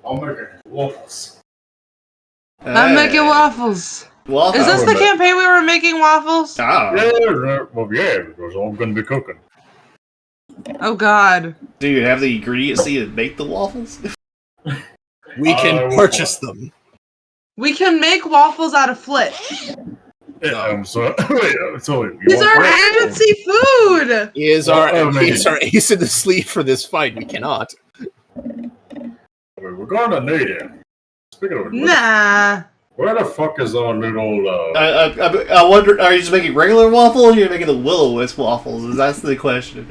I'm making waffles. I'm making waffles. Waffles. Is this the campaign we were making waffles? Oh. Yeah, because I'm going to be cooking. Oh God. Do you have the ingredients to make the waffles? We can purchase them. We can make waffles out of Flit. Yeah, so wait, These are agency food! Is our ace in the sleeve for this fight? We cannot. We're gonna need it. Speaking of Nah. where the fuck is our little, I wonder, are you just making regular waffles or are you making the Will-O-Wisp waffles? That's the question.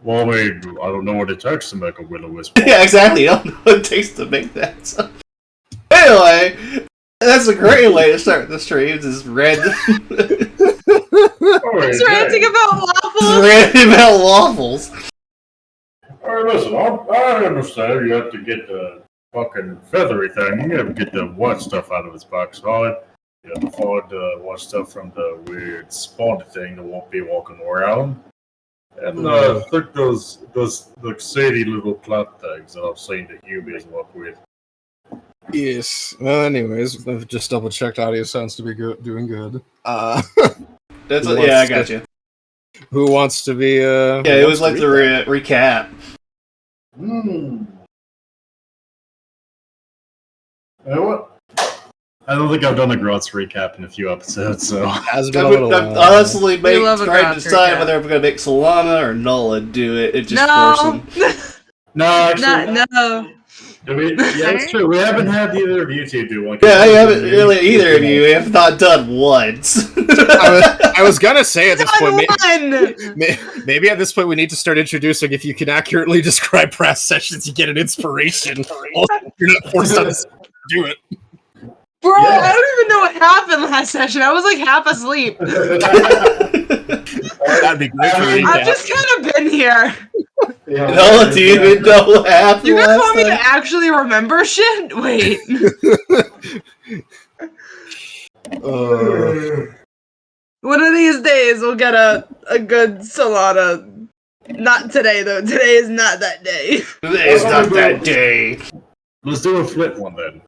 Well, I mean, I don't know what it takes to make a Will-O-Wisp. Yeah, exactly. I don't know what it takes to make that. So. Anyway, that's a great way to start the streams. Is random. It's ranting about waffles. Ranting about waffles. Alright, listen, I understand you have to get the fucking feathery thing. You have to get the white stuff out of its backside. You have to find the white stuff from the weird spawn thing that won't be walking around. And I think those like shady little plant things that I've seen the humans work with. Yes. Well, anyways, I've just double checked. Audio sounds to be doing good. That's yeah, I got you. Who wants to be? Yeah, it was like the recap. You know what? I don't think I've done a Grotz recap in a few episodes, so has been a little while. Honestly, trying to decide whether we're gonna make Solana or Nulla do it. It just forced them. No, actually, no. Yeah, it's true. We haven't had either of you two do one. Yeah, I haven't really either of you. We have not done once. I was gonna say at this point, maybe at this point we need to start introducing. If you can accurately describe press sessions, you get an inspiration. Also, you're not forced on to do it. Bro, yeah. I don't even know what happened last session. I was like half asleep. That'd be great for you. I've just kind of been here. No, do you even know what happened? You guys want me to actually remember shit? Wait. One of these days we'll get a good Solana. Not today though. Today is not that day. Today is not that day. Let's do a flip one then.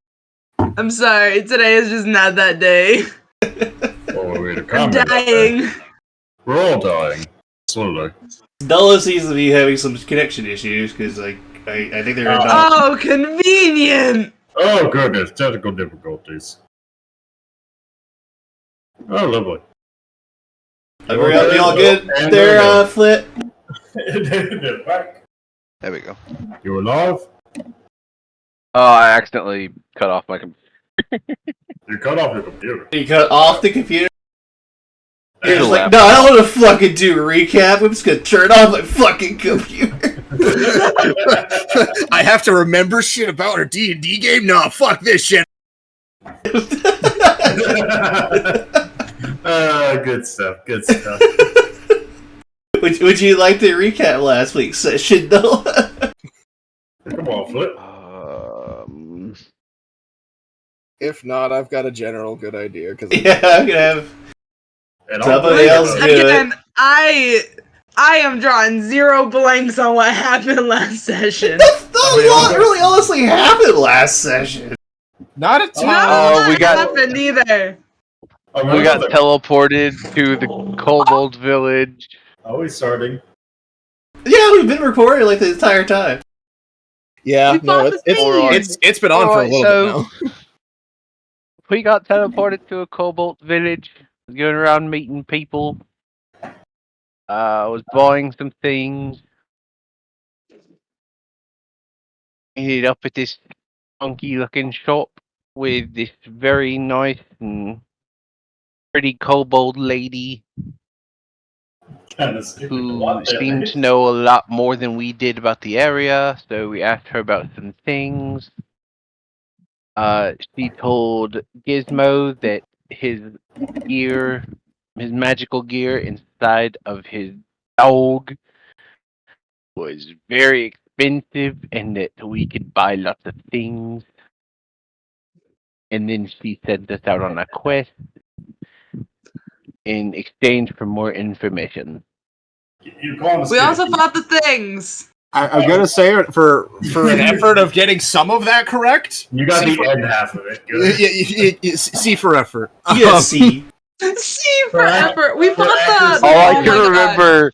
I'm sorry. Today is just not that day. I'm dying. We're all dying. Slowly. Nulla seems to be having some connection issues because I think they're Oh, convenient! Oh goodness, technical difficulties. Oh, lovely. Are all good there, Flit? There we go. You were live? Oh, I accidentally cut off my computer. You cut off your computer. You cut off the computer? You're like, no, I don't want to fucking do a recap. I'm just gonna turn off my fucking computer. I have to remember shit about our D&D game? No, fuck this shit. Good stuff, good stuff. Would you like to recap last week's session, though? Come on, Flip. If not, I've got a general good idea. Yeah, I'm gonna have somebody else do it. I am drawing zero blanks on what happened last session. What really honestly happened last session? Not a ton. No, we got happened either. We got teleported to the Kobold village. Are we starting? Yeah, we've been recording like the entire time. Yeah, no, it's been on for a little bit now. We got teleported to a Kobold village. Going around meeting people. I was buying some things. Ended up at this funky looking shop with this very nice and pretty kobold lady who seemed to know a lot more than we did about the area, so we asked her about some things. She told Gizmo that his gear, his magical gear inside of his dog was very expensive and that we could buy lots of things. And then she sent us out on a quest in exchange for more information. We also fought the things. I'm gonna say it for an effort of getting some of that correct. You got the end half of it. Good. C for effort. Yes, see. C for effort. We fought the. All I oh can my God. remember.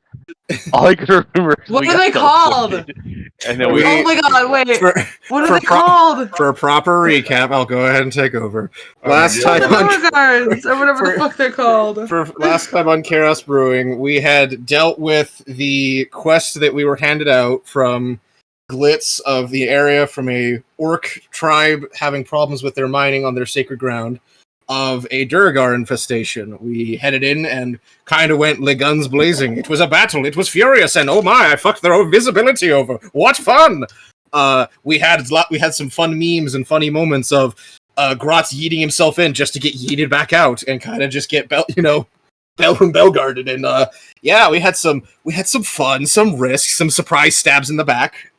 All I can remember. Is What we are got they called? teleported, and then we. Oh my God! Wait. What are they pro- called? For a proper recap, I'll go ahead and take over. Last yeah. time on Guards or whatever the fuck they're called. for last time on Chaos Brewing, we had dealt with the quest that we were handed out from Glitz of the area from a orc tribe having problems with their mining on their sacred ground of a Durgar infestation. We headed in and kind of went le guns blazing. It was a battle. It was furious, and oh my, I fucked their visibility over. What fun! We had some fun memes and funny moments of Grotz yeeting himself in just to get yeeted back out and kind of just get bell guarded. And yeah, we had some fun, some risks, some surprise stabs in the back,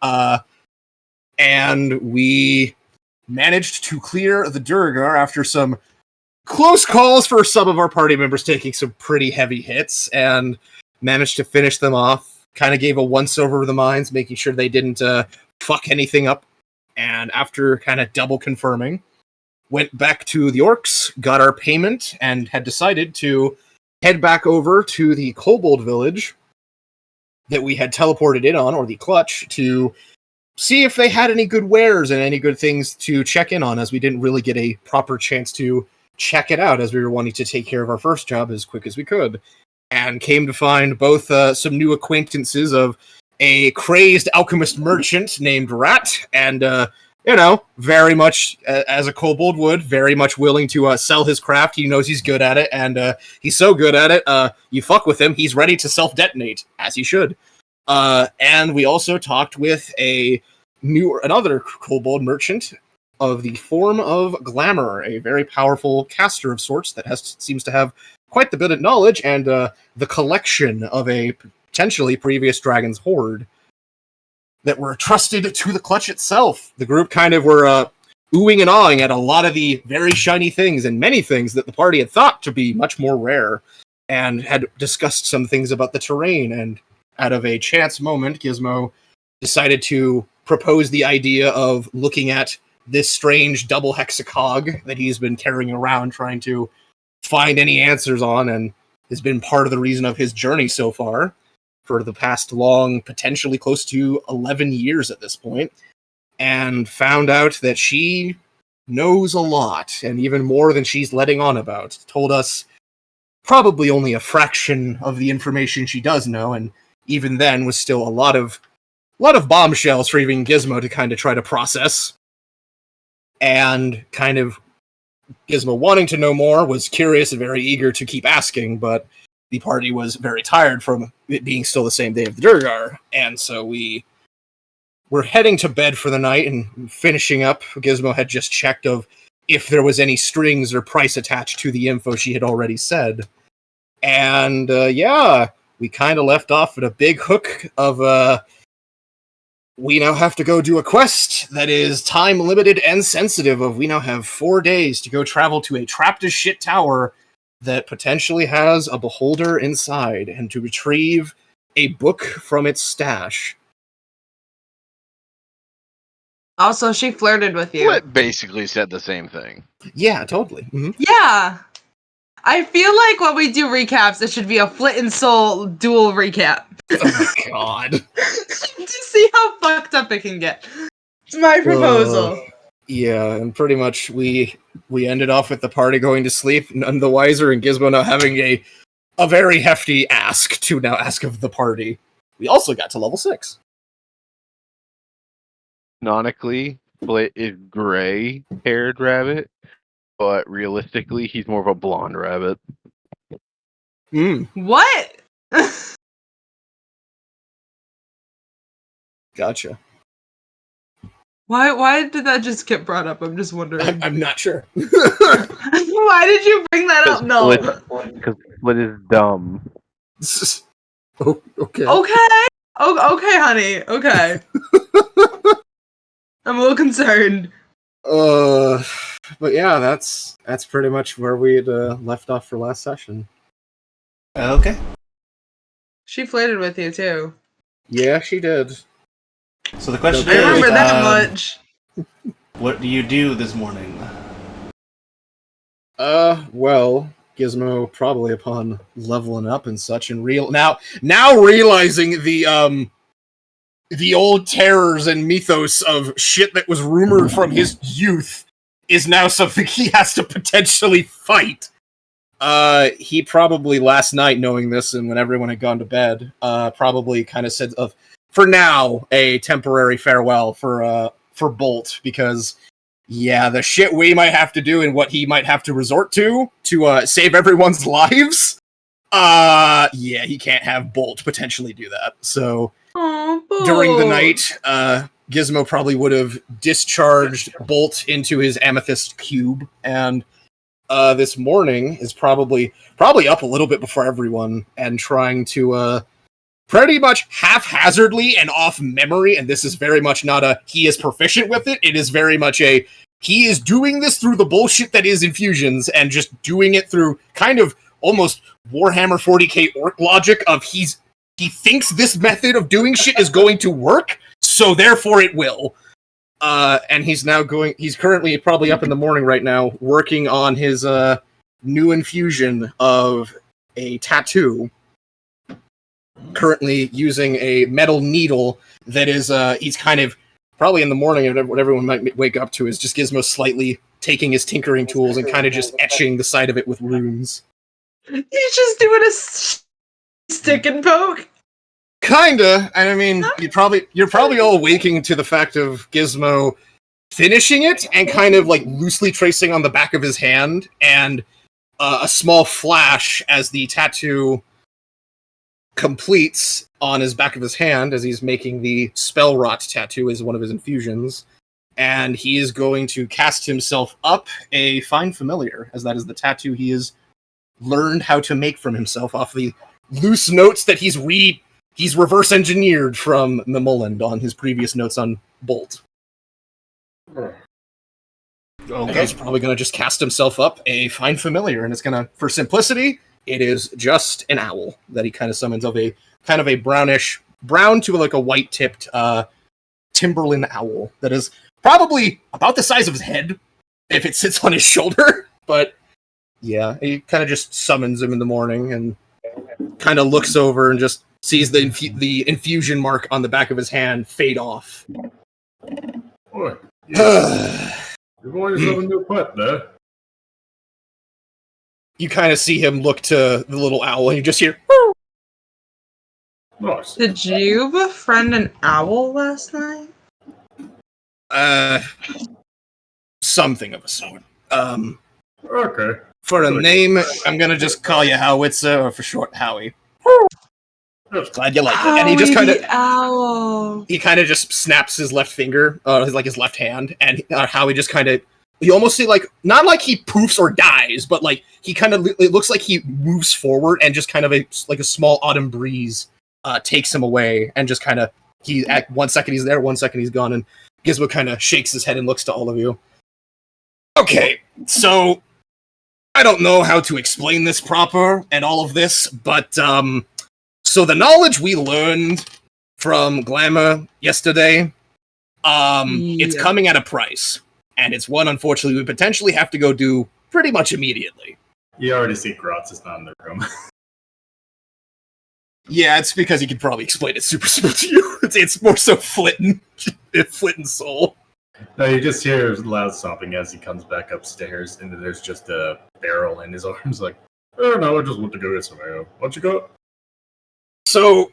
and we managed to clear the Durgar after some close calls for some of our party members taking some pretty heavy hits, and managed to finish them off. Kind of gave a once over of the mines, making sure they didn't fuck anything up. And after kind of double confirming, went back to the orcs, got our payment, and had decided to head back over to the Kobold village that we had teleported in on, or the clutch, to see if they had any good wares and any good things to check in on, as we didn't really get a proper chance to check it out, as we were wanting to take care of our first job as quick as we could. And came to find both some new acquaintances of a crazed alchemist merchant named Rat, and very much as a kobold would, very much willing to sell his craft. He knows he's good at it, and he's so good at it, you fuck with him, he's ready to self-detonate, as he should. And we also talked with another kobold merchant of the form of Glamour, a very powerful caster of sorts that seems to have quite the bit of knowledge and the collection of a potentially previous dragon's hoard that were trusted to the clutch itself. The group kind of were oohing and awing at a lot of the very shiny things and many things that the party had thought to be much more rare, and had discussed some things about the terrain. And out of a chance moment, Gizmo decided to propose the idea of looking at this strange double hexacog that he's been carrying around, trying to find any answers on, and has been part of the reason of his journey so far for the past long, potentially close to 11 years at this point, and found out that she knows a lot, and even more than she's letting on about. Told us probably only a fraction of the information she does know, and even then was still a lot of bombshells for even Gizmo to kind of try to process. And kind of Gizmo wanting to know more, was curious and very eager to keep asking, but the party was very tired from it being still the same day of the Durgar, and so we were heading to bed for the night and finishing up. Gizmo had just checked of if there was any strings or price attached to the info she had already said. And yeah, we kind of left off at a big hook of we now have to go do a quest that is time limited and sensitive. We now have 4 days to go travel to a trapped as shit tower that potentially has a beholder inside, and to retrieve a book from its stash. Also, she flirted with you. What basically said the same thing. Yeah, totally. Mm-hmm. Yeah. I feel like when we do recaps, it should be a Flit and Soul dual recap. Oh my god. To see how fucked up it can get. It's my proposal. Yeah, and pretty much we ended off with the party going to sleep, none the wiser, and Gizmo now having a very hefty ask to now ask of the party. We also got to level 6. Canonically, Flit is gray-haired rabbit, but realistically, he's more of a blonde rabbit. What? Gotcha. Why did that just get brought up? I'm just wondering. I'm not sure. Why did you bring that up? No. Because Flit is dumb. Oh, okay. Okay. Oh, okay, honey. Okay. I'm a little concerned. But yeah, that's pretty much where we had left off for last session. Okay. She flirted with you too. Yeah, she did. So the question I is, remember that much. what do you do this morning? Well, Gizmo probably upon leveling up and such and now realizing the old terrors and mythos of shit that was rumored from his youth is now something he has to potentially fight. He probably last night, knowing this and when everyone had gone to bed, probably kind of said for now, a temporary farewell for Bolt, because yeah, the shit we might have to do and what he might have to resort to save everyone's lives. Yeah, he can't have Bolt potentially do that. So during the night, Gizmo probably would have discharged Bolt into his amethyst cube, and this morning is probably up a little bit before everyone and trying to pretty much haphazardly and off memory, and this is very much not a he is proficient with it, it is very much a he is doing this through the bullshit that is infusions and just doing it through kind of almost Warhammer 40k orc logic of he thinks this method of doing shit is going to work, so therefore it will. And he's currently probably up in the morning right now, working on his new infusion of a tattoo. Currently using a metal needle that is, he's kind of, probably in the morning, what everyone might wake up to is just Gizmo slightly taking his tinkering tools and kind of just etching the side of it with runes. He's just doing a stick and poke. Kinda, and I mean, you're probably all waking to the fact of Gizmo finishing it and kind of like loosely tracing on the back of his hand, and a small flash as the tattoo completes on his back of his hand as he's making the spell rot tattoo as one of his infusions, and he is going to cast himself up a find familiar, as that is the tattoo he has learned how to make from himself off the loose notes that he's reverse engineered from Mimulland on his previous notes on Bolt. Okay. He's probably going to just cast himself up a find familiar, and it's going to, for simplicity, it is just an owl that he kind of summons of a kind of a brown to like a white tipped Timberland owl that is probably about the size of his head if it sits on his shoulder. But yeah, he kind of just summons him in the morning and kind of looks over and just sees the infusion mark on the back of his hand fade off. Boy, yeah. You're going to have a new pet there. You kind of see him look to the little owl, and you just hear. Nice. Did you befriend an owl last night? Something of a sort. Okay. For a name, I'm gonna just call you Howitzer, or for short, Howie. Glad you like it. And he just kind of owl. He kind of just snaps his left finger, his left hand, and Howie just kind of. You almost see like not like he poofs or dies, but like he kind of it looks like he moves forward and just kind of like a small autumn breeze takes him away, and just kind of at 1 second he's there, 1 second he's gone, and Gizmo kind of shakes his head and looks to all of you. Okay, so I don't know how to explain this proper and all of this, but so the knowledge we learned from Glamour yesterday, it's coming at a price. And it's one, unfortunately, we potentially have to go do pretty much immediately. You already see Grotz is not in the room. Yeah, it's because he could probably explain it super smooth to you. It's more so Flitten Soul. No, you just hear loud stomping as he comes back upstairs, and then there's just a barrel in his arms, like, oh no, I just want to go get some ale. What you got? So,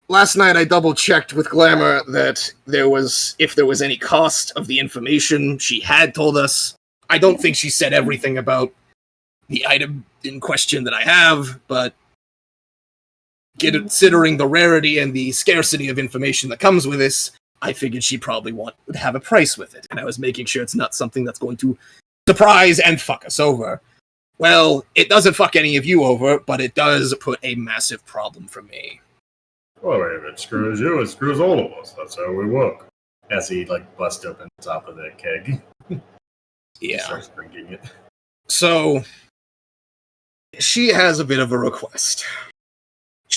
last night I double-checked with Glamour that if there was any cost of the information she had told us. I don't think she said everything about the item in question that I have, but considering the rarity and the scarcity of information that comes with this, I figured she probably would have a price with it, and I was making sure it's not something that's going to surprise and fuck us over. Well, it doesn't fuck any of you over, but it does put a massive problem for me. Well, if it screws you, it screws all of us. That's how we work. As he, busts open the top of the keg. Yeah. Starts drinking it. So, she has a bit of a request.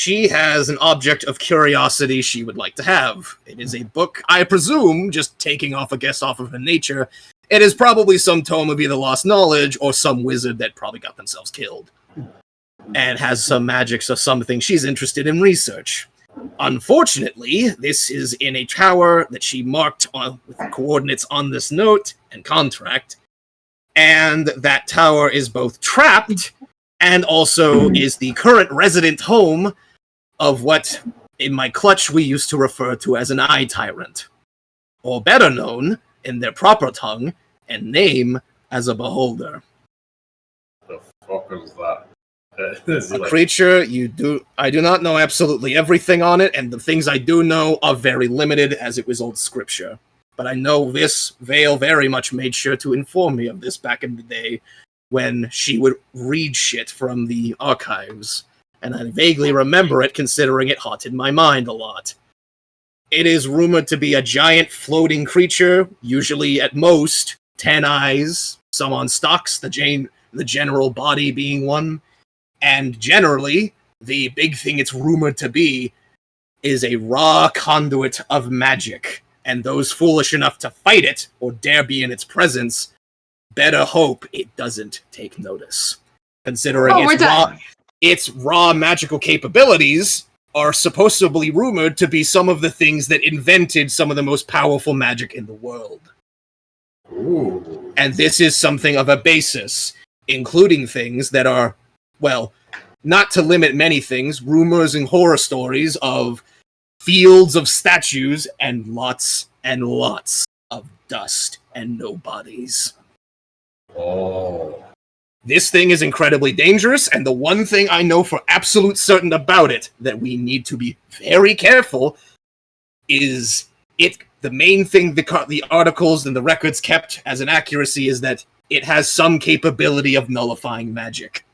she has an object of curiosity she would like to have. It is a book, I presume, just taking off a guess off of her nature. It is probably some tome of either lost knowledge or some wizard that probably got themselves killed. And has some magics or something she's interested in research. Unfortunately, this is in a tower that she marked with the coordinates on this note and contract, and that tower is both trapped and also is the current resident home of what, in my clutch, we used to refer to as an eye tyrant, or better known, in their proper tongue and name, as a beholder. The fuck is that? A creature I do not know absolutely everything on it, and the things I do know are very limited, as it was old scripture. But I know this Vale very much made sure to inform me of this back in the day when she would read shit from the archives, and I vaguely remember it considering it haunted my mind a lot. It is rumored to be a giant floating creature, usually at most 10 eyes, some on stalks, the general body being one. And generally, the big thing it's rumored to be is a raw conduit of magic. And those foolish enough to fight it, or dare be in its presence, better hope it doesn't take notice. Considering its raw magical capabilities are supposedly rumored to be some of the things that invented some of the most powerful magic in the world. Ooh. And this is something of a basis, including things that are, well, not to limit many things, rumors and horror stories of fields of statues and lots of dust and no bodies. Oh. This thing is incredibly dangerous, and the one thing I know for absolute certain about it that we need to be very careful is the main thing the articles and the records kept as an accuracy is that it has some capability of nullifying magic.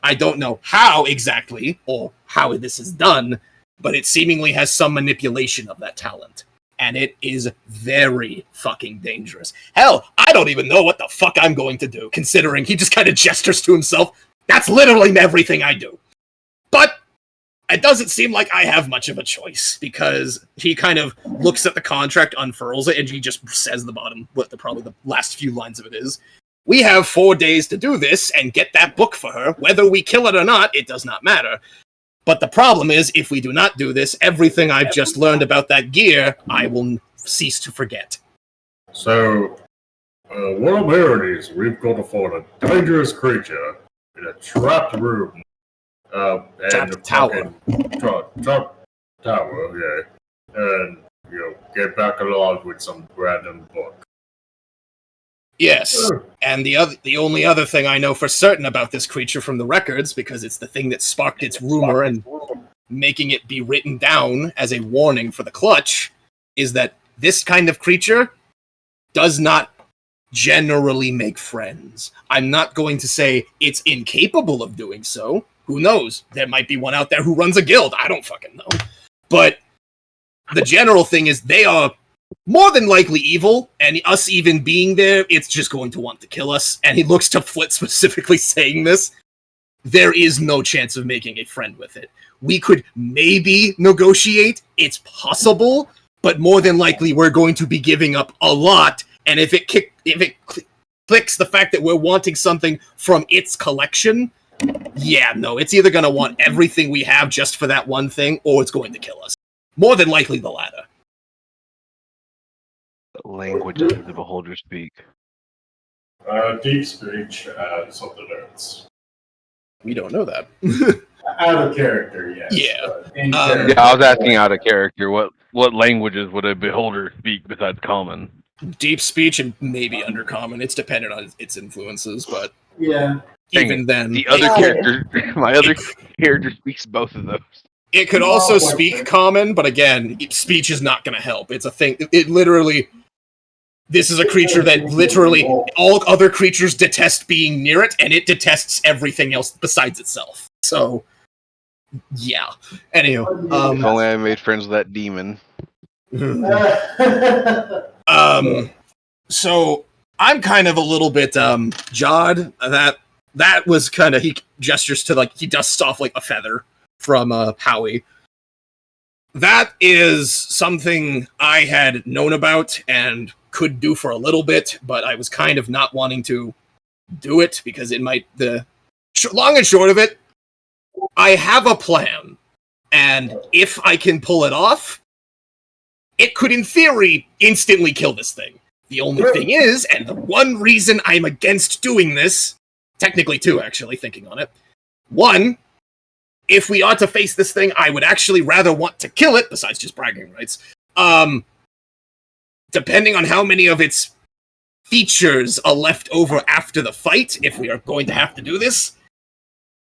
I don't know how exactly, or how this is done, but it seemingly has some manipulation of that talent. And it is very fucking dangerous. Hell, I don't even know what the fuck I'm going to do, considering he just kind of gestures to himself. That's literally everything I do. But it doesn't seem like I have much of a choice, because he kind of looks at the contract, unfurls it, and he just says the bottom, probably the last few lines of it is, we have 4 days to do this and get that book for her. Whether we kill it or not, it does not matter. But the problem is, if we do not do this, everything I've just learned about that gear, I will cease to forget. So, what I'm hearing is we've got to find a dangerous creature in a trapped room. And tower. Trapped tower, yeah. And, get back alive with some random book. Yes, and the only other thing I know for certain about this creature from the records, because it's the thing that sparked its rumor and making it be written down as a warning for the clutch, is that this kind of creature does not generally make friends. I'm not going to say it's incapable of doing so. Who knows? There might be one out there who runs a guild. I don't fucking know. But the general thing is they are more than likely evil, and us even being there, it's just going to want to kill us. And he looks to Flit specifically saying this. There is no chance of making a friend with it. We could maybe negotiate. It's possible, but more than likely we're going to be giving up a lot. And if it clicks the fact that we're wanting something from its collection, yeah, no, it's either going to want everything we have just for that one thing, or it's going to kill us. More than likely the latter. Language does the beholder speak? Deep speech and something else. We don't know that. Out of character, yes. Yeah. Yeah, I was asking out of character. What languages would a beholder speak besides common? Deep speech and maybe undercommon. It's dependent on its influences, but yeah. Even then, the other character, my other character speaks both of those. It could also speak common, but again, speech is not going to help. It's a thing. It literally. This is a creature that literally all other creatures detest being near it, and it detests everything else besides itself. So, yeah. Anywho, If only I made friends with that demon. So I'm kind of a little bit jarred. That was kind of, he gestures to, like, he dusts off like a feather from Howie. That is something I had known about and could do for a little bit, but I was kind of not wanting to do it because it might... long and short of it, I have a plan, and if I can pull it off, it could, in theory, instantly kill this thing. The only thing is, and the one reason I'm against doing this, technically two, actually, thinking on it. One, if we are to face this thing, I would actually rather want to kill it, besides just bragging rights. Depending on how many of its features are left over after the fight, if we are going to have to do this,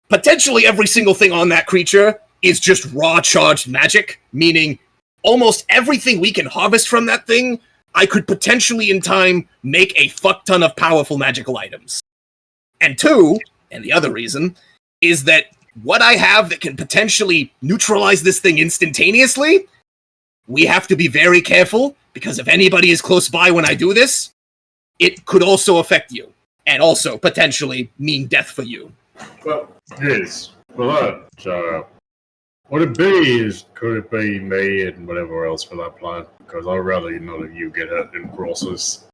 potentially every single thing on that creature is just raw charged magic, meaning almost everything we can harvest from that thing, I could potentially in time make a fuck ton of powerful magical items. And two, and the other reason, is that what I have that can potentially neutralize this thing instantaneously, we have to be very careful, because if anybody is close by when I do this, it could also affect you, and also potentially mean death for you. Well, yes. Well, would it be, could it be me and whatever else for that plan? Because I'd rather none of you get hurt in the process.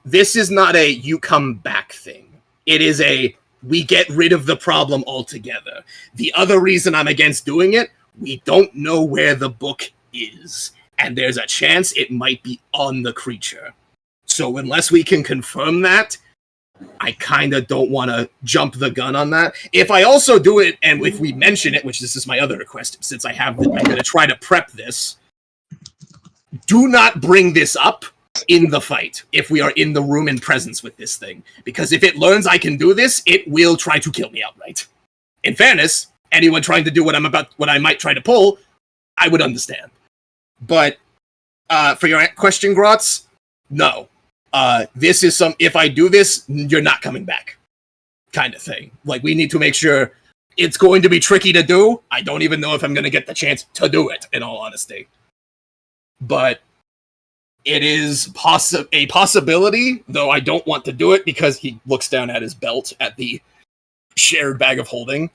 This is not a you come back thing. It is a we get rid of the problem altogether. The other reason I'm against doing it, we don't know where the book is, and there's a chance it might be on the creature. So unless we can confirm that, I kind of don't want to jump the gun on that. If I also do it, and if we mention it, which this is my other request, since I have, I'm going to try to prep this, do not bring this up in the fight if we are in the room in presence with this thing. Because if it learns I can do this, it will try to kill me outright. In fairness, anyone trying to do what I might try to pull, I would understand. But for your question, Grotz, no. This is if I do this, you're not coming back. Kind of thing. Like, we need to make sure it's going to be tricky to do. I don't even know if I'm going to get the chance to do it, in all honesty. But it is a possibility, though I don't want to do it because he looks down at his belt at the shared bag of holding.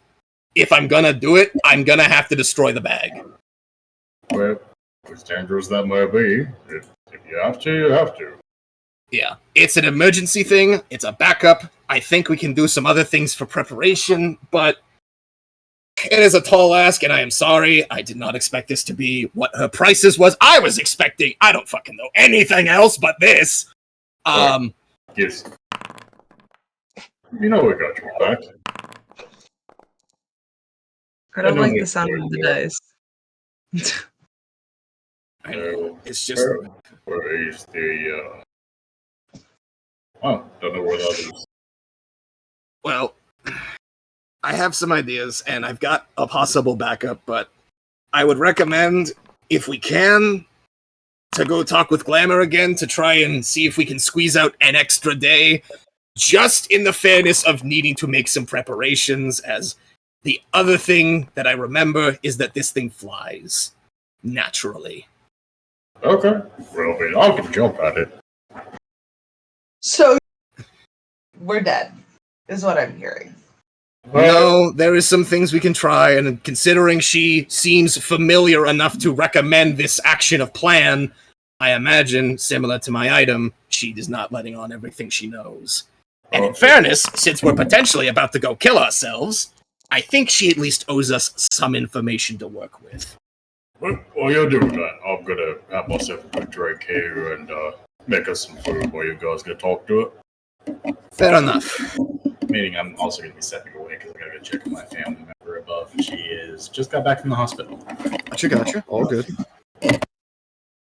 If I'm going to do it, I'm going to have to destroy the bag. Well, as dangerous that might be, if you have to, you have to. Yeah, it's an emergency thing. It's a backup. I think we can do some other things for preparation, but it is a tall ask, and I am sorry. I did not expect this to be what her prices was. I was expecting, I don't fucking know anything else but this. Yes. You know we got your back. I don't like the sound of the dice. I know. It's just... Where is the, Oh, don't know where that is. Well, I have some ideas, and I've got a possible backup, but I would recommend, if we can, to go talk with Glamour again to try and see if we can squeeze out an extra day, just in the fairness of needing to make some preparations, as the other thing that I remember is that this thing flies. Naturally. Okay. Well, I can jump at it. So, we're dead, is what I'm hearing. No, there is some things we can try, and considering she seems familiar enough to recommend this action of plan, I imagine, similar to my item, she is not letting on everything she knows. And in fairness, since we're potentially about to go kill ourselves, I think she at least owes us some information to work with. Well, while you're doing that, I'm gonna have myself a good drink here and make us some food while you guys go talk to it. Fair enough. Meaning I'm also going to be stepping away because I got to go check on my family member above. She is just got back from the hospital. Gotcha. All good.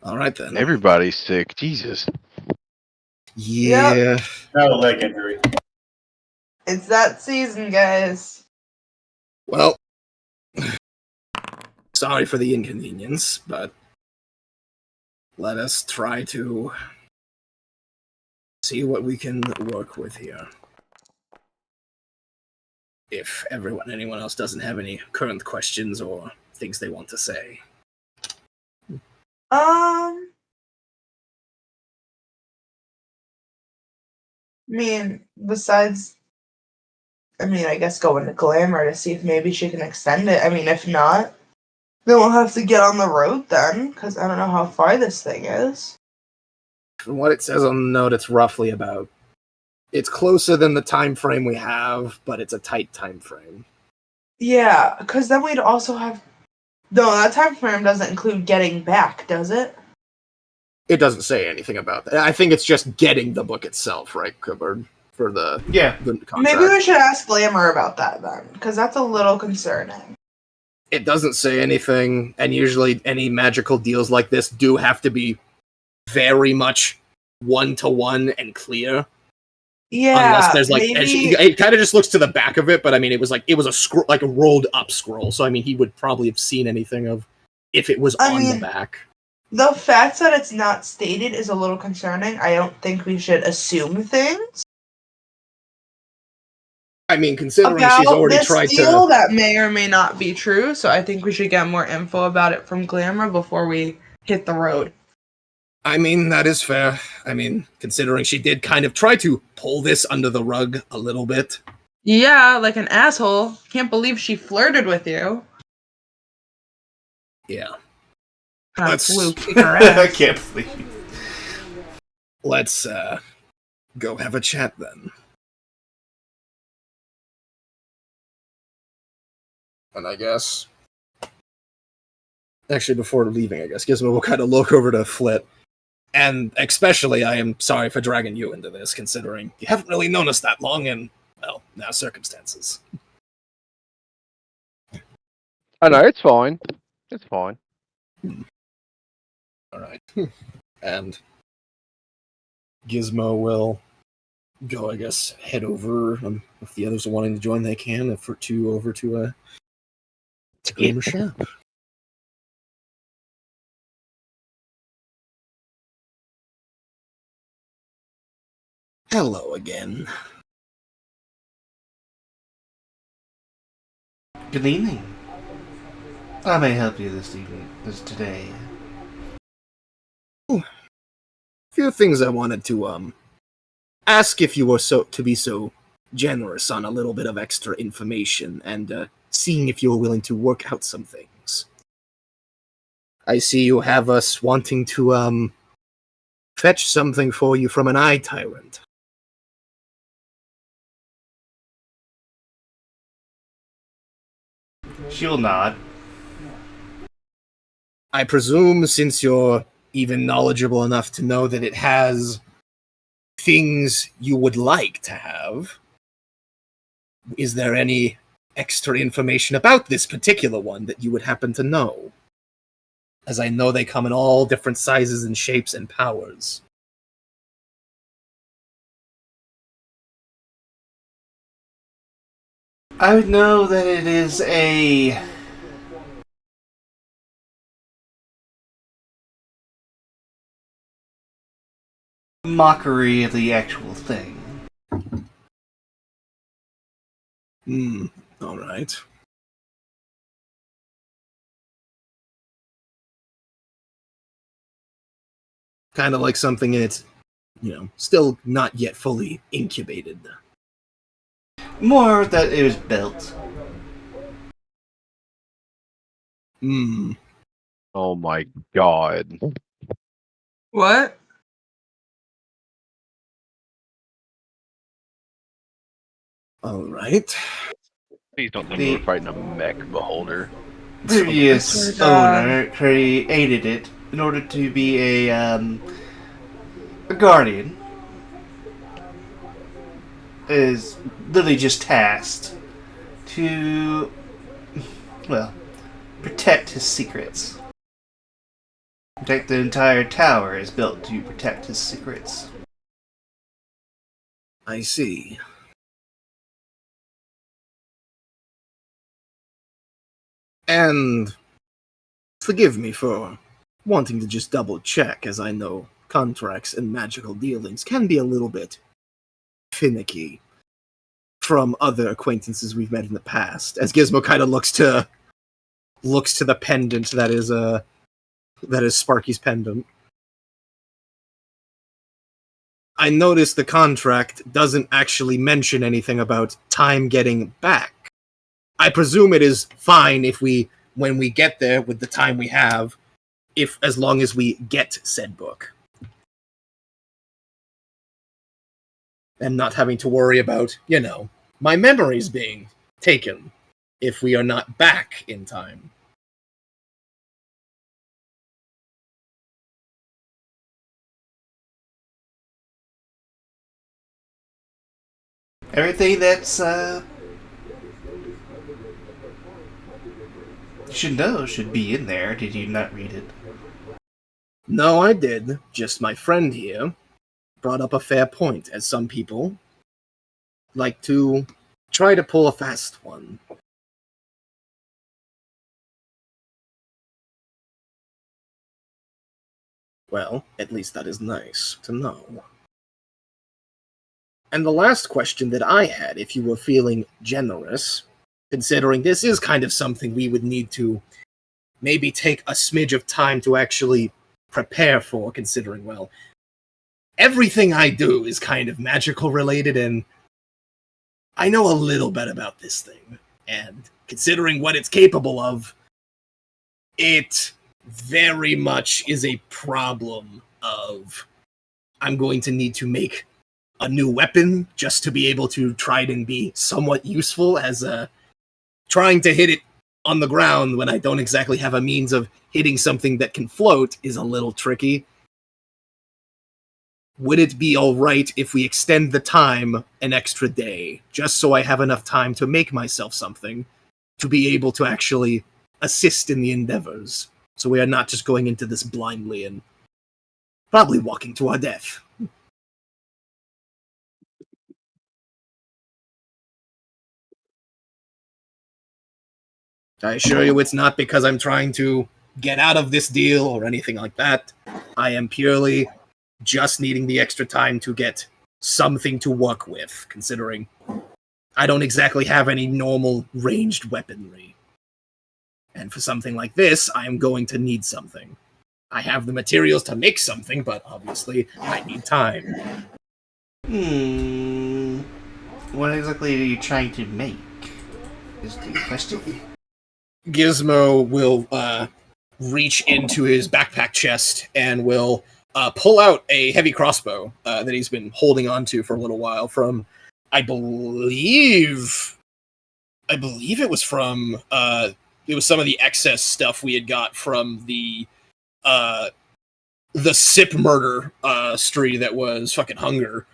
All right, then. Everybody's sick. Jesus. Yeah. No leg injury. It's that season, guys. Well, sorry for the inconvenience, but let us try to see what we can work with here. If anyone else doesn't have any current questions or things they want to say. I mean, besides I mean, I guess go into Glamour to see if maybe she can extend it. I mean, if not, then we'll have to get on the road then, because I don't know how far this thing is. From what it says on the note, it's roughly about. It's closer than the time frame we have, but it's a tight time frame. Yeah, because then we'd also have. No, that time frame doesn't include getting back, does it? It doesn't say anything about that. I think it's just getting the book itself, right, Cupboard? For the contract. Maybe we should ask Glamour about that then, because that's a little concerning. It doesn't say anything, and usually any magical deals like this do have to be very much one-to-one and clear. Yeah, unless there's like, maybe... it kind of just looks to the back of it, but I mean, it was a scroll, like a rolled up scroll. So I mean, he would probably have seen anything of if it was on the back. The fact that it's not stated is a little concerning. I don't think we should assume things. I mean, considering about she's already this tried deal to, that may or may not be true, so I think we should get more info about it from Glamour before we hit the road. I mean, that is fair. I mean, considering she did kind of try to pull this under the rug a little bit. Yeah, like an asshole. Can't believe she flirted with you. Yeah. I can't believe. Let's go have a chat then. And I guess, actually, before leaving, I guess Gizmo will kind of look over to Flit. And especially, I am sorry for dragging you into this, considering you haven't really known us that long, and, well, now circumstances. Oh, no, it's fine. It's fine. Alright. And Gizmo will go, I guess, head over. If the others are wanting to join, they can. If we're two over to Glamour Shop. Hello again. Good evening. I may help you today. A few things I wanted to ask if you were to be so generous on a little bit of extra information and seeing if you were willing to work out some things. I see you have us wanting to fetch something for you from an eye tyrant. She'll nod. I presume, since you're even knowledgeable enough to know that it has things you would like to have, is there any extra information about this particular one that you would happen to know? As I know they come in all different sizes and shapes and powers. I would know that it is a mockery of the actual thing. Alright. Kind of like something in its, still not yet fully incubated. More that it was built. Oh my god. What? Alright. Please don't tell me we're fighting a mech beholder. Previous owner created it in order to be a guardian. Is literally just tasked to, well, protect his secrets. Protect the entire tower is built to protect his secrets. I see. And forgive me for wanting to just double check, as I know contracts and magical dealings can be a little bit finicky from other acquaintances we've met in the past. As Gizmo kind of looks to the pendant that is Sparky's pendant. I noticed the contract doesn't actually mention anything about time getting back. I presume it is fine when we get there with the time we have, as long as we get said book. And not having to worry about, my memories being taken if we are not back in time. Everything that's you should know should be in there. Did you not read it? No, I did. Just my friend here brought up a fair point, as some people like to try to pull a fast one. Well, at least that is nice to know. And the last question that I had, if you were feeling generous, considering this is kind of something we would need to maybe take a smidge of time to actually prepare for, considering, well, everything I do is kind of magical related, and I know a little bit about this thing. And considering what it's capable of, it very much is a problem of I'm going to need to make a new weapon just to be able to try and be somewhat useful, as trying to hit it on the ground when I don't exactly have a means of hitting something that can float is a little tricky. Would it be alright if we extend the time an extra day, just so I have enough time to make myself something, to be able to actually assist in the endeavors, so we are not just going into this blindly and probably walking to our death? I assure you it's not because I'm trying to get out of this deal or anything like that. I am purely just needing the extra time to get something to work with, considering I don't exactly have any normal ranged weaponry. And for something like this, I am going to need something. I have the materials to make something, but obviously I need time. What exactly are you trying to make? Is the question. Gizmo will reach into his backpack chest and will pull out a heavy crossbow that he's been holding onto for a little while from, I believe it was from, it was some of the excess stuff we had got from the Sip murder spree that was fucking Hunger.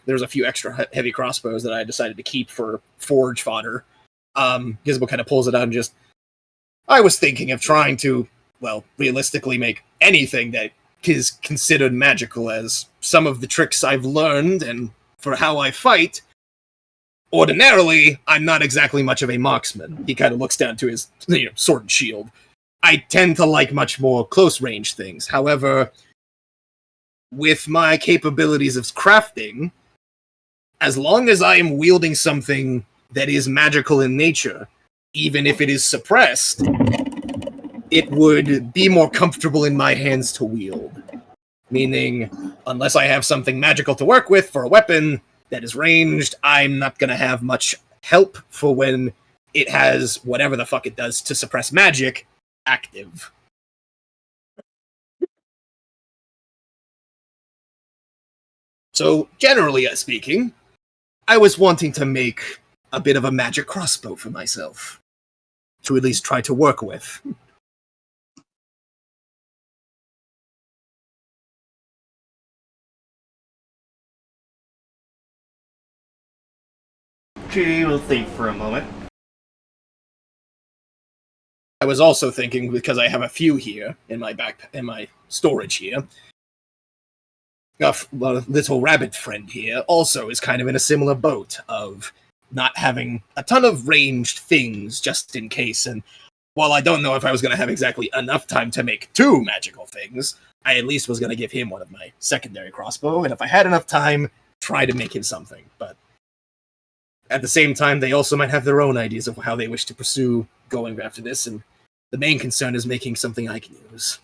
There's a few extra heavy crossbows that I decided to keep for forge fodder. Gizmo kind of pulls it out and just, I was thinking of trying to, well, realistically make anything that is considered magical, as some of the tricks I've learned and for how I fight, ordinarily, I'm not exactly much of a marksman. He kind of looks down to his sword and shield. I tend to like much more close-range things. However, with my capabilities of crafting, as long as I am wielding something that is magical in nature, even if it is suppressed, it would be more comfortable in my hands to wield. Meaning, unless I have something magical to work with for a weapon that is ranged, I'm not going to have much help for when it has whatever the fuck it does to suppress magic active. So, generally speaking, I was wanting to make a bit of a magic crossbow for myself, to at least try to work with. Trudy will think for a moment. I was also thinking, because I have a few here in my storage here, a little rabbit friend here also is kind of in a similar boat of not having a ton of ranged things just in case. And while I don't know if I was going to have exactly enough time to make 2 magical things, I at least was going to give him one of my secondary crossbow, and if I had enough time, try to make him something. But at the same time, they also might have their own ideas of how they wish to pursue going after this, and the main concern is making something I can use.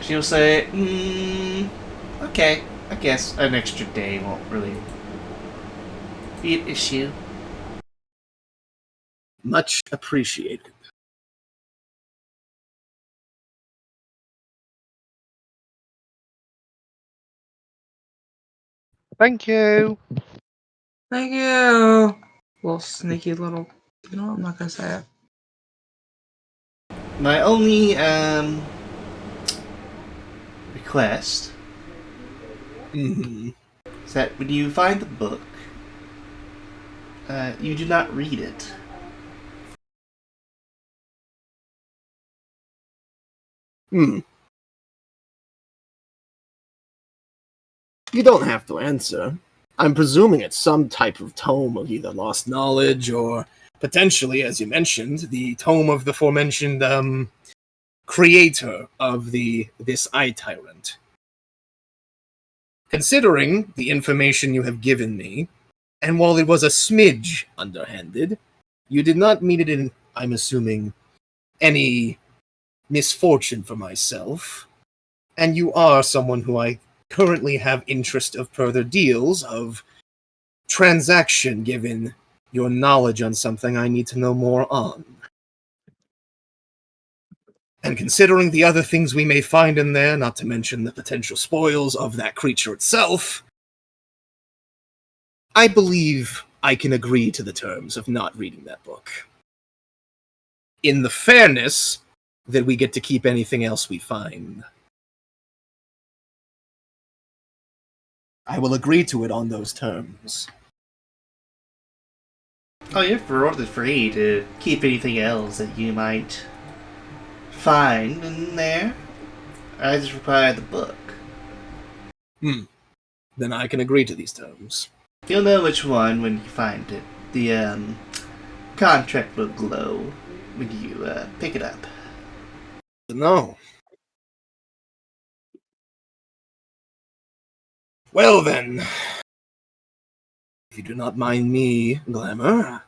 she'll say, okay, I guess an extra day won't really be an issue. Much appreciated. Thank you. Thank you. Little sneaky little. You know, I'm not gonna say it. My only request Mm-hmm. is that when you find the book, you do not read it. Hmm. You don't have to answer. I'm presuming it's some type of tome of either lost knowledge or potentially, as you mentioned, the tome of the aforementioned creator of this eye tyrant. Considering the information you have given me, and while it was a smidge underhanded, you did not mean it in, I'm assuming, any misfortune for myself, and you are someone who I currently have interest of further deals of transaction, given your knowledge on something I need to know more on. And considering the other things we may find in there, not to mention the potential spoils of that creature itself, I believe I can agree to the terms of not reading that book. In the fairness that we get to keep anything else we find. I will agree to it on those terms. Oh, you're free to keep anything else that you might find in there. I just require the book. Then I can agree to these terms. You'll know which one when you find it. The contract will glow when you pick it up. No. Well then, if you do not mind me, Glamour,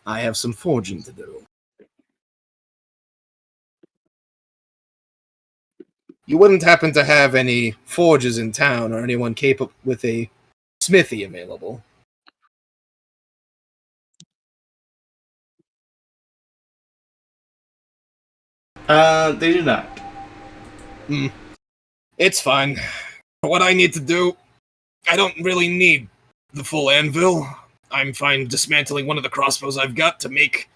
I have some forging to do. You wouldn't happen to have any forges in town or anyone capable with a smithy available? They do not. It's fine. For what I need to do, I don't really need the full anvil. I'm fine dismantling one of the crossbows I've got to make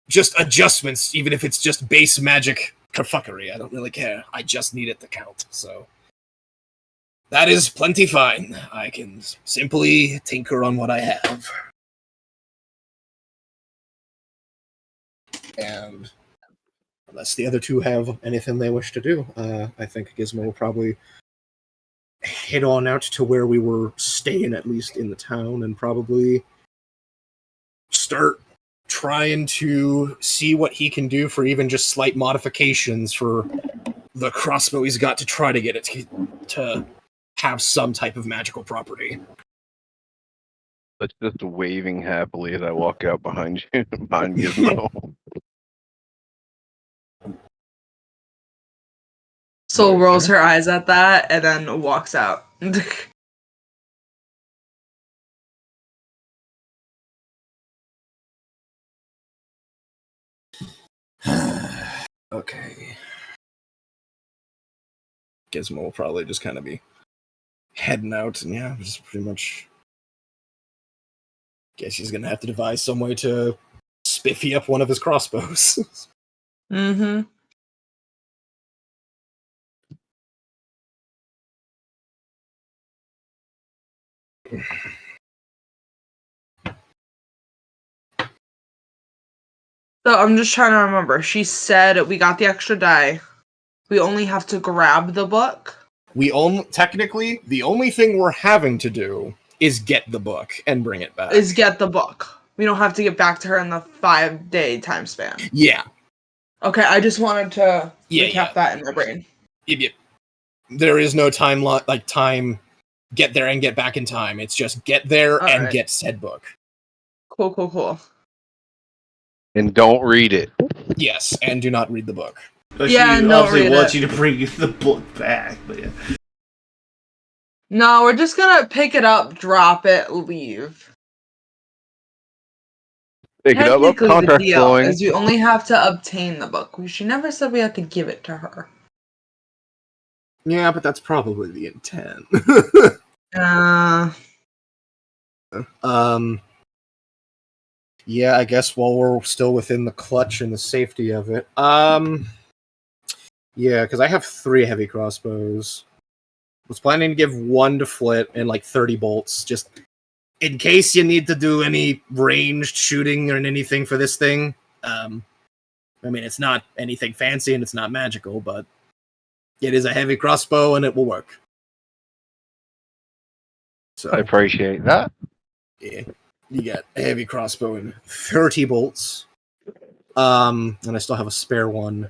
just adjustments, even if it's just base magic kerfuckery. I don't really care. I just need it to count, so... that is plenty fine. I can simply tinker on what I have. And unless the other two have anything they wish to do, I think Gizmo will probably head on out to where we were staying, at least in the town, and probably start trying to see what he can do for even just slight modifications for the crossbow he's got to try to get it to have some type of magical property. That's just waving happily as I walk out behind you, behind Gizmo. Soul rolls her eyes at that and then walks out. Okay. Gizmo will probably just kind of be heading out, and yeah, just pretty much. Guess he's gonna have to devise some way to spiffy up one of his crossbows. Mm-hmm. So I'm just trying to remember. She said we got the extra die. We only have to grab the book. Technically, the only thing we're having to do is get the book and bring it back. Is get the book. We don't have to get back to her in the 5-day time span. Yeah. Okay, I just wanted to recap that in my brain. Yep. There is no time time get there and get back in time. It's just get there and get said book. Cool. And don't read it. Yes, and do not read the book. Yeah, she no, obviously read wants it. you to bring the book back, but yeah. No, we're just gonna pick it up, drop it, leave. Pick it up. Technically, the Contract deal flowing. is we only have to obtain the book. She never said we had to give it to her. Yeah, but that's probably the intent. Yeah, I guess while we're still within the clutch and the safety of it. Yeah, because I have 3 heavy crossbows. Was planning to give 1 to Flit and like 30 bolts, just in case you need to do any ranged shooting or anything for this thing. I mean, it's not anything fancy and it's not magical, but it is a heavy crossbow and it will work. So I appreciate that. yeah, you got a heavy crossbow and 30 bolts. And I still have a spare 1.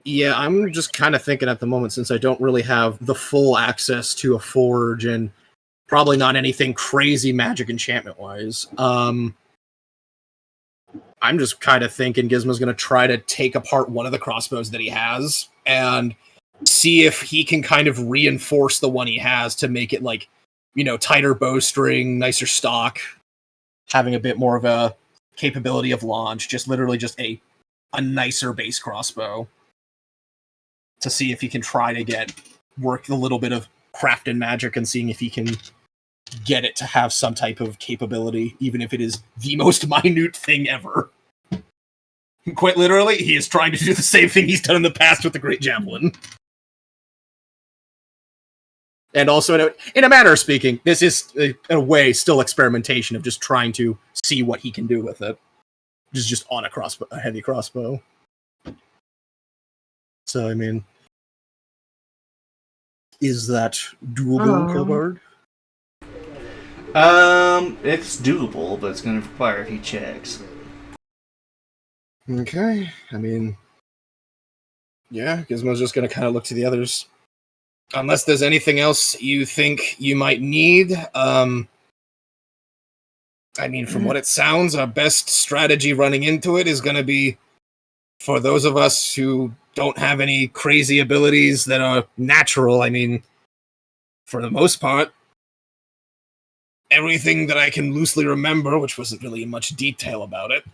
Yeah, I'm just kind of thinking at the moment, since I don't really have the full access to a forge and probably not anything crazy magic enchantment wise. I'm just kind of thinking Gizmo's going to try to take apart one of the crossbows that he has and see if he can kind of reinforce the one he has to make it like, tighter bowstring, nicer stock, having a bit more of a capability of launch, just literally just a nicer base crossbow, to see if he can try to work a little bit of craft and magic and seeing if he can get it to have some type of capability, even if it is the most minute thing ever. Quite literally, he is trying to do the same thing he's done in the past with the Great Javelin. And also, in a manner of speaking, this is, in a way, still experimentation of just trying to see what he can do with it. Just on a heavy crossbow. So, I mean, is that doable, Cobard? It's doable, but it's going to require a few checks. Okay, I mean, yeah, Gizmo's just going to kind of look to the others. Unless there's anything else you think you might need. I mean, from what it sounds, our best strategy running into it is going to be, for those of us who don't have any crazy abilities that are natural, I mean, for the most part, everything that I can loosely remember, which wasn't really in much detail about it,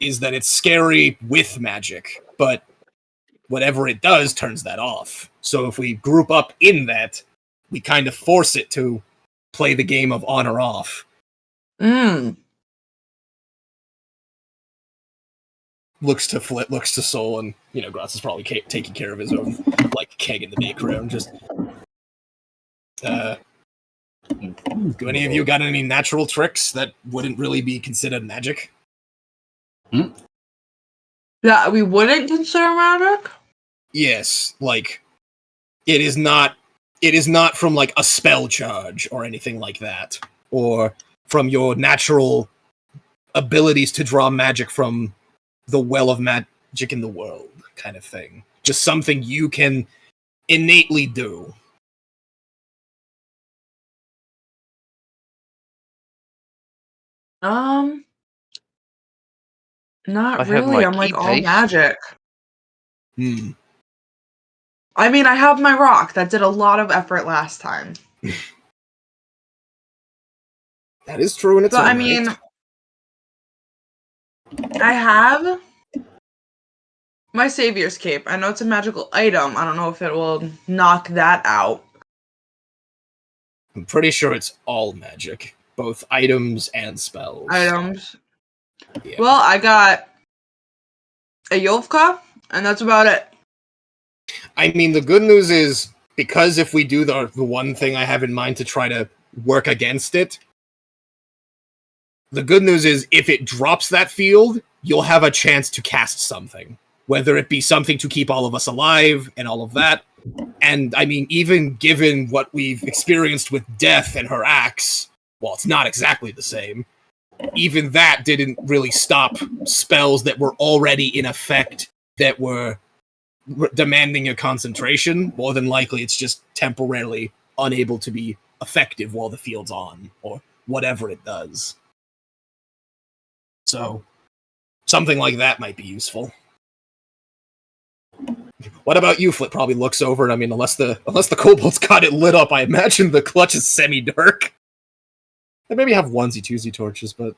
is that it's scary with magic, but whatever it does turns that off. So if we group up in that, we kind of force it to play the game of on or off. Looks to Flit, looks to Soul, and, Gratz is probably taking care of his own, like, keg in the background. Just, do any of you got any natural tricks that wouldn't really be considered magic? That we wouldn't consider magic? Yes, like, it is not from, like, a spell charge or anything like that, or from your natural abilities to draw magic from the well of magic in the world kind of thing. Just something you can innately do. Not I have really. my I'm like key all paste. magic. I mean, I have my rock. That did a lot of effort last time. That is true in its own But I right. mean, I have my Savior's Cape. I know it's a magical item. I don't know if it will knock that out. I'm pretty sure it's all magic, both items and spells. Items. Yeah. Well, I got a Yovka, and that's about it. I mean, the good news is, because if we do the one thing I have in mind to try to work against it, the good news is if it drops that field, you'll have a chance to cast something. Whether it be something to keep all of us alive and all of that. And, I mean, even given what we've experienced with Death and her axe, while it's not exactly the same, even that didn't really stop spells that were already in effect that were demanding your concentration. More than likely, it's just temporarily unable to be effective while the field's on, or whatever it does. So, something like that might be useful. What about you? Flip probably looks over, and I mean, unless the kobolds got it lit up, I imagine the clutch is semi-dark. They maybe have onesie-twosie torches, but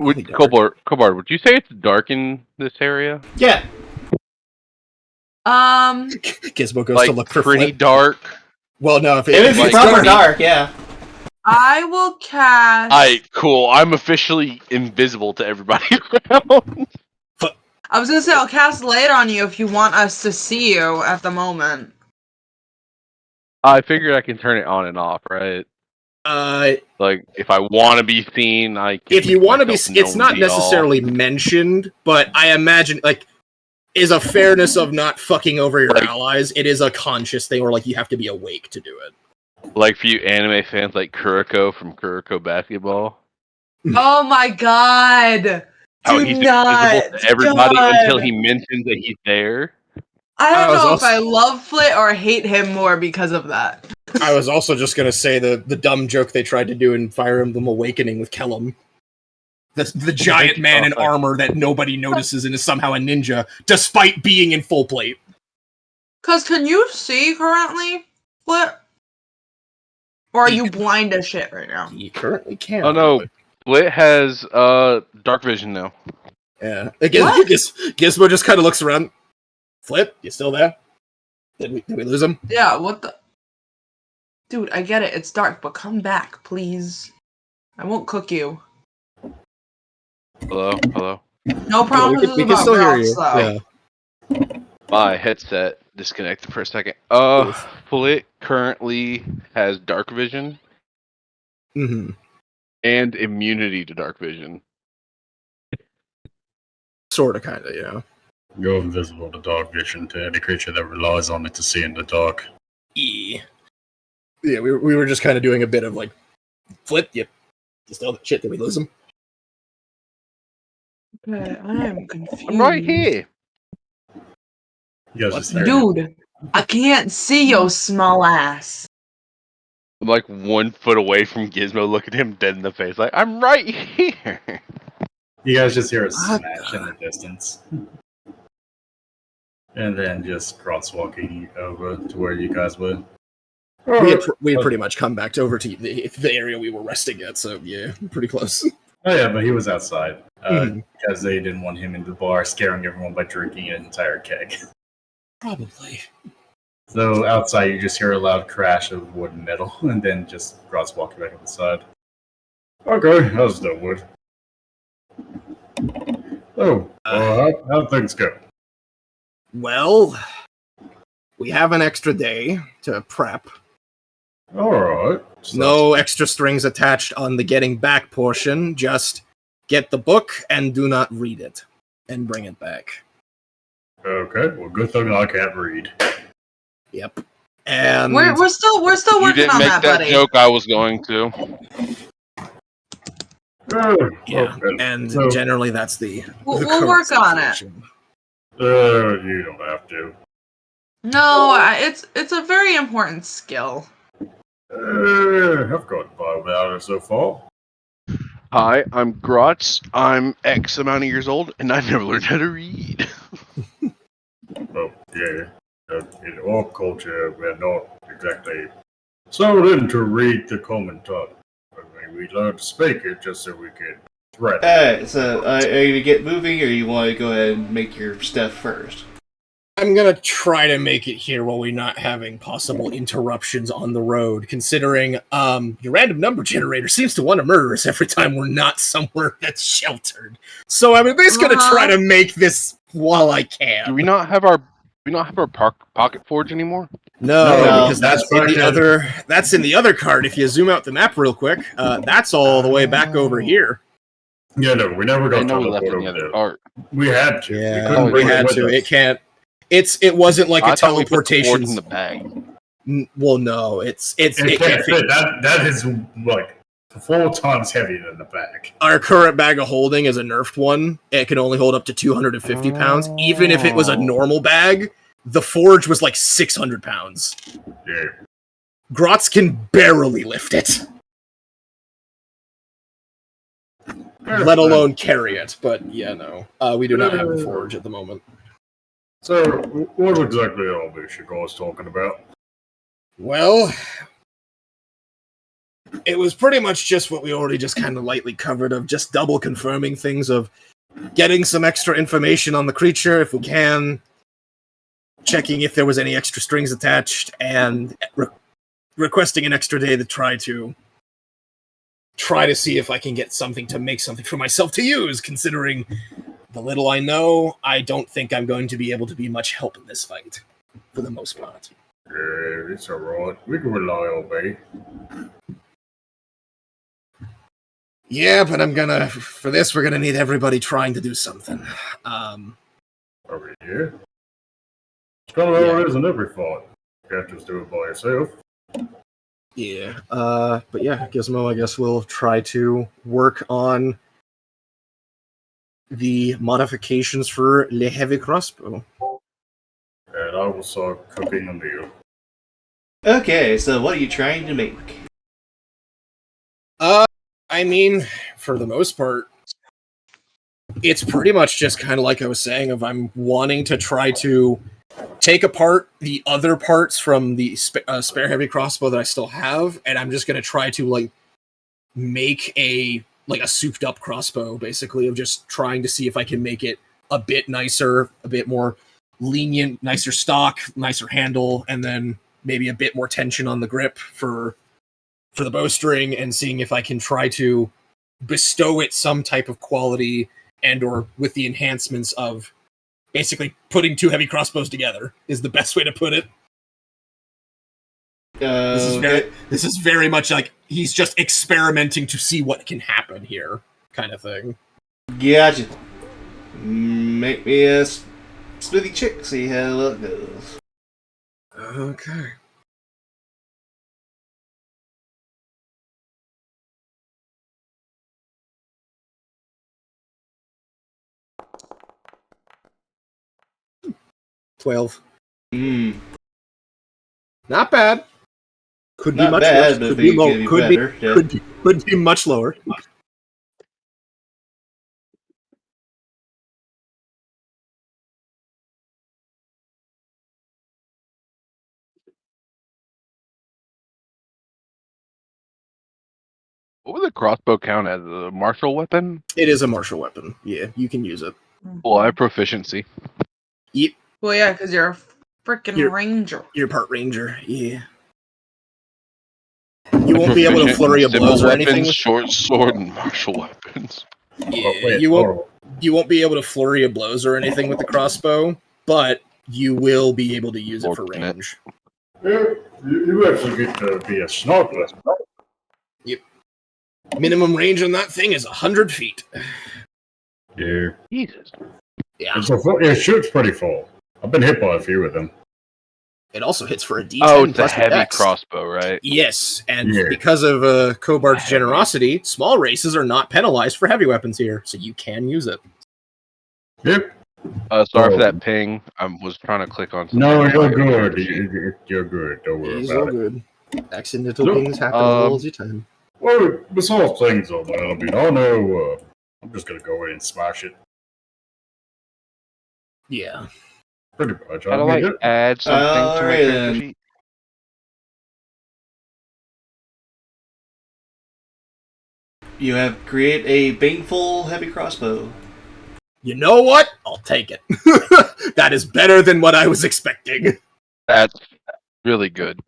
Kobar, would you say it's dark in this area? Yeah. Gizmo goes to look for pretty Flip. dark. Well, no, if It's it's proper dark, yeah. I will cast. Alright, cool. I'm officially invisible to everybody around. I was gonna say I'll cast light on you if you want us to see you at the moment. I figured I can turn it on and off, right? Like, if I want to be seen, I can. If you want to be, myself it's known not be all. necessarily mentioned, but I imagine, like, is a fairness of not fucking over your allies. It is a conscious thing where, like, you have to be awake to do it. Like for you anime fans like Kuroko from Kuroko Basketball. Oh my god! How Do he's not, invisible to everybody God. until he mentions that he's there. I I don't was know also- if I love Flit or hate him more because of that. I was also just gonna say the dumb joke they tried to do in Fire Emblem Awakening with Kellum. The giant man in armor that nobody notices and is somehow a ninja, despite being in full plate. Cause can you see currently, Flit? Or are you blind as shit right now? He currently can't. Oh no, Split has dark vision now. Yeah. What? Gizmo just kind of looks around. Flip, you still there? Did we lose him? Yeah, what the? Dude, I get it. It's dark, but come back, please. I won't cook you. Hello. No promises we can about still hear rocks, you. though. Yeah. My headset disconnected for a second. Split currently has dark vision Mm-hmm. and immunity to dark vision. Sort of, kind of, yeah. Go invisible to dark vision to any creature that relies on it to see in the dark. Yeah, we were just kind of doing a bit of like, Flip, you still shit. Did we lose him? Okay, I am confused. I'm right here. You guys just hear Dude, I can't see your small ass. I'm like 1 foot away from Gizmo, looking him dead in the face. Like, I'm right here. You guys just hear a smash in the distance. And then just crosswalking over to where you guys were. We had pretty much come back over to the area we were resting at, so yeah, pretty close. Oh yeah, but he was outside. Because they didn't want him in the bar scaring everyone by drinking an entire keg. Probably. So outside you just hear a loud crash of wood and metal, and then just crosswalking back inside. Okay, how's the wood? Oh, how'd things go? Well, we have an extra day to prep. Alright. No extra strings attached on the getting back portion. Just get the book and do not read it. And bring it back. Okay, well good thing I can't read. Yep. And We're still You working didn't on make that, that buddy. joke I was going to. yeah, Okay. and So- generally that's the We'll current work on it. situation. You don't have to. No, it's a very important skill. I've got by without it so far. Hi, I'm Grotz. I'm X amount of years old, and I never learned how to read. Oh, yeah. In orc culture, we're not exactly sold in to read the common tongue. I mean, we learn to speak it just so we can threaten. Alright, so are you gonna get moving, or you want to go ahead and make your stuff first? I'm gonna try to make it here while we're not having possible interruptions on the road, considering your random number generator seems to want to murder us every time we're not somewhere that's sheltered. So I'm at least gonna try to make this while I can. Do we not have our pocket forge anymore? No, because that's that's in the fucking- other. That's in the other card. If you zoom out the map real quick, that's all the way back over here. Yeah, no, we never I got know we left teleported in the over other there. cart. We had to. Yeah, couldn't we bring had with to. us. It can't. It wasn't like a I thought we put the forge teleportation. in the bag. Well, no, it It can't can't fit. fit. That is like 4 times heavier than the bag. Our current bag of holding is a nerfed one. It can only hold up to 250 pounds. Even if it was a normal bag, the forge was like 600 pounds. Yeah. Grotz can barely lift it, let alone carry it. But yeah, no, we do not have a forge at the moment. So, what exactly are this you guys talking about? Well, it was pretty much just what we already just kind of lightly covered of just double confirming things of getting some extra information on the creature if we can, checking if there was any extra strings attached, and requesting an extra day to try to see if I can get something to make something for myself to use, considering the little I know, I don't think I'm going to be able to be much help in this fight, for the most part. Yeah, it's alright. We can rely on me. Yeah, but for this, we're gonna need everybody trying to do something. Over here. It's kind of how it is in every fight. You can't just do it by yourself. Yeah, but yeah, Gizmo, I guess we'll try to work on the modifications for Le Heavy Crossbow. And I will start cooking a meal. Okay, so what are you trying to make? I mean, for the most part, it's pretty much just kind of like I was saying, of I'm wanting to try to take apart the other parts from the spare heavy crossbow that I still have, and I'm just going to try to, like, make a souped up crossbow, basically, of just trying to see if I can make it a bit nicer, a bit more lenient, nicer stock, nicer handle, and then maybe a bit more tension on the grip for the bowstring, and seeing if I can try to bestow it some type of quality, and or with the enhancements of basically putting two heavy crossbows together is the best way to put it. This is very much like he's just experimenting to see what can happen here, kind of thing. Gotcha. Make me a smithy check, see how it goes. Okay. $12. Not bad. Could be Not much bad, worse. but Could be low. could be Could be better, yeah. could be much lower. What would the crossbow count as, a martial weapon? It is a martial weapon. Yeah, you can use it. Well, I have proficiency. Yep. Well, yeah, because you're a freaking You're- ranger. You're part ranger. Yeah. You won't be able to Proficient flurry in of blows simple or anything. weapons, short sword, and martial weapons. Yeah, Wait, you won't. hold You won't be able to flurry of blows or anything with the crossbow, but you will be able to use it for Fortunate. range. on. Yeah, you actually get to be a sniper. Minimum range on that thing is 100 feet. Yeah. Jesus. Yeah. It shoots pretty full. I've been hit by a few of them. It also hits for a D10 Oh, it's a plus your heavy dex. crossbow, right? Yes, and Yeah. because of Kobart's generosity, small races are not penalized for heavy weapons here, so you can use it. Yep. Sorry Oh. for that ping. I was trying to click on something. No, on you're my good. sheet. You're good. Don't worry He's all about it. good. Accidental Look, things happen all the time. Well, besides things on that, I mean, I know I'm just going to go in and smash it. Yeah. Pretty much. How do I mean, I add something to my Alright, character then. sheet? You have create a baneful heavy crossbow. You know what? I'll take it. That is better than what I was expecting. That's really good.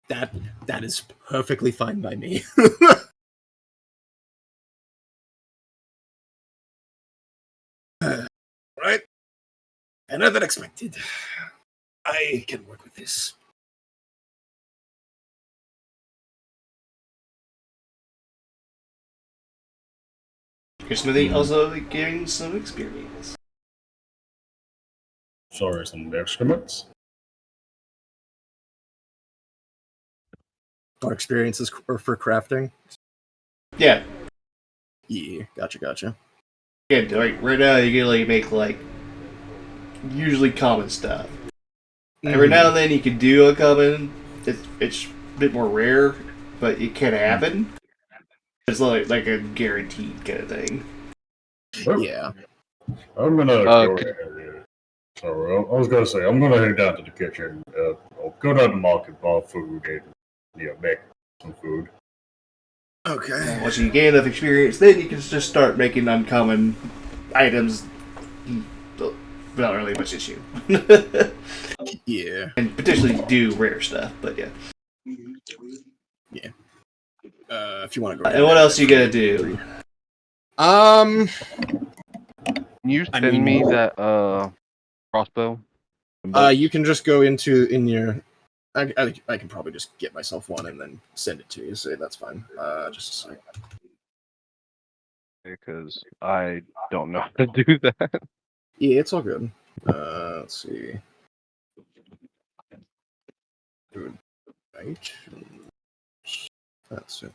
That is perfectly fine by me. Right? Better than expected. I can work with this. Your smithy also gains some experience. sorry, some excrements. Our experiences for crafting. Yeah. Yeah, gotcha. Yeah, like right now you can like make like usually common stuff. Every now and then you can do a common. It's a bit more rare, but it can happen. It's like a guaranteed kind of thing. Well, Yeah. I'm going to go ahead. So I was gonna say I'm gonna head down to the kitchen. I'll go down to the market, buy food, and make some food. Okay. Once you gain enough experience, then you can just start making uncommon items. Not really much issue. Yeah. And potentially do rare stuff, but yeah. Yeah. If you want to go. And what else you gotta do? Can you send me that crossbow? You can just go in your. I can probably just get myself one and then send it to you. So that's fine. Just a second. Because I don't know how to do that. Yeah, it's all good. Let's see. Right. That's it.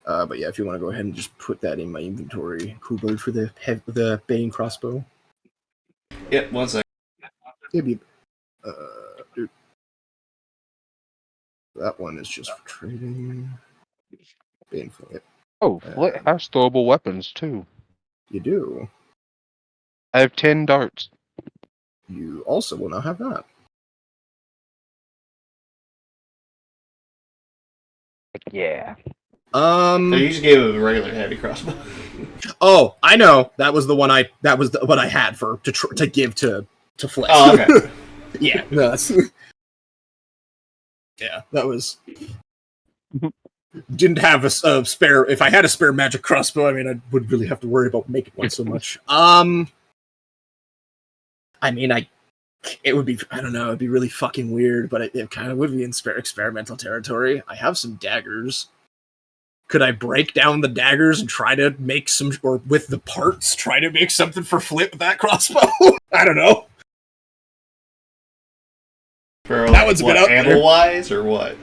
But yeah, if you want to go ahead and just put that in my inventory, cool bird for the Bane crossbow. Yep, 1 second. Maybe. Dude. That one is just for trading. Bane for it. Oh, Flit has throwable weapons too. You do. I have 10 darts. You also will not have that. Yeah. So you just gave him a regular heavy crossbow. Oh, I know. That was the one I had for to give to Flick. Oh, okay. Yeah, no, that's yeah. That was didn't have a spare. If I had a spare magic crossbow, I mean, I wouldn't really have to worry about making one so much. I mean, it would be. I don't know. It'd be really fucking weird, but it kind of would be in experimental territory. I have some daggers. Could I break down the daggers and try to make some, or with the parts, try to make something for Flip with that crossbow? I don't know. For that one's a bit out there. Ammo-wise, or what?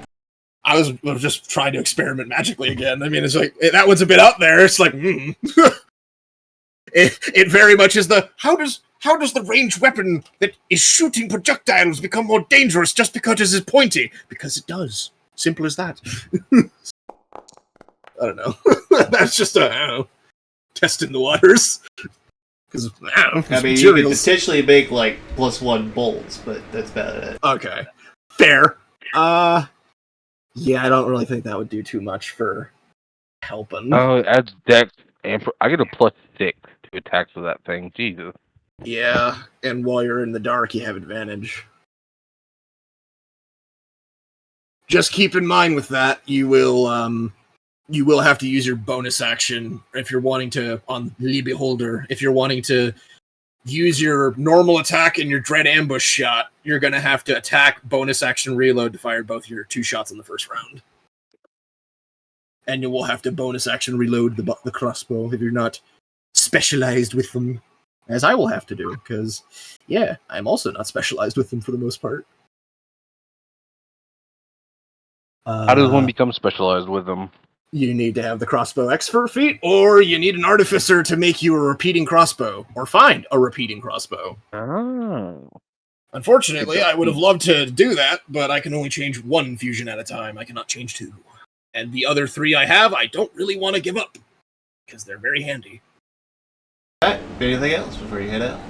I was just trying to experiment magically again. I mean, it's like, that one's a bit out there. It's like, it very much is the, how does the ranged weapon that is shooting projectiles become more dangerous just because it is pointy? Because it does. Simple as that. I don't know. That's just testing the waters. Because I mean, you could potentially make like +1 bolts, but that's about it. Okay, fair. Yeah, I don't really think that would do too much for helping. Oh, it adds dex, and I get a +6 to attack with that thing. Jesus. Yeah, and while you're in the dark, you have advantage. Just keep in mind with that, you will have to use your bonus action if you're wanting to, on the Beholder, if you're wanting to use your normal attack and your dread ambush shot, you're going to have to attack, bonus action, reload to fire both your 2 shots in the first round. And you will have to bonus action reload the crossbow if you're not specialized with them, as I will have to do, because, yeah, I'm also not specialized with them for the most part. How does one become specialized with them? You need to have the crossbow expert feat, or you need an artificer to make you a repeating crossbow, or find a repeating crossbow. Oh. Unfortunately, I would have loved to do that, but I can only change 1 fusion at a time. I cannot change 2. And the other 3 I have, I don't really want to give up, because they're very handy. Alright, anything else before you head out?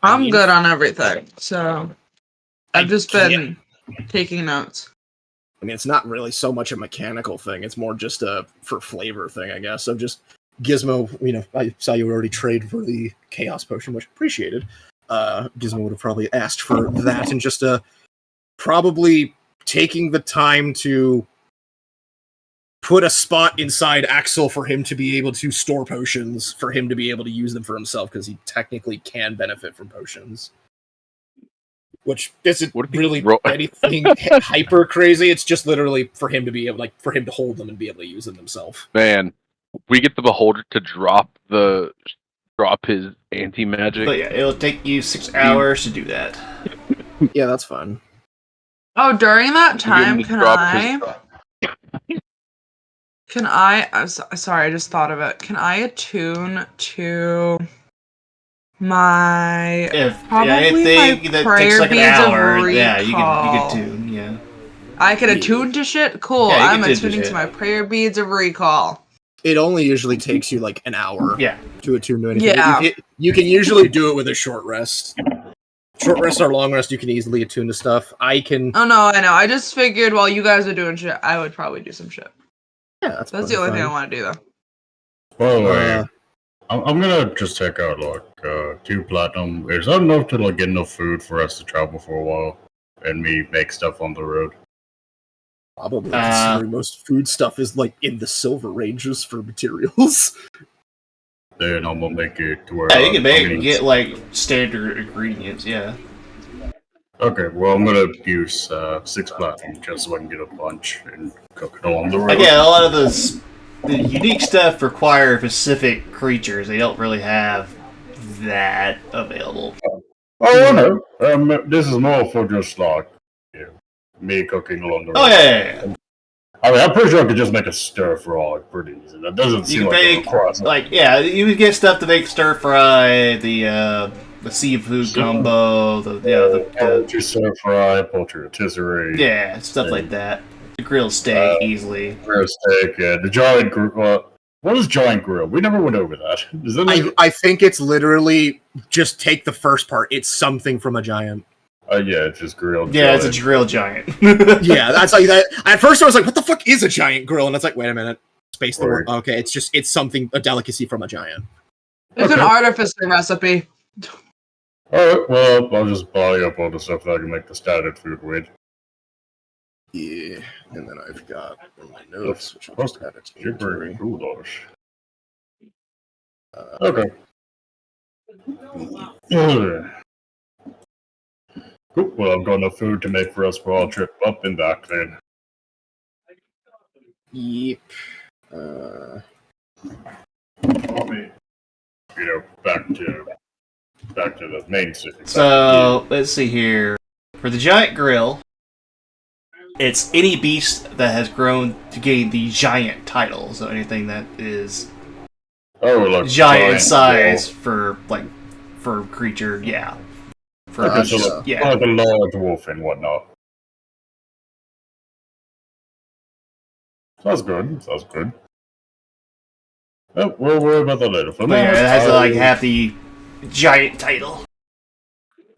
I'm good on everything, so I've just been taking notes. I mean, it's not really so much a mechanical thing. It's more just a for flavor thing, I guess. So just Gizmo, I saw you already trade for the Chaos Potion, which I appreciated. Gizmo would have probably asked for that, and just probably taking the time to put a spot inside Axel for him to be able to store potions, for him to be able to use them for himself, because he technically can benefit from potions. Which isn't really anything hyper crazy. It's just literally for him to be able, for him to hold them and be able to use them himself. Man, we get the Beholder to drop his anti-magic. But yeah, it'll take you 6 hours to do that. Yeah, that's fine. Oh, during that time, sorry, I just thought of it. Can I attune to my anything that takes like an hour, yeah, you can tune, yeah. I can attune to shit? Cool. Yeah, you can I'm attune to attuning to shit. my prayer beads of recall. It only usually takes you like an hour Yeah. to attune to anything. Yeah. You can usually do it with a short rest. Short rest or long rest, you can easily attune to stuff. I can. Oh no, I know. I just figured while you guys are doing shit, I would probably do some shit. Yeah, That's the only thing I want to do, though. By the way, Uh, I'm gonna just take out like 2 platinum. Is that enough to like get enough food for us to travel for a while and me make stuff on the road? Probably considering most food stuff is like in the silver ranges for materials. Then I'm gonna make it to where. Yeah, you can I'm gonna- get like standard ingredients. Yeah. Okay, well I'm gonna use 6 platinum just so I can get a bunch and cook it along the road. Again, a lot of the unique stuff require specific creatures. They don't really have that available. Oh no, this is more for just like me cooking along the road. Oh yeah. I mean, I'm pretty sure I could just make a stir fry pretty easy. That doesn't You seem can like a make requirement. you would get stuff to make stir fry, the seafood combo, the Poultry stir fry, poultry rotisserie, yeah, stuff like that. The grilled steak easily. grilled steak, the giant grill. What is giant grill? We never went over that. Is that like, I think it's literally just take the first part. It's something from a giant. yeah, it's just grilled. Yeah, giant. it's a grill giant. Yeah, that's like that. At first, I was like, "What the fuck is a giant grill?" And it's like, "Wait a minute, space the word." Okay, it's something, a delicacy from a giant. It's an artificer recipe. Alright, well, I'll just buy up all the stuff that I can make the standard food with. Yeah, and then I've got in my notes, which I'll Plus, just add it to Gibber inventory. goulash. Okay. Ugh. Cool. Well, I've got enough food to make for us for our trip up and back then. Yep. Back to the main city. So let's see here. For the giant grill, it's any beast that has grown to gain the giant title. So anything that is like giant in size for creature, yeah. For Okay, us, so like, yeah. like a large wolf and whatnot. Sounds good. Oh, we'll worry about that later. For the But yeah, moment, it has to like have the giant title.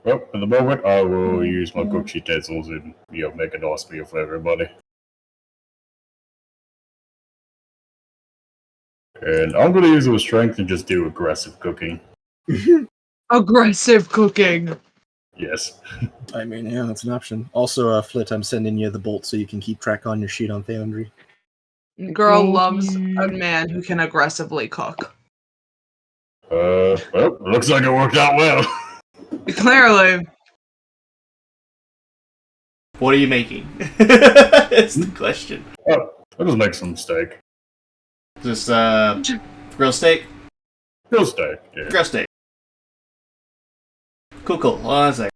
Well, for the moment, I will use my cook utensils and make a nice meal for everybody. And I'm gonna use it with strength and just do aggressive cooking. Aggressive cooking. Yes. I mean, yeah, that's an option. Also, Flit, I'm sending you the bolt so you can keep track on your sheet on Foundry. Girl loves a man who can aggressively cook. Well, looks like it worked out well. Clearly. What are you making? That's the question. Oh, I'll just make some steak. Just grill steak? Grill steak, yeah. Grill steak. Cool. Hold on a sec.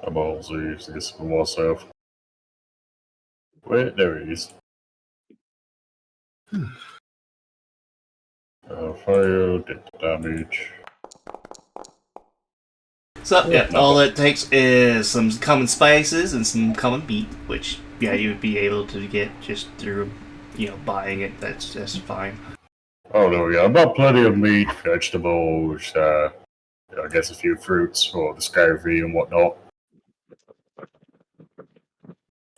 I'm also using this for myself. Wait, there he is. Fire, did the damage. So, yeah, all it takes is some common spices and some common meat, which, yeah, you would be able to get just through, buying it. That's fine. Oh, there we go. I've got plenty of meat, vegetables, I guess a few fruits for the scurvy and whatnot.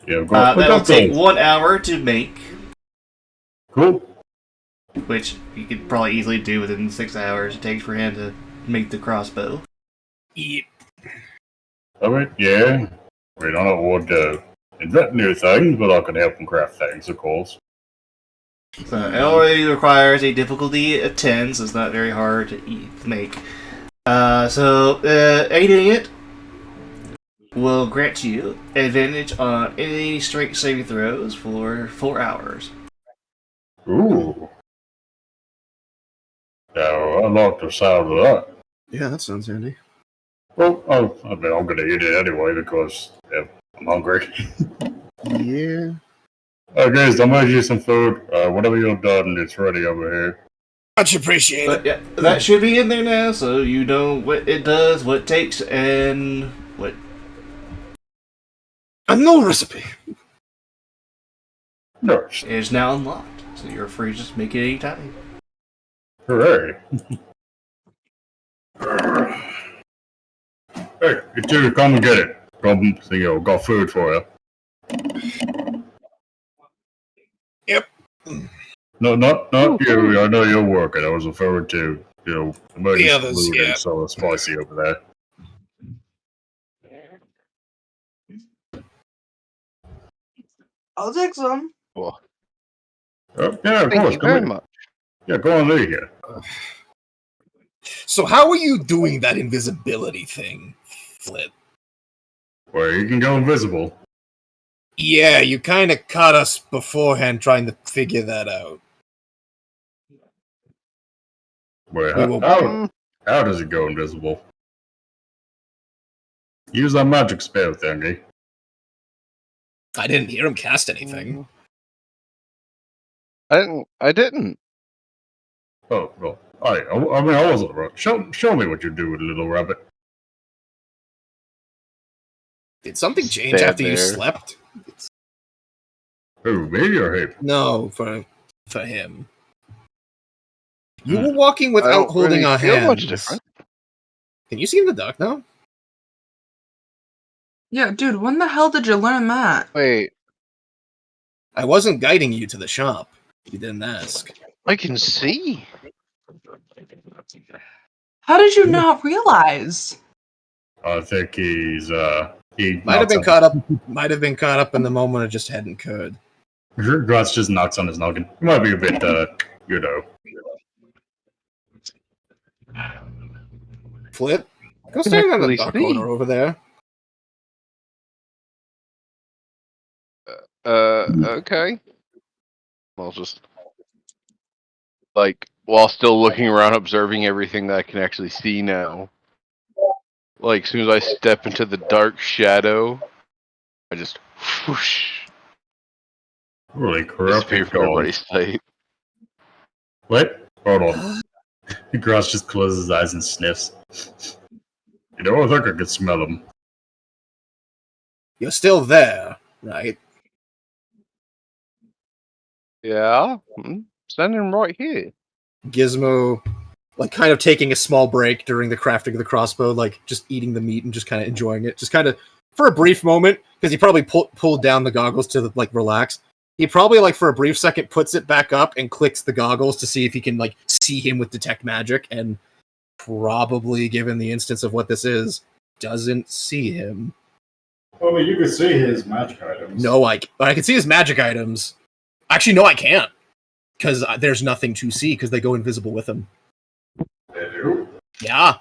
Yeah, That'll take 1 hour to make, Cool. which you could probably easily do within 6 hours it takes for him to make the crossbow. Yep. I mean, yeah. I mean, I don't want to invent new things, but I can help him craft things, of course. So it already requires a difficulty of 10, so it's not very hard to make. Eating it will grant you advantage on any strength saving throws for 4 hours. Ooh. Now, I like the sound of that. Yeah, that sounds handy. Well, I mean, I'm going to eat it anyway because I'm hungry. Yeah. guys, I'll make you some food. Whatever you've done, it's ready over here. Much appreciated. But yeah, that should be in there now, so you know what it does, what it takes, and what. A new recipe. Nice. Is now unlocked, so you're free to just make it anytime. Hooray. Hey, you two, come and get it. Come, got food for you. Yep. No, not you. I know you're working. I was referring to, emergency others, food yeah. and so spicy over there. I'll take some. Well, Yeah, of thank course. you Come very in. much. Yeah, go on in here. So how are you doing that invisibility thing, Flip? Well, you can go invisible. Yeah, you kind of caught us beforehand trying to figure that out. Well, how does it go invisible? Use that magic spell thingy. I didn't hear him cast anything. I didn't. Oh, well, I wasn't right. Show me what you do with little rabbit. Did something change Stand after you there. slept? Who, me or him? No, for him. You were walking without don't holding really our feel hands. much different. Can you see in the dark now? Yeah, dude, when the hell did you learn that? Wait, I wasn't guiding you to the shop. You didn't ask. I can see. How did you not realize? I think he Might have been caught up. Might have been caught up in the moment. It just hadn't occurred. Gratz just knocks on his noggin. He might be a bit, Flip, go I can stand in the actually dark see. corner over there. Okay. I'll just while still looking around, observing everything that I can actually see now. Like, as soon as I step into the dark shadow, I just whoosh, really disappear corrupted from dog. everybody's sight. What? Hold on. Gratz just closes his eyes and sniffs. I think I could smell him. You're still there, right? Yeah, standing right here. Gizmo, kind of taking a small break during the crafting of the crossbow, just eating the meat and just kind of enjoying it. Just kind of for a brief moment, because he probably pulled down the goggles to relax. He probably for a brief second puts it back up and clicks the goggles to see if he can see him with detect magic, and probably, given the instance of what this is, doesn't see him. Oh, but you could see his magic items. No, I can see his magic items. Actually, no, I can't. Because there's nothing to see, because they go invisible with him. They do? Yeah.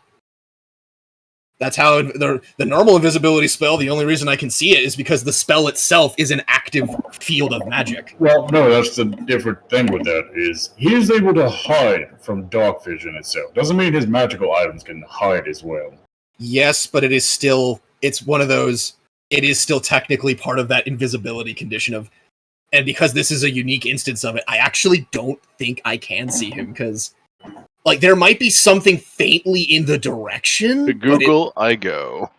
That's how the normal invisibility spell, the only reason I can see it is because the spell itself is an active field of magic. Well, no, that's the different thing with that, is he is able to hide from dark vision itself. Doesn't mean his magical items can hide as well. Yes, but it's one of those, it is still technically part of that invisibility condition of, and because this is a unique instance of it, I actually don't think I can see him, because, there might be something faintly in the direction. To Google, I go.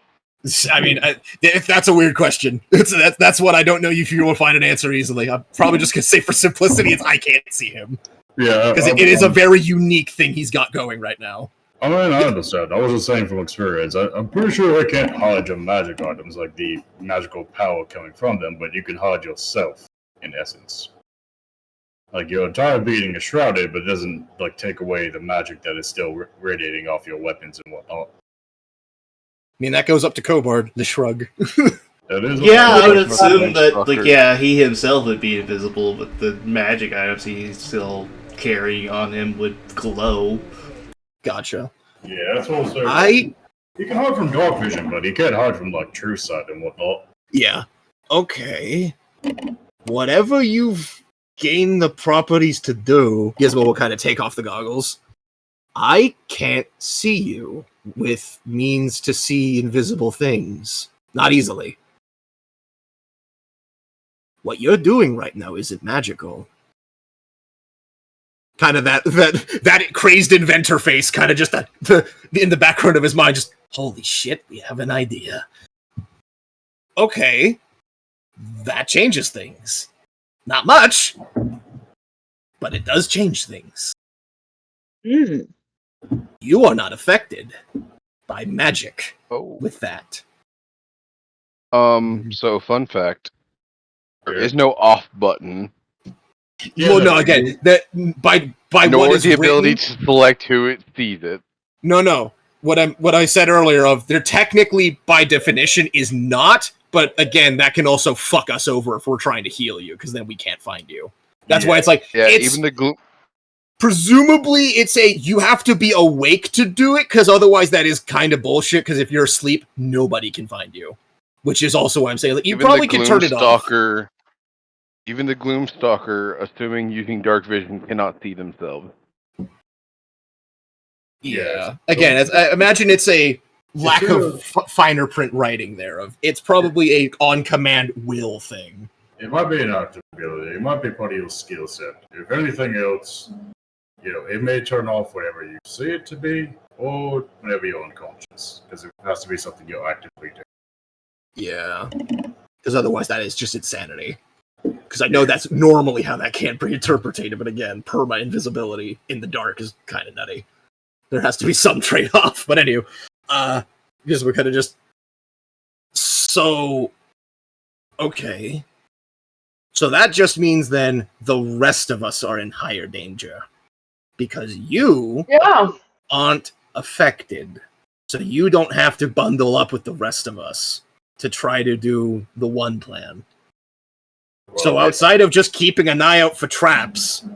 I mean, if that's a weird question. That's what I don't know if you will find an answer easily. I'm probably just going to say for simplicity, I can't see him. Yeah. Because it is a very unique thing he's got going right now. I mean, I understand. I was just saying from experience. I'm pretty sure I can't hide your magic items, the magical power coming from them, but you can hide yourself, in essence. Your entire being is shrouded, but it doesn't, take away the magic that is still radiating off your weapons and whatnot. I mean, that goes up to Kobard, the shrug. That is I would assume that, Fucker. he himself would be invisible, but the magic items he's still carrying on him would glow. Gotcha. Yeah, that's what I'm saying. He can hide from dark vision, but he can't hide from, true sight and whatnot. Yeah. Okay. Whatever you've gained the properties to do, Gizmo will kind of take off the goggles. I can't see you with means to see invisible things. Not easily. what you're doing right now isn't magical. Kind of that crazed inventor face, kind of just in the background of his mind, just, holy shit, we have an idea. Okay, that changes things. Not much, but it does change things. You are not affected by magic with that. So fun fact. There is no off button. Well, no, again, that by nor what is the ability written, to select who it sees it. No. What I said earlier of there technically by definition is not, but again, that can also fuck us over if we're trying to heal you, because then we can't find you. That's why it's like even the gloom. Presumably, it's you have to be awake to do it, because otherwise that is kind of bullshit, because if you're asleep, nobody can find you. Which is also why I'm saying, like, you probably can turn it off. Even the Gloomstalker, assuming using dark vision, cannot see themselves. Yeah. Again, I imagine it's a lack of finer print writing there. It's probably a on-command will thing. It might be an active ability. It might be part of your skill set. If anything else, it may turn off whenever you see it to be, or whenever you're unconscious, because it has to be something you're actively doing. Yeah. Because otherwise that is just insanity. Because I know that's normally how that can't be interpreted, but again, per my invisibility in the dark is kind of nutty. There has to be some trade-off. But anyway, because we're kind of just... So... Okay. So that just means then the rest of us are in higher danger. Because you aren't affected. So you don't have to bundle up with the rest of us to try to do the one plan. Well, so outside of just keeping an eye out for traps,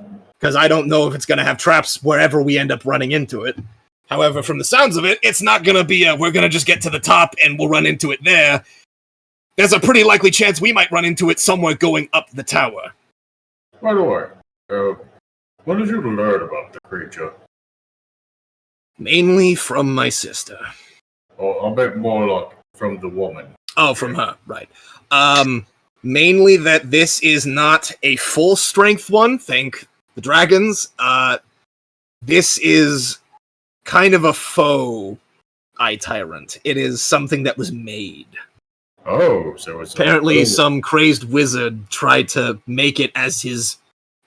because I don't know if it's going to have traps wherever we end up running into it. However, from the sounds of it, it's not going to be we're going to just get to the top and we'll run into it there. There's a pretty likely chance we might run into it somewhere going up the tower. By the way, what did you learn about the creature? Mainly from my sister. Oh, a bit more like from the woman. Oh, from her, right. Mainly that this is not a full-strength one, thank the dragons. This is kind of a faux eye tyrant. It is something that was made. Oh, so it's... Apparently some crazed wizard tried to make it as his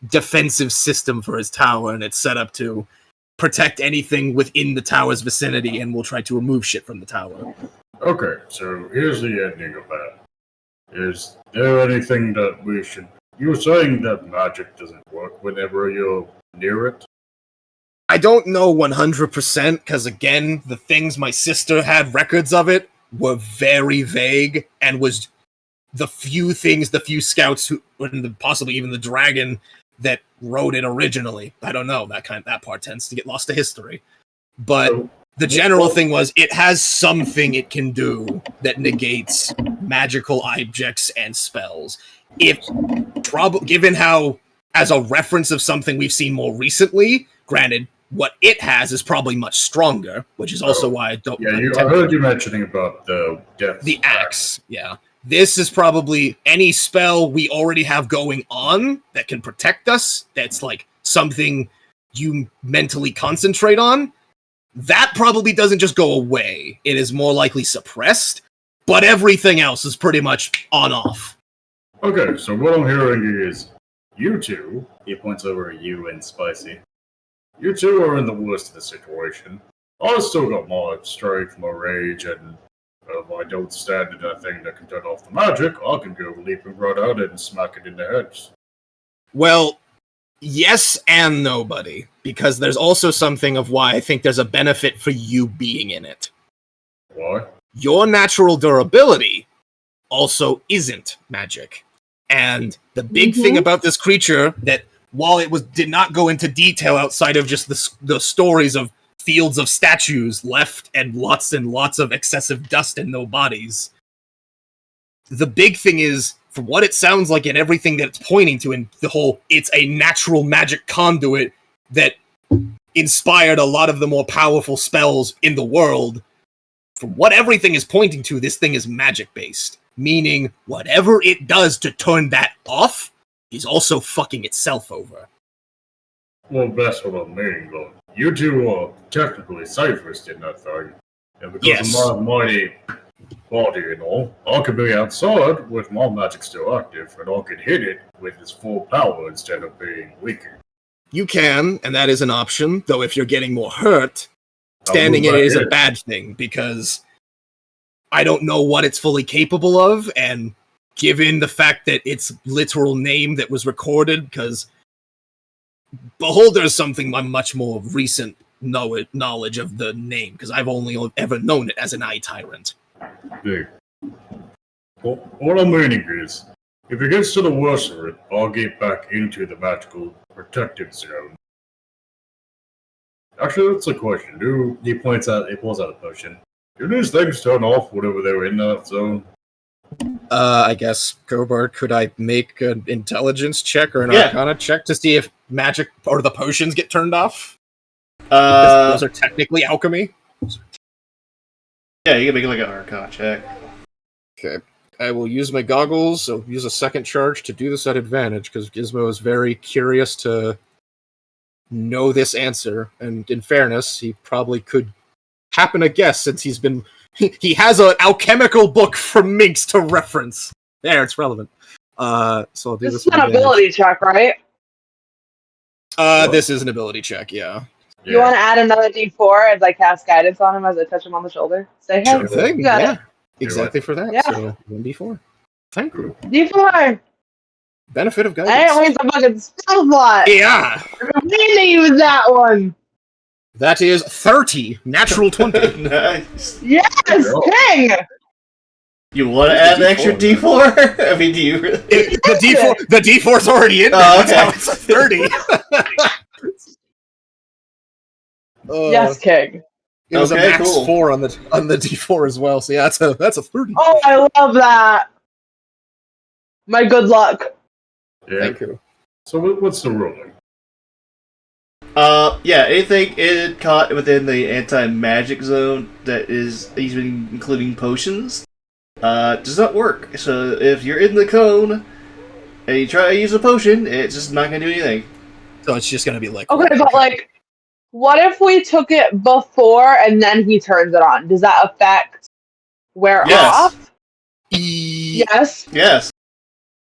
defensive system for his tower, and it's set up to protect anything within the tower's vicinity, and will try to remove shit from the tower. Okay, so here's the ending of that. Is there anything that we should... You were saying that magic doesn't work whenever you're near it? I don't know 100%, because again, the things my sister had records of it were very vague, and was the few scouts who, and possibly even the dragon that wrote it originally. I don't know, that part tends to get lost to history. But the general thing was, it has something it can do that negates magical objects and spells. Given how, as a reference of something we've seen more recently, granted, what it has is probably much stronger, which is also why I don't... Yeah, I heard you mentioning about the death. The axe, yeah. This is probably any spell we already have going on that can protect us, that's like something you mentally concentrate on. That probably doesn't just go away. It is more likely suppressed, but everything else is pretty much on-off. Okay, so what I'm hearing is you two, he points over at you and Spicy, you two are in the worst of the situation. I've still got my strength, my rage, and if I don't stand in that thing that can turn off the magic, I can go leaping right out and smack it in the heads. Well, yes and no, buddy. Because there's also something of why I think there's a benefit for you being in it. Why? Your natural durability also isn't magic. And the big thing about this creature, that while it did not go into detail outside of just the stories of fields of statues left and lots of excessive dust and no bodies, the big thing is, from what it sounds like and everything that it's pointing to, and the whole, it's a natural magic conduit that inspired a lot of the more powerful spells in the world, from what everything is pointing to, this thing is magic-based. Meaning, whatever it does to turn that off is also fucking itself over. Well, that's what I mean, though. You two are technically safest in that thing. And because Yes. of my mighty body and all, I could be outside with my magic still active, and I could hit it with its full power instead of being weaker. You can, and that is an option, though if you're getting more hurt, standing in it is a bad thing, because I don't know what it's fully capable of, and given the fact that its literal name that was recorded, because Beholder is something I'm much more recent knowledge of the name, because I've only ever known it as an eye tyrant. Dude. Well, what I'm meaning is, if it gets to the worst of it, I'll get back into the magical protected zone. Actually, that's a question. He pulls out a potion. Do these things turn off whenever they're in that zone? I guess, Gobart, could I make an intelligence check or an arcana check to see if magic or the potions get turned off? Those are technically alchemy. Yeah, you can make like an arcana check. Okay. I will use my goggles, so use a second charge to do this at advantage, because Gizmo is very curious to know this answer, and in fairness, he probably could happen to guess since he has an alchemical book from Minx to reference. There, it's relevant. So I'll do This is an ability check, right? This is an ability check, yeah. You want to add another D4 as I cast guidance on him as I touch him on the shoulder? Say, hey, Sure thing, you got yeah. it. Exactly for that. Yeah. So 1d4. Thank you. D4! Benefit of I guidance. didn't waste a fucking spell slot! Yeah! I need to use that one! That is 30. Natural 20. Nice. Yes! King! You want to add an extra D4? I mean, do you really? The D4's already in there. Oh, That's how okay. it's a 30. Yes, King. It was Okay, a max cool. 4 on the D4 as well. So yeah, that's a 30. Oh, I love that! My good luck. Yeah. Thank you. So what's the ruling? Yeah, anything caught within the anti-magic zone that is even including potions, does not work. So if you're in the cone and you try to use a potion, it's just not gonna do anything. So it's just gonna be like Okay, but like, what if we took it before and then he turns it on? Does that affect wear Yes. off? Yes. Yes.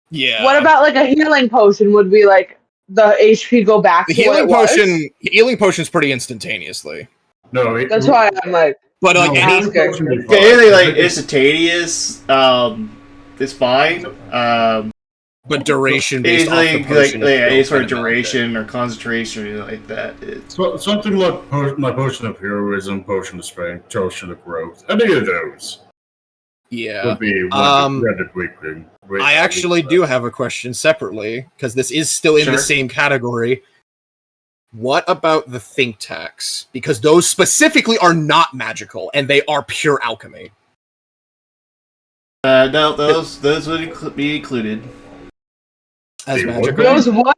Yeah. What about like a healing potion? Would be like the HP go back the to what healing it was? potion? Healing potion's pretty instantaneously. No, That's why I'm like, But like no, any, ask her. Anything like instantaneous, is fine. but duration based off Anything the potion. like is still any sort of kind duration or concentration or anything like that. It's So, something like my potion of heroism, potion of strength, potion of growth. Any of those yeah. would be rendered weakling. I actually do have a question separately, because this is still in the Sure. same category. What about the think tanks? Because those specifically are not magical, and they are pure alchemy. no, those would be included. As They magical. would? those what?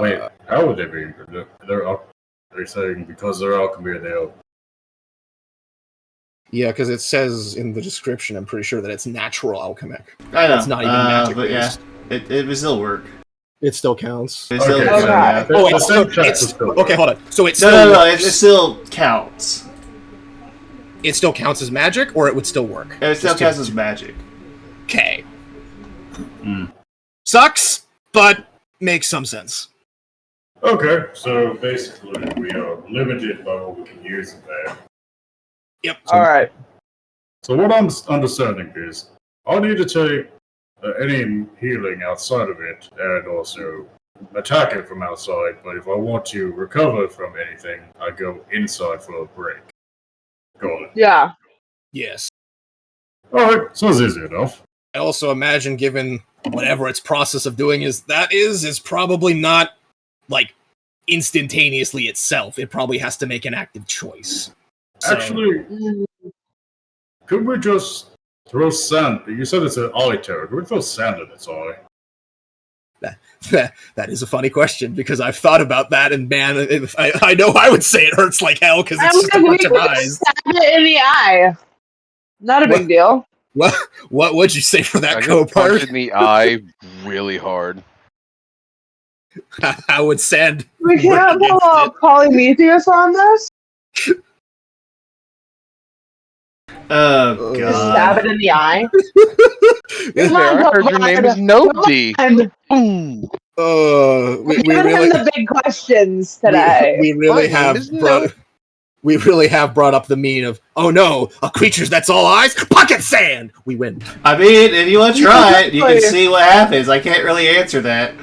Wait, how would they be? They're saying because they're alchemy, they'll. Yeah, because it says in the description, I'm pretty sure that it's natural alchemic. I know. It's not even magic but yeah, based. it would still work. It still counts. It still Okay, works, so- yeah. Oh, The it's, same check it's will still okay. work. Hold on. So it No, still no, works. it still counts. It still counts as magic, or it would still work. It still Just counts as magic. Okay. Hmm. Sucks, but makes some sense. Okay, so basically we are limited by what we can use in there. Yep. All right. So what I'm understanding is, I need to take any healing outside of it, and also attack it from outside. But if I want to recover from anything, I go inside for a break. Got it. Yeah. Yes. All right, sounds easy enough. I also imagine, given whatever its process of doing is probably not like instantaneously itself. It probably has to make an active choice. So- Actually, could we just throw sand? You said it's an eye terror. Could we throw sand in its eye? That is a funny question because I've thought about that, and man, I know I would say it hurts like hell because it's just a bunch of eyes. Stab it in the eye. Not a big deal. What would you say for that, I got punched Copart? in the eye really hard. How would Sand? We can't work pull against out Polymetheus on this. Oh Just stab god. it in the eye. There, Come on, I heard your name is Nobody. And Boom. We giving really, him the big questions today. we really My name have is brought. We really have brought up the meme of, oh no, a creature that's all eyes, pocket sand. We win. I mean, if you want to try it, you can see what happens. I can't really answer that.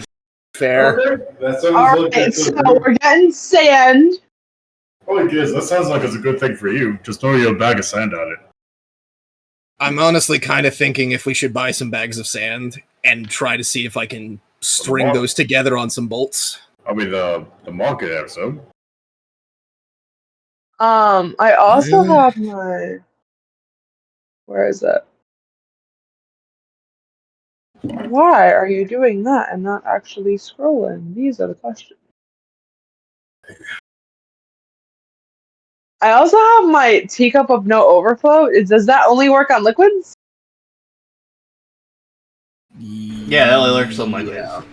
Fair. Okay, that sounds All like right, it's so a we're getting sand. Oh, it is. That sounds like it's a good thing for you. Just throw your bag of sand at it. I'm honestly kind of thinking if we should buy some bags of sand and try to see if I can string those together on some bolts. I mean, the market has some. I also have my. Where is it? Why are you doing that and not actually scrolling? These are the questions. I also have my teacup of no overflow. Does that only work on liquids? Yeah, that only works on my list.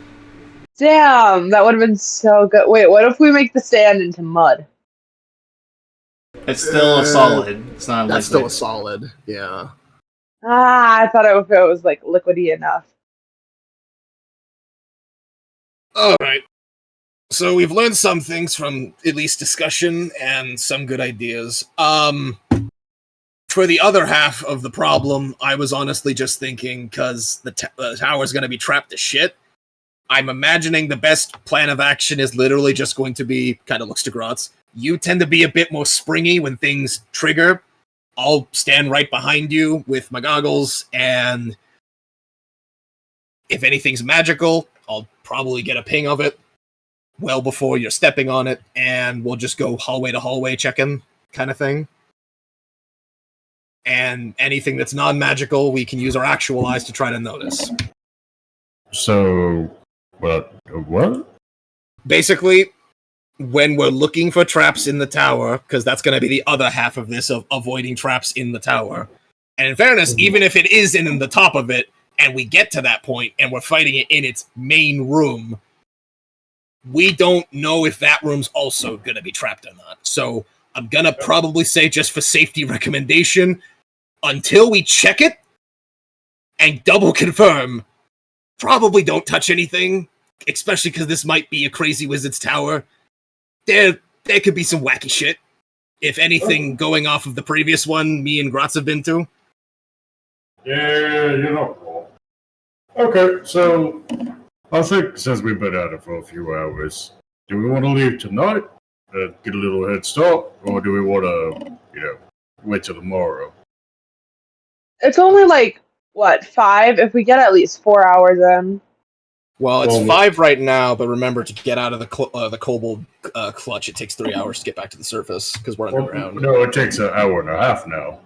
Damn, that would have been so good. Wait, what if we make the sand into mud? It's still a solid. It's not a That's liquid. still a solid. Yeah. Ah, I thought if it was like liquidy enough. All right. So we've learned some things from at least discussion and some good ideas. For the other half of the problem, I was honestly just thinking because the tower's going to be trapped to shit. I'm imagining the best plan of action is literally just going to be, kind of looks to Grotz, you tend to be a bit more springy when things trigger. I'll stand right behind you with my goggles, and if anything's magical, I'll probably get a ping of it well before you're stepping on it, and we'll just go hallway to hallway checking kind of thing. And anything that's non-magical, we can use our actual eyes to try to notice. So, what? Basically, when we're looking for traps in the tower, because that's going to be the other half of this, of avoiding traps in the tower. And in fairness, even if it is in the top of it, and we get to that point, and we're fighting it in its main room, we don't know if that room's also going to be trapped or not. So I'm going to probably say, just for safety recommendation, until we check it and double confirm, probably don't touch anything, especially because this might be a crazy wizard's tower. There could be some wacky shit. If anything, going off of the previous one, me and Grotz have been to. Yeah, you're not wrong. Okay, so I think since we've been at it for a few hours, do we want to leave tonight, get a little head start, or do we want to, wait till tomorrow? It's only like, what, 5? If we get at least 4 hours in. Well, it's 5 right now, but remember to get out of the kobold clutch, it takes 3 hours to get back to the surface because we're underground. No, it takes an hour and a half now.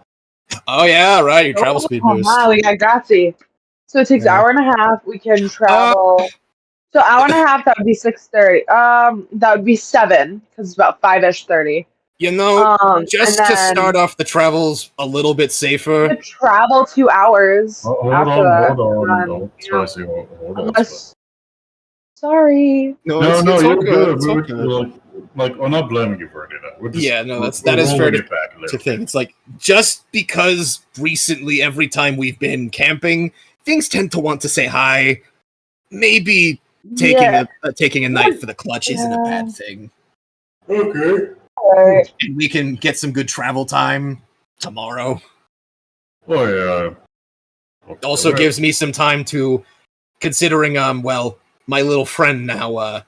Oh yeah, right. Your travel speed boost. Wow, we got Grazi. So it takes an hour and a half. We can travel. So hour and a half. That would be 6:30. That would be 7 because it's about 5ish 30. You know, just to start off the travels a little bit safer. To travel 2 hours. Hold on. Sorry. No, you're good. We're not blaming you for any of that. That is fair to think. It's like, just because recently, every time we've been camping, things tend to want to say hi. Maybe taking a night for the clutch isn't a bad thing. Okay. Right. And we can get some good travel time tomorrow. Oh yeah. It also gives me some time to, considering my little friend now,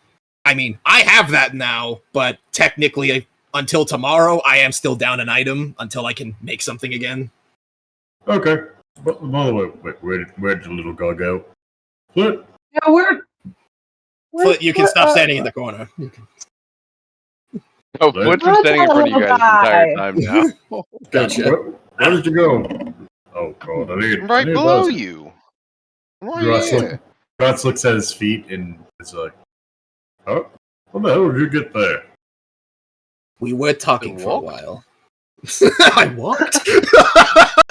I mean, I have that now, but technically, until tomorrow, I am still down an item until I can make something again. Okay. By the way, where did the little guy go? Flint? Yeah, Flint, you can stop standing in the corner. Oh, Flint's been standing in front of you guys the entire time now. Gotcha. Where did you go? Oh, God. Right below you. Right here. Bratz looks at his feet and is like, "Oh, what the hell did you get there?" We were talking You for a walked? while. I walked.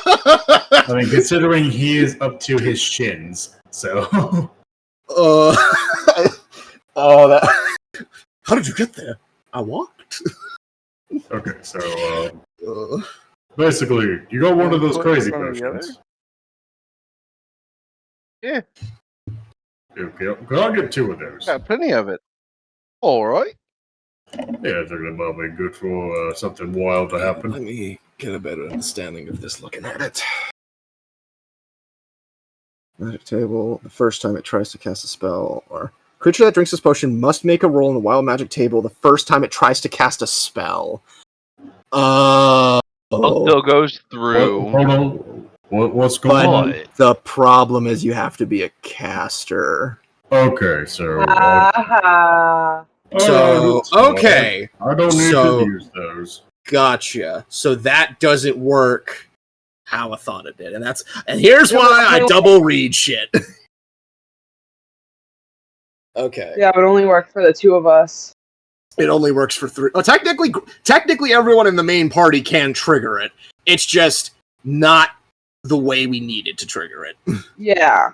I mean, considering he is up to his shins, so. That. How did you get there? I walked. Okay, so basically, you got one of those crazy potions. Yeah, Okay, I'll get 2 of those. got plenty of it. All right. Yeah, they're probably good for something wild to happen. Let me get a better understanding of this looking at it. Magic table. The first time it tries to cast a spell, or creature that drinks this potion must make a roll in the wild magic table the first time it tries to cast a spell. Still goes through. Hold on. What's going But on? What? the problem is you have to be a caster. Okay, so. So, okay. I don't need So- to use those. Gotcha. So that doesn't work how I thought it did. And here's why I double read shit. Okay. Yeah, it would only work for the 2 of us. It only works for 3. Oh, technically everyone in the main party can trigger it. It's just not the way we needed to trigger it. Yeah.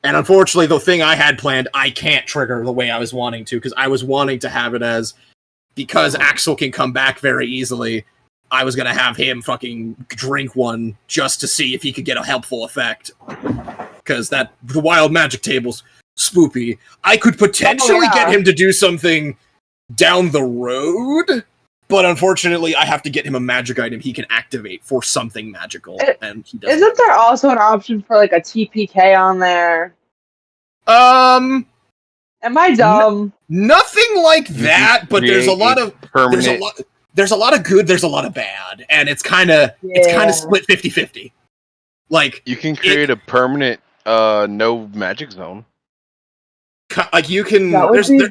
And unfortunately, the thing I had planned, I can't trigger the way I was wanting to, because I was wanting to have it as, because Axel can come back very easily, I was going to have him fucking drink one just to see if he could get a helpful effect. Because the wild magic table's spoopy. I could potentially get him to do something down the road, but unfortunately, I have to get him a magic item he can activate for something magical, and he doesn't. Isn't there also an option for like a TPK on there? Am I dumb? Nothing like that, but there's a lot of permanent. there's a lot of good, there's a lot of bad, and it's kind of split 50-50. Like You can create a permanent no magic zone. like you can That would be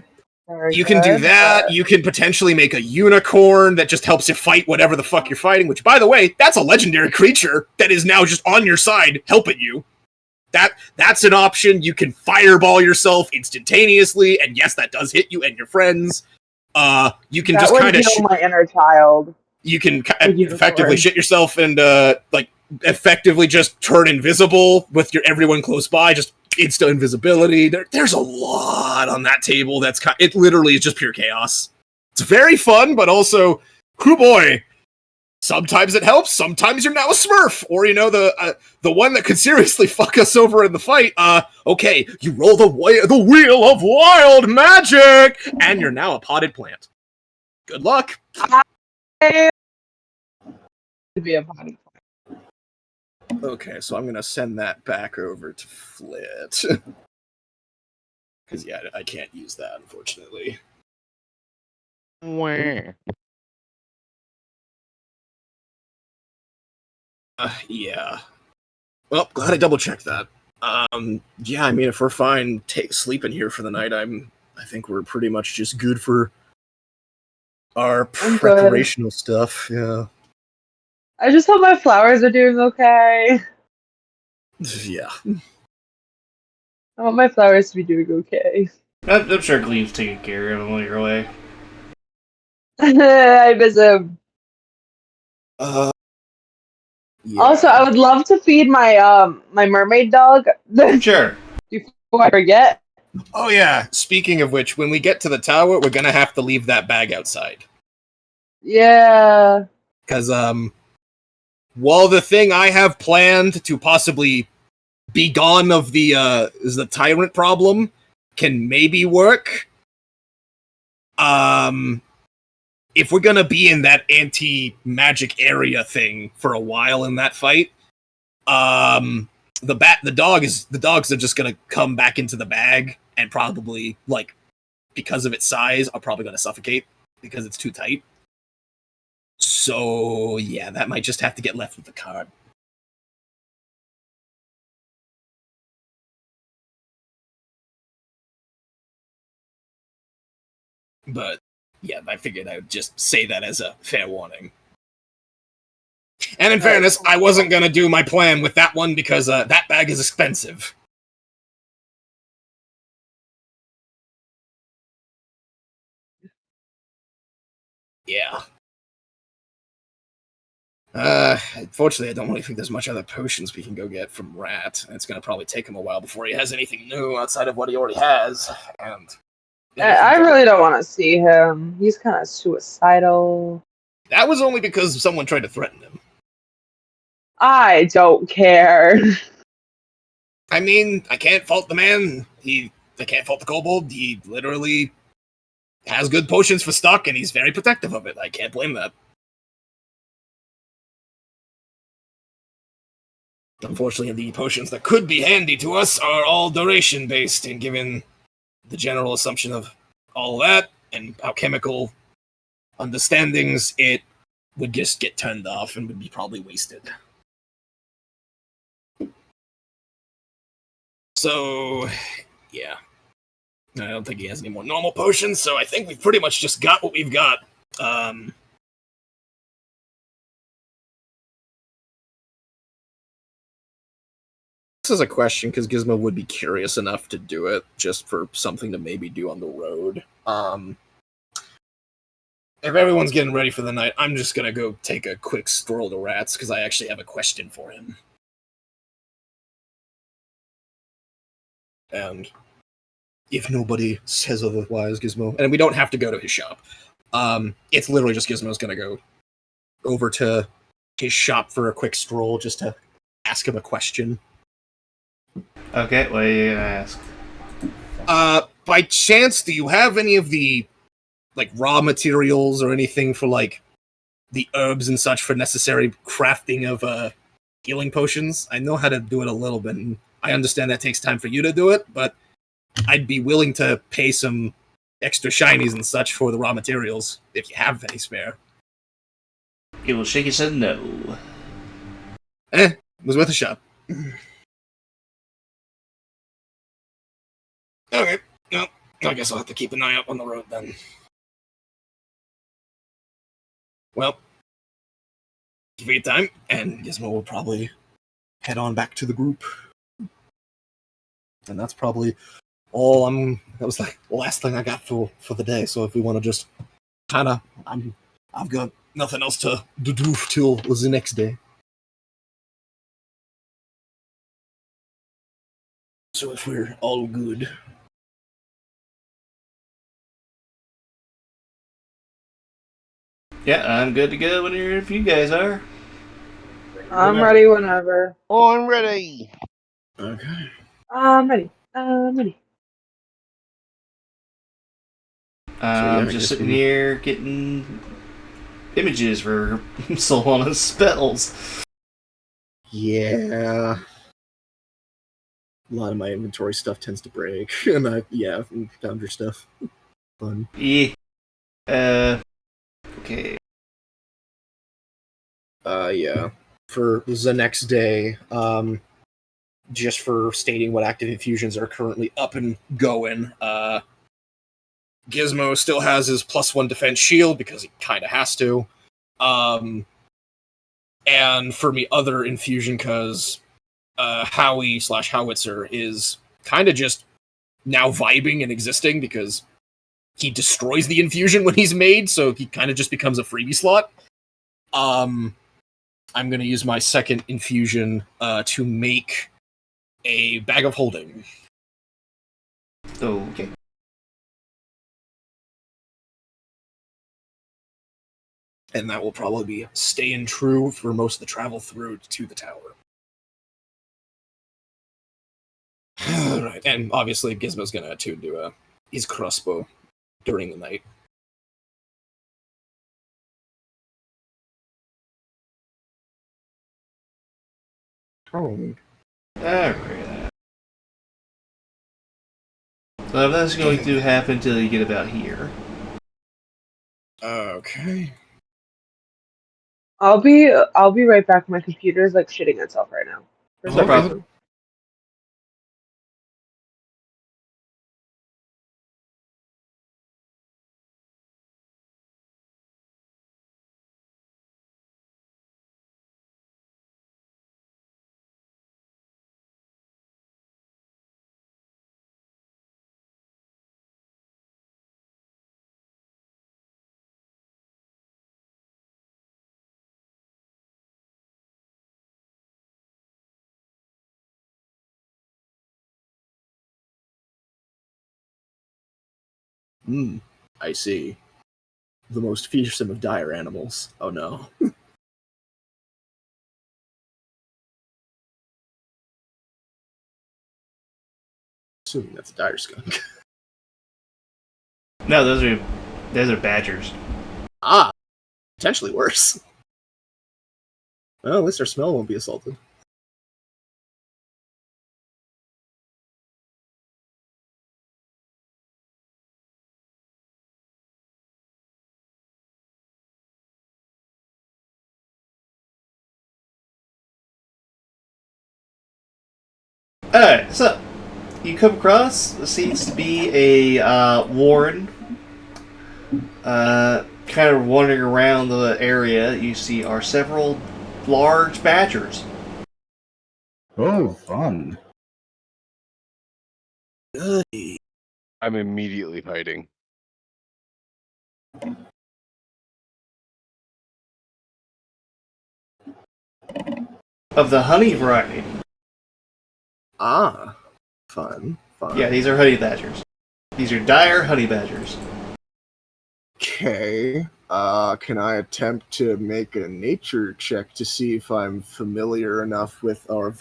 you can do that. You can potentially make a unicorn that just helps you fight whatever the fuck you're fighting, which, by the way, that's a legendary creature that is now just on your side helping you. That's an option. You can fireball yourself instantaneously, and yes, that does hit you and your friends. You can just kind of my inner child. You can effectively shit yourself and like effectively just turn invisible with your everyone close by. Just insta invisibility. There's a lot on that table. It literally is just pure chaos. It's very fun, but also, crew boy. Sometimes it helps. Sometimes you're now a Smurf, or the one that could seriously fuck us over in the fight. Okay, you roll the wheel of wild magic, and you're now a potted plant. Good luck. To be a potty. Okay, so I'm gonna send that back over to Flit. Because yeah, I can't use that, unfortunately. Where? Yeah. Well, glad I double checked that. Yeah, I mean, if we're fine sleeping here for the night, I think we're pretty much just good for our preparational stuff. Yeah. I just hope my flowers are doing okay. Yeah. I want my flowers to be doing okay. I'm sure Gleam's taking care of them while you're away. I miss him. Yeah. Also, I would love to feed my my mermaid dog. Sure. Before I forget. Oh yeah. Speaking of which, when we get to the tower, we're gonna have to leave that bag outside. Yeah. Because while the thing I have planned to possibly be gone of the tyrant problem can maybe work, if we're gonna be in that anti-magic area thing for a while in that fight, the dogs are just gonna come back into the bag and probably, like, because of its size, are probably gonna suffocate because it's too tight. So yeah, that might just have to get left with the card. But yeah, I figured I would just say that as a fair warning. And in fairness, I wasn't going to do my plan with that one because that bag is expensive. Yeah. Unfortunately, I don't really think there's much other potions we can go get from Rat. It's gonna probably take him a while before he has anything new outside of what he already has. And I really don't want to see him. He's kind of suicidal. that was only because someone tried to threaten him. I don't care. I mean, I can't fault the man. I can't fault the kobold. He literally has good potions for stock, and he's very protective of it. I can't blame that. Unfortunately, the potions that could be handy to us are all duration based, and given the general assumption of all that and alchemical understandings, it would just get turned off and would be probably wasted. So, yeah. I don't think he has any more normal potions, so I think we've pretty much just got what we've got. This is a question because Gizmo would be curious enough to do it just for something to maybe do on the road. If everyone's getting ready for the night, I'm just gonna go take a quick stroll to Rats because I actually have a question for him. And if nobody says otherwise, Gizmo, and we don't have to go to his shop. It's literally just Gizmo's gonna go over to his shop for a quick stroll just to ask him a question. Okay, what are you gonna ask? By chance, do you have any of the like raw materials or anything for like the herbs and such for necessary crafting of healing potions? I know how to do it a little bit, and I understand that takes time for you to do it, but I'd be willing to pay some extra shinies and such for the raw materials if you have any spare. He will shake his head no. Was worth a shot. Okay, well, I guess I'll have to keep an eye out on the road then. Well, thank you for your time, and Gizmo will probably head on back to the group. And that's probably all that was like the last thing I got for the day, so if we want to just kinda I've got nothing else to do till the next day. So if we're all good. Yeah, I'm good to go if you guys are. I'm ready whenever. Oh, I'm ready. Okay. I'm ready. I'm ready. I'm just sitting here getting images for Solana's spells. Yeah. A lot of my inventory stuff tends to break, and found your stuff. Fun. Yeah. Okay. Yeah. For the next day, just for stating what active infusions are currently up and going, Gizmo still has his +1 defense shield because he kind of has to. And for me, other infusion because Howie/Howitzer is kind of just now vibing and existing because he destroys the infusion when he's made, so he kind of just becomes a freebie slot. I'm going to use my second infusion to make a bag of holding. Okay. And that will probably be staying true for most of the travel through to the tower. Right, and obviously Gizmo's going to attune to his crossbow during the night. Oh. Alright. So that's going to happen until you get about here. Okay. I'll be right back. My computer's like shitting itself right now. For No some problem. reason. I see. The most fearsome of dire animals. Oh no. Assuming that's a dire skunk. No, those are badgers. Ah, potentially worse. Well, at least our smell won't be assaulted. Alright, so you come across what seems to be a warren. Kind of wandering around the area, you see are several large badgers. Oh, fun. Goody. I'm immediately hiding. Of the honey variety. Ah, fun. Yeah, these are honey badgers. These are dire honey badgers. Okay. Can I attempt to make a nature check to see if I'm familiar enough with, or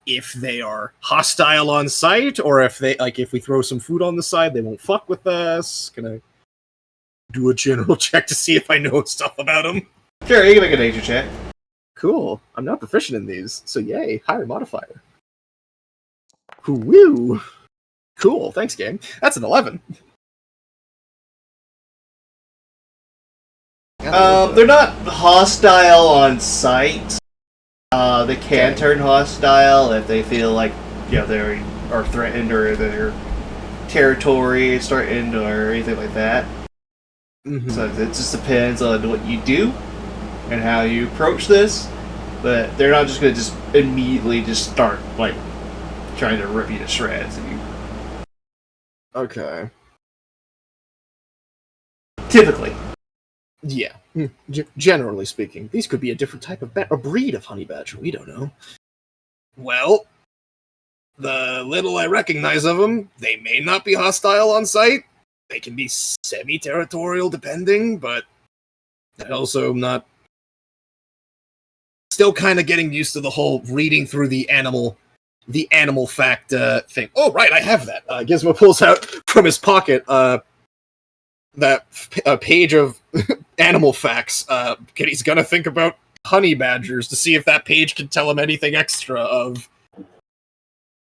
if they are hostile on sight, or if if we throw some food on the side, they won't fuck with us? Can I do a general check to see if I know stuff about them? Sure, you can make a nature check. Cool. I'm not proficient in these, so yay, higher modifier. Woo! Cool, thanks, game. That's an 11. They're not hostile on sight. They can turn hostile if they feel like they are threatened or their territory is threatened or anything like that. Mm-hmm. So it just depends on what you do and how you approach this. But they're not just going to just immediately just start like trying to rip you to shreds. Okay. Typically. Yeah. Generally speaking, these could be a different type of a breed of honey badger. We don't know. Well, the little I recognize of them, they may not be hostile on sight. They can be semi-territorial depending, but they're also not. Still kind of getting used to the whole reading through the animal fact thing. Oh, right, I have that. Gizmo pulls out from his pocket that page of animal facts. He's gonna think about honey badgers to see if that page can tell him anything extra of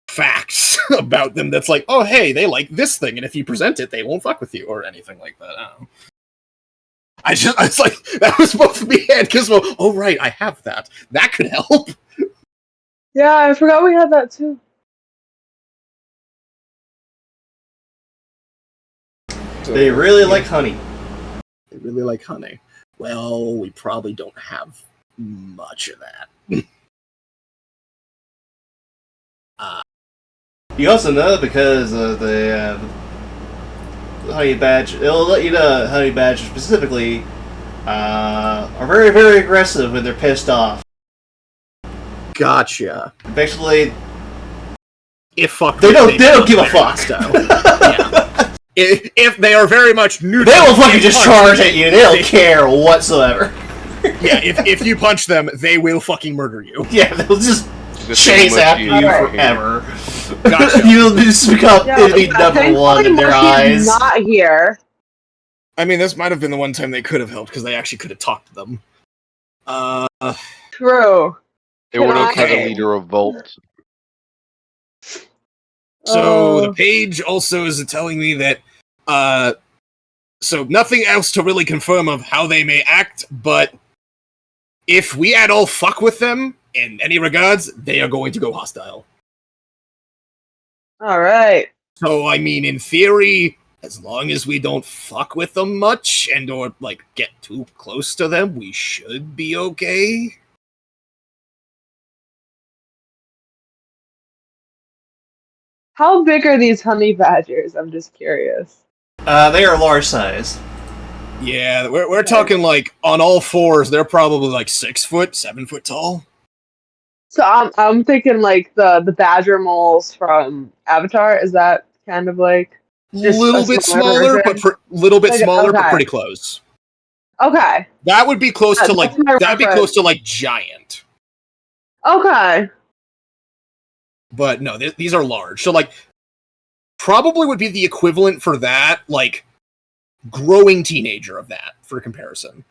facts about them that's like, oh, hey, they like this thing, and if you present it, they won't fuck with you, or anything like that. I was like, that was both me and Gizmo. Oh, right, I have that. That could help. Yeah, I forgot we had that too. They really like honey. They really like honey. Well, we probably don't have much of that. You also know because of the honey badger, it'll let you know honey badgers specifically are very, very aggressive when they're pissed off. Gotcha. Basically, They don't give a fuck. Yeah. If they are very much neutral, they will fucking just charge at you. They don't care whatsoever. Yeah, if you punch them, they will fucking murder you. Yeah, they'll just chase after you forever. Gotcha. You'll just become enemy number one in their eyes. Not here. I mean, this might have been the one time they could have helped because they actually could have talked to them. True. They would have Okay. cut a leader of Volt. So the page also is telling me that, so nothing else to really confirm of how they may act, but if we at all fuck with them in any regards, they are going to go hostile. All right. So, I mean, in theory, as long as we don't fuck with them much and or, like, get too close to them, we should be okay. How big are these honey badgers? I'm just curious. They are large size. Yeah, we're talking, like, on all fours, they're probably, like, 6 foot, 7 foot tall. So I'm thinking like the badger moles from Avatar. Is that kind of like? Just little a bit smaller smaller, version? but Okay. pretty close. Okay. That would be close to like That's my that'd be reference. close to like giant. Okay. But no, these are large. So like probably would be the equivalent for that, like growing teenager of that for comparison.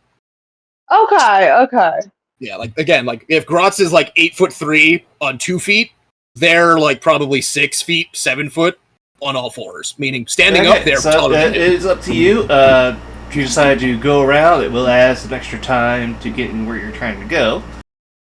Okay. Yeah, like again, like if Grotz is like 8'3" on 2 feet, they're like probably 6 feet, 7 foot on all fours, meaning standing up there. So it is up to you. If you decide to go around, it will add some extra time to getting where you're trying to go.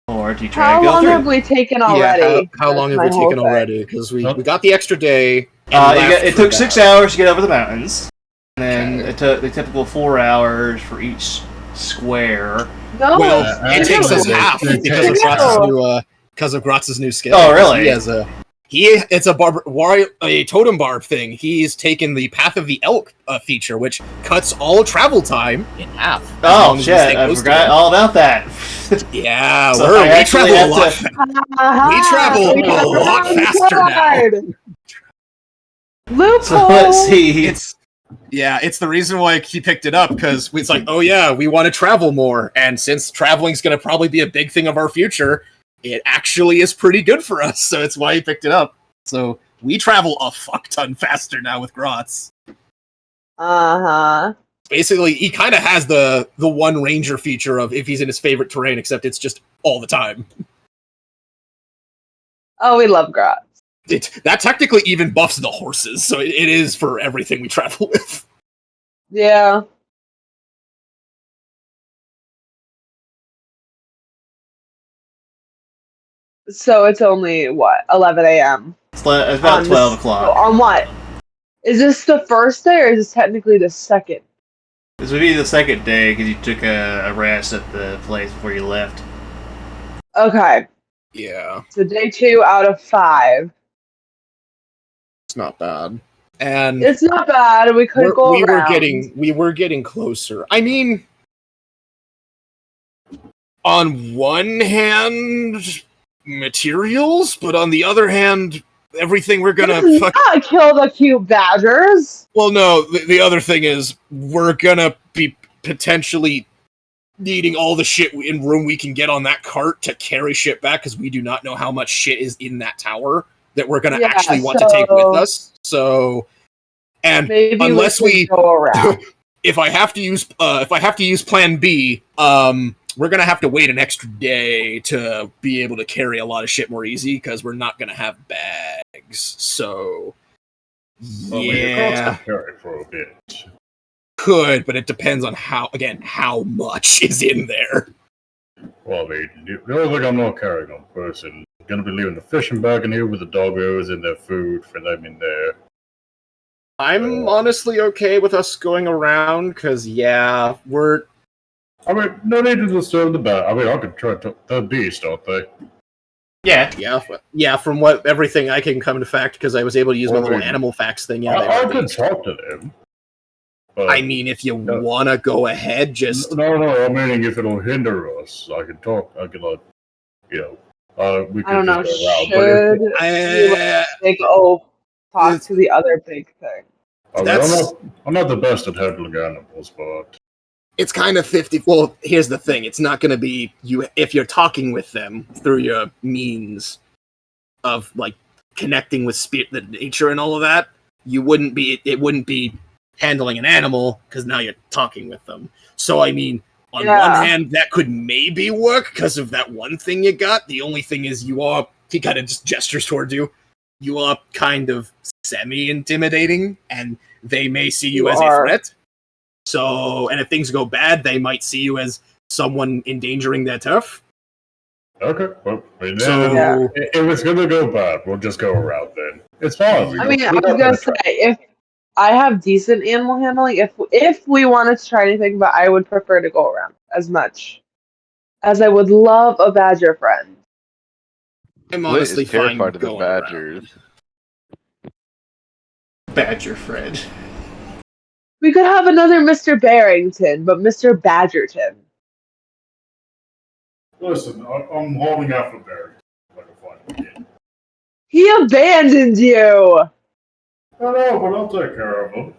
Or do you try How to go long through? have we taken already? Yeah, how That's long have my we whole taken thing. already? Because we got the extra day. It took 6 hours to get over the mountains. And then it took the typical 4 hours for each square. No, Well, it takes us half because of Grotz's new skill. Oh, really? It's a totem barb thing. He's taken the Path of the Elk feature, which cuts all travel time in half. Oh shit! I forgot all about that. Yeah, So we travel a lot. We travel a lot faster now. Loophole. So let's see. It's the reason why he picked it up, because it's like, oh yeah, we want to travel more, and since traveling's going to probably be a big thing of our future, it actually is pretty good for us, so it's why he picked it up. So we travel a fuck ton faster now with Grotz. Uh-huh. Basically, he kind of has the one ranger feature of if he's in his favorite terrain, except it's just all the time. Oh, we love Grotz. That technically even buffs the horses, so it is for everything we travel with. Yeah. So it's only, 11 a.m.? It's about 12 o'clock. On what? Is this the first day, or is this technically the second? This would be the second day, because you took a rest at the place before you left. Okay. Yeah. So day 2 out of 5. It's not bad. And it's not bad. We could go around. We were getting closer. I mean, on one hand, materials, but on the other hand, everything we're gonna not kill the cute badgers. Well, no. The other thing is we're gonna be potentially needing all the shit in room we can get on that cart to carry shit back, because we do not know how much shit is in that tower that we're gonna actually want to take with us. So, and maybe unless we go around. if I have to use Plan B, we're gonna have to wait an extra day to be able to carry a lot of shit more easy, because we're not gonna have bags. So, yeah, carry for a bit. Could, but it depends on how much is in there. Well, I mean, the only thing I'm not carrying on person, I'm gonna be leaving the fishing bag in here with the doggos and their food for them in there. I'm honestly okay with us going around, because we're. I mean, no need to disturb the bat. I mean, I could try to the beast, don't they? Yeah. From everything I can come to fact, because I was able to use my little animal facts thing. Yeah, I could talk to them. But I mean, if you wanna go ahead, just no. I'm meaning if it'll hinder us, I can talk. I can, we can. I don't know. Should talk to the other big thing? I mean, I'm not the best at handling animals, but it's kind of 50. Well, here's the thing: it's not going to be you if you're talking with them through your means of like connecting with the nature and all of that. It wouldn't be handling an animal, because now you're talking with them. So I mean, on one hand, that could maybe work because of that one thing you got. The only thing is he kind of just gestures towards you. You are kind of semi-intimidating, and they may see you as a threat. So, and if things go bad, they might see you as someone endangering their turf. Okay, well, if it's gonna go bad, we'll just go around then. It's fine. I was gonna say, if I have decent animal handling, if we wanted to try anything, but I would prefer to go around as much as I would love a badger friend. I'm honestly terrified of the badgers. Badger friend. We could have another Mr. Barrington, but Mr. Badgerton. Listen, I'm holding out for Barrington. Like a fun kid. He abandoned you. I know, but I'll take care of them.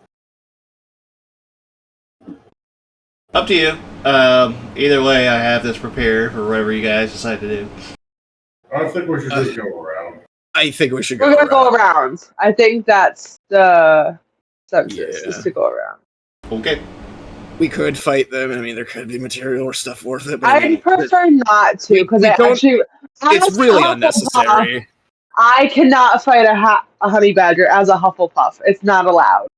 Up to you. Either way, I have this prepared for whatever you guys decide to do. I think we should just go around. I think we should go We're gonna around. go around. I think that's the census is to go around. Okay. We could fight them. I mean, there could be material or stuff worth it. But I'd prefer not to because we I don't- actually it's really unnecessary. I cannot fight a honey badger as a Hufflepuff. It's not allowed.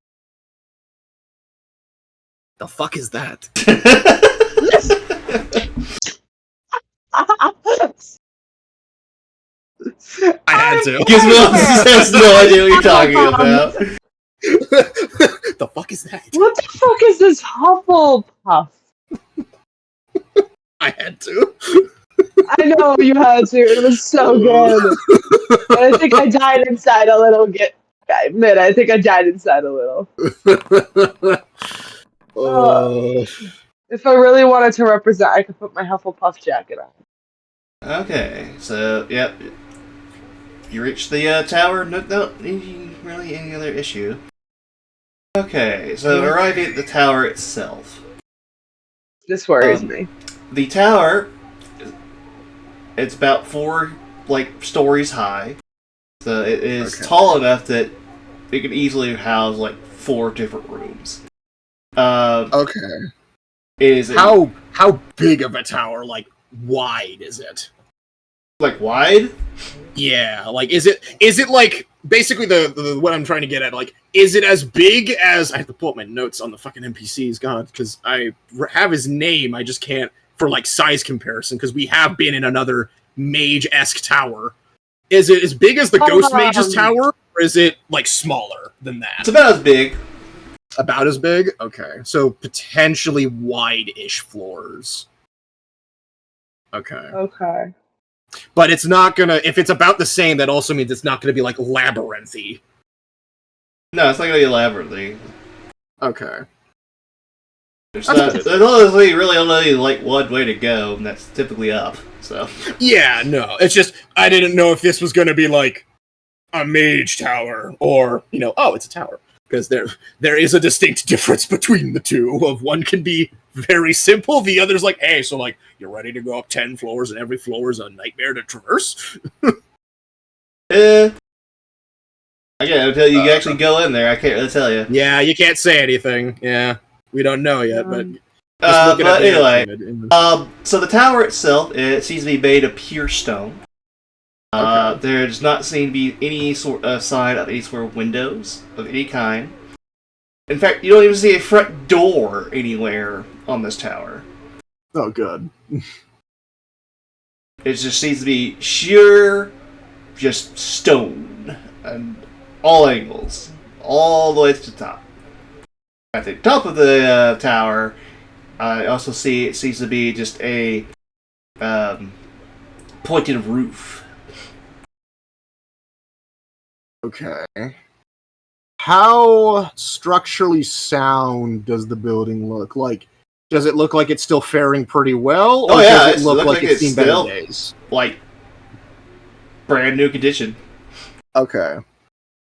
The fuck is that? I had to. Gizmo has no idea what you're talking about. The fuck is that? What the fuck is this Hufflepuff? I had to. I know you had to. It was so good. But I think I died inside a little. I admit, I think I died inside a little. If I really wanted to represent, I could put my Hufflepuff jacket on. Okay, so, yep. You reach the tower, no really any other issue. Okay, so arriving at the tower itself. This worries me. The tower, it's about 4, stories high. So it is tall enough that it could easily house, 4 different rooms. Okay. How big of a tower, wide is it? Wide? Yeah, is it basically the what I'm trying to get at, is it as big as, I have to pull up my notes on the fucking NPCs, God, because I have his name, I just can't, for size comparison, because we have been in another mage-esque tower. Is it as big as the Ghost Mage's tower, or is it, smaller than that? It's about as big. About as big? Okay, so potentially wide-ish floors. Okay. But it's not gonna, if it's about the same, that also means it's not gonna be labyrinthy. No, it's not gonna be labyrinthy. Okay. There's honestly really only one way to go, and that's typically up, so. Yeah, no, it's just, I didn't know if this was gonna be a mage tower, or, oh, it's a tower. Because there is a distinct difference between the two. Of one can be very simple, the other's hey, so you're ready to go up 10 floors and every floor is a nightmare to traverse? I can't until you actually go in there, I can't really tell you. Yeah, you can't say anything. Yeah, we don't know yet, but... but anyway, so the tower itself, it seems to be made of pure stone. There does not seem to be any sort of sign of any sort of windows of any kind. In fact, you don't even see a front door anywhere on this tower. Oh, good. It just seems to be sheer, just stone, and all angles, all the way to the top. At the top of the tower, I also see it seems to be just a pointed roof. Okay. How structurally sound does the building look? Does it look like it's still faring pretty well? Or does it look like it's seen better days? Brand new condition. Okay.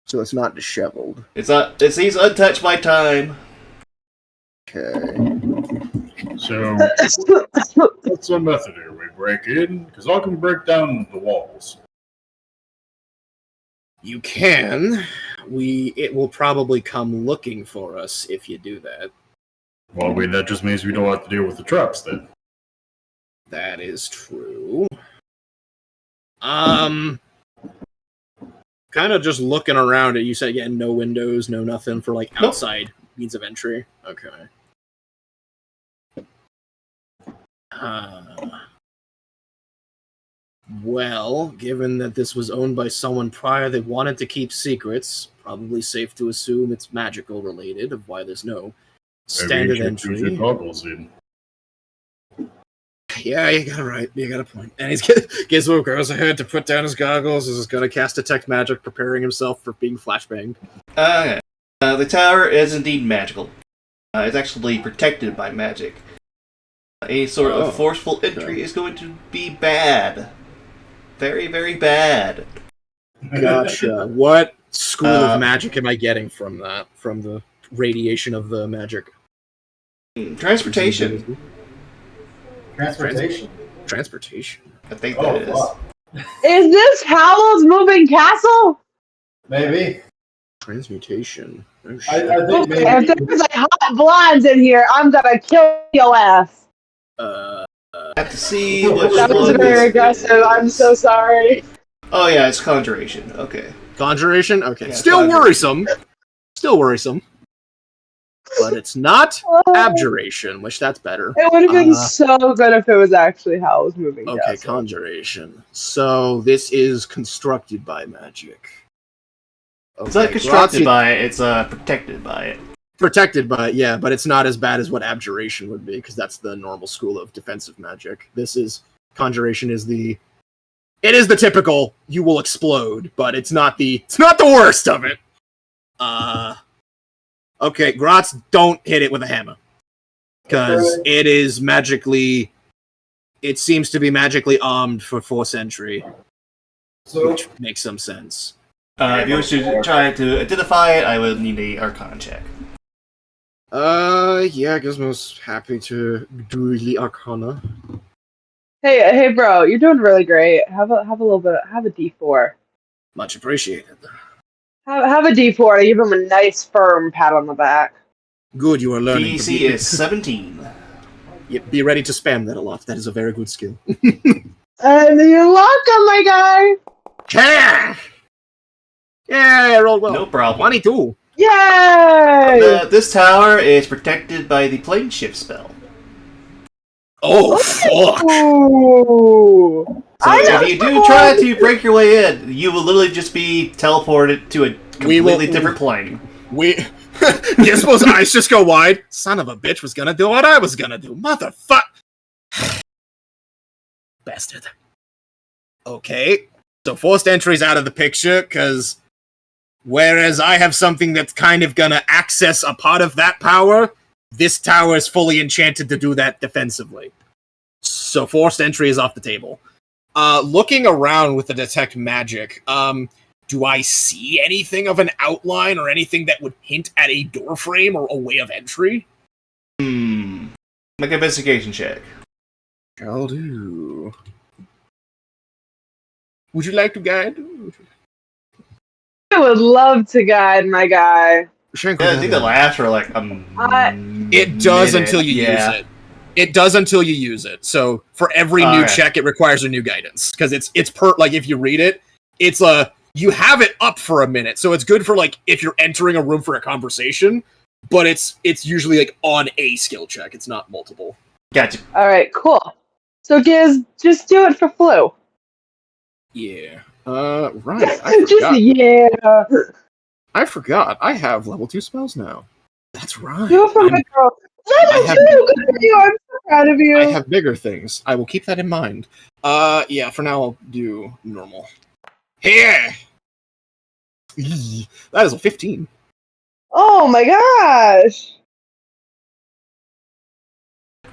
So it's not disheveled. It's not. It seems untouched by time. Okay. So, what's the method here? We break in? Because I can break down the walls. You can. It will probably come looking for us if you do that. Well, that just means we don't have to deal with the traps then. That is true. Kind of just looking around it. You said, yeah, no windows, no nothing for outside means of entry. Okay. Well, given that this was owned by someone prior that wanted to keep secrets, probably safe to assume it's magical related, of why there's no standard entry. Maybe you should put your goggles in. Yeah, you got it right. You got a point. And Gizmo goes ahead to put down his goggles. Is going to cast Detect Magic, preparing himself for being flashbanged. Okay. The tower is indeed magical. It's actually protected by magic. Any sort of forceful entry is going to be bad. Very, very bad. Gotcha. What school of magic am I getting from that? From the radiation of the magic? Transportation. Transportation. I think that is. Wow. Is this Howl's moving castle? Maybe. Transmutation. Oh, I shit. think maybe. If there's like hot blondes in here, I'm gonna kill your ass. I have to see which That was one very this aggressive. is. I'm so sorry. Oh yeah, it's conjuration. Okay. Conjuration? Okay. Yeah, Still conjuration. worrisome. But it's not abjuration, which that's better. It would have been so good if it was actually Howl's moving Okay, castle. conjuration. So this is constructed by magic. Okay, It's not constructed Grazi- by it, it's protected by it. Protected by it, yeah, but it's not as bad as what abjuration would be, because that's the normal school of defensive magic. This is conjuration is the typical you will explode, but it's not the worst of it. Okay, Gratz, don't hit it with a hammer. Because it seems to be magically armed for Force entry, So, which makes some sense. If you wish to try to identify it, I would need a Arcana check. Yeah, Gizmo's happy to do the Arcana. Hey, bro, you're doing really great. Have a little bit. Have a D4. Much appreciated. Have a D4 to give him a nice firm pat on the back. Good, you are learning. DC is 17. Yep, be ready to spam that a lot. That is a very good skill. And you're welcome, my guy. Yeah, I rolled well. No problem. 22. Yay! This tower is protected by the plane shift spell. Oh, fuck. Ooh. So if you do try to break your way in, you will literally just be teleported to a completely different plane. Gizmo's eyes just go wide. Son of a bitch was gonna do what I was gonna do. Motherfuck. Bastard. Okay. So forced entry's out of the picture, because whereas I have something that's kind of gonna access a part of that power, this tower is fully enchanted to do that defensively. So forced entry is off the table. Looking around with the detect magic, do I see anything of an outline or anything that would hint at a door frame or a way of entry? Make an investigation check. I'll do. Would you like to guide? I would love to guide my guy. Yeah, I think it lasts for like It does minute. until you use it. It does until you use it. So for every new check, it requires a new guidance, because it's like if you read it, it's you have it up for a minute, so it's good for like if you're entering a room for a conversation, but it's usually like on a skill check. It's not multiple. Gotcha. All right, cool. So Giz, just do it for Flu. Yeah. Right. I forgot. I have level 2 spells now. That's right. Do it for my girl. Level 2. Good for you. I'm so proud of you. I have bigger things. I will keep that in mind. Yeah. For now, I'll do normal. Here. That is a 15. Oh my gosh.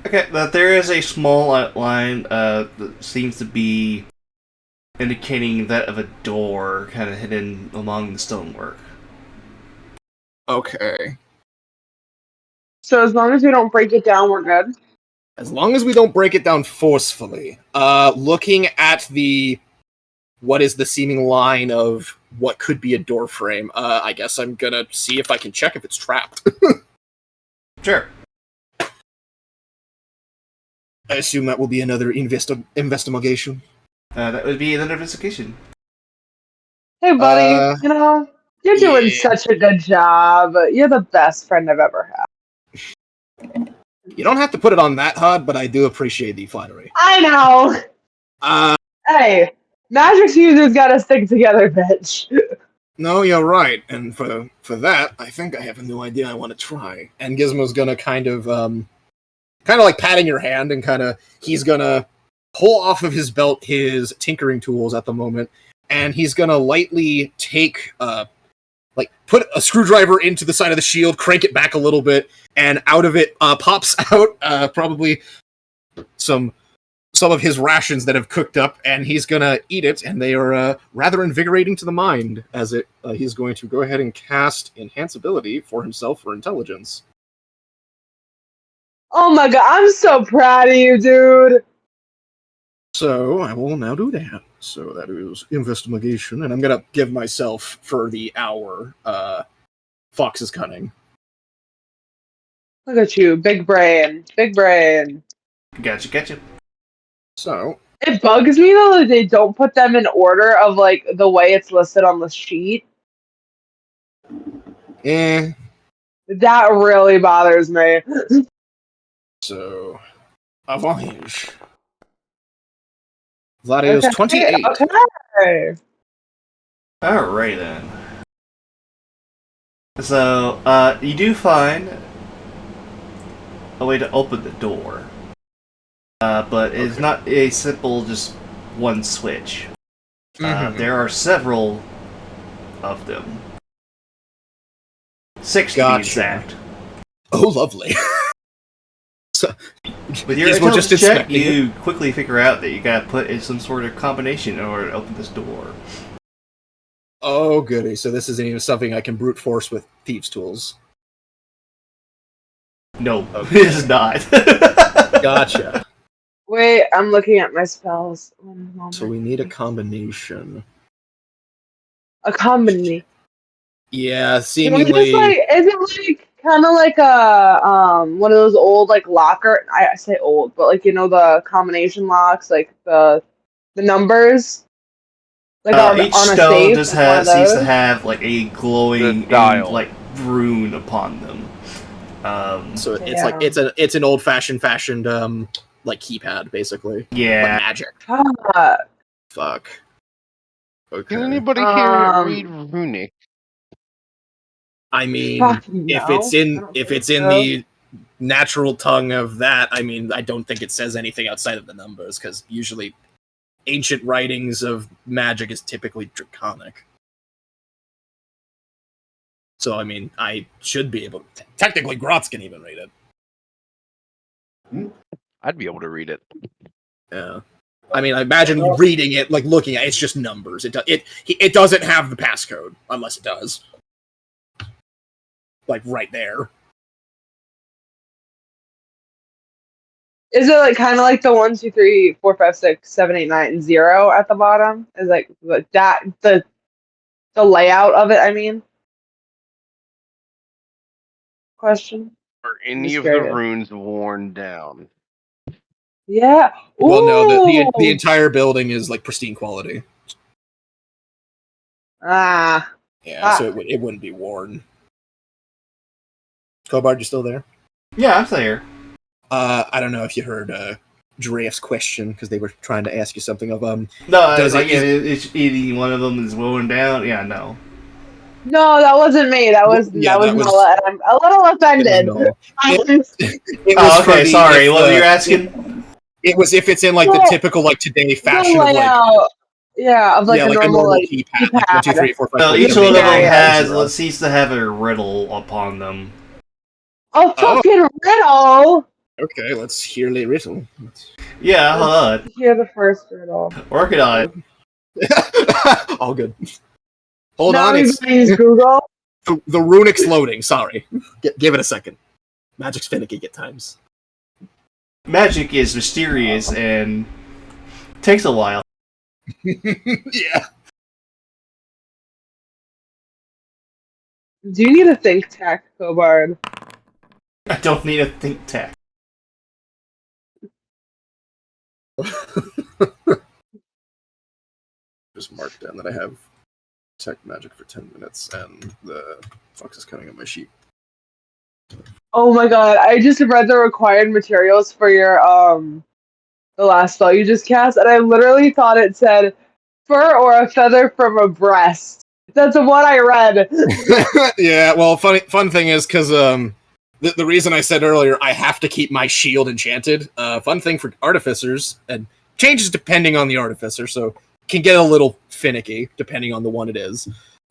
Okay, but there is a small outline that seems to be indicating that of a door kind of hidden among the stonework. Okay. So as long as we don't break it down, we're good. As long as we don't break it down forcefully. Looking at what is the seeming line of what could be a door frame, I guess I'm gonna see if I can check if it's trapped. Sure. I assume that will be another investigation. That would be another investigation. Hey, buddy. You're doing yeah. such a good job. You're the best friend I've ever had. You don't have to put it on that hard, but I do appreciate the flattery. I know. Hey, Magic's users gotta stick together, bitch. No, you're right, and for that, I think I have a new idea I want to try. And Gizmo's gonna kind of like patting your hand, and he's gonna pull off of his belt his tinkering tools at the moment, and he's gonna lightly take put a screwdriver into the side of the shield, crank it back a little bit, and out of it pops out probably some some of his rations that have cooked up, and he's gonna eat it, and they are rather invigorating to the mind. As he's going to go ahead and cast Enhance Ability for himself for intelligence. Oh my god, I'm so proud of you, dude. So I will now do that. So that is investigation, and I'm gonna give myself for the hour Fox's Cunning. Look at you, big brain, big brain. Gotcha. So It bugs me though that they don't put them in order of like the way it's listed on the sheet. That really bothers me. So Avantage. That is 28. Okay. Alright then. So, you do find a way to open the door. But it's not a simple just one switch. There are several of them. 6 to be exact. Oh, lovely. So, with your intelligence check, you quickly figure out that you gotta put in some sort of combination in order to open this door. Oh, goody. So this isn't even something I can brute force with thieves' tools. No, okay. It is not. Gotcha. Wait, I'm looking at my spells. So we need a combination. A combination. Yeah, seemingly. Is it like kind of like a one of those old like locker? I say old, but like the combination locks, like the numbers. Like each on a stone safe, just seems to have like a glowing like rune upon them. So it's like it's an old fashioned like keypad basically. Yeah. Like magic. Fuck. Okay. Can anybody here read runic? I mean, if it's in the natural tongue of that, I mean, I don't think it says anything outside of the numbers, because usually ancient writings of magic is typically draconic. So, I mean, I should be able to. Technically, Grotz can even read it. I'd be able to read it. Yeah. I mean, I imagine reading it, like looking at it, it's just numbers. It doesn't have the passcode, unless it does. Like, right there. Is it like kind of like the 1, 2, 3, 4, 5, 6, 7, 8, 9, and 0 at the bottom? Is like that the layout of it? I mean, question. Are any of the runes worn down? Yeah. Ooh. Well, no, the entire building is like pristine quality. Yeah, so it wouldn't be worn. Cobard, you still there? Yeah, I'm still here. I don't know if you heard Giraffe's question, because they were trying to ask you something of No, it's any one of them is worn down. Yeah, no. No, that wasn't me. That was Nola, and I'm a little offended. Okay, sorry. What were you asking? It was if it's in like the typical like today fashion of like of like a normal like keypad. Like 1, 2, 3, 4, 5. Well, each one of them seems to have a riddle upon them. Oh, fucking riddle! Okay, let's hear the riddle. Yeah, hold on. Hear the first riddle. Working on it. All good. Hold on. It's Google. The runic's loading. Sorry. Give it a second. Magic's finicky at times. Magic is mysterious and takes a while. Yeah. Do you need a think tank, Cobard? I don't need a think tank. Just mark down that I have tech magic for 10 minutes and the Fox is cutting on my sheet. Oh my god, I just read the required materials for your the last spell you just cast, and I literally thought it said fur or a feather from a breast. That's what I read. Yeah, well, fun thing is because the reason I said earlier I have to keep my shield enchanted. Fun thing for artificers, and changes depending on the artificer, so can get a little finicky depending on the one it is.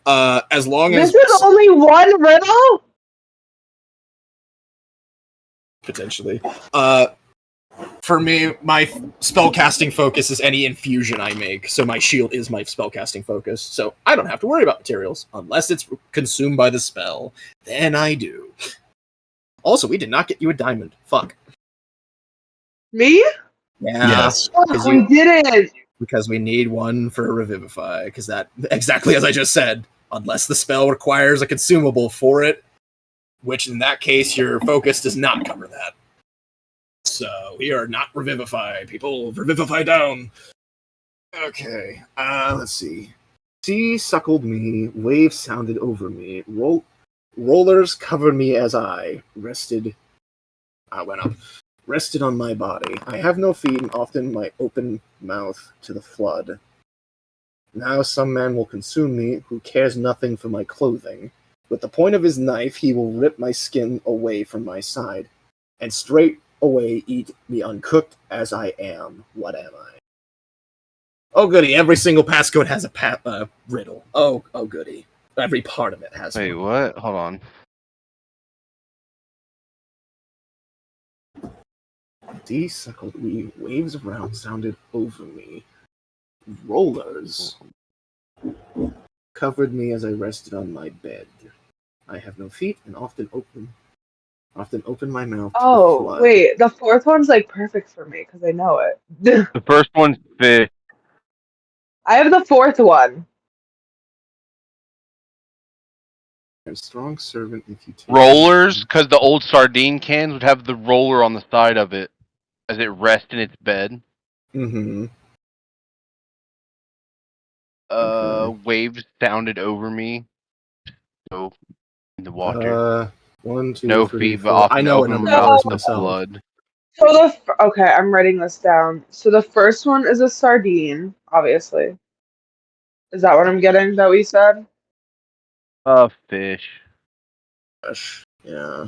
As long as this is only one riddle. Potentially. for me, my spellcasting focus is any infusion I make, so my shield is my spellcasting focus. So I don't have to worry about materials unless it's consumed by the spell. Then I do. Also, we did not get you a diamond. Fuck. Me? Yeah. Yes. Oh, we didn't. Because we need one for Revivify. Because that, exactly as I just said, unless the spell requires a consumable for it, which in that case, your focus does not cover that. So we are not Revivify. People, Revivify down. Okay, let's see. Sea suckled me, waves sounded over me, rollers covered me as I rested. I went up. Rested on my body. I have no feet and often my open mouth to the flood. Now some man will consume me who cares nothing for my clothing. With the point of his knife he will rip my skin away from my side, and straight away eat me uncooked as I am. What am I? Oh goody, every single passcode has a riddle. Oh goody. Every part of it has Wait, one. what? Hold on. Sea suckled me, waves around sounded over me. Rollers covered me as I rested on my bed. I have no feet and often open my mouth to the Oh, flood. wait. The fourth one's like perfect for me because I know it. The first one's fish. I have the fourth one. I'm a strong servant if you take Rollers, because the old sardine cans would have the roller on the side of it as it rests in its bed. Mm-hmm. Waves sounded over me. So, in the water. 1, 2, No 3, feet, but 4. I often know what open number mouth that is to myself. blood. So okay, I'm writing this down. So the first one is a sardine, obviously. Is that what I'm getting? That we said? Fish. Gosh, yeah.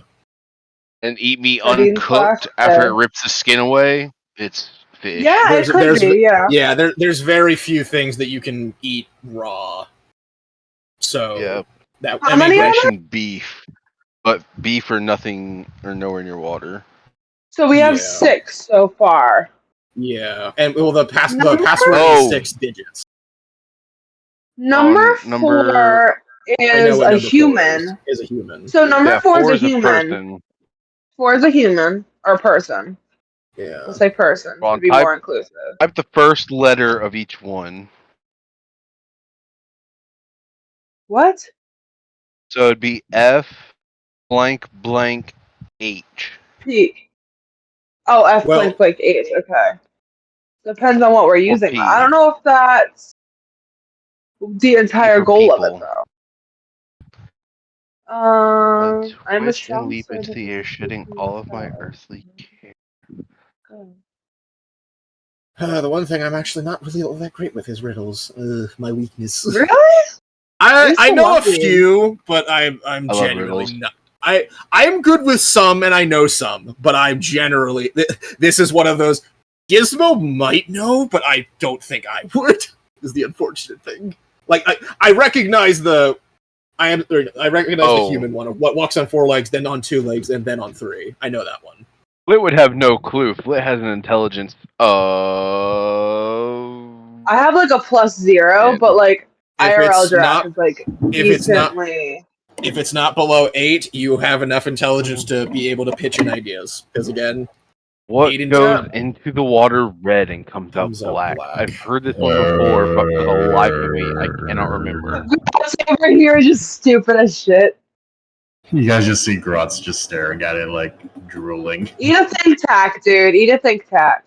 And eat me Sardine uncooked slash after it fish. rips the skin away. It's fish. Yeah, it could be. Yeah. There's very few things that you can eat raw. So Yep. that How I mean, many are Fish there? and beef. But beef or nothing or nowhere near water. So we have Yeah. 6 so far. Yeah, and well, the Number- password Oh. is 6 digits. Number number- 4 I know is what a number 4 human. is a human. So number Yeah, 4 is a is a human. person. 4 is a human or person. Yeah. We'll say person Well, to be more inclusive. Type the first letter of each one. What? So it'd be F blank blank H. P. Oh, F Well- blank blank H. Okay. Depends on what we're using. P. I don't know if that's the entire for goal of it, people. though. I I'm a twist and strong leap into servant the air, of shedding the all of my gods. earthly care. The one thing I'm actually not really all that great with is riddles. My weakness. Really? I so know lucky. a few, but I'm love genuinely riddles. not. I'm good with some, and I know some, but I'm generally this is one of those. Gizmo might know, but I don't think I would. Is the unfortunate thing. Like I recognize the. I recognize the human one of what walks on 4 legs, then on 2 legs, and then on 3. I know that one. Flit would have no clue. Flit has an intelligence of. I have like a +0, but like If IRL it's draft not- is like if it's not- decently. If it's not below 8, you have enough intelligence to be able to pitch in ideas. Because again, What Aiden- goes Yeah. into the water red and comes out black? I've heard this one before, but for the life of me, I cannot remember. Grot's over here just stupid as shit. You guys just see Grotz just staring at it like drooling. Eat a think tac, dude. Eat a think tac.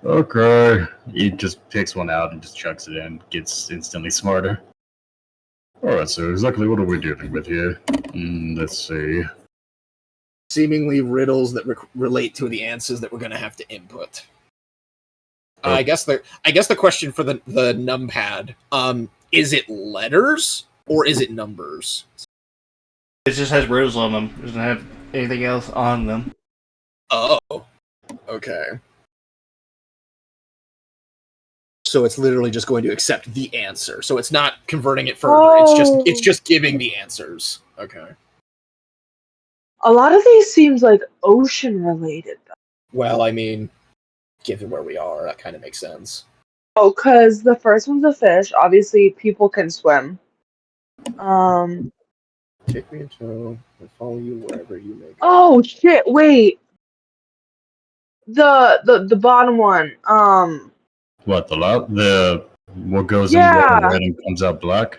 Okay. He just picks one out and just chucks it in, gets instantly smarter. Alright, so exactly what are we dealing with here? Let's see. seemingly riddles that relate to the answers that we're going to have to input. I guess the question for the numpad, is it letters or is it numbers? It just has riddles on them. It doesn't have anything else on them. Oh, okay. So it's literally just going to accept the answer. So it's not converting it further. Oh. It's just giving the answers. Okay. A lot of these seems like ocean related. Well, I mean, given where we are, that kind of makes sense. Oh, because the first one's a fish. Obviously, people can swim. Take me in tow and follow you wherever you may go. Oh shit! Wait. The bottom one. What what goes in Yeah. red and comes out black?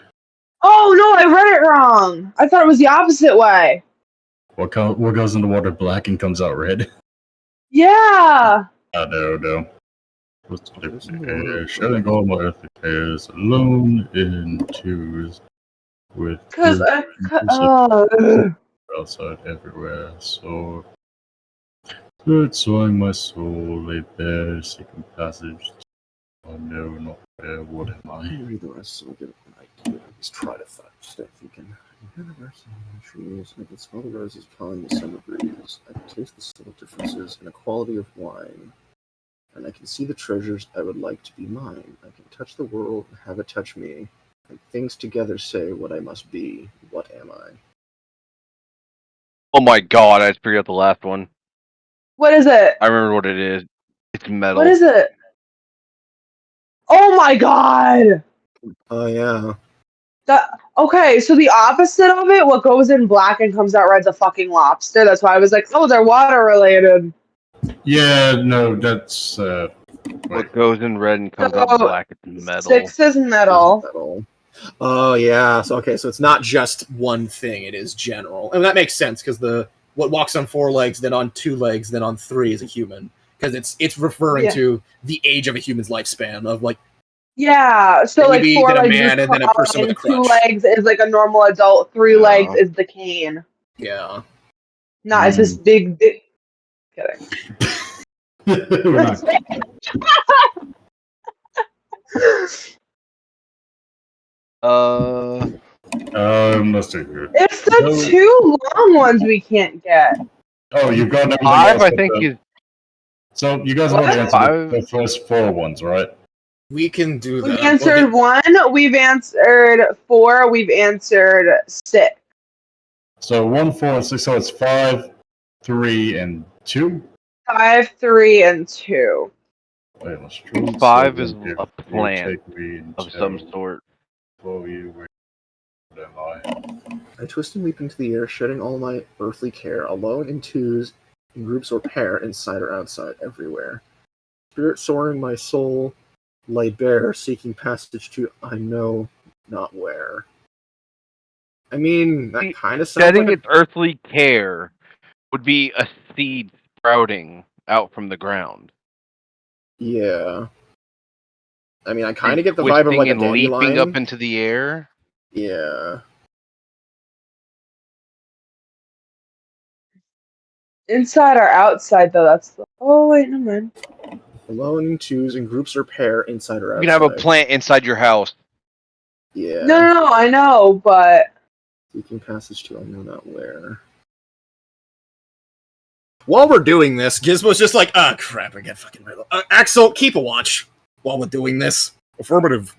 Oh no, I read it wrong. I thought it was the opposite way. What goes in the water black and comes out red? Yeah. No. What's the difference? Shedding all my earthly cares, alone in twos, with Cause outside everywhere. So good sawing my soul, lay bare, seeking passage. I know not where. What am I? Read the rest so I get an idea. Just try to start thinking. I hear the rustling in the trees. I can smell the roses calling the summer breeze. I can taste the subtle differences in the quality of wine. And I can see the treasures I would like to be mine. I can touch the world and have it touch me. And things together say what I must be. What am I? Oh my god, I just figured out the last one. what is it? I remember what it is. It's metal. What is it? Oh my god! Oh, yeah. Okay, so the opposite of it, what goes in black and comes out red's a fucking lobster. That's why I was like, oh, they're water related. Yeah, no, that's What goes in red and comes out black, it's metal. 6 is metal. Oh, yeah. So it's not just one thing. It is general. And that makes sense because what walks on 4 legs, then on 2 legs, then on 3 is a human. Because it's referring to the age of a human's lifespan of like. Yeah, so like 4 then a legs man is and then a person with a Carl, crutch. 2 legs is like a normal adult, 3 legs is the cane. Yeah. No, it's this big. Kidding. We're not. Let's see here. It's the 2 long ones we can't get. Oh, you've got everything 5, else I but think, the- is. So you guys want to answer the first 4 ones, right? We can do that. We've answered 1, we've answered 4, we've answered 6. So 1, 4, and 6. So it's 5, 3, and 2. 5, 3, and 2. Wait, let's try 5 is here. a plant of some sort. What am I? I twist and leap into the air, shedding all my earthly care, alone in twos, in groups or pair, inside or outside, everywhere. Spirit soaring my soul, lay bare, seeking passage to I know not where. I mean, that kind of sounds Shedding like its earthly care would be a seed sprouting out from the ground. Yeah. I mean, I kind of get the vibe of like a and dandelion. leaping up into the air. Yeah. Inside or outside, though, that's the. Oh, wait, never mind. Alone in twos, in groups or pair, inside or outside. You can have a plant inside your house. Yeah. No, I know, but. Seeking passage to I know not where. While we're doing this, Gizmo's just like, crap, I got fucking riddle. Axel, keep a watch while we're doing this. Affirmative.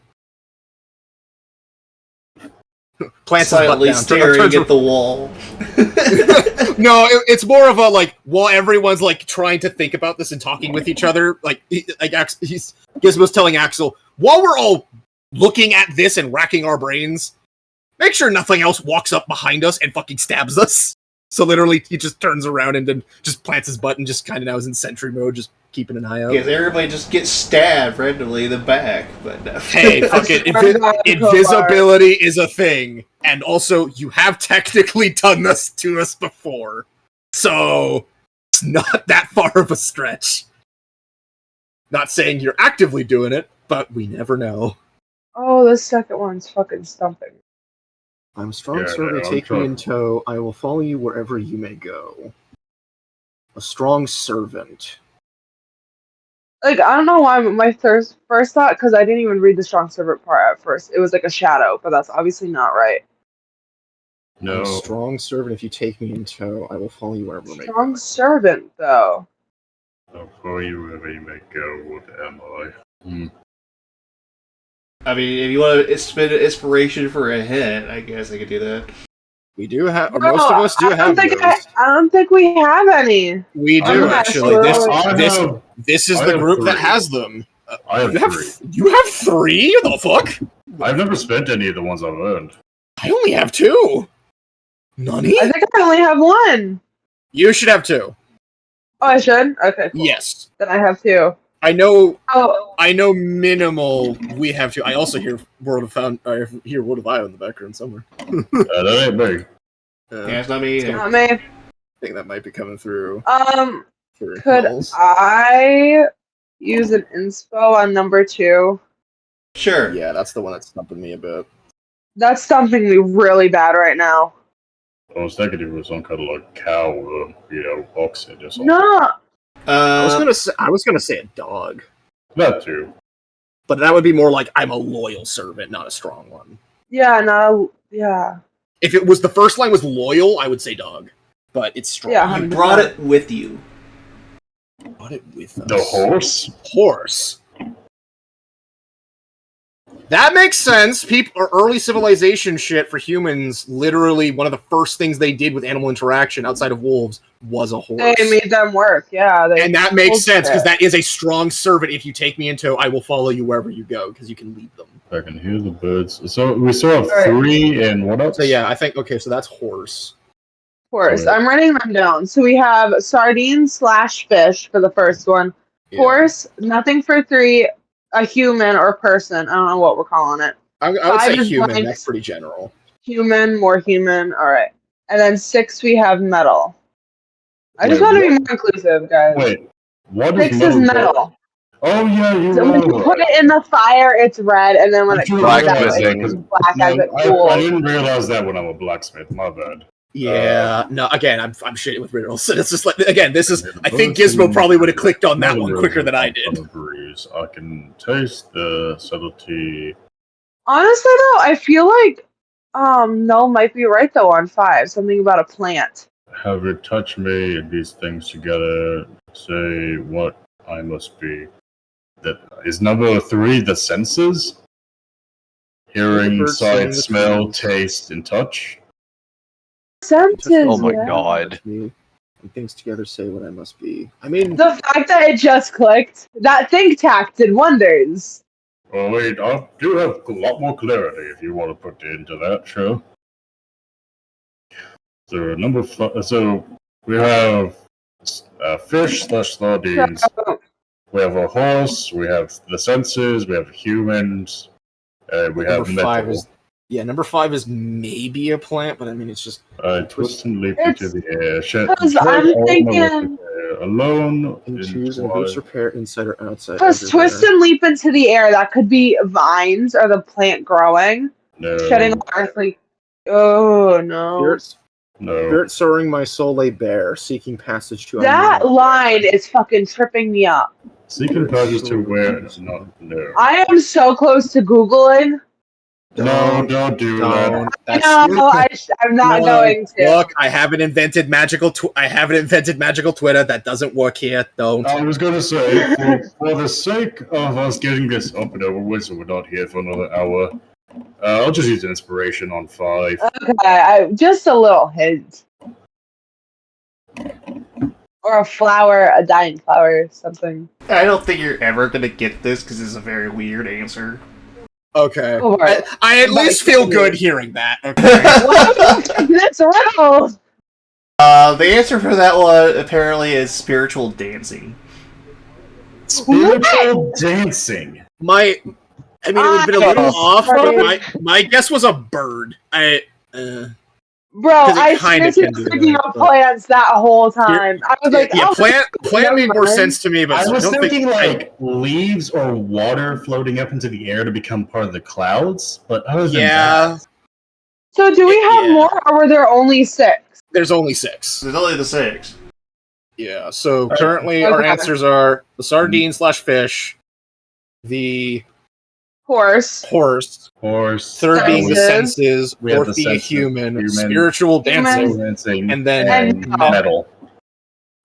Plants Silently staring at the wall. No, it's more of a like while everyone's like trying to think about this and talking with each other. Like Gizmo's telling Axel, while we're all looking at this and racking our brains, make sure nothing else walks up behind us and fucking stabs us. So literally, he just turns around and then just plants his butt and just kind of now is in sentry mode, just keeping an eye out. Because everybody just gets stabbed randomly in the back. But no. Hey, fuck it. Invisibility is a thing. And also, you have technically done this to us before. So, it's not that far of a stretch. Not saying you're actively doing it, but we never know. Oh, the second one's fucking stumping. I'm a strong servant, take me in tow. I will follow you wherever you may go. A strong servant. Like, I don't know why my first thought, because I didn't even read the strong servant part at first. It was like a shadow, but that's obviously not right. No. I'm a strong servant. If you take me in tow, I will follow you wherever you may go. Strong servant, though. I'll follow you wherever you may go. What am I? I mean, if you want to spend an inspiration for a hint, I guess I could do that. We do have, or most of us do have those. I don't think we have any. We do, actually. This is I the have group that 3. has them. I have 3. You have 3? The fuck? I've never spent any of the ones I've earned. I only have 2. Nani? I think I only have 1. You should have 2. Oh, I should? Okay, cool. Yes. Then I have 2. I know. Oh, I know minimal. We have 2. I also hear World of Io in the background somewhere. That ain't me. Yeah, it's not me either. not me. I think that might be coming through. Could Knowles. I use an inspo on number 2? Sure. Yeah, that's the one that's stumping me a bit. That's stumping me really bad right now. I was thinking it was some kind of like cow or ox head or something. No. I was gonna say a dog, That too. but that would be more like I'm a loyal servant, not a strong one. Yeah, no. Yeah. If it was the first line was loyal, I would say dog, but it's strong. Yeah, You 100%. brought it with you. Brought it with us. The horse? Horse. That makes sense. People or early civilization shit for humans. Literally, one of the first things they did with animal interaction outside of wolves was a horse. They made them work. Yeah. And that makes sense because that. that is a strong servant. If you take me in tow, I will follow you wherever you go because you can lead them. I can hear the birds. So we still have Alright. 3 and what else? So yeah, I think okay. So that's horse. Horse. Alright. I'm writing them down. So we have sardine/fish for the first one. Yeah. Horse, nothing for 3, a human or person. I don't know what we're calling it. I would 5 say is human. blank. That's pretty general. Human, more human. All right. And then 6, we have metal. I just Wait, want to be what? more inclusive, guys. Wait, what 6 is is metal? metal. Oh yeah, you So when you are. put it in the fire, it's red, and then when it comes out, Blacksmithing. it's black No, as it I cools. didn't realize that when I'm a blacksmith. My bad. Yeah. No. Again, I'm shitting with riddles. And it's just like again, this is. I think Those Gizmo are- probably would have clicked on that Metal one rose quicker is than I on did. the breeze. I can taste the subtlety. Honestly, though, I feel like Null might be right though on 5. Something about a plant. Have it touch me and these things together. Say what I must be. That is number 3. The senses. Hearing, bird sing, sight, the smell, trees. taste, and touch. Senses. Oh my yeah. god. And things together say what I must be. I mean, The fact that it just clicked, that think tac did wonders. Oh wait, I do have a lot more clarity if you want to put into that, sure. So so we have fish/sardines. We have a horse. We have the senses. We have humans. We have number 5 metal. is number 5 is maybe a plant, but I mean it's just Twist and leap It's- into the air. because I'm thinking- alone. and in choose and quiet. boost repair inside or outside. Because everywhere. twist and leap into the air, that could be vines or the plant growing, No, shedding earthly. Oh no! Spirits, no. spirit soaring my soul lay bare, seeking passage to That unknown. line is fucking tripping me up. Seeking passes to where it's not. No. I am so close to Googling. No, don't do that. Don't. No, That's I'm not No, going to. Look, I haven't invented magical. Magical Twitter. That doesn't work here. Don't. I was going to say, for the sake of us getting this up and over with, so we're not here for another hour, I'll just use inspiration on 5. Okay, just a little hint. Or a flower, a dying flower, or something. I don't think you're ever gonna get this because it's a very weird answer. Okay. Go for it. I at But least I feel can good do. hearing that. Okay. That's riddles. The answer for that one apparently is spiritual dancing. Spiritual dancing. I mean, it would have been a little off, but Sorry. my guess was a bird. Bro, 'Cause it I kinda seriously can do was thinking that, of but- plants that whole time. I was like, yeah, oh, plant made more mind. sense to me, but I was don't thinking think, like leaves or water floating up into the air to become part of the clouds, but other than yeah, So do we have Yeah. more, or were there only 6? there's only 6. There's only the 6. Yeah, so currently our Okay. answers are the sardine/fish, the Horse. horse, horse, third being the Senses. senses, We have fourth the being senses, human, human, spiritual dancing, dancing, and then And metal.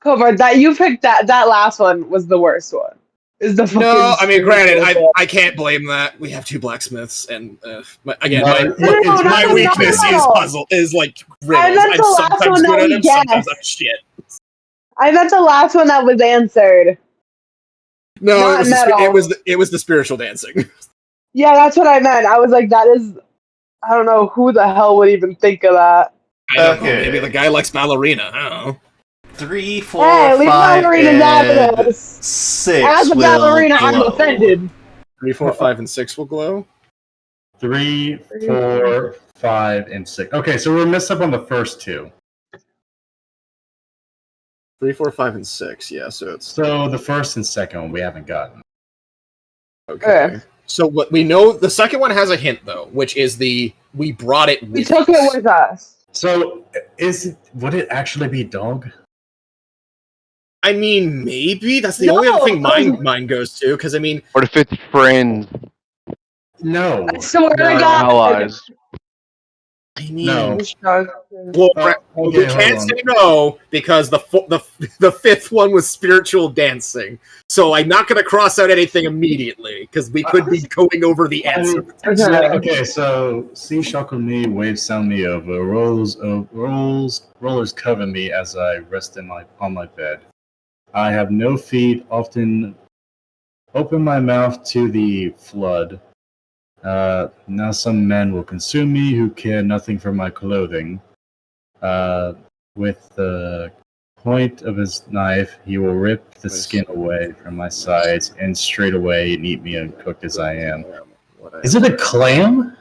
Cover that you picked that last one was the worst one. Is the no, I mean, fucking granted, spiritual I can't blame that. We have 2 blacksmiths, and again, No, my no, weakness no. is puzzle is like riddles. meant I'm the last sometimes one that good at we them, sometimes guessed. I'm shit. I meant the last one that was answered. No, Not metal. it was the spiritual dancing. Yeah, that's what I meant. I was like, that is. I don't know who the hell would even think of that. I don't know. Okay. Maybe the guy likes ballerina. I don't know. 3, 4, Hey, leave 5, ballerinas out of and this. 6 As a will ballerina, I'm glow. offended. 3, 4, 5, and 6 will glow. 3, 4, 5, and 6. Okay, so we're messed up on the first two. 3, 4, 5, and 6. Yeah, so it's So the first and second one we haven't gotten. okay. So what we know, the second one has a hint though, which is we brought it. We took it with us. So would it actually be dog? I mean, maybe that's the No, only other thing because- mine goes to. Because I mean, What if it's friends? No. I swear to No. God. Allies. I mean, No. well, Okay, we hold can't on. say no because the fifth one was spiritual dancing. So I'm not going to cross out anything immediately because we could be going over the answer. Okay, so sea shuckle me, waves sound me over, rollers cover me as I rest on my bed. I have no feet, often open my mouth to the flood. Now some men will consume me who care nothing for my clothing. With the point of his knife, he will rip the skin away from my sides and straight away eat me uncooked as I am. Is it a clam?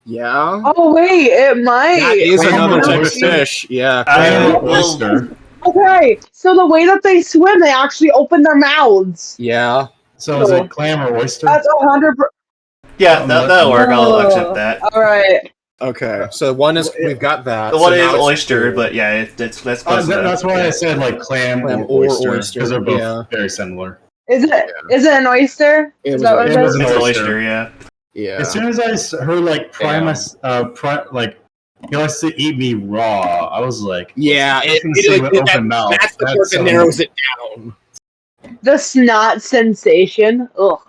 Yeah. Oh wait, it might. That is Clam another or type of oyster? fish. Yeah. Clam or well, oyster? Okay, so the way that they swim, they actually open their mouths. Yeah. So is it clam or oyster? That's 100%. Yeah, that'll work. I'll accept that. All right. Okay. So one is we've got that. The so one is now it's oyster, two. but yeah, that's close enough. That's why I said like clam or oyster because they're both yeah. very similar. Is it an oyster? It Is was that a- what it it was is? an It's an oyster. oyster, yeah. Yeah. As soon as I heard like Primus, like he likes to eat me raw, I was like, Yeah, that's the part that narrows it down. The snot sensation. Ugh.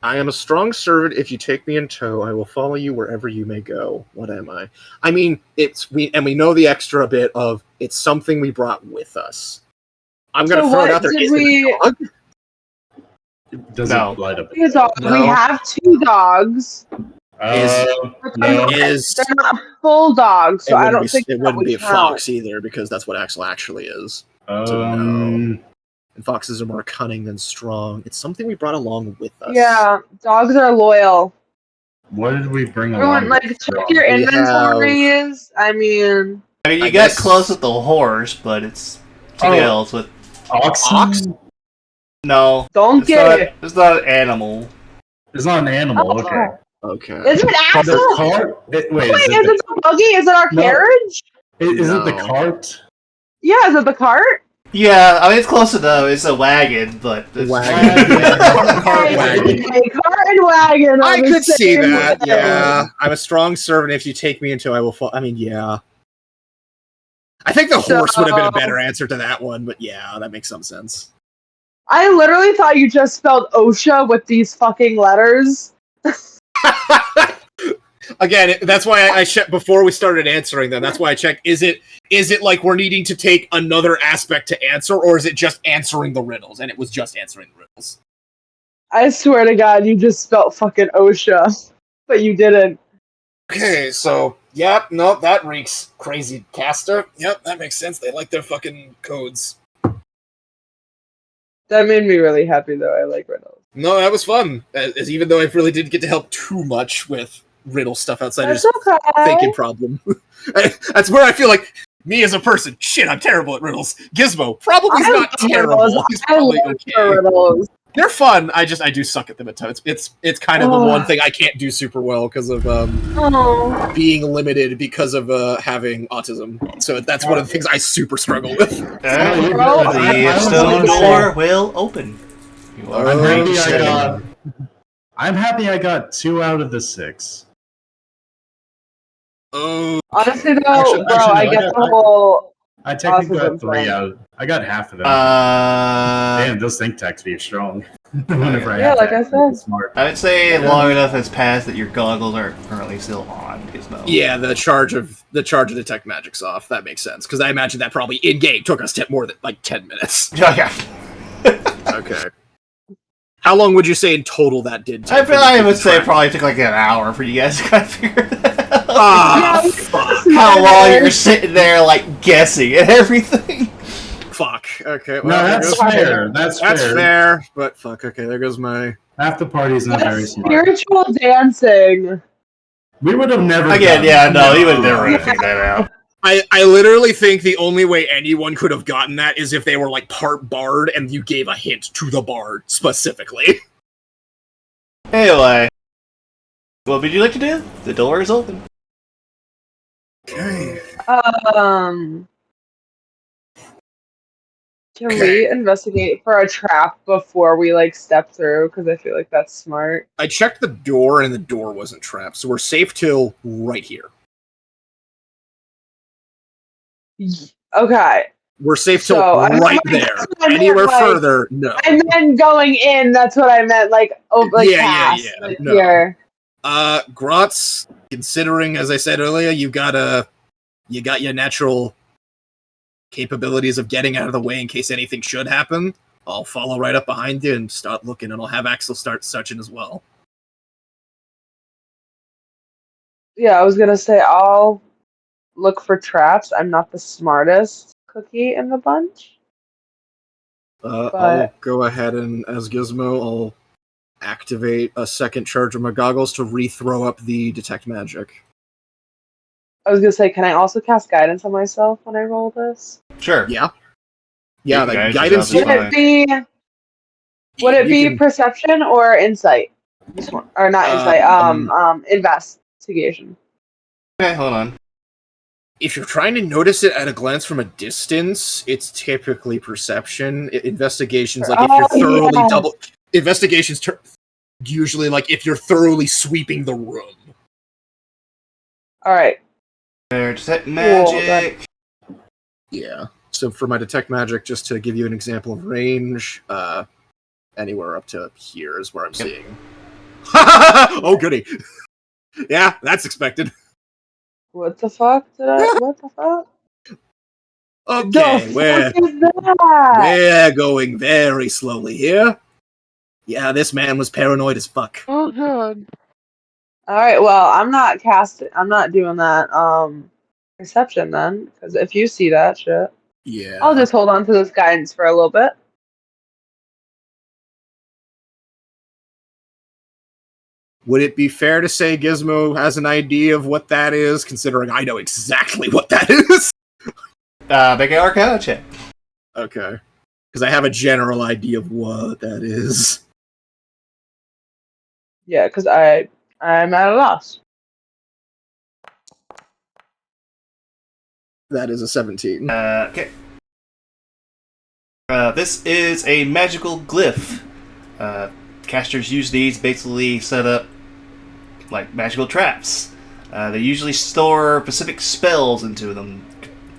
I am a strong servant. If you take me in tow, I will follow you wherever you may go. What am I? I mean, we know the extra bit of it's something we brought with us. I'm gonna So throw it what out there. did Is it a we- dog? doesn't No. light up. Two dogs. No. We have two dogs. Is They're not full dogs, so I don't think it that wouldn't would be a count. fox either because that's what Axel actually is. And foxes are more cunning than strong. It's something we brought along with us. Yeah, dogs are loyal. What did we bring Everyone, along? like, check your We inventories. I mean, I mean, you I got guess- close with the horse, but it's something else with. Oxen? No. donkey. It's not an animal. It's not an animal. Oh. Okay. Okay. Is it Axel? The cart? Wait, Wait, is it the buggy? Is it our No. carriage? is it the No. cart? Yeah, is it the cart? Yeah, I mean, it's close enough. It's a wagon, but. It's Wagon. Cart wagon. Cart and wagon. I are the could see same that. thing. Yeah, I'm a strong servant. If you take me into, I will fall. I mean, yeah. I think the horse would have been a better answer to that one, but yeah, that makes some sense. I literally thought you just spelled OSHA with these fucking letters. Again, that's why I checked before we started answering them. That's why I checked. Is it like we're needing to take another aspect to answer, or is it just answering the riddles? And it was just answering the riddles. I swear to God, you just spelled fucking OSHA, but you didn't. Okay, so yep, no, that reeks crazy caster. Yep, that makes sense. They like their fucking codes. That made me really happy, though. I like riddles. No, that was fun. As even though I really didn't get to help too much with riddle stuff outside of That's just okay. thinking problem. That's where I feel like me as a person, shit, I'm terrible at riddles. Gizmo, probably I not love terrible. riddles. He's I probably love okay. riddles. They're fun. I do suck at them at times. It's kind of the one thing I can't do super well because of Oh. being limited because of having autism. So that's one of the things I super struggle with. you're Bro, good. The I was stone gonna door will open. You are I'm free happy to I step got. I'm happy I got 2 out of the 6. Oh, Honestly, though, Actually, bro, no, I I get got- the whole. I technically Autism got 3 thing. out. I got half of them. Damn, Those think tags be strong. Whenever I Yeah, have like to I act said. smart. I would say long enough has passed that your goggles are currently still on. Gizmo. yeah, the charge of detect magic's off. That makes sense because I imagine that probably in game took us more than like 10 minutes. Yeah, yeah. Okay. How long would you say in total that did take? I would say it probably took like an hour for you guys to kind of figure that out. Ah, fuck. How long you're sitting there, like, guessing and everything. Fuck. Okay. No, Well, that's fair. That's fair. But fuck. Okay, there goes my. Half the party's not very That's smart. spiritual dancing. We would have never. Again, gotten yeah, no, that. he would never have figured that out. I literally think the only way anyone could have gotten that is if they were like part bard and you gave a hint to the bard specifically. Anyway, what would you like to do? The door is open. Okay. Can we investigate for a trap before we like step through? Because I feel like that's smart. I checked the door and the door wasn't trapped, so we're safe till right here. Okay. We're safe till So, right there. Anywhere further, no. And then going in, that's what I meant. Like, like Yeah. like No. here. Grotz, considering, as I said earlier, you got your natural capabilities of getting out of the way in case anything should happen. I'll follow right up behind you and start looking, and I'll have Axel start searching as well. Yeah, I was gonna say I'll look for traps. I'm not the smartest cookie in the bunch. I'll go ahead and, as Gizmo, I'll activate a second charge of my goggles to re-throw up the detect magic. I was gonna say, can I also cast guidance on myself when I roll this? Sure. Yeah. Yeah, You the guys guidance. just have Would it be you can- perception or insight? This one, or not insight. Investigation. Okay, hold on. If you're trying to notice it at a glance from a distance, it's typically perception. Investigations, like if you're thoroughly investigations usually like if you're thoroughly sweeping the room. All right. There, detect magic. Yeah. So for my detect magic, just to give you an example of range, anywhere up to here is where I'm seeing. Oh, goody. Yeah, that's expected. What the fuck did I? What the fuck? Okay, The we're fuck is that? going very slowly here. Yeah, this man was paranoid as fuck. Oh god. All right. Well, I'm not casting. I'm not doing that. Perception then, because if you see that shit, Yeah. I'll just hold on to this guidance for a little bit. Would it be fair to say Gizmo has an idea of what that is, considering I know exactly what that is? Make an Arcana check. Okay. Because I have a general idea of what that is. Yeah, because I'm at a loss. That is a 17. Okay. This is a magical glyph. Casters use these basically set up like magical traps. They usually store specific spells into them.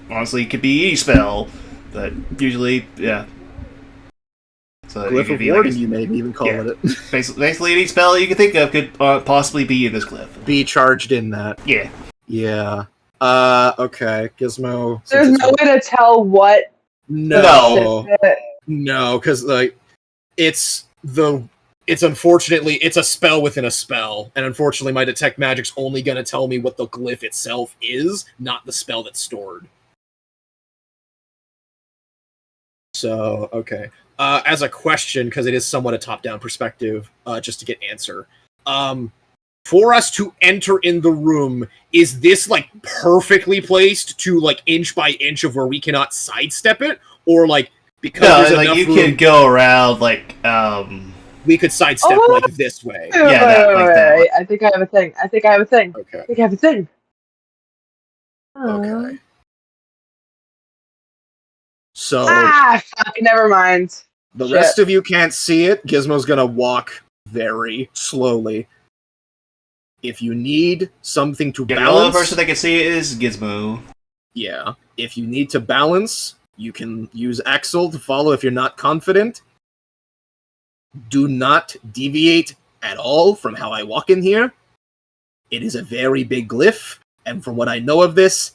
Honestly, it could be any spell, but usually, yeah. So Glyph of Warden, you maybe even call it. Basically, any spell you can think of could possibly be in this glyph. Be charged in that. Yeah. Yeah. Okay. Gizmo. There's no way to tell what. No, because like it's unfortunately it's a spell within a spell, and unfortunately my detect magic's only going to tell me what the glyph itself is, not the spell that's stored. So okay, as a question, because it is somewhat a top-down perspective, just to get answer. For us to enter in the room, is this like perfectly placed to like inch by inch of where we cannot sidestep it, or like because there's like enough you room, could go around like we could sidestep like this way? Yeah, that. I think I have a thing. Okay. I think I have a thing. Okay. So fuck, never mind. the rest of you can't see it. Gizmo's gonna walk very slowly. If you need something to The balance, only person that can see it is Gizmo. yeah. If you need to balance, you can use Axel to follow if you're not confident. Do not deviate at all from how I walk in here. It is a very big glyph, and from what I know of this,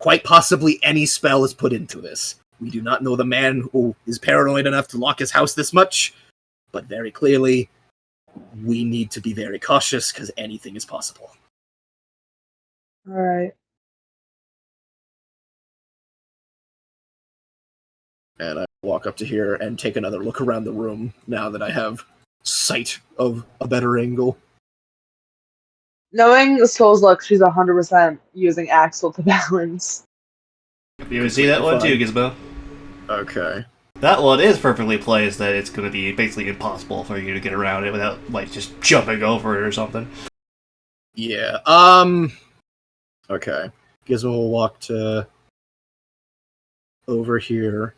quite possibly any spell is put into this. We do not know the man who is paranoid enough to lock his house this much, but very clearly, we need to be very cautious because anything is possible. All right. And I walk up to here and take another look around the room now that I have sight of a better angle. Knowing Soul's luck, she's 100% using Axel to balance. You would see that one too, Gizmo. Okay. That one is perfectly placed that it's going to be basically impossible for you to get around it without, like, just jumping over it or something. Yeah, okay. Gizmo will walk to over here.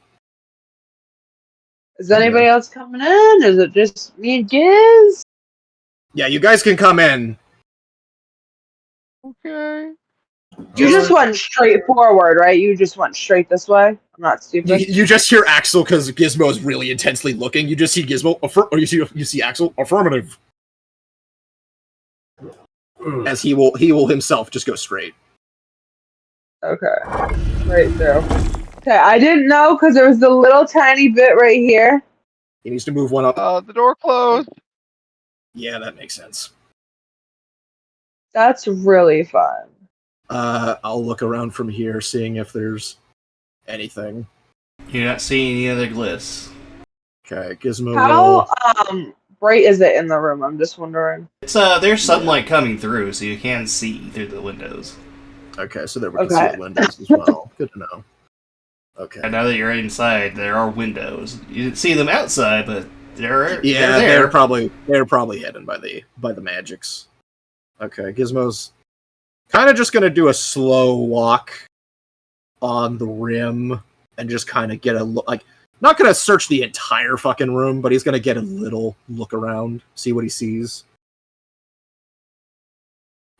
Is anybody else coming in? Is it just me and Giz? Yeah, you guys can come in. Okay. You just went straight forward, right? You just went straight this way? I'm not stupid. You just hear Axel because Gizmo is really intensely looking. You just see Gizmo, or you see Axel, affirmative. As he will himself just go straight. Okay. Right through. Okay, I didn't know because there was the little tiny bit right here. He needs to move one up. The door closed. Yeah, that makes sense. That's really fun. I'll look around from here, seeing if there's anything. You're not seeing any other glyphs. Okay, Gizmo How will... bright is it in the room? I'm just wondering. It's there's sunlight coming through, so you can see through the windows. Okay, so there we can see the windows as well. Good to know. Okay. And now that you're inside, there are windows. You didn't see them outside, but they're they're probably hidden by the magics. Okay, Gizmo's kind of just gonna do a slow walk on the rim and just kind of get a look. Like, not gonna search the entire fucking room, but he's gonna get a little look around, see what he sees.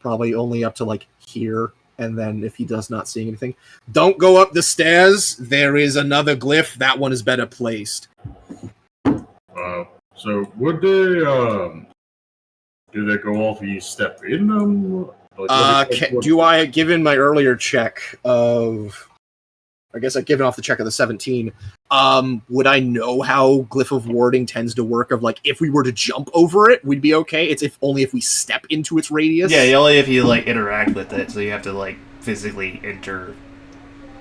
Probably only up to like here. And then if he does not see anything, don't go up the stairs. There is another glyph. That one is better placed. So would they, do they go off you step in them? Given my earlier check of, I guess I've given off the check of the 17, would I know how Glyph of Warding tends to work of, like, if we were to jump over it, we'd be okay? It's only if we step into its radius? Yeah, only if you, like, interact with it, so you have to, like, physically enter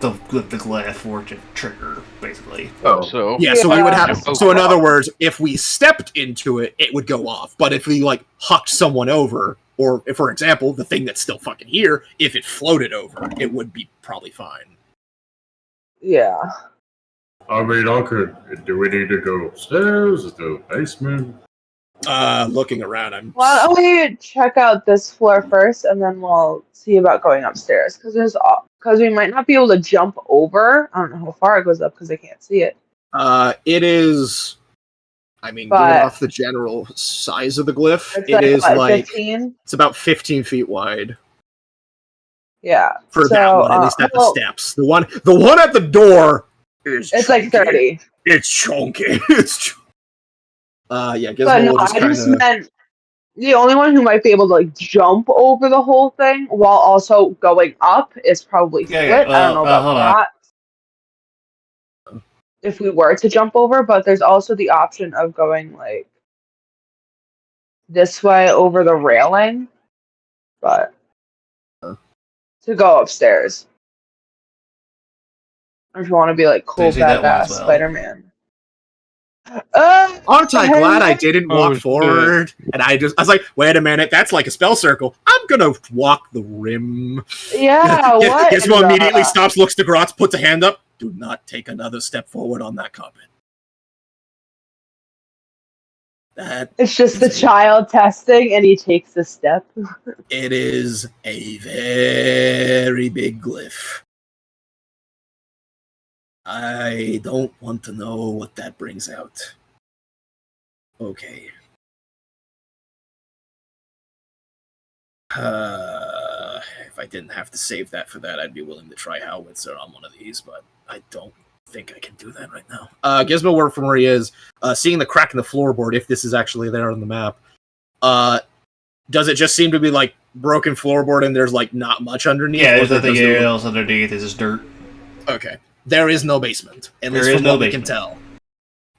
the glyph for to trigger, basically. Oh, so... Yeah, so we would have... So in other words, if we stepped into it, it would go off. But if we, like, hucked someone over, or, if, for example, the thing that's still fucking here, if it floated over, it would be probably fine. Yeah. I mean, do we need to go upstairs? Is there a basement? Looking around, Why don't we check out this floor first, and then we'll see about going upstairs? Because we might not be able to jump over. I don't know how far it goes up because I can't see it. It is... I mean, given off the general size of the glyph, it is like 15? It's about 15 feet wide. Yeah. For that one, at least at the steps. The one at the door is it's chunky. Like 30. It's chunky. Yeah, but no, I just meant the only one who might be able to like jump over the whole thing while also going up is probably Split. I don't know about that. If we were to jump over, but there's also the option of going like this way over the railing, but to go upstairs. Or if you want to be like cool badass Spider-Man. Aren't I glad I didn't walk forward? And I was like, wait a minute, that's like a spell circle. I'm gonna walk the rim. Yeah, what? Gizmo immediately stops, looks to Grotz, puts a hand up. Do not take another step forward on that carpet. It's just the child testing, and he takes a step. It is a very big glyph. I don't want to know what that brings out. Okay. If I didn't have to save that for that, I'd be willing to try Howitzer on one of these, but I don't think I can do that right now. Gizmo, where from where he is, seeing the crack in the floorboard, if this is actually there on the map, does it just seem to be like broken floorboard and there's like not much underneath? Yeah, there's nothing else underneath, it's just dirt. Okay. there is no basement. At least from what we can tell.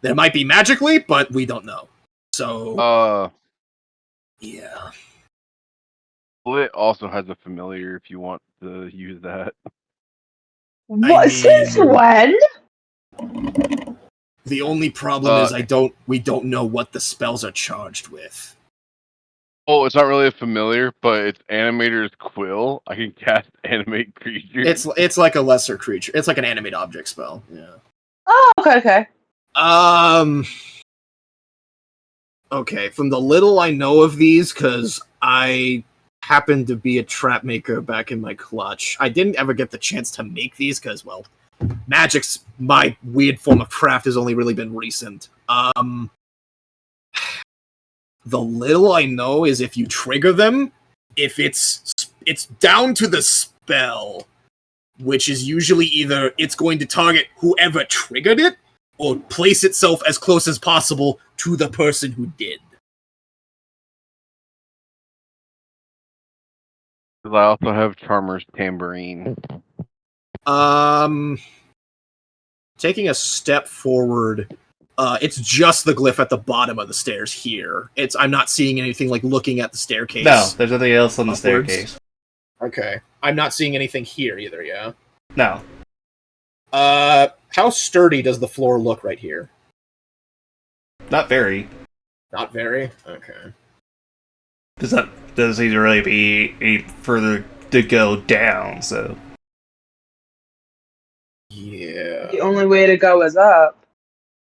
There might be magically, but we don't know. So, yeah. Well, it also has a familiar if you want to use that. What? Since when? The only problem is we don't know what the spells are charged with. Oh, it's not really a familiar, but it's Animator's Quill. I can cast Animate Creature. It's like a lesser creature. It's like an animate object spell. Yeah. Oh, okay. Okay, from the little I know of these, because I happened to be a trap maker back in my clutch. I didn't ever get the chance to make these because, well, magic's my weird form of craft has only really been recent. The little I know is if you trigger them, if it's down to the spell, which is usually either it's going to target whoever triggered it, or place itself as close as possible to the person who did. I also have Charmer's Tambourine. Taking a step forward, it's just the glyph at the bottom of the stairs here. I'm not seeing anything like looking at the staircase. No, there's nothing else on the staircase. Okay. I'm not seeing anything here either, yeah? No. How sturdy does the floor look right here? Not very. Not very? Okay. Doesn't seem to really be any further to go down, so. Yeah. The only way to go is up.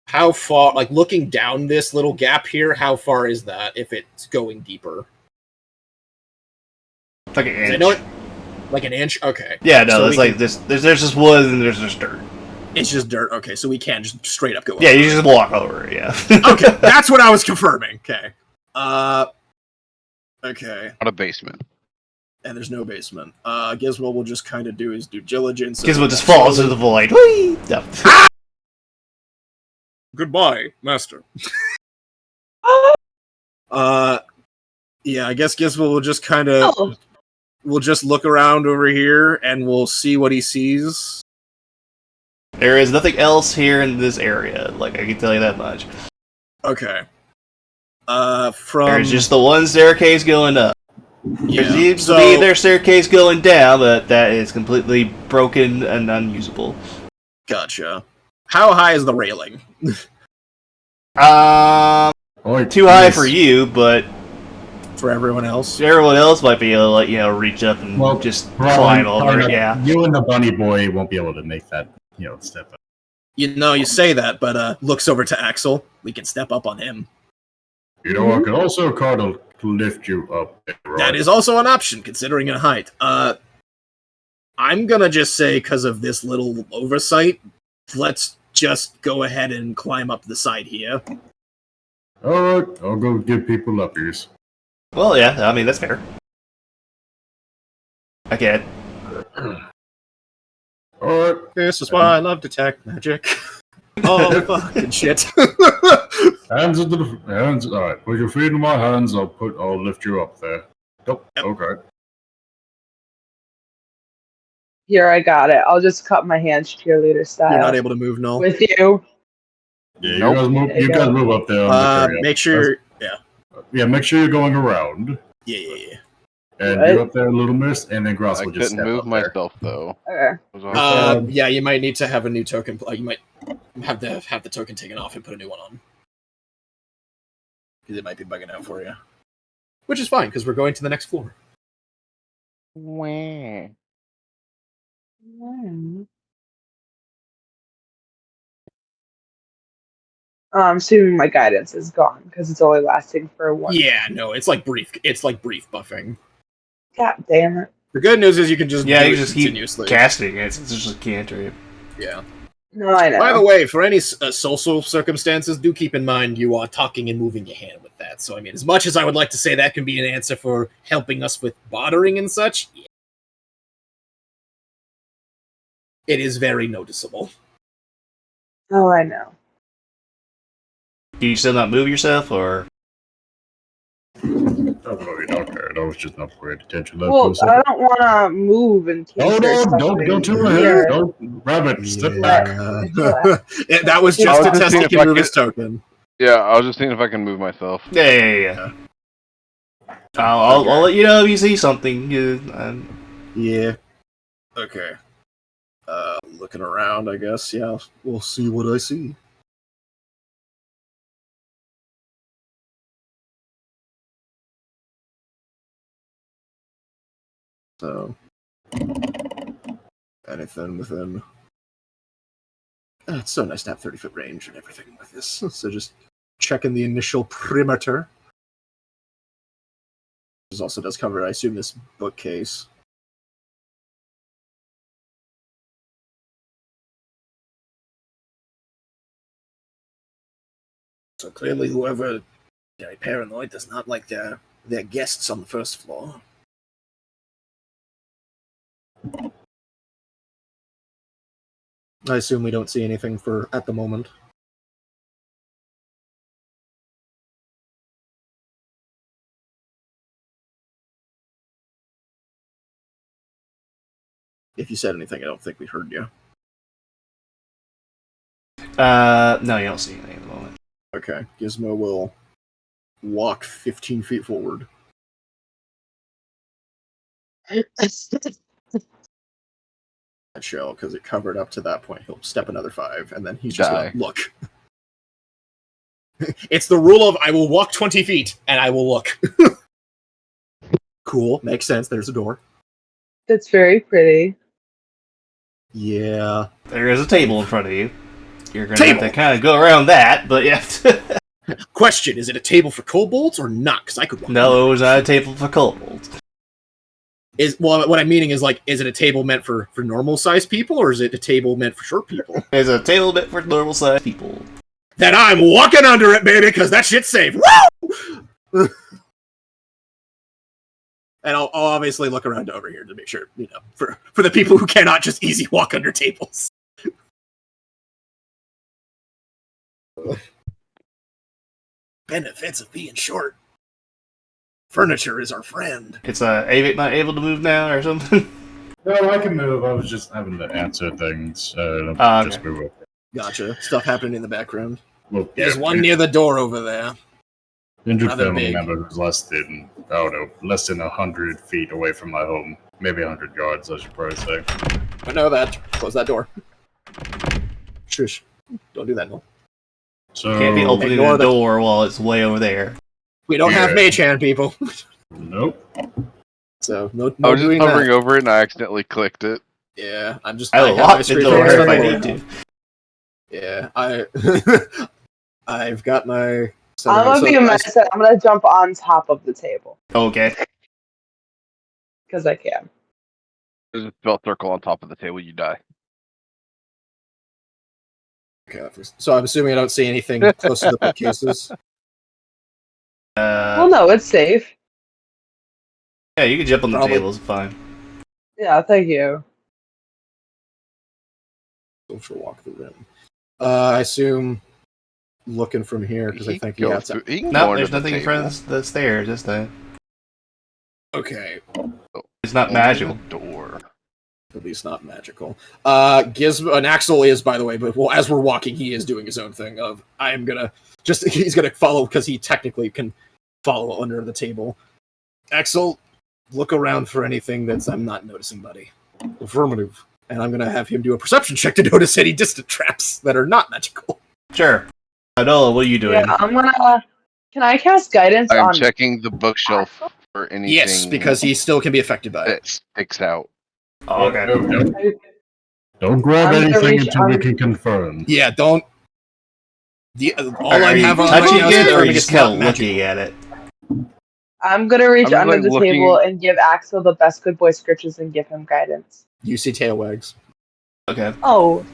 How far, like looking down this little gap here, how far is that if it's going deeper? Like an inch. I know it, like an inch? Okay. Yeah, no, So it's like this. There's just wood and there's just dirt. It's just dirt. Okay, so we can't just straight up go. Yeah, you just walk over it. Yeah. Okay, that's what I was confirming. Okay. Okay. Not a basement. And there's no basement. Gizmo will just kind of do his due diligence. Gizmo just falls into the void. Whee! No. Goodbye, master. Yeah, I guess Gizmo will just kind of. We'll just look around over here and we'll see what he sees. There is nothing else here in this area. Like, I can tell you that much. Okay. There's just the one staircase going up. Yeah, there seems to be their staircase going down, but that is completely broken and unusable. Gotcha. How high is the railing? Too high for you, but for everyone else, might be able to reach up and just climb over it. Yeah, you and the bunny boy won't be able to make that step up. You say that, but looks over to Axel. We can step up on him. I can also kind of lift you up. Right? That is also an option, considering your height. I'm gonna just say, because of this little oversight, let's just go ahead and climb up the side here. Alright, I'll go give people uppies. Well, yeah, I mean, that's fair. I get it. Alright. This is why I love detect magic. Oh, fucking shit. Hands into the hands. Alright, put your feet in my hands. I'll lift you up there. Yep. Okay. Here, I got it. I'll just cut my hands cheerleader style. You're not able to move, Null. With you. Yeah, you guys move up there. Make sure. Yeah, make sure you're going around. Yeah. And you're up there, Little Miss, and then Gross will just step move up myself though. Okay. Yeah, you might need to have a new token. You might have to have the token taken off and put a new one on, because it might be bugging out for you. Which is fine, because we're going to the next floor. Wah. I'm assuming my guidance is gone because it's only lasting for one. Yeah, no, it's like brief. It's like brief buffing. God damn it! The good news is you can just you do it just continuously. keep casting it. It's just a cantrip. Yeah. No, I know. By the way, for any social circumstances, do keep in mind you are talking and moving your hand with that. So, I mean, as much as I would like to say that can be an answer for helping us with bartering and such, yeah. It is very noticeable. Oh, I know. Do you still not move yourself, or? Don't worry, don't care. I was just not paying attention there for Well, a second. I don't want to move in case Hold there's on, don't go something too ahead. here. Don't, Rabbit, step back. Yeah, that was I just was to just test seeing he if can I move could- his token. Yeah, I was just seeing if I can move myself. Yeah. I'll let you know if you see something. Yeah. Okay. Looking around, I guess. Yeah, we'll see what I see. So, anything within. It's so nice to have 30-foot range and everything with this. So just checking the initial perimeter. This also does cover, I assume, this bookcase. So clearly, whoever very paranoid does not like their guests on the first floor. I assume we don't see anything for at the moment. If you said anything, I don't think we heard you. No, you don't see anything at the moment. Okay, Gizmo will walk 15 feet forward. And show, because it covered up to that point. He'll step another 5, and then he's just Die. going to look. It's the rule of I will walk 20 feet, and I will look. Cool, makes sense. There's a door. That's very pretty. Yeah. There is a table in front of you. You're going to have Table! to kind of go around that, but yeah. Question, is it a table for kobolds or not? Because I could walk. No, it was not a table for kobolds. Well, what I'm meaning is, like, is it a table meant for normal-sized people, or is it a table meant for short people? It's a table bit for normal-sized people. Then I'm walking under it, baby, because that shit's safe. Woo! And I'll obviously look around over here to make sure, for the people who cannot just easy walk under tables. Benefits of being short. Furniture is our friend. It's Avik not able to move now or something? No, I can move. I was just having to answer things. Okay. Just move up. Gotcha. Stuff happening in the background. Well, There's yeah, one near the door over there. injured rather family big. member who's less than 100 feet away from my home. Maybe 100 yards, I should probably say. I know that. Close that door. Shush. Don't do that, no. So Can't be opening Ignore the the- door while it's way over there. We don't have Yeah. mage hand, people. Nope. So, no I was just doing hovering that. over it and I accidentally clicked it. Yeah, I'm just... I have my locked the screen door focused if on I the need door. to. Yeah, I've got my... I'm gonna be a mess. I'm gonna jump on top of the table Okay. because I can. There's a spell circle on top of the table, you die. Okay, so I'm assuming I don't see anything close to the bookcases. Well, no, it's safe. Yeah, you can jump on the Probably. tables, fine. Yeah, thank you. Social walk the room. I assume looking from here because I think he go got through, to... he can No, go under there's the nothing in table. front of the stairs this time. Okay, It's not magical. The door. at least not magical. Gizmo and Axel is, by the way, but well, as we're walking, he is doing his own thing of he's gonna follow because he technically can follow under the table. Axel, look around for anything that's I'm not noticing, buddy. Affirmative. And I'm gonna have him do a perception check to notice any distant traps that are not magical. Sure. Adola, what are you doing? Yeah, I'm gonna. Can I cast guidance I'm on? checking the bookshelf for anything Yes, because he still can be affected by it. that sticks out. Oh, okay. Don't grab I'm gonna anything reach until we on- can confirm. Yeah, don't. All I Are you have on touching my it, or are you confirming just it's kind not of magical. looking at it? I'm gonna reach I'm just, under like, the looking- table and give Axel the best good boy scritches and give him guidance. You see tail wags. Okay. Oh,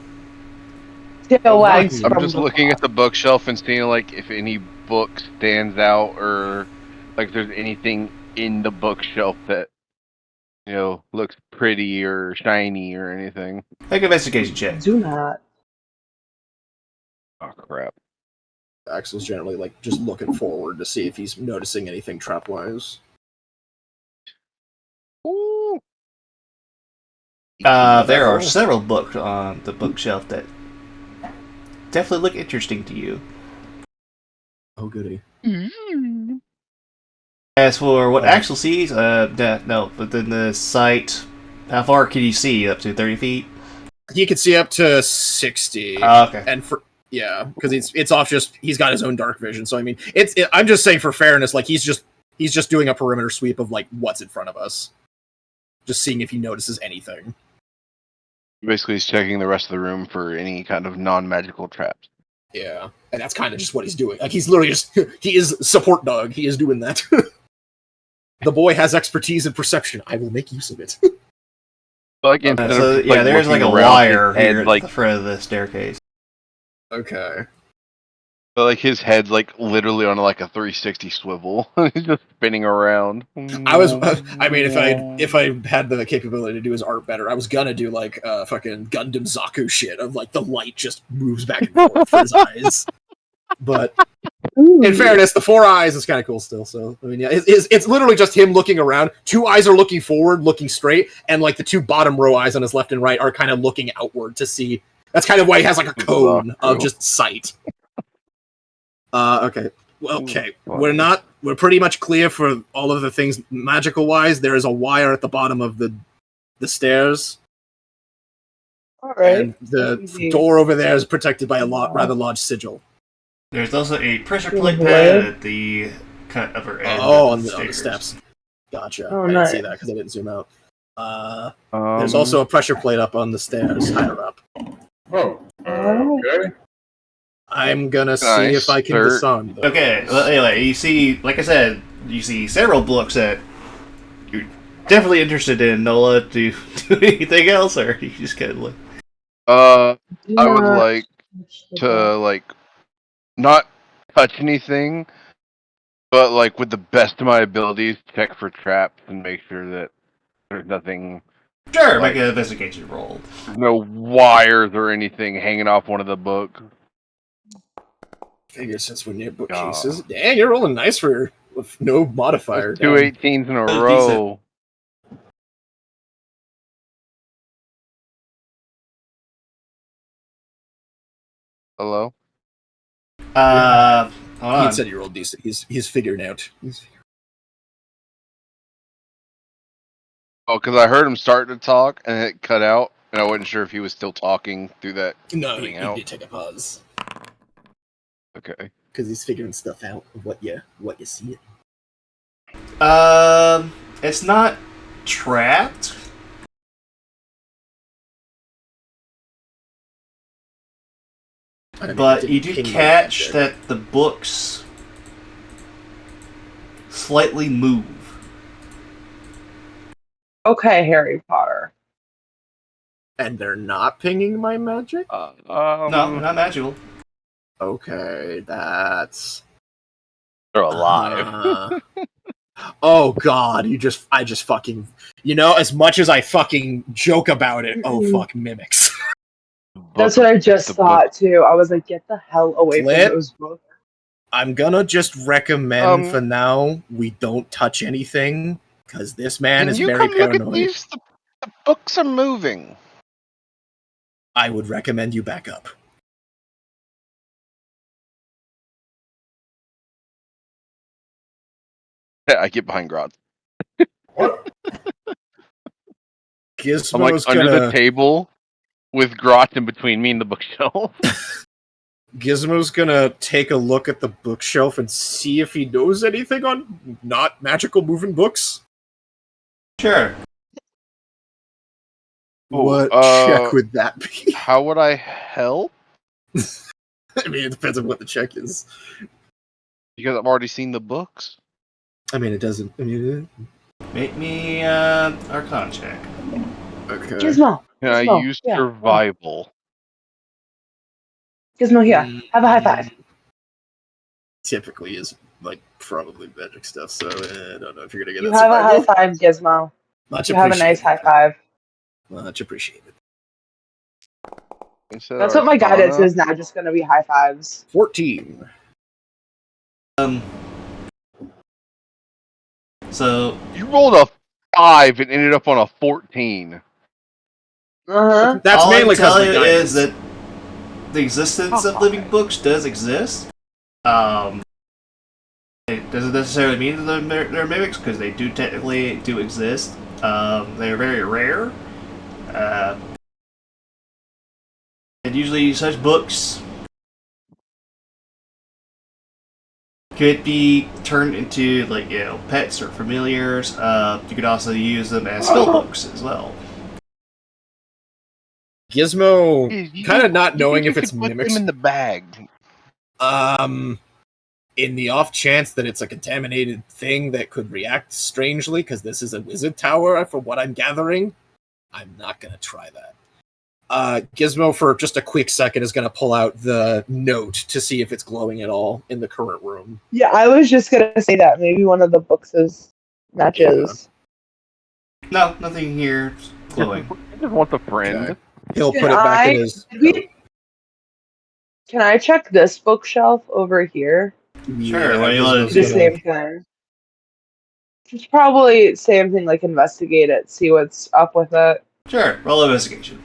tail wags. I'm from just the looking top. at the bookshelf and seeing like if any book stands out or like if there's anything in the bookshelf that looks pretty or shiny or anything. Make an investigation check. Do not. Oh crap. Axel's generally like just looking forward to see if he's noticing anything trap wise. Ooh. There are several books on the bookshelf that definitely look interesting to you. Oh, goody. Mm. As for what Axel sees, no, but then the sight, how far can you see? Up to 30 feet? He can see up to 60. Okay. And for because it's off. Just he's got his own dark vision. So I mean, I'm just saying for fairness, like he's just doing a perimeter sweep of like what's in front of us, just seeing if he notices anything. Basically, he's checking the rest of the room for any kind of non-magical traps. Yeah, and that's kind of just what he's doing. Like he's literally just he is support dog. He is doing that. The boy has expertise and perception. I will make use of it. Like, instead of just, there's like a looking around wire his head, here at the front of the staircase. Okay. But, like, his head's like literally on like a 360 swivel. He's just spinning around. I mean, if I had the capability to do his art better, I was gonna do like fucking Gundam Zaku shit of like the light just moves back and forth for his eyes. But in fairness, the 4 eyes is kind of cool still. So I mean, yeah, it's literally just him looking around. 2 eyes are looking forward, looking straight, and like the 2 bottom row eyes on his left and right are kind of looking outward to see. That's kind of why he has like a cone of just sight. Okay. Well, okay. We're pretty much clear for all of the things magical wise. There is a wire at the bottom of the stairs. All right. And the door over there is protected by a rather large sigil. There's also a pressure plate pad at the upper end. Oh, of on the steps. Gotcha. Oh, I didn't nice. see that because I didn't zoom out. There's also a pressure plate up on the stairs higher up. Oh, okay. I'm gonna see if I can discern. Okay, well, anyway, you see, like I said, you see several books that you're definitely interested in. Nola, do you do anything else, or you just kind of look? I would like to like not touch anything, but like with the best of my abilities, check for traps and make sure that there's nothing. Sure, make an investigation roll. No wires or anything hanging off one of the books. Figure since we're near bookcases. Dang, you're rolling nice for with no modifier. 2 18s in a row. Hello? Hold on. He said you rolled decent. He's figuring out. Oh, because I heard him start to talk and it cut out, and I wasn't sure if he was still talking through that. No, he out. did take a pause. Okay. Because he's figuring stuff out of what you see. It's not trapped. But you do catch that the books slightly move. Okay, Harry Potter. And they're not pinging my magic? No, not magical. Okay, that's... They're alive. Oh god, I just fucking... You know, as much as I fucking joke about it, oh fuck, mimics. That's what I just thought too. I was like, get the hell away from those books. I'm gonna just recommend for now we don't touch anything, because this man is very paranoid. Look at these? The books are moving. I would recommend you back up. I get behind Grodd. What? Gizmo's I'm like under the table with Grot in between me and the bookshelf. Gizmo's gonna take a look at the bookshelf and see if he knows anything on not magical moving books. Sure. What check would that be? How would I help? I mean, it depends on what the check is. Because I've already seen the books. I mean, it doesn't. I mean, Make me Arcana check. Okay. Gizmo. Can I use survival? Gizmo, here. Have a high five. Typically is like probably magic stuff, so I don't know if you're gonna get. You have a high five, Gizmo. You have a nice high five. Much appreciated. That's what my guidance is now. Just gonna be high fives. 14. So you rolled a 5 and ended up on a 14. Uh-huh. That's All mainly I can because tell of you the is guidance. that the existence of living books does exist. It doesn't necessarily mean that they're mimics, because they do technically do exist. They're very rare. And usually such books could be turned into, like, pets or familiars. You could also use them as spell books as well. Gizmo, kind of not knowing if it's put mimics. them in the bag. In the off chance that it's a contaminated thing that could react strangely, because this is a wizard tower, from what I'm gathering, I'm not going to try that. Gizmo, for just a quick second, is going to pull out the note to see if it's glowing at all in the current room. Yeah, I was just gonna say that. Maybe one of the books is matches. No, nothing here is glowing. I just want the friend. Okay. He'll Can put it back in I- his... Can I check this bookshelf over here? Sure, what do you want Gizmo's to The do? same thing. It's probably same thing, like investigate it, see what's up with it. Sure, roll investigation.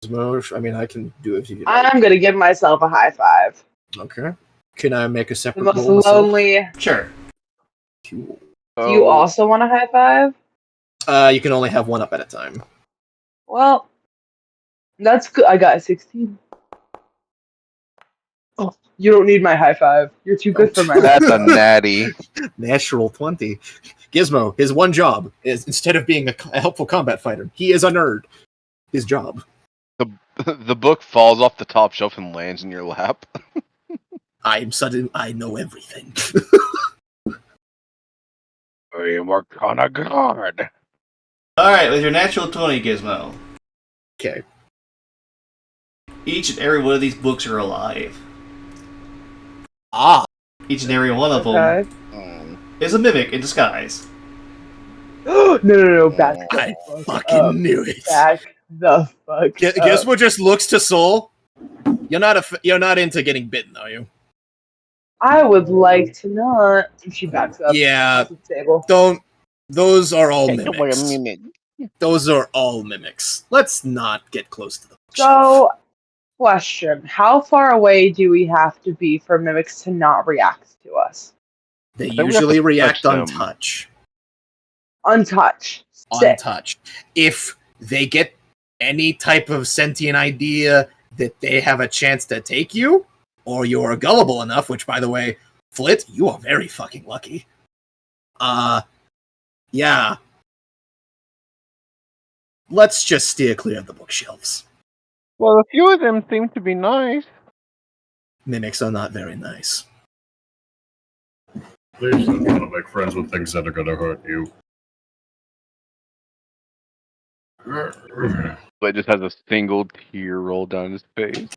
Gizmo, I mean, I can do it if you like. I'm gonna give myself a high five. Okay. Can I make a The separate most roll myself? lonely. Sure. Cool. Do you also want a high five? You can only have one up at a time. Well, that's good. I got a 16. Oh, you don't need my high five. You're too good for my high That's a natty. Natural 20. Gizmo, his one job is, instead of being a helpful combat fighter, he is a nerd. His job. The book falls off the top shelf and lands in your lap. I know everything. I am Arcana Guard. Alright, with your natural 20, Gizmo, Okay. each and every one of these books are alive. Ah. Each and every one of them Okay. is a mimic in disguise. No. Back the I fuck fucking up. knew it. Back the fuck up. Gizmo just looks to Soul. You're not into getting bitten, are you? I would like to not. And she backs up. Yeah. To the table. Don't. Those are all Hey, don't worry, mimics. mimic. Those are all mimics. Let's not get close to them. So, question: how far away do we have to be for mimics to not react to us? They we have usually to react touch on them. touch. Untouched. Sick. Untouched. If they get any type of sentient idea that they have a chance to take you, or you're gullible enough, which, by the way, Flit, you are very fucking lucky. Yeah. Let's just steer clear of the bookshelves. Well, a few of them seem to be nice. Mimics are not very nice. Please don't want to make friends with things that are going to hurt you. But just has a single tear roll down his face.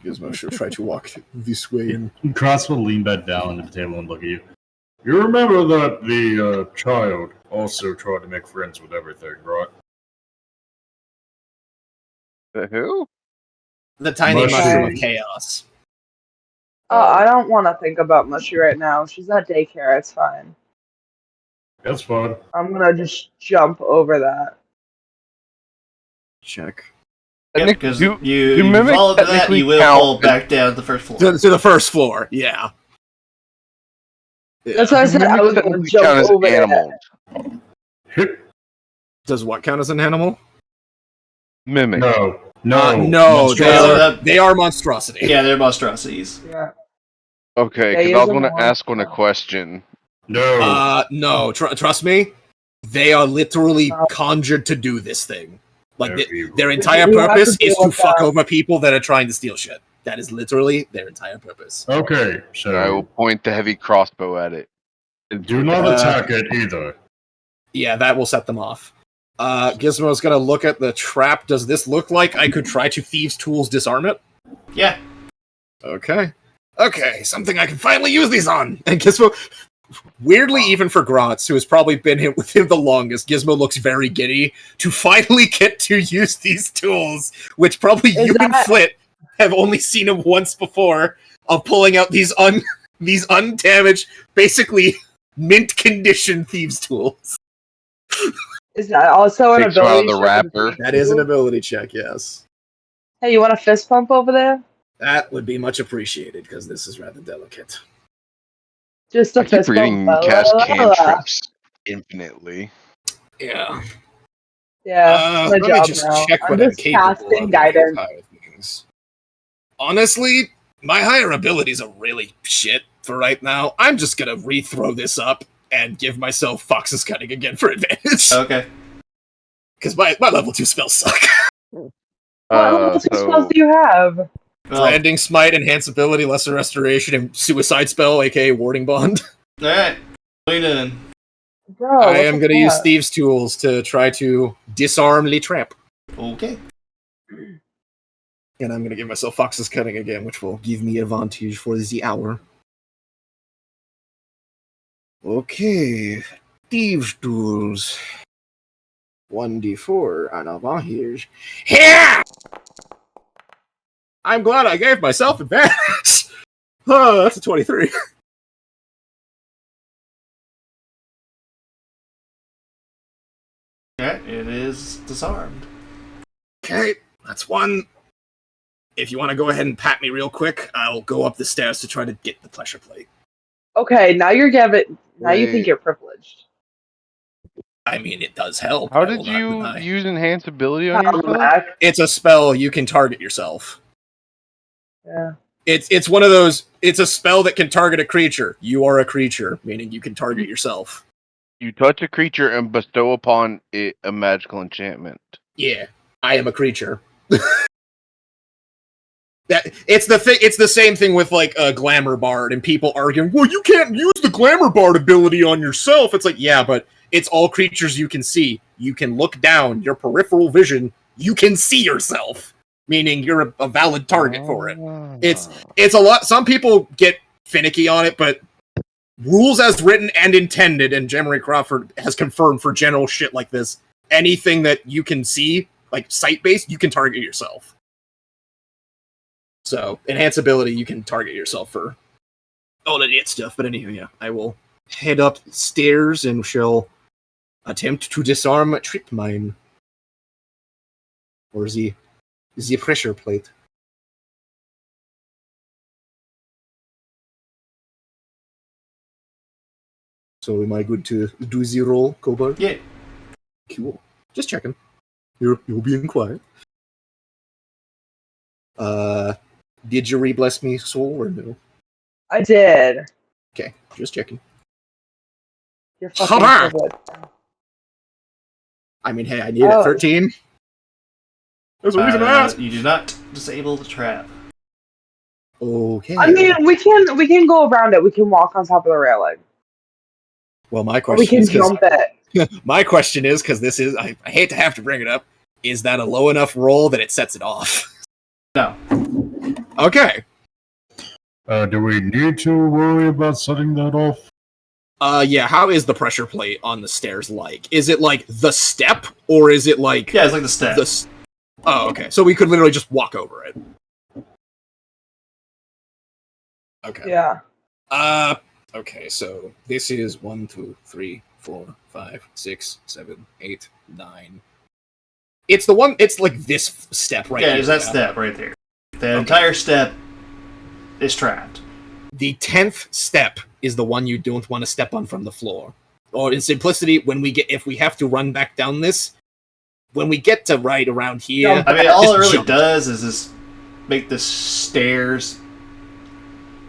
Gizmo should try to walk this way and Cross will lean back down at the table and look at you. You remember that the child also tried to make friends with everything, right? The who? the tiny Mushy. mushroom of chaos. I don't want to think about Mushy right now. She's at daycare. It's fine. That's fine. I'm gonna just jump over that. Check. Yep, Nick, because do you mimics follow that, technically you will count fall back down to the first floor. To the first floor, yeah. That's why I said I was gonna Technically jump count as over that. animals. Hip. Does what count as an animal? Mimic. No. No, Monstrosity. they are monstrosity. Yeah, they're monstrosities. Yeah. Okay, Yeah, because he I was is a going to monster. ask one a question. No. No, trust me. They are literally conjured to do this thing. Like, their entire You have to purpose deal is to with fuck that. over people that are trying to steal shit. That is literally their entire purpose. Okay, And I will so point the heavy crossbow at it. do not attack it either. Yeah, that will set them off. Gizmo's gonna look at the trap. Does this look like I could try to Thieves' Tools disarm it? Yeah. Okay, something I can finally use these on. And Gizmo, weirdly, even for Grotz, who has probably been with him the longest, Gizmo looks very giddy to finally get to use these tools, which probably you and Flit have only seen him once before, of pulling out these undamaged, basically mint condition Thieves' Tools. Is that also an Takes them out of ability the check? wrapper. That is an ability check, yes. Hey, you want a fist pump over there? That would be much appreciated because this is rather delicate. Just I a keep fist reading pump. cast cantrips infinitely. Yeah. Yeah, my Let me job just now. check I'm what I'm just capable casting of guidance. higher things. Honestly, my higher abilities are really shit for right now. I'm just gonna rethrow this up and give myself Fox's Cutting again for advantage. Okay. Because my level 2 spells suck. What level 2 spells So do you have? Well, Branding, Smite, Enhance Ability, Lesser Restoration, and Suicide Spell, aka Warding Bond. alright. What are you doing? Bro, I what am the going to use fuck? Thieves' Tools to try to disarm Lee Tramp. Okay. And I'm going to give myself Fox's Cutting again, which will give me advantage for the hour. Okay. Thieves' Tools. 1d4 on advantage. Here! I'm glad I gave myself advantage. Oh, that's a 23. Alright, it is disarmed. Okay, that's one. If you want to go ahead and pat me real quick, I'll go up the stairs to try to get the pressure plate. Okay, now you're giving. Now you think Wait. you're privileged. I mean, it does help. How I did will not you deny. use enhance ability on I'll go yourself? back. It's a spell you can target yourself. Yeah. It's one of those. It's a spell that can target a creature. You are a creature, meaning you can target yourself. you touch a creature and bestow upon it a magical enchantment. Yeah, I am a creature. That it's the thing. It's the same thing with like a glamour bard and people arguing. Well, you can't use the glamour bard ability on yourself. It's like, yeah, but it's all creatures you can see. You can look down. Your peripheral vision. You can see yourself, meaning you're a valid target for it. It's a lot. Some people get finicky on it, but rules as written and intended, and Jemery Crawford has confirmed for general shit like this. Anything that you can see, like sight based, you can target yourself. So, enhance ability, you can target yourself for all of that stuff. But anyway, yeah, I will head up stairs and shall attempt to disarm Trip Mine. Or the pressure plate. So am I good to do the roll, Kobold? Yeah. Cool. Just checking. You're being quiet. Did you re-bless me, soul, or no? I did. Okay, just checking. You're fucking Haba! privileged. I mean, hey, I need it. 13? There's a reason to ask. You do not disable the trap. Okay. I mean, we can go around it. We can walk on top of the railing. Well, my Or we question can is jump it. my question is because this is I hate to have to bring it up. Is that a low enough roll that it sets it off? No. Okay. Do we need to worry about setting that off? Yeah. How is the pressure plate on the stairs like? Is it like the step, or is it like Yeah, it's like the step. Oh, okay. So we could literally just walk over it. Okay. Yeah. Okay. So this is 1, 2, 3, 4, 5, 6, 7, 8, 9. It's the one. It's like this step right yeah, here. there's that step right there. The entire step is trapped. The 10th step is the one you don't want to step on from the floor. Or in simplicity, if we have to run back down this, when we get to right around here, I mean, all it really jump. does is just make the stairs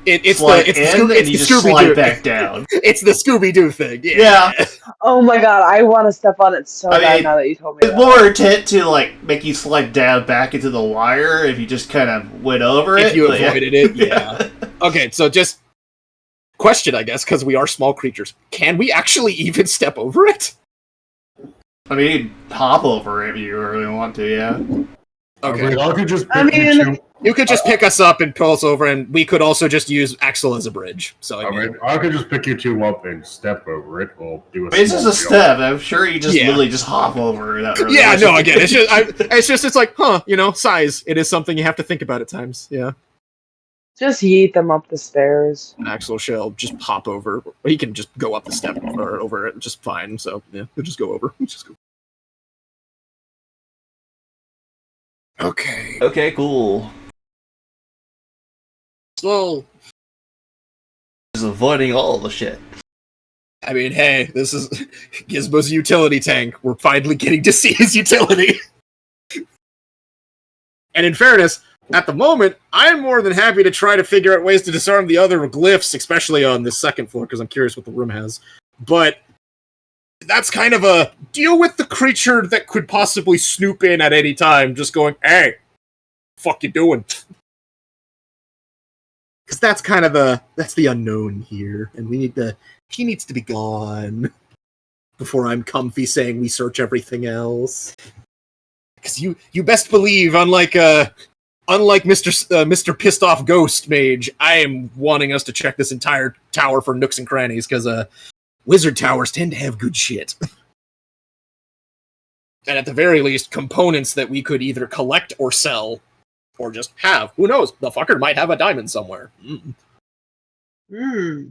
It's slide the in, and you just slide back down. It's the Scooby-Doo thing. Yeah. Oh my god, I want to step on it so I bad mean, now that you told me It's that. more intent to like make you slide down back into the wire if you just kind of went over it. If you but yeah. avoided it, yeah. Okay, so just question, I guess, because we are small creatures. Can we actually even step over it? I mean, you can hop over it if you really want to, yeah. Okay. I could just I pick mean- you two. You could just pick us up and pull us over, and we could also just use Axel as a bridge. So I could just pick you two up and step over it. We'll do a I mean, it's just small a jump. step. I'm sure you just Yeah. literally just hop over that. Really yeah, much. no, again, it's like, huh, size. It is something you have to think about at times. Yeah. Just yeet them up the stairs. Axel shall just pop over. He can just go up the step or over it just fine. So yeah, he'll just go over. Just go. Okay. Okay, cool. So, Just avoiding all the shit. I mean, hey, this is Gizmo's utility tank. We're finally getting to see his utility. And in fairness, at the moment, I'm more than happy to try to figure out ways to disarm the other glyphs, especially on the second floor, because I'm curious what the room has. But that's kind of a deal with the creature that could possibly snoop in at any time, just going, hey, fuck you doing? Because that's kind of that's the unknown here, and he needs to be gone before I'm comfy saying we search everything else. Because you best believe, unlike Mr. Pissed Off Ghost Mage, I am wanting us to check this entire tower for nooks and crannies, because wizard towers tend to have good shit. And at the very least, components that we could either collect or sell, or just have. Who knows? The fucker might have a diamond somewhere. Because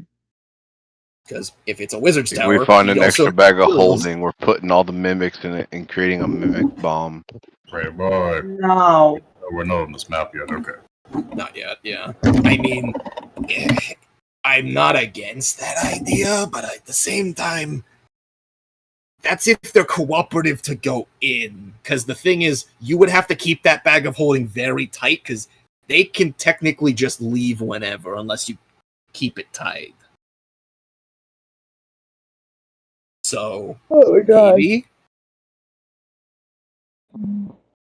if it's a wizard's If tower, we find an he also extra bag of kills. holding, we're putting all the mimics in it and creating a mimic bomb. Right, boy. No. We're not on this map yet. Okay. Not yet, yeah. I mean, I'm not against that idea, but at the same time, that's if they're cooperative to go in. Because the thing is, you would have to keep that bag of holding very tight, because they can technically just leave whenever, unless you keep it tight. So, Oh my god. maybe?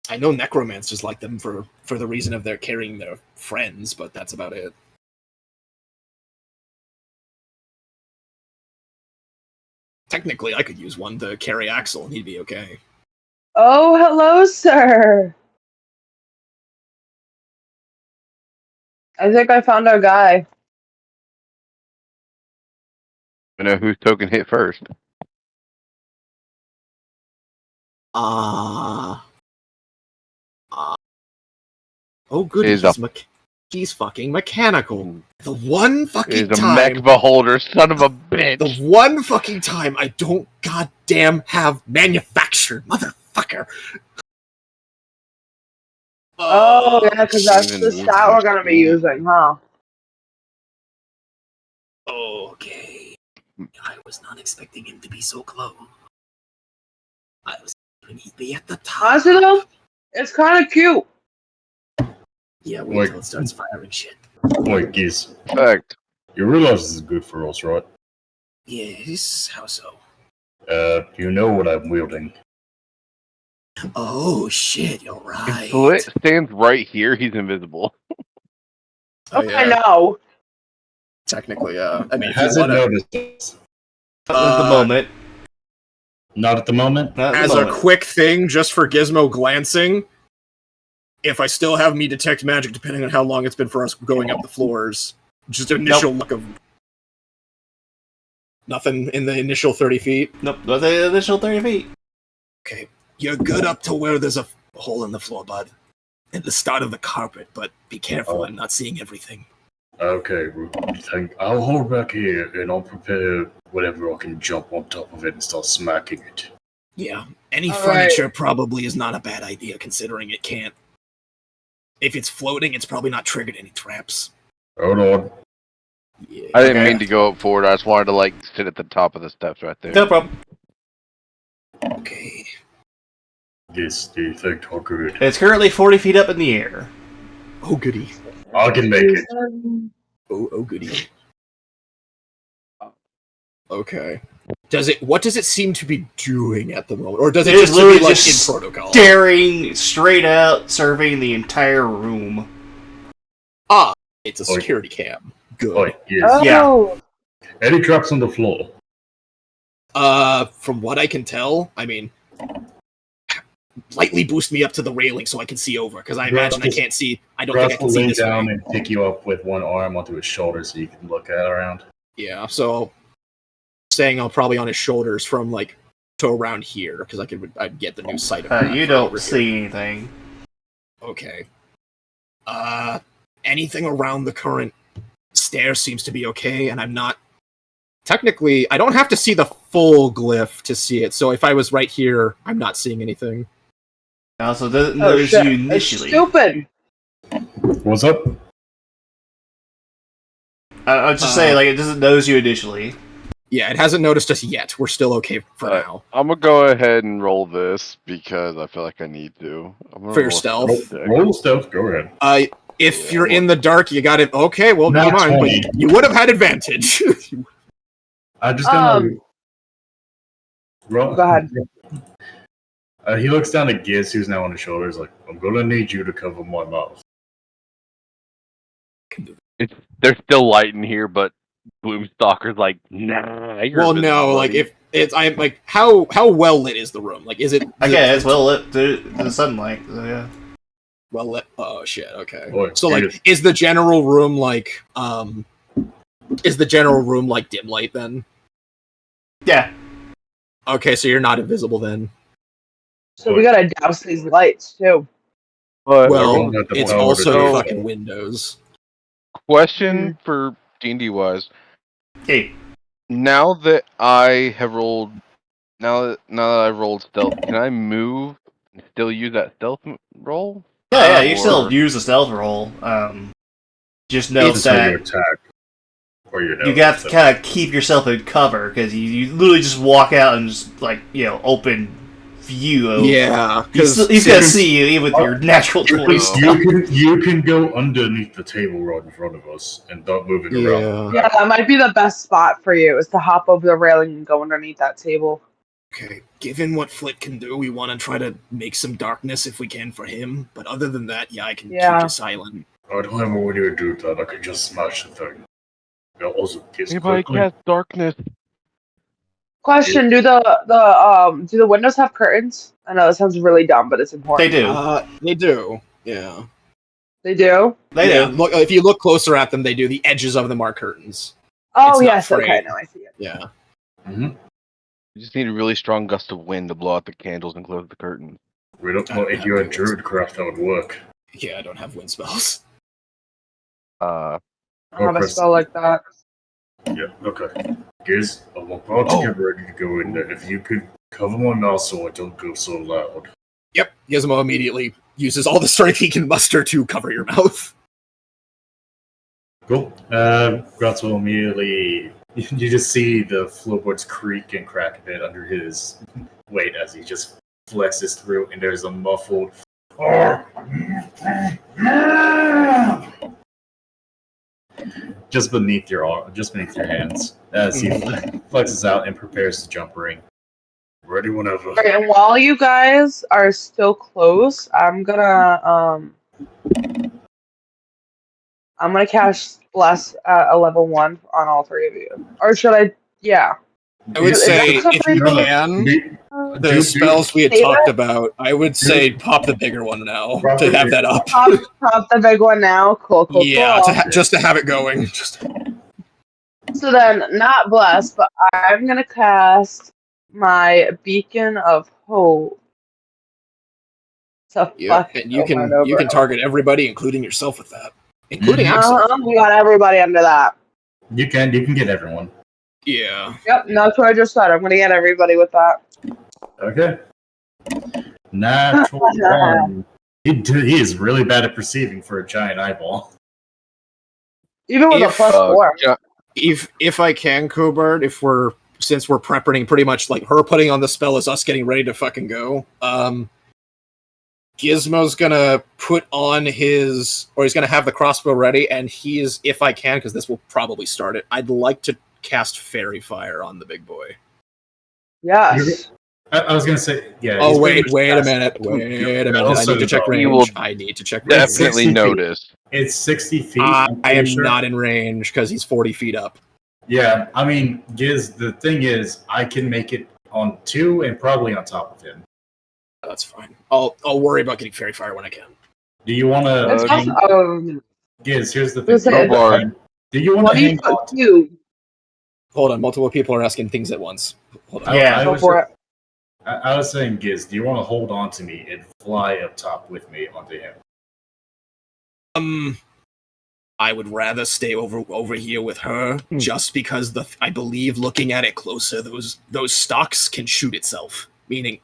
I know necromancers like them for the reason of their carrying their friends, but that's about it. Technically, I could use one to carry Axel, and he'd be okay. Oh, hello, sir. I think I found our guy. We know whose token hit first. Oh, good. He's fucking mechanical. The one fucking He's a time. mech beholder, son of a bitch. The one fucking time I don't goddamn have manufactured, motherfucker. Oh, yeah, because that's the Even stat we're gonna be using, huh? Okay. I was not expecting him to be so close. I was hoping he'd be at the top. Honestly, though, it's kind of cute. Yeah, wait till it starts firing shit. Wait, Giz. Fact. You realize this is good for us, right? Yes, how so? You know what I'm wielding. Oh, shit, you're If right. Split stands right here, he's invisible. Oh, I know. Technically, I mean, if Has you it wanna, noticed? Not at the moment. Not at the moment. Not at the as moment. a quick thing, just for Gizmo glancing, if I still have me detect magic, depending on how long it's been for us going up the floors, just initial look of nothing in the initial 30 feet. Nope, not the initial 30 feet. Okay, you're good up to where there's a hole in the floor, bud. At the start of the carpet, but be careful, I'm not seeing everything. Okay, I'll hold back here and I'll prepare whatever I can jump on top of it and start smacking it. Yeah, any All furniture probably is not a bad idea, considering it can't. If it's floating, it's probably not triggered any traps. Hold on. Yeah. I didn't mean to go up forward. I just wanted to like sit at the top of the steps right there. No problem. Okay. Yes, do you think I'll good? It's currently 40 feet up in the air. Oh, goody. I can make it. Oh, goody. Okay. What does it seem to be doing at the moment? Or does it It is just be literally like just in protocol? staring straight out, surveying the entire room. Ah, it's a security cam. Good. Oh, yes. Oh. Any traps on the floor? From what I can tell, I mean, lightly boost me up to the railing so I can see over, because I imagine I can't see. I don't think I can see lay this down way. and pick you up with one arm onto his shoulder so you can look at around. Yeah, so saying I'm probably on his shoulders from like to around here, because I'd get the new sight of that You from don't over see anything. here. Okay. anything around the current stair seems to be okay, and I'm not... Technically, I don't have to see the full glyph to see it, so if I was right here, I'm not seeing anything. It also doesn't notice shit. you It's initially. stupid. What's up? I was just saying, like, it doesn't notice you initially. Yeah, it hasn't noticed us yet. We're still okay for now. I'm gonna go ahead and roll this because I feel like I need to. I'm gonna For your roll a stealth? check. Roll stealth. Go ahead. If Yeah, you're in the dark, you got it. Okay, well, Not never mind. 20. But you would have had advantage. I'm just gonna roll. Go ahead. He looks down at Giz, who's now on his shoulders, like, I'm gonna need you to cover my mouth. There's still light in here, but Bloomstalker's like, nah. You're Well, invisible, no, like buddy. if it's I'm like how well lit is the room? Like, is it? Okay, it's well lit to the sunlight. So yeah. Well lit. Oh shit. Okay. Boy, So like, is the general room like dim light then? Yeah. Okay, so you're not invisible then. So we gotta douse these lights too. But Well, don't have the it's power to also do fucking so. windows. Question for D&D wise. Hey. Now that I have rolled, now that I've rolled stealth, can I move and still use that stealth roll? Yeah, you Or- still use the stealth roll. Just note It's how you that attack. Or your you got to kind of keep yourself in cover because you literally just walk out and just like open view. Of, Yeah, he's because gonna see you even with your natural 20. You can go underneath the table right in front of us and start moving around. Yeah, that might be the best spot for you is to hop over the railing and go underneath that table. Okay, given what Flit can do, we want to try to make some darkness if we can for him. But other than that, yeah, I can keep you silent. I don't have what you do that. I can just smash the thing. They'll also kiss Anybody quickly. cast darkness? Question: do the windows have curtains? I know that sounds really dumb, but it's important. They do. They do. Yeah. They do. They Yeah, do. look, if you look closer at them, they do. The edges of them are curtains. Oh It's not yes, frayed. okay, now I see it. Yeah. Mm-hmm. You just need a really strong gust of wind to blow out the candles and close the curtain. We don't know if you had Druidcraft that would work. Yeah, I don't have wind spells. I don't have a spell like that. Yeah, okay. Giz, I'm about to get ready to go in there. If you could cover my mouth so I don't go so loud. Yep, Gizmo immediately uses all the strength he can muster to cover your mouth. Cool. Gratz will immediately... You just see the floorboards creak and crack a bit under his weight as he just flexes through, and there's a muffled... just beneath your hands, as he flexes out and prepares to jump ring. Ready whenever. All right, and while you guys are still close, I'm gonna cast Bless at a level 1 on all three of you. Or should I? Yeah. I would Is say, that if you covering- can, the spells we had talked about, I would say pop the bigger one now to have that up. Pop the big one now. Cool. Yeah, cool. just to have it going. So then, not Bless, but I'm gonna cast my Beacon of Hope. So Yeah, fuck. and you can target everybody, including yourself, with that, including Mhm. Axel. We got everybody under that. You can get everyone. Yeah. Yep, that's what I just said. I'm gonna get everybody with that. Okay. Natural one. He is really bad at perceiving for a giant eyeball. Even with a +4. If I can, Cobard, since we're prepping pretty much like her putting on the spell is us getting ready to fucking go. Gizmo's gonna put on he's gonna have the crossbow ready, and if I can, because this will probably start it, I'd like to cast Fairy Fire on the big boy. Yes. I was gonna say, yeah. Oh, he's wait pretty a much minute. fast. Wait a minute. Also, I need to check He will range. I need to check range. Definitely 60 feet. notice. It's 60 feet. I pretty am sure. not in range because he's 40 feet up. Yeah, I mean, Giz, the thing is, I can make it on 2 and probably on top of him. That's fine. I'll worry about getting Fairy Fire when I can. Do you want It's to... also, Giz, here's the Who's thing. it? Do you want what to do you hang on? put you? Hold on, multiple people are asking things at once. Hold on. Yeah. Go for it. I was saying, Giz, do you want to hold on to me and fly up top with me onto him? I would rather stay over here with her, just because I believe looking at it closer, those stocks can shoot itself, meaning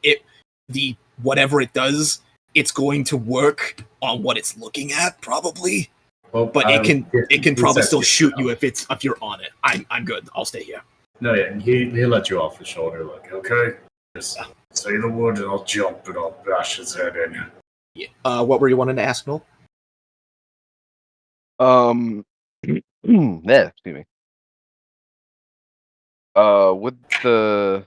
whatever it does, it's going to work on what it's looking at, probably. Well, But it can probably still shoot you out. if you're on it. I'm good. I'll stay here. No, yeah, he let you off the shoulder, like, okay, just say the word and I'll jump and I'll bash his head in. Yeah. What were you wanting to ask, Noel? Yeah, excuse me. With the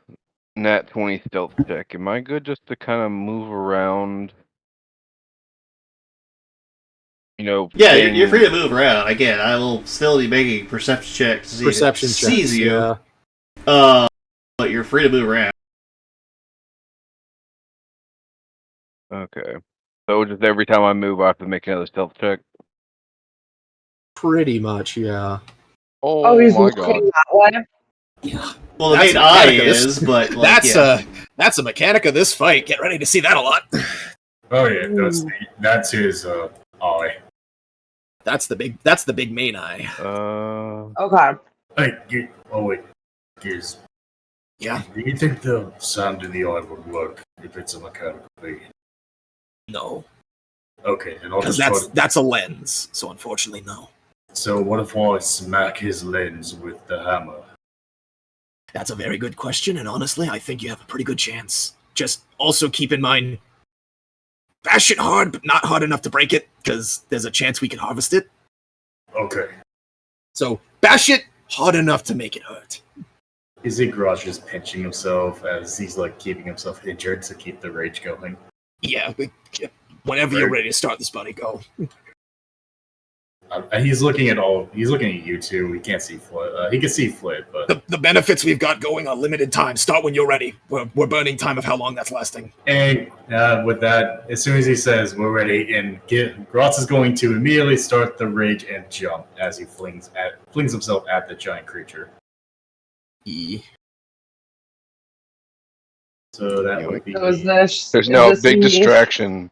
Nat 20 stealth check, am I good just to kind of move around? You know, Yeah, you're free to move around. Again, I will still be making perception checks to see Perception if it checks, sees you. yeah. But you're free to move around. Okay. So just every time I move, I have to make another stealth check? Pretty much, yeah. Oh, he's my looking god. that way. Yeah. Well, the That's main a eye mechanic of this- is, but like, that's a mechanic of this fight. Get ready to see that a lot. Oh yeah, that's his eye. That's the big main eye. Okay. Hey, wait, geez. Yeah. Do you think the sound in the eye would work if it's a mechanical being? No. Okay, and I'll Because just that's a lens. So unfortunately, no. So what if I smack his lens with the hammer? That's a very good question, and honestly, I think you have a pretty good chance. Just also keep in mind, bash it hard, but not hard enough to break it, because there's a chance we can harvest it. Okay. So bash it hard enough to make it hurt. Is he Garage just pinching himself as he's like keeping himself injured to keep the rage going? Yeah, whenever you're ready to start this, buddy, go. He's looking at you two. He can't see Flit. He can see Flit, but The benefits we've got going are limited time. Start when you're ready. We're burning time of how long that's lasting. and with that, as soon as he says we're ready, and Grotz is going to immediately start the rage and jump as he flings himself at the giant creature. So that would be. So is this? There's is no this big me? distraction.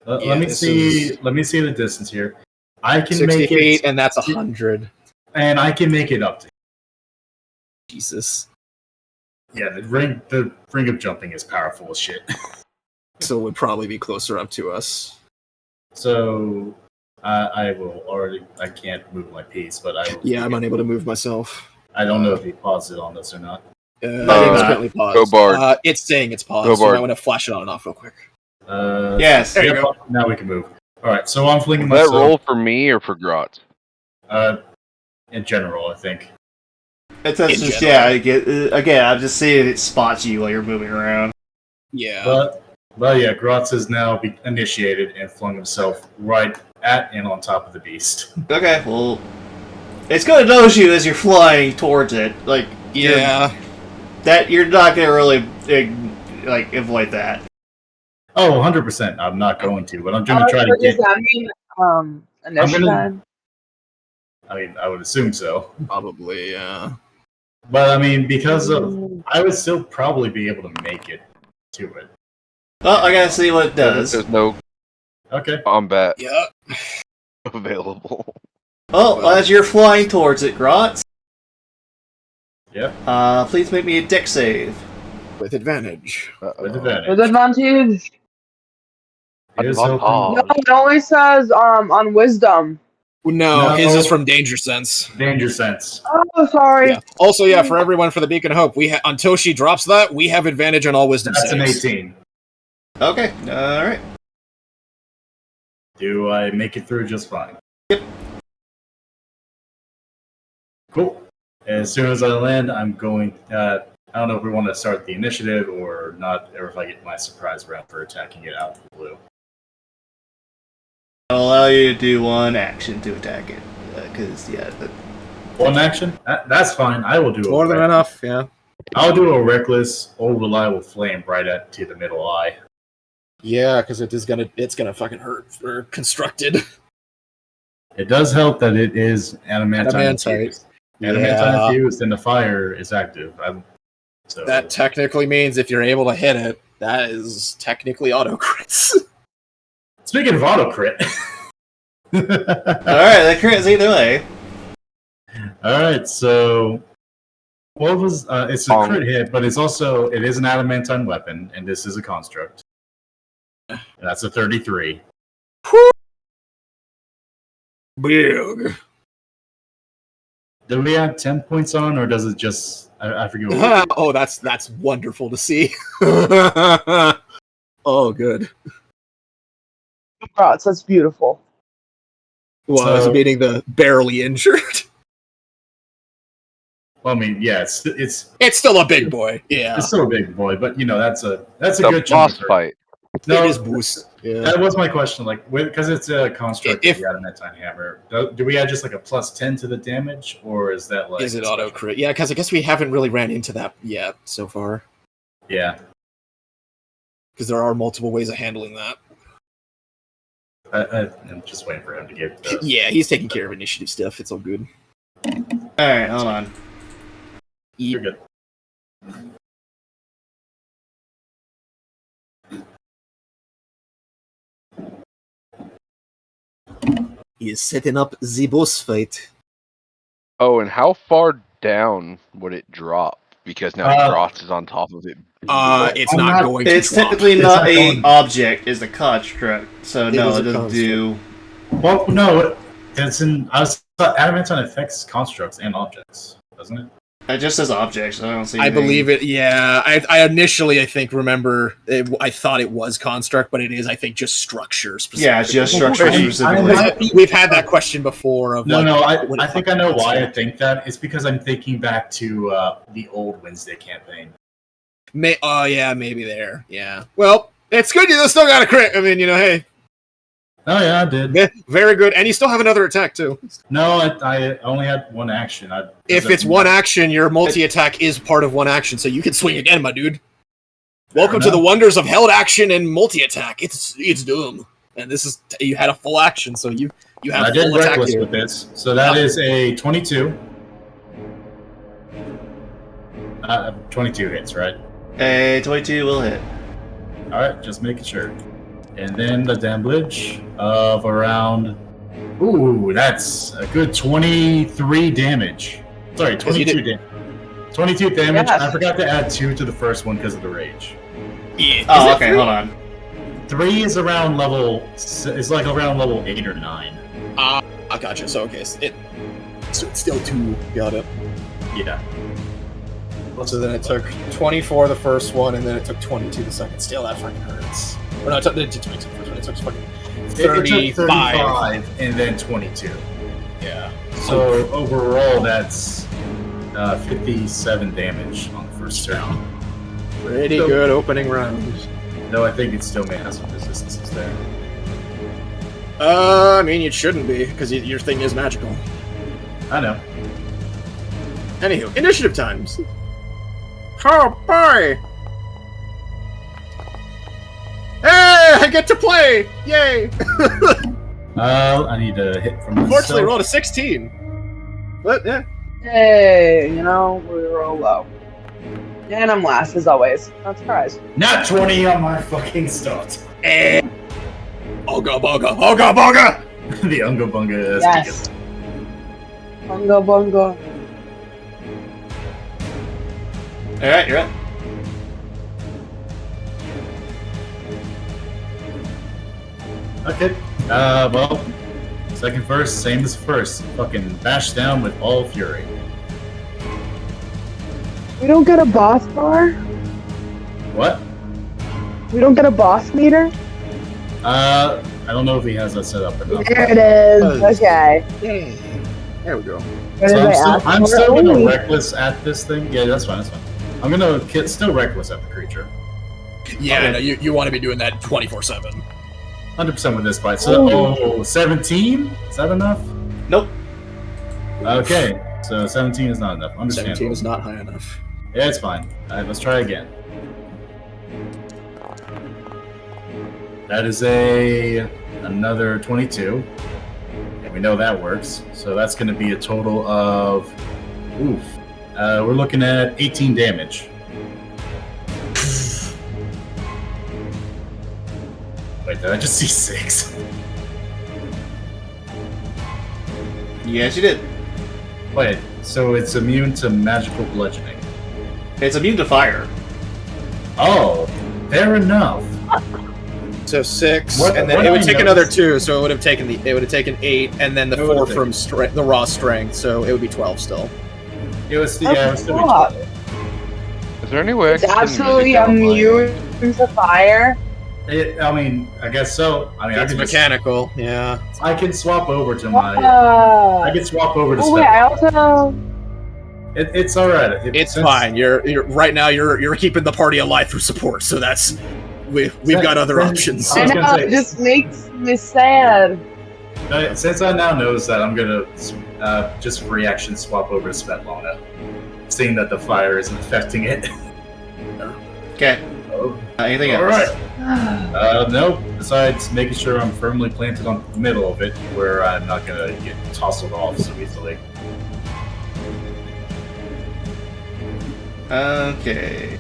Let me see. Let me see the distance here. I can 60 make feet, it, and that's 100. and I can make it up to. Jesus. Yeah, the ring of jumping is powerful as shit. So it would probably be closer up to us. So I will already. I can't move my piece, but I. Will Yeah, I'm unable to move myself. I don't know if he paused it on this or not. I think it's currently paused. Go Bard. It's saying it's paused. Go So I Bard. want to flash it on and off real quick. yes. There you go. Now we can move. All right, so I'm flinging Was that myself. roll for me or for Grotz? In general, I think. It's In just general. again, I'm just seeing if it spots you while you're moving around. Yeah. But yeah, Grotz has now initiated and flung himself right at and on top of the beast. Okay, well, it's going to notice you as you're flying towards it. Like, Yeah. you're not going to really like avoid that. Oh, 100%. I'm not going to, but I'm going to try to Does get. that mean initiative? I mean, I would assume so. Probably, yeah. But I mean, because of. I would still probably be able to make it to it. Well, I gotta see what it does. There's no Okay. combat Yeah. available. Well, as you're flying towards it, Grotz, Yeah. please make me a deck save. With advantage. With advantage. With advantage? Here's Advantage. hoping- No, it only says on wisdom. No, No. his is from Danger Sense. Danger sense. Oh, sorry. Yeah. Also, yeah, for everyone for the Beacon of Hope, until she drops that, we have advantage on all wisdom That's an saves. 18. Okay, alright. Do I make it through just fine? Yep. Cool. As soon as I land, I'm going. I don't know if we want to start the initiative or not, or if I get my surprise round for attacking it out of the blue. I'll allow you to do one action to attack it. One action? That's fine. I will do More than enough, yeah. I'll do a reckless, old reliable flame right to the middle eye. Yeah, because it's gonna fucking hurt for constructed. It does help that it is adamantine infused. Adamantine infused and the fire is active. So That technically means if you're able to hit it, that is technically auto crits. speaking of auto crit, that crits either way. All right, so what was? It's a crit hit, but it is an adamantine weapon, and this is a construct. That's a 33. Big. Do we add 10 points on, or does it just? I forget. What Oh, that's wonderful to see. Oh, good. Congrats, that's beautiful. Was meaning the barely injured. Well, I mean, yeah, it's still a big boy. Yeah, it's still a big boy, but that's a The good boss chunk. fight. No, it is boost. Yeah. That was my question. Like, because it's a construct If- of the adamantine hammer, do we add just like a plus 10 to the damage, or is that like? Is it auto crit? Yeah, because I guess we haven't really ran into that yet so far. Yeah. Because there are multiple ways of handling that. I'm just waiting for him to get. Yeah, he's taking care of initiative stuff. It's all good. Alright, hold on. You're good. He is setting up the boss fight. Oh, and how far down would it drop? Because now Dross is on top of it. It's not going to It's drop. technically It's not not a going- object, it's a construct. So It no, is it a doesn't do. Well, no, it's in. I thought adamantine affects constructs and objects, doesn't it? It just says object, so I don't see I anything. believe it. Yeah, I initially I thought it was construct, but it is I think just structure. Yeah, it's just structure I- specifically. We've had that question before. Of No, like, I think I know why I think that. It's because I'm thinking back to the old Wednesday campaign. Yeah, maybe there. Yeah. Well, it's good you still got a crit. I mean, hey. Oh yeah, I did. Very good, and you still have another attack too. No, I only had one action. If it's one action, your multi-attack is part of one action, so you can swing again, my dude. Welcome to the wonders of held action and multi-attack. It's doom, and this is you had a full action, so you have I did full attack reckless here. with this, so that is a 22. 22 hits, right? A 22 will hit. All right, just making sure. And then the damage of around. Ooh, that's a good 23 damage. Sorry, 22 damage. 22 damage. Yes. I forgot to add 2 to the first one because of the rage. Yeah. Oh, okay, hold on. 3 is around level. It's like around level 8 or 9. I gotcha. So okay, so it's still 2. Got it. Yeah. So then it took 24 the first one, and then it took 22 the second. Still, that fucking hurts. Or no, it took 22 the first one. It took fucking It 35. took 35 and then 22. Yeah. So overall, that's 57 damage on the first turn. Pretty So- good opening round. Though I think it still may have some resistances there. I mean, it shouldn't be, because your thing is magical. I know. Anywho, initiative times. Oh, boy! Hey, I get to play! Yay! I need to hit from Unfortunately, I myself. rolled a 16. But, yeah. Hey, we roll low. And I'm last as always. Not surprised. Not 20 on my fucking start. Eh. Oga boga, oga boga! The Unga Bunga is Yes. Bunga bunga. Alright, you're up. Okay. Well, second verse, same as first. Fucking bash down with all fury. We don't get a boss bar? What? We don't get a boss meter? I don't know if he has that set up or not. There it is. Okay. Yay. There we go. What So did I ask I'm for? still gonna Ooh. reckless at this thing. Yeah, that's fine. That's fine. I'm gonna still reckless at the creature. Yeah, Okay. no, you want to be doing that 24/7. 100% with this fight. So, 17? Is that enough? Nope. Okay. So 17 is not enough. 17 Understandable. is not high enough. Yeah, it's fine. Alright, let's try again. That is another 22. And we know that works. So that's going to be a total of... Oof. We're looking at 18 damage. Wait, did I just see 6? Yes, you did. Wait, so it's immune to magical bludgeoning. It's immune to fire. Oh, fair enough. So 6, What- and then what it would I take another noticed- 2, so it would have taken 8, and then the It would 4 have from the raw strength, so it would be 12 still. It was That's yeah, it was still be fuck. 12. Is there any way I It's can turn the absolutely music down on my immune end? to fire. I mean, I guess so. I mean, It's mechanical, yeah. I can swap over to my. I can swap over to Oh wait, spell. I also. It's all right. It's fine. You're right now. You're keeping the party alive through support, so that's we've got other options. I I was gonna know, say- it just makes me sad. Since I now knows that, I'm gonna just reaction swap over to Svetlana, seeing that the fire isn't affecting it. Okay. Oh, Anything else? all right. No. Besides making sure I'm firmly planted on the middle of it, where I'm not gonna get tousled off so easily. Okay.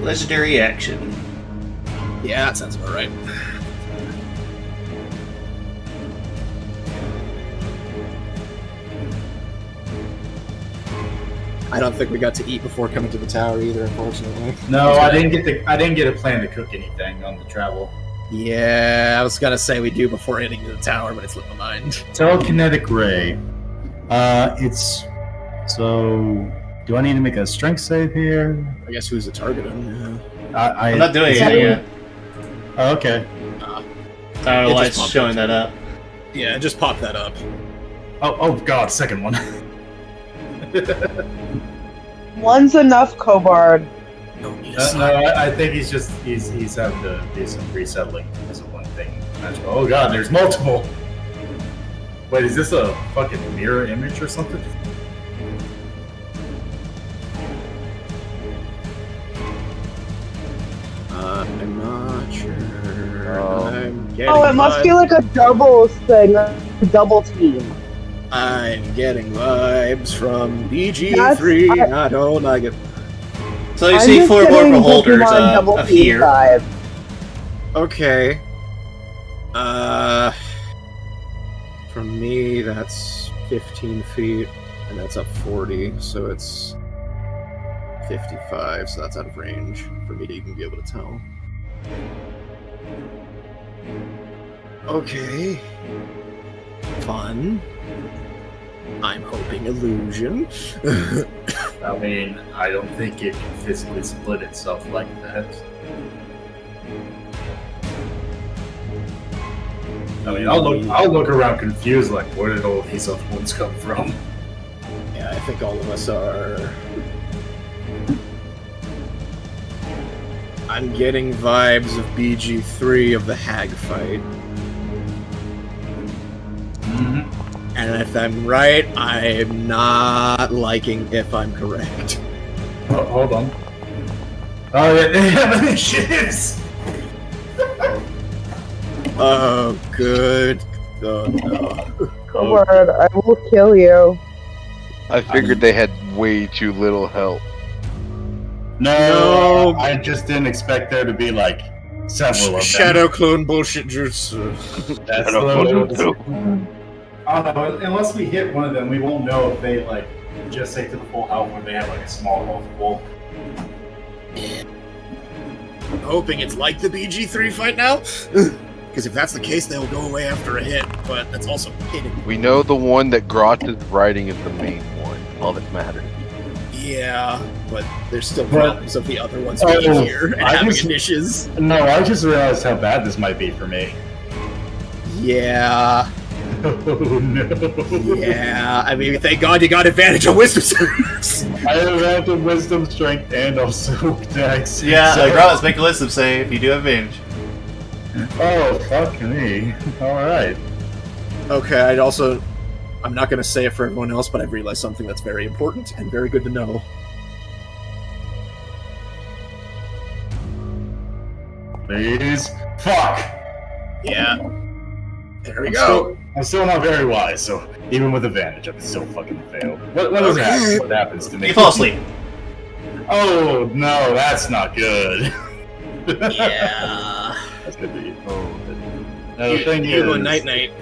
Legendary action. Yeah, that sounds about right. I don't think we got to eat before coming to the tower either, unfortunately. No, I didn't get a plan to cook anything on the travel. Yeah, I was gonna say we do before heading to the tower, but it slipped my mind. Telekinetic ray. It's so. Do I need to make a strength save here? I guess who's the target on? I'm not doing Is anything that- yet. Oh, okay. Oh, just it's popped showing that up. Yeah, just pop that up. Oh God, second one. One's enough, Cobard. Don't need a No, sign. I think he's having to do some resettling as a one thing. Oh God, there's multiple. Wait, is this a fucking mirror image or something? I'm not sure. Oh. I'm getting Oh, it must be vibes. like a double thing, a double team. I'm getting vibes from BG3. That's- I don't like it. So you I'm see just 4 more getting beholders Pokemon double of team here. vibe. Okay. From me, that's 15 feet, and that's up 40, so it's 55, so that's out of range for me to even be able to tell. Okay. Fun. I'm hoping illusion. I mean, I don't think it can physically split itself like that. I mean, I'll look around confused, like, where did all these other ones come from? Yeah, I think all of us are. I'm getting vibes of BG3 of the hag fight. Mm-hmm. And if I'm right, I'm not liking if I'm correct. Oh, hold on. Oh yeah, they have initiatives. Oh, good. Oh, no. Cobard, I will kill you. I figured they had way too little help. No, I just didn't expect there to be like several of them. Shadow clone bullshit juice. That's Shadow the- clone. I don't know. Unless we hit one of them, we won't know if they like just take to the full health or they have like a small health pool. I'm hoping it's like the BG3 fight now. Because if that's the case, they'll go away after a hit, but that's also hitting. We know the one that Grot is riding is the main one. All that matters. Yeah, but there's still Well- problems of the other ones Oh, being here and I having just- initiatives. No, I just realized how bad this might be for me. Yeah, Oh no. yeah. I mean, thank God you got advantage of wisdom saves. I have advantage wisdom, strength, and also dex. Yeah, So- let's make a wisdom save. You do have advantage. Oh, fuck me. Alright. Okay, I'm not going to say it for everyone else, but I've realized something that's very important and very good to know. Please. Fuck! Yeah. There we I'm go. still not very wise, so even with advantage, I can still fucking fail. What Okay. happens to me? You fall asleep. Oh, no, that's not good. Yeah. That's gonna be. Oh, Now, the thing You go is, night night.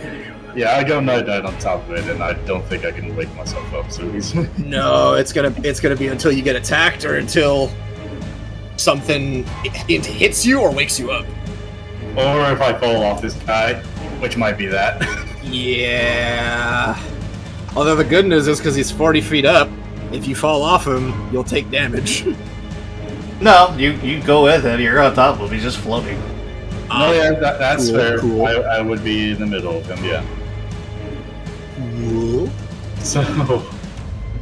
yeah, I go night night on top of it, and I don't think I can wake myself up. So he's No, it's gonna be until you get attacked or until something hits you or wakes you up. or if I fall off this guy, which might be that. Yeah. Although the good news is because he's 40 feet up, if you fall off him, you'll take damage. No, you go with him. You're on top of him. He's just floating. No, yeah, that's Cool, fair. cool. I would be in the middle of him, yeah. Cool. So,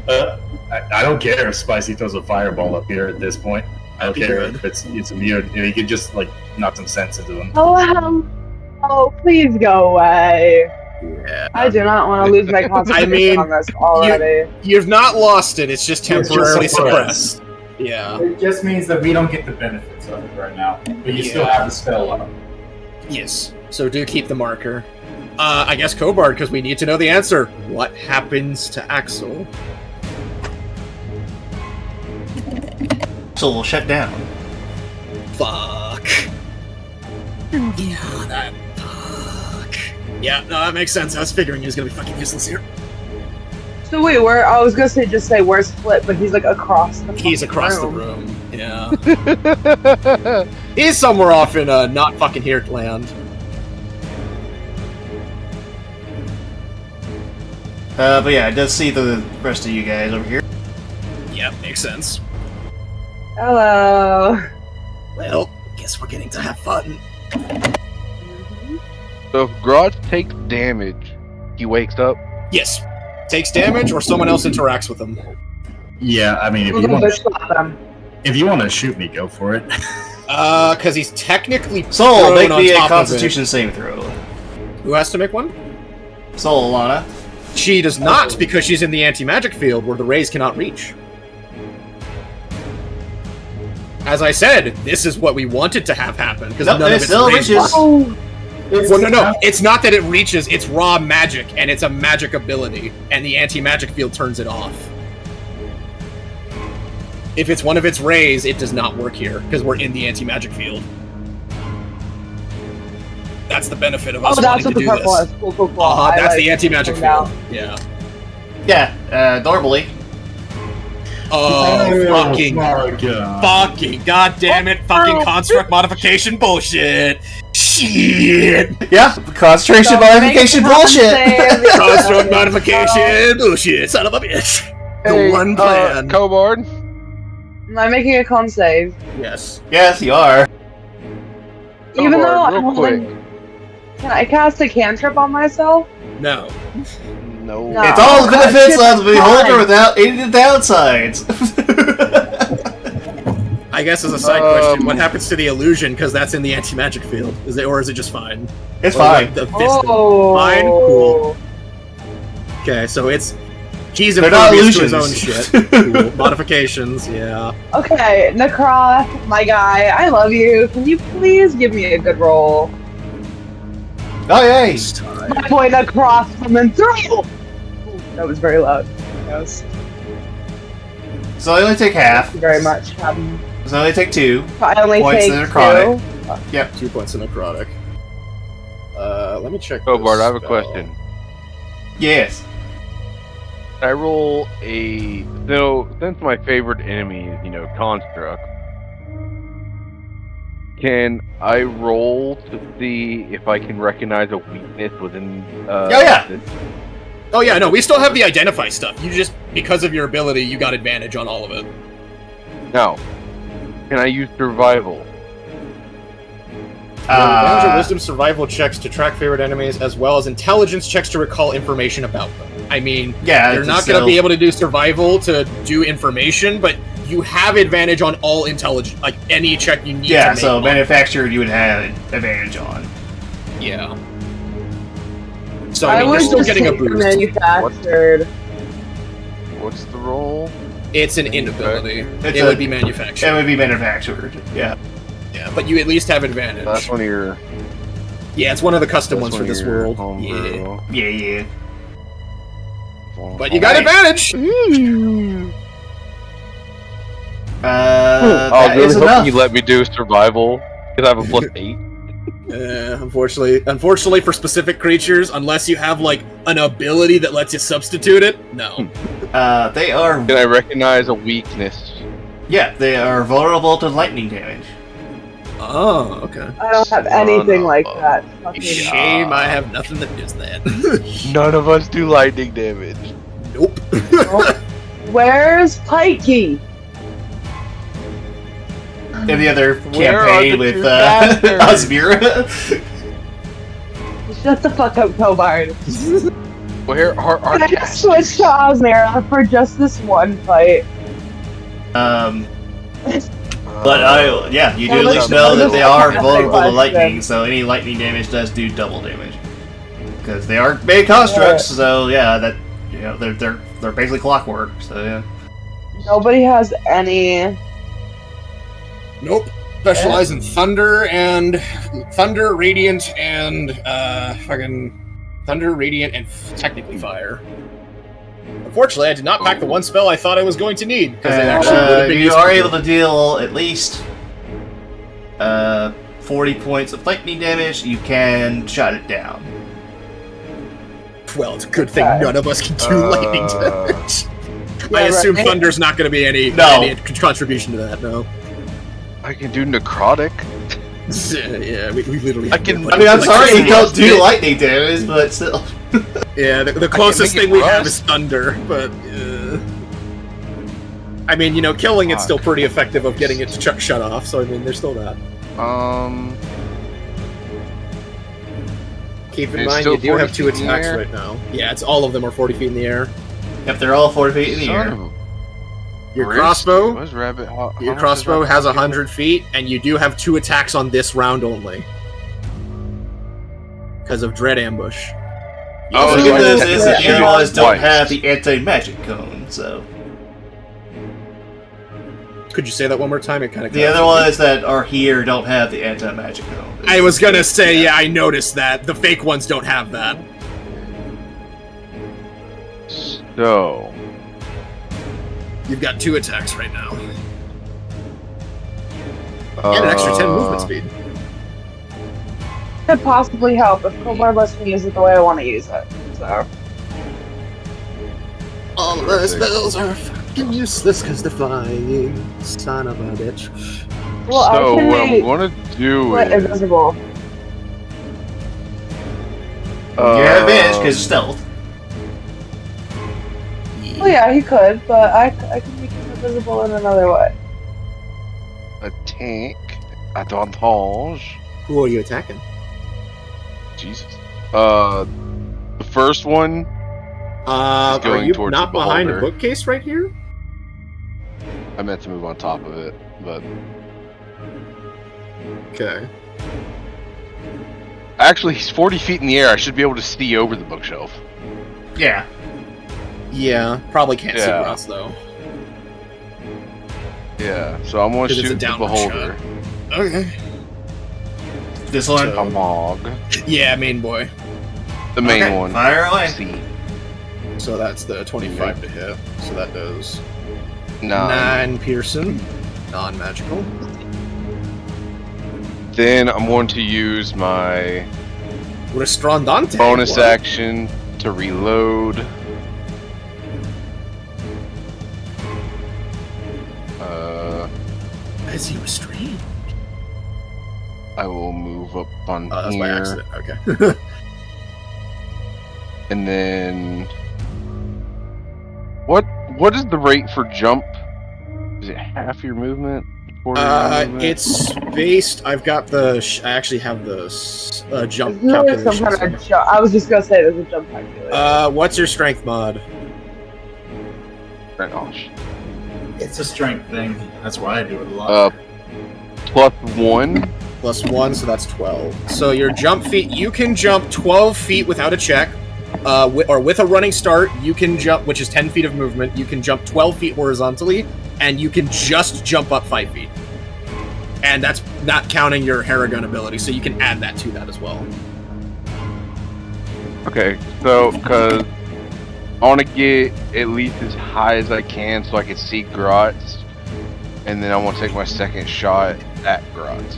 I don't care if Spicy throws a fireball up here at this point. I don't That'd be care good. if it's immune. If he could just like knock some sense into him. Oh, please go away. Yeah. I do not want to lose my concentration mean, on this already. You've not lost it, it's just It's just temporarily suppressed. suppressed. Yeah. It just means that we don't get the benefits of it right now, but you still Yeah. have the spell up. Yes. So do keep the marker. I guess Cobard, because we need to know the answer. What happens to Axel? So we'll shut down. Fuck. Yeah, that. Fuck. Yeah, no, that makes sense. I was figuring he was gonna be fucking useless here. So wait, where? I was gonna say just say where's Flip, but he's like across the. He's fucking across room. the room. Yeah. He's somewhere off in not fucking here land. But yeah, I does see the rest of you guys over here. Yep, makes sense. Hello. Well, guess we're getting to have fun. So if Grodd takes damage, he wakes up. Yes. Takes damage or someone else interacts with him. Yeah, I mean, We'll go bitch slap them. if you want to shoot me, go for it. Because he's technically Soul, prone make on me a top of it. Constitution saving throw. Who has to make one? Soul, Alana. She does not, because she's in the anti-magic field where the rays cannot reach. As I said, this is what we wanted to have happen, because Nope, none it of its still rays reaches. work. Well, no, it's not that it reaches, it's raw magic, and it's a magic ability, and the anti-magic field turns it off. If it's one of its rays, it does not work here, because we're in the anti-magic field. That's the benefit of us Oh, that's wanting what to the do purple this. is. Cool. I That's like the anti-magic it field. now. Yeah. Yeah, normally. Oh, fucking, my God. fucking, goddamn fucking construct modification bullshit. Shit. Yeah, concentration So modification make a bullshit. save. Construct modification bullshit. Son of a bitch. The one plan. Cobard. Am I making a con save? Yes. Yes, you are. Even though Cobard, I'm real quick. holding... Can I cast a cantrip on myself? No. No. No. It's all the Oh, benefits shit, of the beholder fine. without any of the downsides. I guess as a side question, what happens to the illusion? Because that's in the anti-magic field. Is it, or is it just fine? It's Or like fine. the fist- Oh. Fine? Cool. Okay, so it's... He's They're not impervious to his own shit. illusions. Cool. Modifications, yeah. Okay, Necroth, my guy, I love you. Can you please give me a good roll? Oh, yay. My boy Necroth coming through! Ooh, that was very loud. Yes. So I only take half. Thank you very much. So I only take 2. I only Points take in necrotic. 2. 2 points in necrotic. Let me check. Cobard, this I have a spell. question. Yes. I roll a... So, since my favorite enemy is, Construct, can I roll to see if I can recognize a weakness within... Oh, yeah. this- Oh yeah, no, we still have the identify stuff. You just, because of your ability, you got advantage on all of it. No. Can I use survival? Advantage or wisdom survival checks to track favorite enemies, as well as intelligence checks to recall information about them. I mean, Yeah, you're it's not going to be able to do survival to do information, but you have advantage on all intelligence, like any check you need to Yeah, make. so on- manufacturer you would have advantage on. Yeah. So, I mean, you're still just getting a take boost. manufactured. What's the roll? It's an inability. It's It a- would be It manufactured. would be manufactured. Yeah. Yeah, but you at least have advantage. That's one of your... Yeah, it's one of the custom that's ones for one of this your world. homebrew. Yeah. Yeah. But you got Nice. advantage! I That was really is hoping enough. you let me do survival, because I have a +8. Unfortunately for specific creatures, unless you have like an ability that lets you substitute it, no. They are. Can I recognize a weakness? Yeah, they are vulnerable to lightning damage. Oh, okay. I don't have anything like that. Fucking Shame I have nothing that does that. None of us do lightning damage. Nope. Where's Pikey? In the other Where are campaign the with two bastards? Osmira. Shut the fuck up, Cobard. Where are our I just switched to Osmira for just this one fight. But you do at least know that they are vulnerable to lightning, so any lightning damage does do double damage. Because they are made constructs, so yeah, that they're basically clockwork. So yeah. Nobody has any. Nope. Specialize in thunder, radiant, and technically fire. Unfortunately, I did not pack the one spell I thought I was going to need because it actually would have been you useful. are able to deal at least 40 points of lightning damage. You can shut it down. Well, it's a good thing none of us can do lightning damage. Yeah, I assume right. thunder's not going to be any contribution to that. No. I can do necrotic. Yeah, we literally. I can. I mean, I'm sorry you don't do lightning damage, but still. Yeah, the closest make it thing we have rust. is thunder, but I mean, killing it's still pretty effective of getting it to shut off. So I mean, there's still that. Keep in It's mind, still you do have 40 two feet in the attacks air? right now. Yeah, it's all of them are 40 feet in the air. Yep, they're all 4 feet in the Son air. of a Your wrist. crossbow, What's rabbit? How your much crossbow is has rabbit 100 feet, and you do have 2 attacks on this round only because of dread ambush. Oh, the so good I news can is that the other technically ones don't twice. have the anti-magic cone, so. Could you say that one more time? It kind of. The other ones that are here don't have the anti-magic cone. I was gonna say, yeah, I noticed that the fake ones don't have that. So, You've got 2 attacks right now, and an extra 10 movement speed. Could possibly help if Cobard lets me use it the way I want to use it. So. All of our spells are fucking useless because they're flying. Son of a bitch. Well, I so can what I'm make gonna do it is invisible. You have advantage because of stealth. Well, yeah, he could, but I can make him invisible in another way. attack advantage. Who are you attacking? Jesus. The first one. Are going you towards not the behind a beholder. bookcase right here? I meant to move on top of it, but Okay. actually, he's 40 feet in the air. I should be able to see over the bookshelf. Yeah. Yeah, probably can't see Yeah. Ross though. Yeah, so I'm gonna 'Cause it's a shoot the downward beholder. Okay. This one. A mog. Yeah, main boy. The main Okay, one. fire away. See. So that's the 25 to hit. So that does 9. 9 Pearson, non-magical. Then I'm going to use my Restrondante. bonus What? action to reload. Is he restrained? I will move up on Oh, that's by here. accident. Okay. And then what is the rate for jump? Is it half your movement? Quarter your movement? It's based. I've got the. I actually have the jump Isn't there some calculation. kind of jump? I was just gonna say there's a jump calculator. What's your strength mod? Oh, sh- It's a strength thing. That's why I do it a lot. +1. Plus 1, so that's 12. So your jump feet, you can jump 12 feet without a check. Or with a running start, you can jump, which is 10 feet of movement. You can jump 12 feet horizontally, and you can just jump up 5 feet. And that's not counting your Harrigan ability, so you can add that to that as well. Okay, so because I want to get at least as high as I can so I can see Grotz, and then I want to take my second shot at Grotz.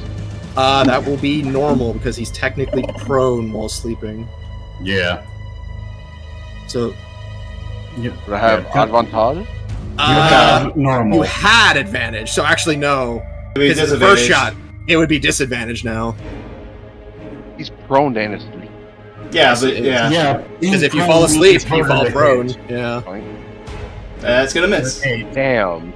That will be normal because he's technically prone while sleeping. Yeah. So Yeah. Would I have advantage? Normal. you had advantage. So actually, no. It'd be Because the first shot, it would be disadvantage now. He's prone to asleep. Yeah, but yeah. Yeah. Because if you fall asleep, you fall prone. Yeah. That's gonna miss. Damn.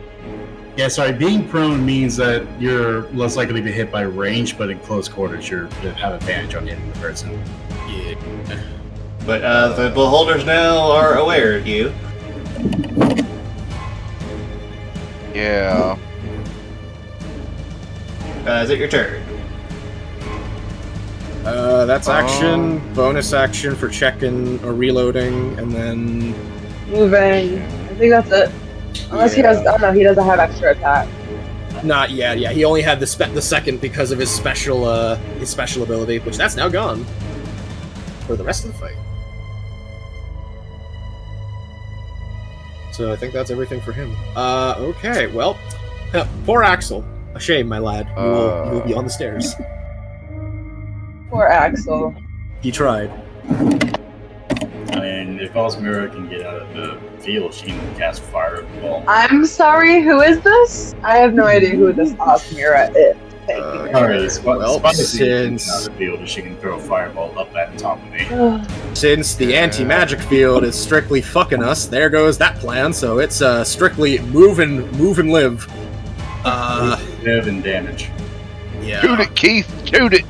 Yeah, sorry. Being prone means that you're less likely to be hit by range, but in close quarters, you have advantage on hitting the person. Yeah. But the beholders now are aware of you. Yeah. Is it your turn? That's action, bonus action for checking or reloading, and then Moving. I think that's it. Unless he does. Oh no, he doesn't have extra attack. not yet. Yeah, he only had the second because of his special ability, which that's now gone for the rest of the fight. So I think that's everything for him. Okay, well, poor Axel. A shame, my lad. You will be on the stairs. Poor Axel. He tried. I mean, if Osmira can get out of the field, she can cast Fireball. I'm sorry, who is this? I have no idea who this Osmira is. Thank you. Alright, well, Spicy since- can get out of the field, she can throw a Fireball up at the top of me. Since the anti-magic field is strictly fucking us, there goes that plan. So it's strictly move and live. Live and damage. Yeah. Shoot it, Keith. Shoot it.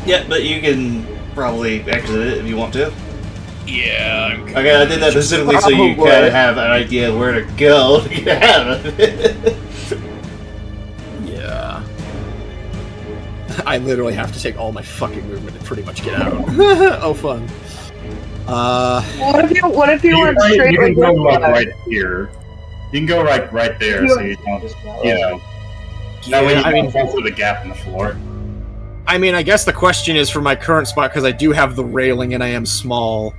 Yeah, but you can probably exit it if you want to. Yeah. Okay, I did that specifically so you Probably. kind of have an idea where to go to get out of it. Yeah. I literally have to take all my fucking movement to pretty much get out. Oh, fun. What if you went straight You can like go like that? right here. You can go right there, so you don't, you know. That way you I mean, don't fall through the gap in the floor. I mean, I guess the question is for my current spot, because I do have the railing and I am small.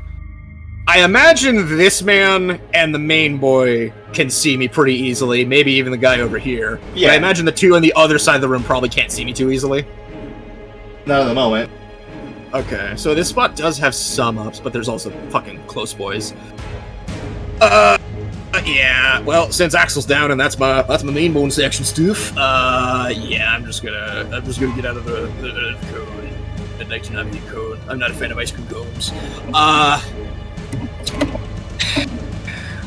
I imagine this man and the main boy can see me pretty easily, maybe even the guy over here. Yeah. But I imagine the two on the other side of the room probably can't see me too easily. Not at the moment. Okay, so this spot does have some ups, but there's also fucking close boys. Yeah, well, since Axel's down and that's my main bone section stuff, yeah, I'm just gonna get out of the code. The 1998 code. I'm not a fan of ice cream cones.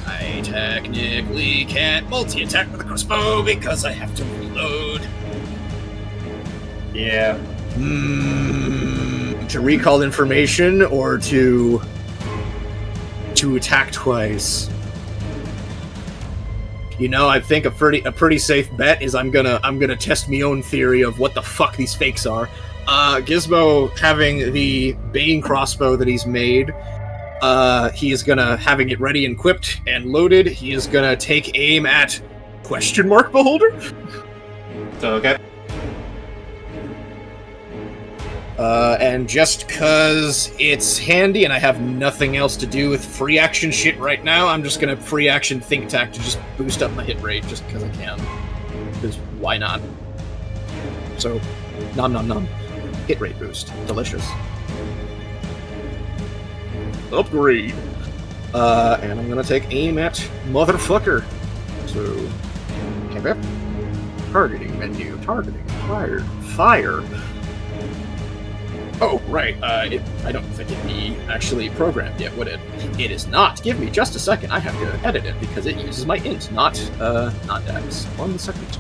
I technically can't multi-attack with a crossbow because I have to reload. Yeah. To recall information or to attack twice. You know, I think a pretty safe bet is I'm gonna test my own theory of what the fuck these fakes are. Gizmo having the Bane crossbow that he's made, he is gonna having it ready and equipped and loaded. He is gonna take aim at question mark beholder. So, okay. And just cause it's handy and I have nothing else to do with free action shit right now, I'm just gonna free action think tac to just boost up my hit rate just because I can. Because why not? So, nom nom nom. Hit rate boost. Delicious. Upgrade. And I'm gonna take aim at motherfucker. So, okay. Targeting menu. Targeting. Fire. Oh, right. I don't think it'd be actually programmed yet, would it? It is not. Give me just a second. I have to edit it because it uses my int, not dex. 1 second.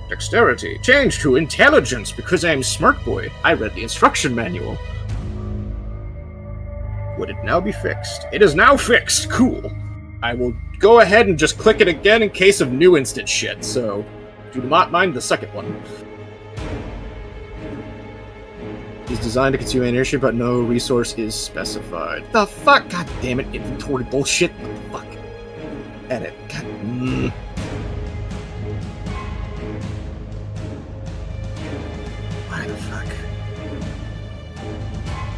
Dexterity. Change to intelligence because I'm smart boy. I read the instruction manual. Would it now be fixed? It is now fixed. Cool. I will go ahead and just click it again in case of new instance shit, so do not mind the second one. Is designed to consume energy, but no resource is specified. The fuck? God damn it, inventory bullshit. What the fuck? Edit. God. Why the fuck?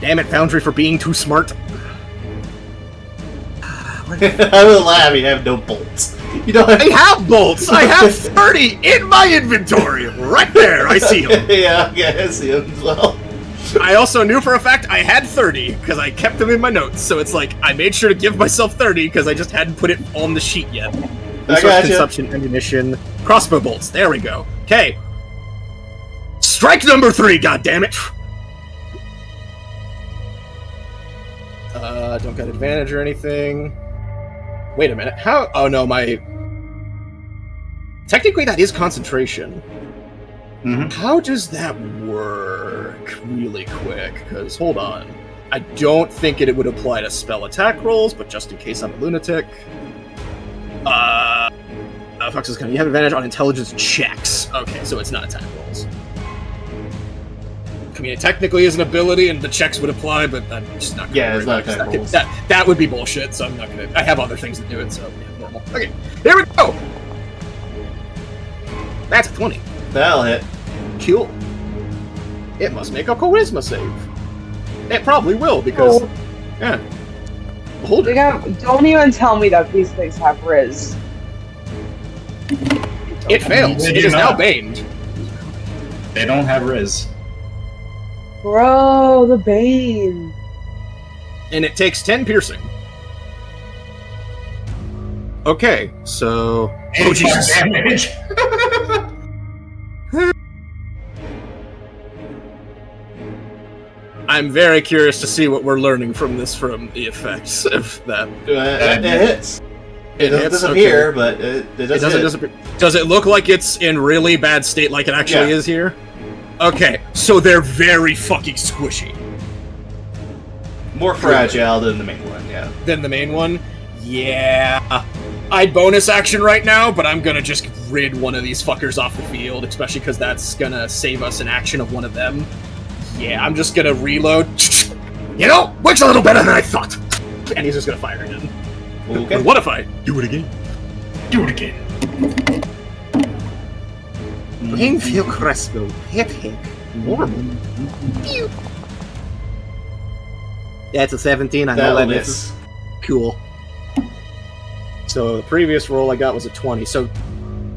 Damn it, Foundry, for being too smart. I will laugh, you have no bolts. You don't have... I have bolts! I have 30 in my inventory! Right there, I see them. Yeah, okay, I see them as well. I also knew for a fact I had 30, because I kept them in my notes, so it's like, I made sure to give myself 30, because I just hadn't put it on the sheet yet. Resource consumption, ammunition, crossbow bolts, there we go. Okay. Strike number 3, goddammit! Don't get advantage or anything. Wait a minute, how? Oh no, my... Technically that is concentration. How does that work really quick? Because, hold on. I don't think it would apply to spell attack rolls, but just in case I'm a lunatic. Fox is gonna... You have advantage on intelligence checks. Okay, so it's not attack rolls. I mean, it technically is an ability, and the checks would apply, but I'm just not gonna it's not attack rolls. That would be bullshit, so I'm not gonna... I have other things to do it, so yeah, normal. Okay, here we go! That's a 20. That'll hit. Cool. It must make a charisma save. It probably will, because... Yeah. Hold it. Don't even tell me that these things have Riz. It fails. It is now baned. They don't have Riz. Bro, the Bane. And it takes 10 piercing. Okay, so... Oh, Jesus. Damage. I'm very curious to see what we're learning from this, from the effects of that. It hits. It doesn't hits? disappear, Okay. but it Doesn't hit. disappear. Does it look like it's in really bad state like it actually is here? Okay, so they're very fucking squishy. More fragile than the main one, yeah. Than the main one? Yeah. I'd bonus action right now, but I'm gonna just rid one of these fuckers off the field, especially because that's gonna save us an action of one of them. Yeah, I'm just gonna reload. You know, works a little better than I thought. And he's just gonna fire again. Okay. But what if I do it again? Do it again. Plainfield Crespo, hit. Normal. That's a 17. I know That'll that miss. misses. Cool. So the previous roll I got was a 20. So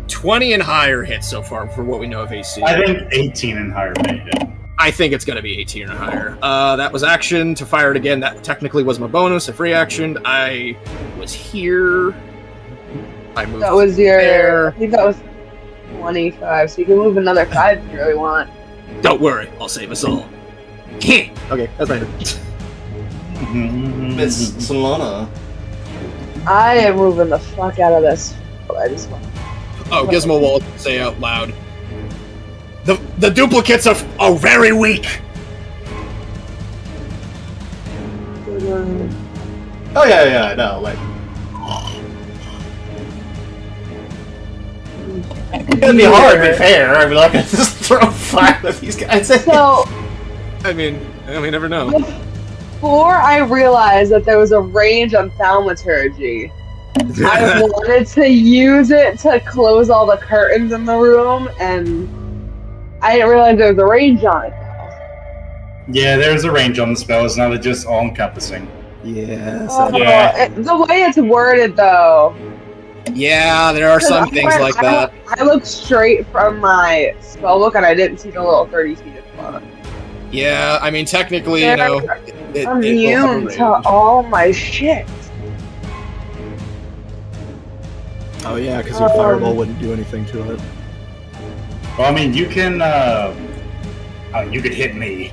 20 and higher hits so far for what we know of AC. I think 18 and higher may hit. I think it's going to be 18 or higher. That was action to fire it again. That technically was my bonus. A free action. I was here. I moved. That was your. there. I think that was 25. So you can move another 5 if you really want. Don't worry, I'll save us all. Okay, that's fine. Miss Solana. I am moving the fuck out of this. I just want. Oh, Gizmo will say out loud. The duplicates are very weak. Oh yeah, I know. Like, it's gonna be hard to be fair. I mean, like, I just throw fire at these guys. So I mean, we never know. before I realized that there was a range on thaumaturgy, I wanted to use it to close all the curtains in the room, and I didn't realize there was a range on it. Yeah, there's a range on the spell. It's not just all-encompassing. Yeah. The way it's worded, though. Yeah, there are some things like that. I looked straight from my spellbook, and I didn't see the little 30 feet of front. Yeah, I mean, technically, you know, it I'm will have a immune range. to all my shit. Oh yeah, because your fireball wouldn't do anything to it. Well, I mean, you can. You could hit me.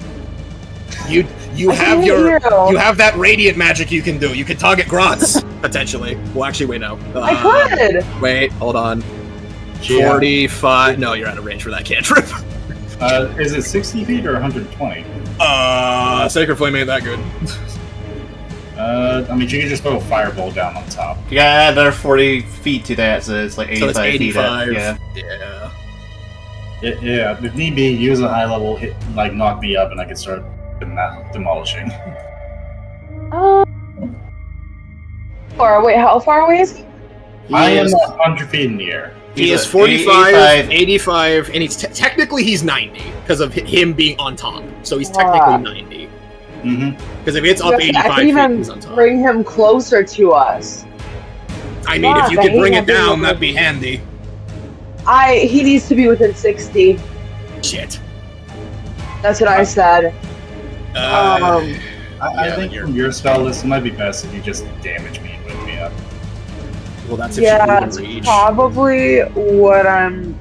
You I have can you have that radiant magic you can do. You can target Grotz potentially. Well, actually, wait, no. I could. Wait, hold on. Yeah. 45. No, you're out of range for that cantrip. Is it 60 feet or 120? Sacred Flame ain't that good. I mean, you can just throw a fireball down on top. You gotta add another 40 feet to that, so it's like 85 So it's 85. feet. Yeah. Yeah, if need be, use a high level hit, like knock me up, and I can start demolishing. Or wait, how far away is he? I am 100 feet in the air. He He's is a 45, 85, and he's technically he's 90 because of him being on top. So he's technically 90. Mm-hmm. Because if it's up Yes, I 85 can feet, even he's on top. bring him closer to us. I mean, if you Fuck, I could bring hate it down, that that'd be handy. He needs to be within 60. Shit. That's what I said. I Yeah, think you're- from your spell list, it might be best if you just damage me and wake me up. Well, that's if Yeah, you that's can reach. probably what I'm.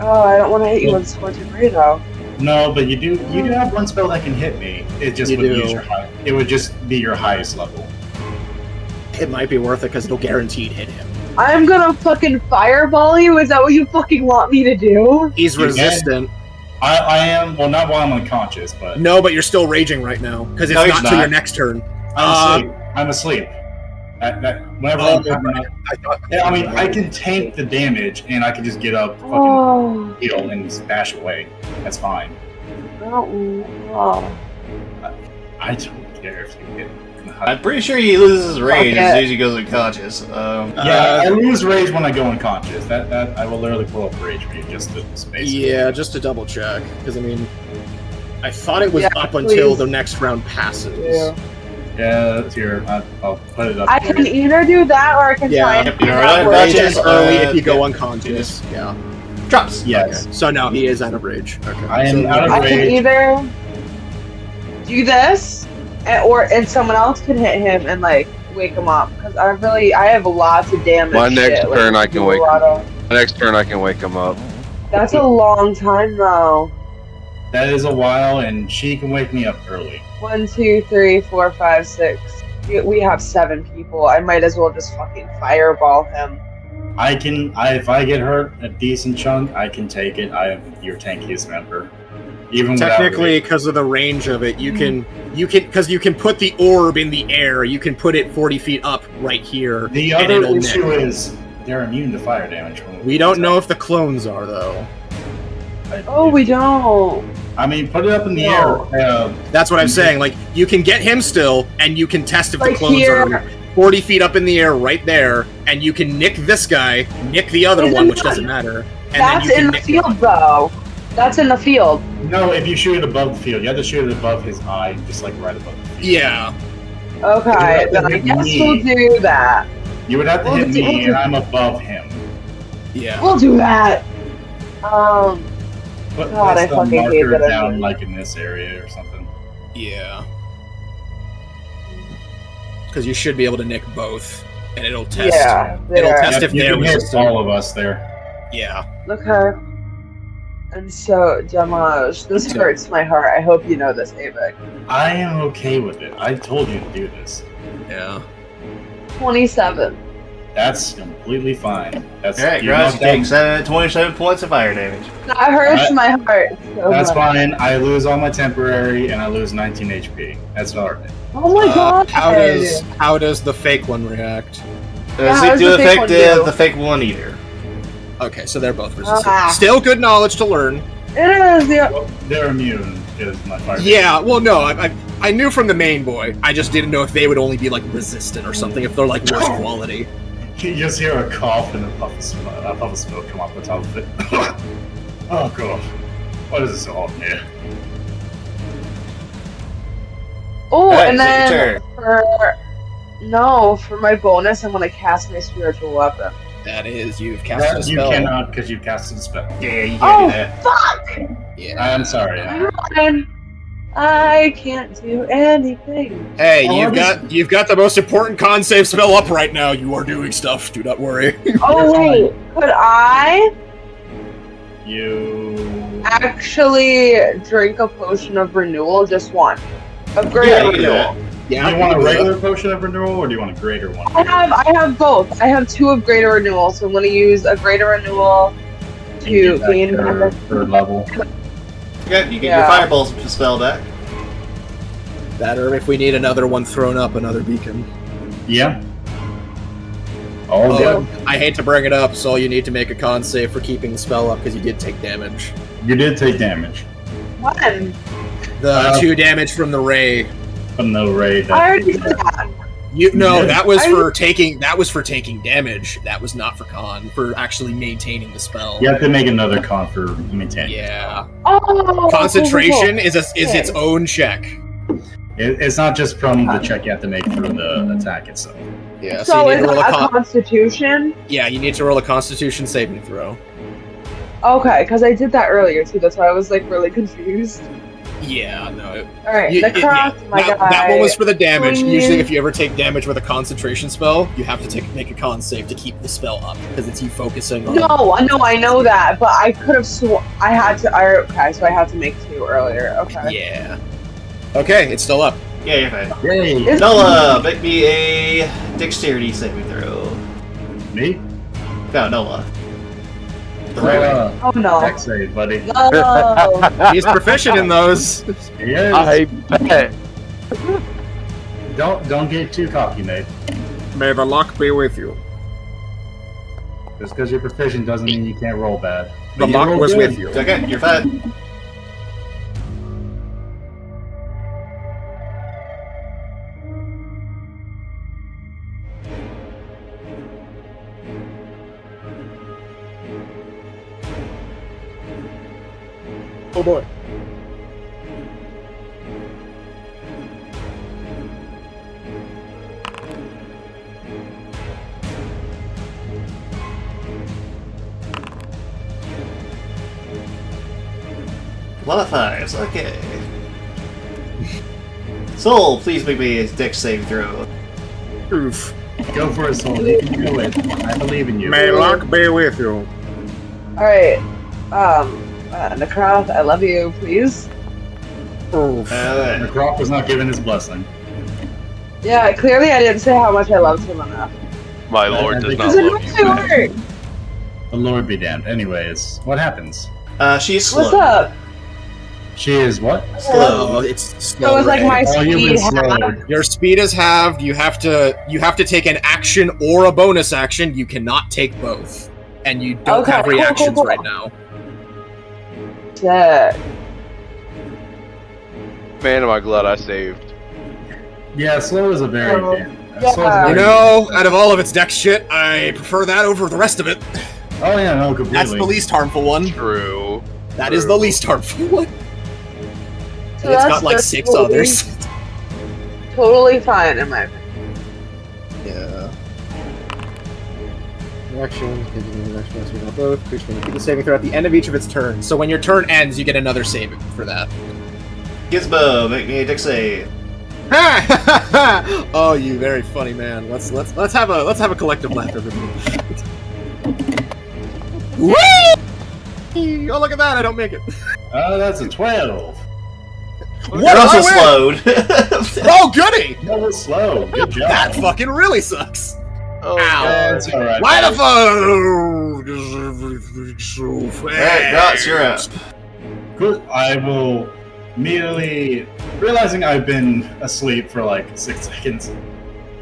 Oh, I don't want to hit you with Scorch and Ray though. No, but you do have one spell that can hit me. It just You would do. use your high. It would just be your highest level. It might be worth it because it'll guaranteed hit him. I'm gonna fucking fireball you. Is that what you fucking want me to do? He's You can. resistant. I am, well, not while I'm unconscious, but No, but you're still raging right now because it's No, he's not till not. your next turn. I'm asleep. Whenever Oh, I mean, I can tank the damage, and I can just get up, fucking Oh, heal, and bash away. That's fine. oh. I don't care if you hit. I'm pretty sure he loses rage Fuck as it. soon as he goes unconscious. Yeah, I lose rage when I go unconscious. That I will literally pull up rage for you just to space. Yeah, just to double check because I mean, I thought it was Yeah, up until please. the next round passes. Yeah, that's here. I'll put it up. I for can you. either do that or I can Yeah, try and you figure know, out right, where Rage it is is. early if you go yeah. unconscious. Yeah. drops. Yes, So no, he is out of rage. Okay. I am So- out of I can rage. either do this, and someone else can hit him and like wake him up because I have lots of damage. My next shit, turn, like, I can do a wake lot of- Next turn, I can wake him up. That's a long time though. That is a while, and she can wake me up early. 1, 2, 3, 4, 5, 6. We have 7 people. I might as well just fucking fireball him. If I get hurt a decent chunk, I can take it. I am your tankiest member. Even without Technically, rage. because of the range of it, you can put the orb in the air. You can put it 40 feet up right here. The and other it'll issue nick. is they're immune to fire damage. We don't know if the clones are though. Oh, we don't. I mean, put it up in the No. air. That's what I'm saying. Like you can get him still, and you can test if the Like clones here. are 40 feet up in the air right there, and you can nick this guy, nick the other Isn't one, which that- doesn't matter. And That's then you can in the nick field though. That's in the field. No, if you shoot it above the field, you have to shoot it above his eye, just like right above the field. Yeah. Okay, You then I have to guess hit we'll me. do that. You would have to Well, hit it's- me, and I'm above him. Yeah. We'll do that. Put God, I some fucking hate marker that I down, did. like in this area or something. Yeah. Because you should be able to nick both, and it'll test. Yeah, It'll there. test if you they're can hit resistant. all of us there. Yeah. Okay. And so, Jamaj, this Okay. hurts my heart. I hope you know this, Avik. I am okay with it. I told you to do this. Yeah. 27. That's completely fine. That's Alright, you're Gross, you knocked take down. 27 points of fire damage. That hurts my heart so That's much. fine. I lose all my temporary, and I lose 19 HP. That's alright. Oh my god. How does the fake one react? Yeah, Does how it does do the fake one effective do? the fake one either? Okay, so they're both resistant. Ah. Still good knowledge to learn. It is, yeah. Well, they're immune because my fire. Yeah, well, no, I knew from the main boy. I just didn't know if they would only be like resistant or something. If they're like worse quality. You just hear a cough and a puff of smoke come off the top of it. Oh god, what is this all here? Oh, Alright, and so your then turn. for my bonus, I'm gonna cast my spiritual weapon. That is, you've casted a That you spell. cannot because you've casted a spell. Yeah, you can't Oh, do that. fuck! Yeah. I'm sorry. I can't do anything. Hey, Oh, you've got the most important con save spell up right now. You are doing stuff. Do not worry. Oh, wait. Could I You. actually drink a potion of renewal? Just one. A greater Yeah, you can do renewal. that. Yeah. Do you want a regular potion of renewal, or do you want a greater one? I have both. I have 2 of greater renewal, so I'm gonna use a greater renewal to You get gain back your third level. Okay, you get Yeah. your fireball spell back. That, or if we need another one thrown up, another beacon. Yeah. All Oh, good. I hate to bring it up, so you need to make a con save for keeping the spell up because you did take damage. You did take damage one. The 2 damage from the ray. from the raid. I already did that. No, Yeah. that was I- for taking. That was for taking damage. That was not for con. For actually maintaining the spell. You have to make another con for maintaining. Yeah. Oh, Concentration is its Okay. own check. It's not just from the check you have to make for the attack itself. Yeah, So you is need to roll that a a Constitution? Yeah, you need to roll a Constitution saving throw. Okay, because I did that earlier too. That's why I was like really confused. Yeah, no. All right, the craft, my guy. That one was for the damage. Please. Usually, if you ever take damage with a concentration spell, you have to make a con save to keep the spell up because it's you focusing on. No, I know that, but I could have I had to. Okay, so I had to make 2 earlier. Okay. Yeah. Okay, it's still up. Yeah, you're fine. Yay! Nola, make me a dexterity saving throw. Me? No, Nola. The right way. Oh no. Dex save, buddy. No. He's proficient in those. He is. I bet. Don't get too cocky, mate. May the luck be with you. Just because you're proficient doesn't mean you can't roll bad. The But you luck roll was good. with you. It's okay, you're fine. Oh boy. Modifiers, okay. Soul, please make me a dex saving throw. Oof. Go for it, Soul. You can do it. I believe in you. May luck be with you. All right. The craft, I love you. Please. Oof. The Croc was not given his blessing. Yeah, clearly I didn't say how much I loved him enough. My lord does not Does it love you. actually work? The Lord be damned. Anyways, what happens? She's slow. What's up? She is what? Slow. It's slow. So it's like my Oh, you've speed been half. slowed. Your speed is halved. You have to take an action or a bonus action. You cannot take both, and you don't Okay, have cool, reactions cool. right now. Sick. Man, am I glad I saved. Yeah, slow is a very. Oh, Slow is a yeah. very- You know, out of all of its dex shit, I prefer that over the rest of it. Oh yeah, no, completely. That's the least harmful one. True. That is the least harmful one. So And it's that's got like just 6 totally- others. Totally fine in my opinion. Yeah. Action, both. Creature may make a saving throw at the end of each of its turns. So when your turn ends, you get another save for that. Gizmo, make me a dex save. Oh, you very funny man. Let's have a collective laugh, everybody. Whee! Oh, look at that! I don't make it. That's a 12. You're What? also I win? slowed. Oh, goody! That was slow. Good job. That fucking really sucks. Oh, That's alright. Why the fuck? Alright, Grots, you're up. Good. I will immediately, realizing I've been asleep for like 6 seconds,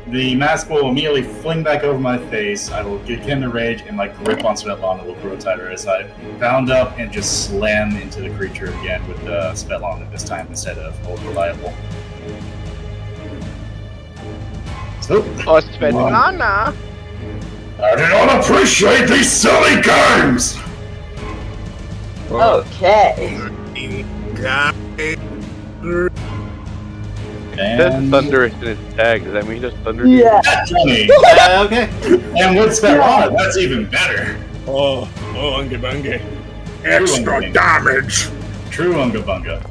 the mask will immediately fling back over my face. I will get into rage, and my grip on Svetlana will grow tighter as I bound up and just slam into the creature again with Svetlana this time instead of Old Reliable. So, Oh, Svetlana. I do not appreciate these silly games! Okay. That's And thunderous in his tag. Does that mean he does thunder? Yeah. that's funny. Okay. And with Svetlana, that's even better. Oh, unga bunga. Extra damage. True Unga Bunga.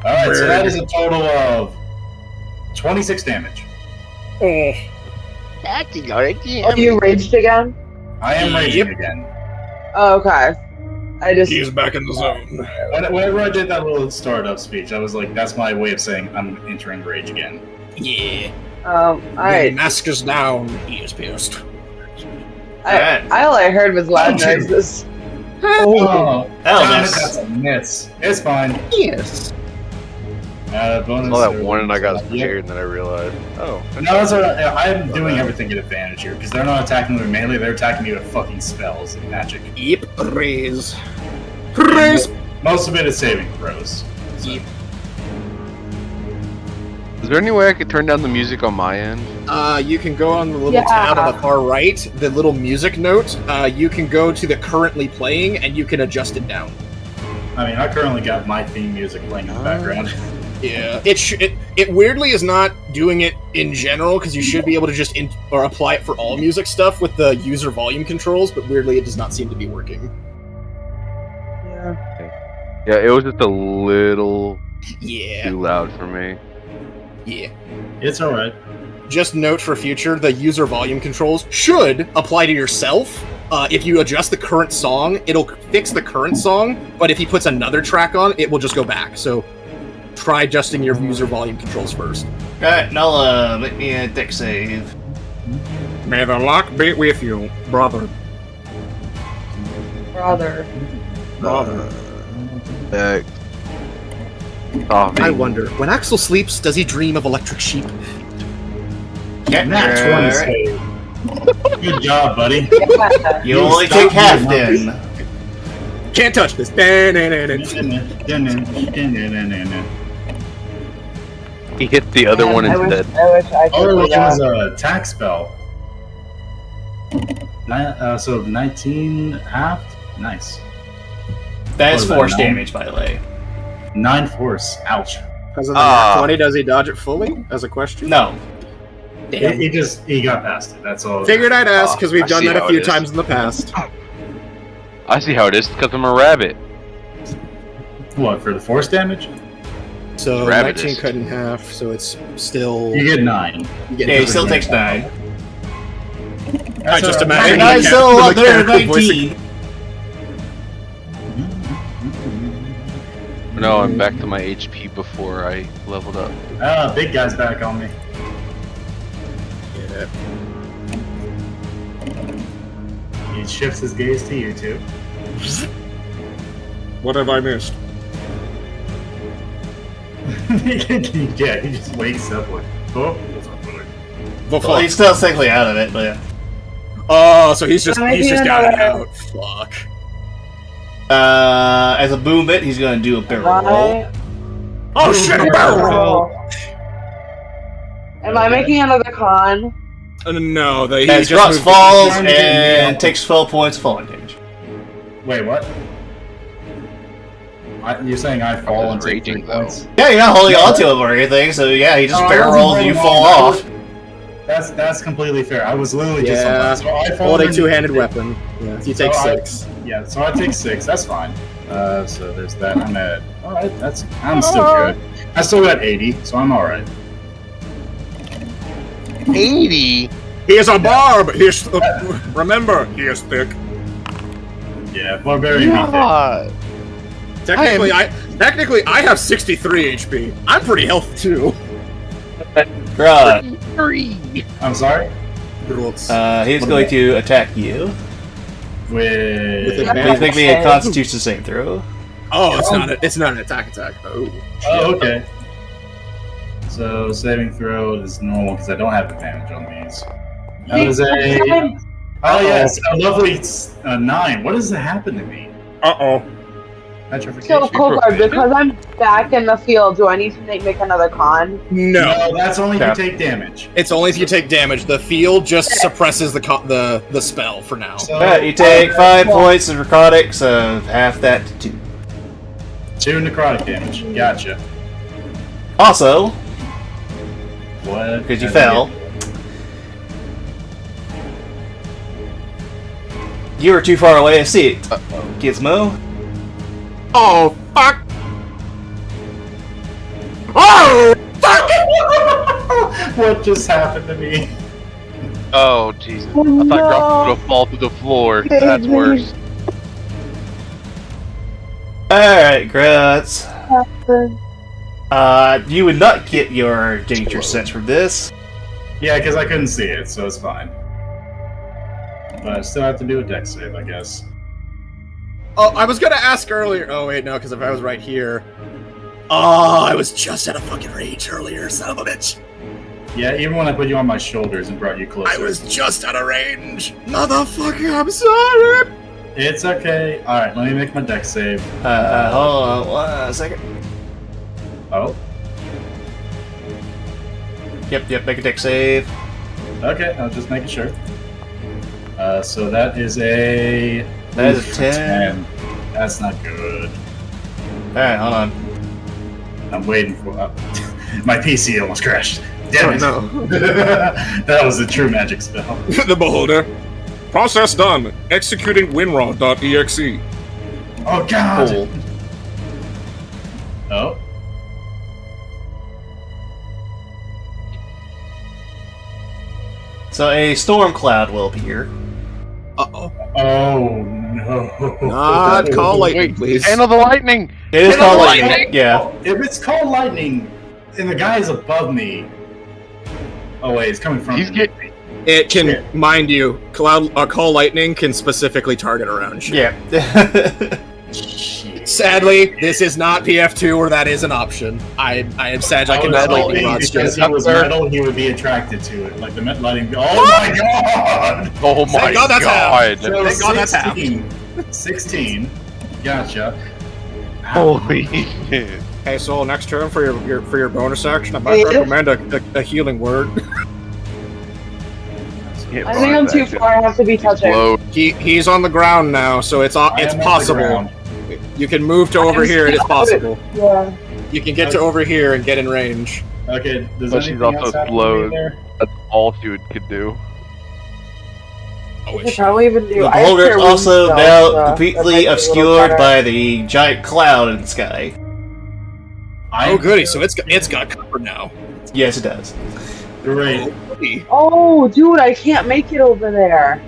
Alright, so that is a total of 26 damage. Oh. Oh, you raged again? I am raging again. Oh, okay. I just. He is back in the zone. Whenever I did that little startup speech, I was like, that's my way of saying I'm entering rage again. Yeah. The Alright. mask is down. He is pierced. Alright. All I heard was loud Thank you. noises. Oh, That'll damn it, miss. that's a miss. It's fine. Yes. Bonus. I saw that one and I got Yep. scared and then I realized, oh. No, that's alright. I'm doing everything at advantage here because they're not attacking me with melee; they're attacking me with fucking spells and magic. Yep. Raise. Raise. Most of it is saving throws. So. Yep. Is there any way I could turn down the music on my end? You can go on the little Yeah. tab on the far right, the little music note. You can go to the currently playing, and you can adjust it down. I mean, I currently got my theme music playing in the background. Yeah, it weirdly is not doing it in general because you should be able to just or apply it for all music stuff with the user volume controls, but weirdly it does not seem to be working. Yeah, it was just a little Yeah. too loud for me. Yeah. It's alright. Just note for future, the user volume controls should apply to yourself. If you adjust the current song, it'll fix the current song, but if he puts another track on, it will just go back. So try adjusting your user volume controls first. Alright, Nala, make me a deck save. May the luck be with you, brother. Brother. I wonder, when Axel sleeps, does he dream of electric sheep? Nat 20 save. Good job, buddy. Yeah. You only take half then. Can't touch this. He hit the other one I instead. wish I could Other do one was that. a attack spell. So 19 halved? Nice. That is What was that, force 9? damage, by the way. 9 force. Ouch. Because of the nat 20, does he dodge it fully? As a question? No. Damn. He got past it. That's all. Figured I'd ask because we've I done see that a how few it is. times in the past. I see how it is because I'm a rabbit. What, for the force damage? So Rabbit 19 is. cut in half, so it's still. You get 9. you get Yeah, he nothing. still takes 9. I just That's imagine Nice, the still mechanical up there, voice- 19. No, I'm back to my HP before I leveled up. Ah, big guy's back on me. Yeah. He shifts his gaze to you two. What have I missed? Yeah, he just wakes up like, oh, what's up, buddy? The Well, he's fuck? still technically out of it, but yeah. Oh, so he's just Can I do got it another- out. Fuck. As a boom bit, he's gonna do a barrel roll. Am Oh shit! a barrel roll! I making another con? No, he As just Rox moved- falls trying to and nail. takes 12 points of falling damage. Wait, what? You're saying I fall and was take 3 raging, though. points? Yeah, you're not holding onto him or anything, so yeah, he just Oh, I barrel wasn't rolls and you holding fall on. off. That's completely fair. I was literally just on Yeah, that. So I fall holding underneath two-handed it. weapon. Yeah, you take So 6. Yeah, so I take 6. That's fine. So there's that. I'm at. All right, I'm still good. I still got 80, so I'm all right. 80? He is a barb. He's remember, he is thick. Yeah, barbarian. beat God. Technically, I have 63 HP. I'm pretty healthy too. Bruh. 3. it. I'm sorry. He's going to attack you. With Please make me a Constitution save throw. Oh, it's not an attack. Oh. Oh, okay. So saving throw is normal because I don't have advantage on these. That was a. Oh yes, a lovely 9. What does that happen to me? Uh-oh. Petrification. So, Colbert, because I'm back in the field, do I need to make another con? No. No, that's only if Yeah. you take damage. It's only if you take damage. The field just suppresses the spell for now. So Alright, you take 5 points of necrotic, so half that to 2. 2 necrotic damage. Gotcha. Also, What? because you fell, you were too far away to see it. Gizmo. Oh fuck! Oh fuck! What just happened to me? Oh Jesus! Oh, I thought no. Grumpy would fall through the floor. That's worse. Alright, Grutz. You would not get your danger sense from this. Yeah, because I couldn't see it, so it's fine. But I still have to do a dex save, I guess. Oh, I was gonna ask earlier. Oh wait, no, because if I was right here. Oh, I was just at a fucking rage earlier, son of a bitch. Yeah, even when I put you on my shoulders and brought you closer. I was just out of range, motherfucker. I'm sorry. It's okay. Alright, let me make my dex save. Hold on 1 second. Oh, Yep, make a deck save. okay, I was just making sure. So that is a... That is a 10. That's not good. Alright, hold on. I'm waiting for my PC almost crashed. Damn it! no. That was a true magic spell. The beholder. Process done. Executing winraw.exe. Oh god! Cool. Oh. So a storm cloud will appear. Uh-oh. Oh no! Not call lightning, please. Handle the lightning! It is Handle called the lightning. Yeah. If it's called lightning, and the guy is above me. Oh wait, it's coming from. He's me. It can, mind you, call lightning can specifically target around shit. Yeah. Shit. Sadly, this is not PF2, or that is an option. I am sad I cannot lightning rod because straight he was up there. metal, he would be attracted to it. Like the lightning. Oh my god! Oh my Thank God that's god! So Thank God that's half. 16. Gotcha. Holy shit. Okay, so next turn for your bonus action, I might recommend a healing word. I think I'm too far. I have to be touching. Explode. He's on the ground now, so it's I am on the possible. ground. You can move to over here, and it's possible. Yeah. You can get to over here and get in range. Okay, does But she's anything also else happen to slow. me there? That's all she could do. I could probably even do. The I have beholder is clear also wind now spells, so that might completely be a little obscured better. by the giant cloud in the sky. Oh, goody! So it's got cover now. Yes, it does. Great. Oh, dude, I can't make it over there.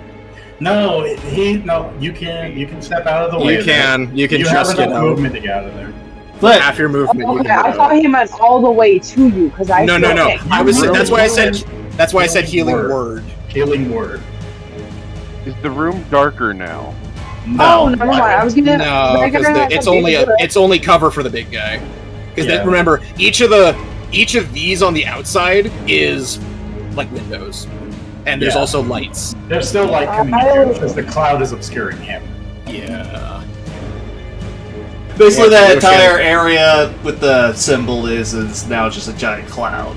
No, you can step out of the way. You can You just have get enough out. movement to get out of there. But Half your movement. You Okay, can I get thought out. he meant all the way to you because I. No. still can't I was. get That's why I said. That's why I said healing Word. word. Healing word. Is the room darker now? Oh, never mind. I was gonna. No, because it's only cover for the big guy. Because Yeah. remember, each of these on the outside is like windows, and there's Yeah. also lights. There's still light coming in here because the cloud is obscuring him. Yeah. basically, Yeah, that no entire shit. area with the symbol is now just a giant cloud.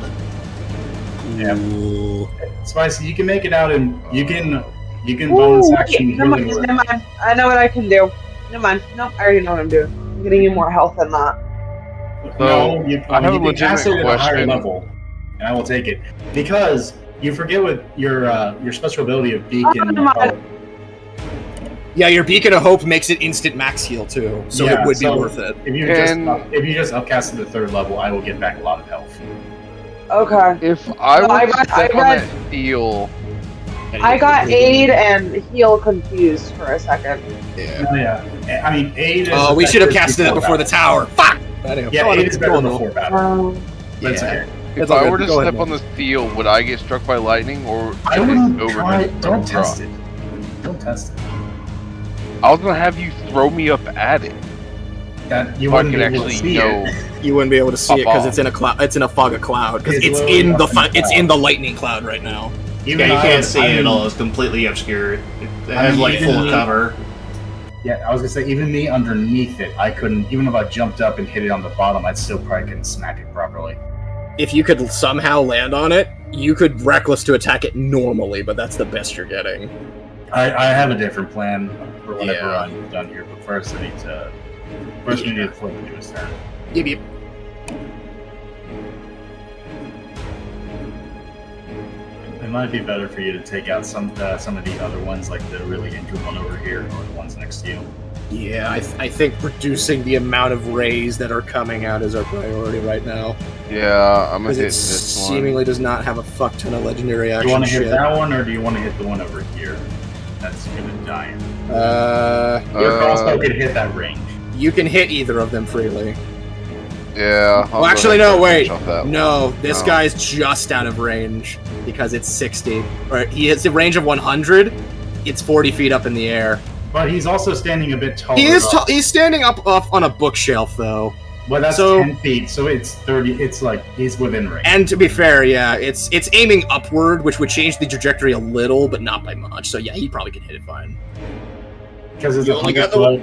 Yeah. Ooh. Spicy, you can make it out, and you can Ooh, bonus action never mind, healing word. never mind. I know what I can do. Never mind. No, I already know what I'm doing. I'm getting you more health than that. No, So, you, I have you a can cast it legitimate at a higher question. level, and I will take it because you forget what your special ability of beacon. never mind. Yeah, your beacon of hope makes it instant max heal too, so Yeah, it would be so- worth it. If you just upcast to the 3rd level, I will get back a lot of health. Okay. If I No, were I to read- step I on read- that steel, I got aid and heal confused for a second. Yeah. Oh, yeah. I mean, aid is. Oh, we should have effective casted it before the tower. Fuck. Anyway, Yeah, go on, aid is go better on, before battle. But it's Yeah. okay. if It's all I good. were to Go ahead, step on man. the steel, would I get struck by lightning or I is it wouldn't over try. his Don't draw? test it. Don't test it. I was gonna have you throw me up at it. That you So I wouldn't can be able to actually see know. it. You wouldn't be able to see it because Off. it's in a cloud. It's in a fog of cloud because It's it's literally in the up in the it's cloud. in the lightning cloud right now. Even Yeah, you I can't was- see I it at mean- all. It's completely obscured. It I has mean, like even full me- cover. Yeah, I was gonna say even me underneath it, I couldn't. Even if I jumped up and hit it on the bottom, I'd still probably couldn't smack it properly. If you could somehow land on it, you could reckless to attack it normally, but that's the best you're getting. I have a different plan for whatever Yeah. I'm done here, but first I need to. First, we need to flip into his turn. Yep, yep. It might be better for you to take out some of the other ones, like the really injured one over here, or the ones next to you. Yeah, I think reducing the amount of rays that are coming out is our priority right now. Yeah, I'm gonna Because hit it this one. seemingly does not have a fuck ton of legendary Do action you want to hit shit. that one, or do you want to hit the one over here? That's gonna die. Your Uh, crossbow could hit that range. You can hit either of them freely. Yeah. Well, actually, no, wait. No. No, this No. guy's just out of range because it's 60. Or he hits a range of 100. It's 40 feet up in the air. But he's also standing a bit taller. He is. up. He's standing up on a bookshelf though. Well, that's so- 10 feet, so it's 30. It's like he's within range. And to be fair, yeah, it's aiming upward, which would change the trajectory a little, but not by much. So yeah, he probably can hit it fine. Because it's You a only 100 got the- foot.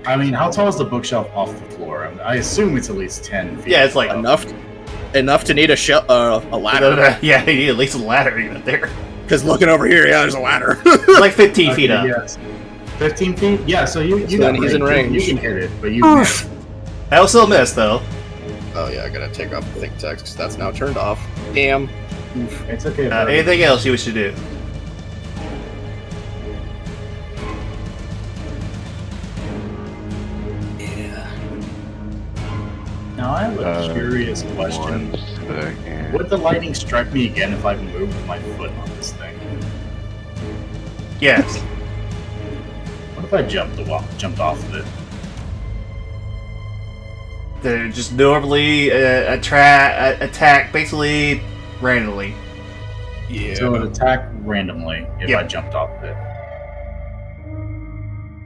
I mean, how tall is the bookshelf off the floor? I assume it's at least 10 feet. Yeah, it's like Enough to need a ladder. Yeah, you need at least a ladder even there. Because looking over here, yeah, there's a ladder. It's like 15 feet Okay, up. yes. 15 feet? Yeah, so you So got then he's in range. You can hit it, but you missed. I'll still miss though. Oh yeah, I gotta take off the think text because that's now turned off. Damn. Oof. It's okay. Anything else you wish to do? Yeah. Now I have a curious question. 1 second. Would the lightning strike me again if I moved my foot on this thing? Yes. What if I jumped off of it? They're just normally attack basically randomly. Yeah. So it would attack randomly if Yep. I jumped off of it.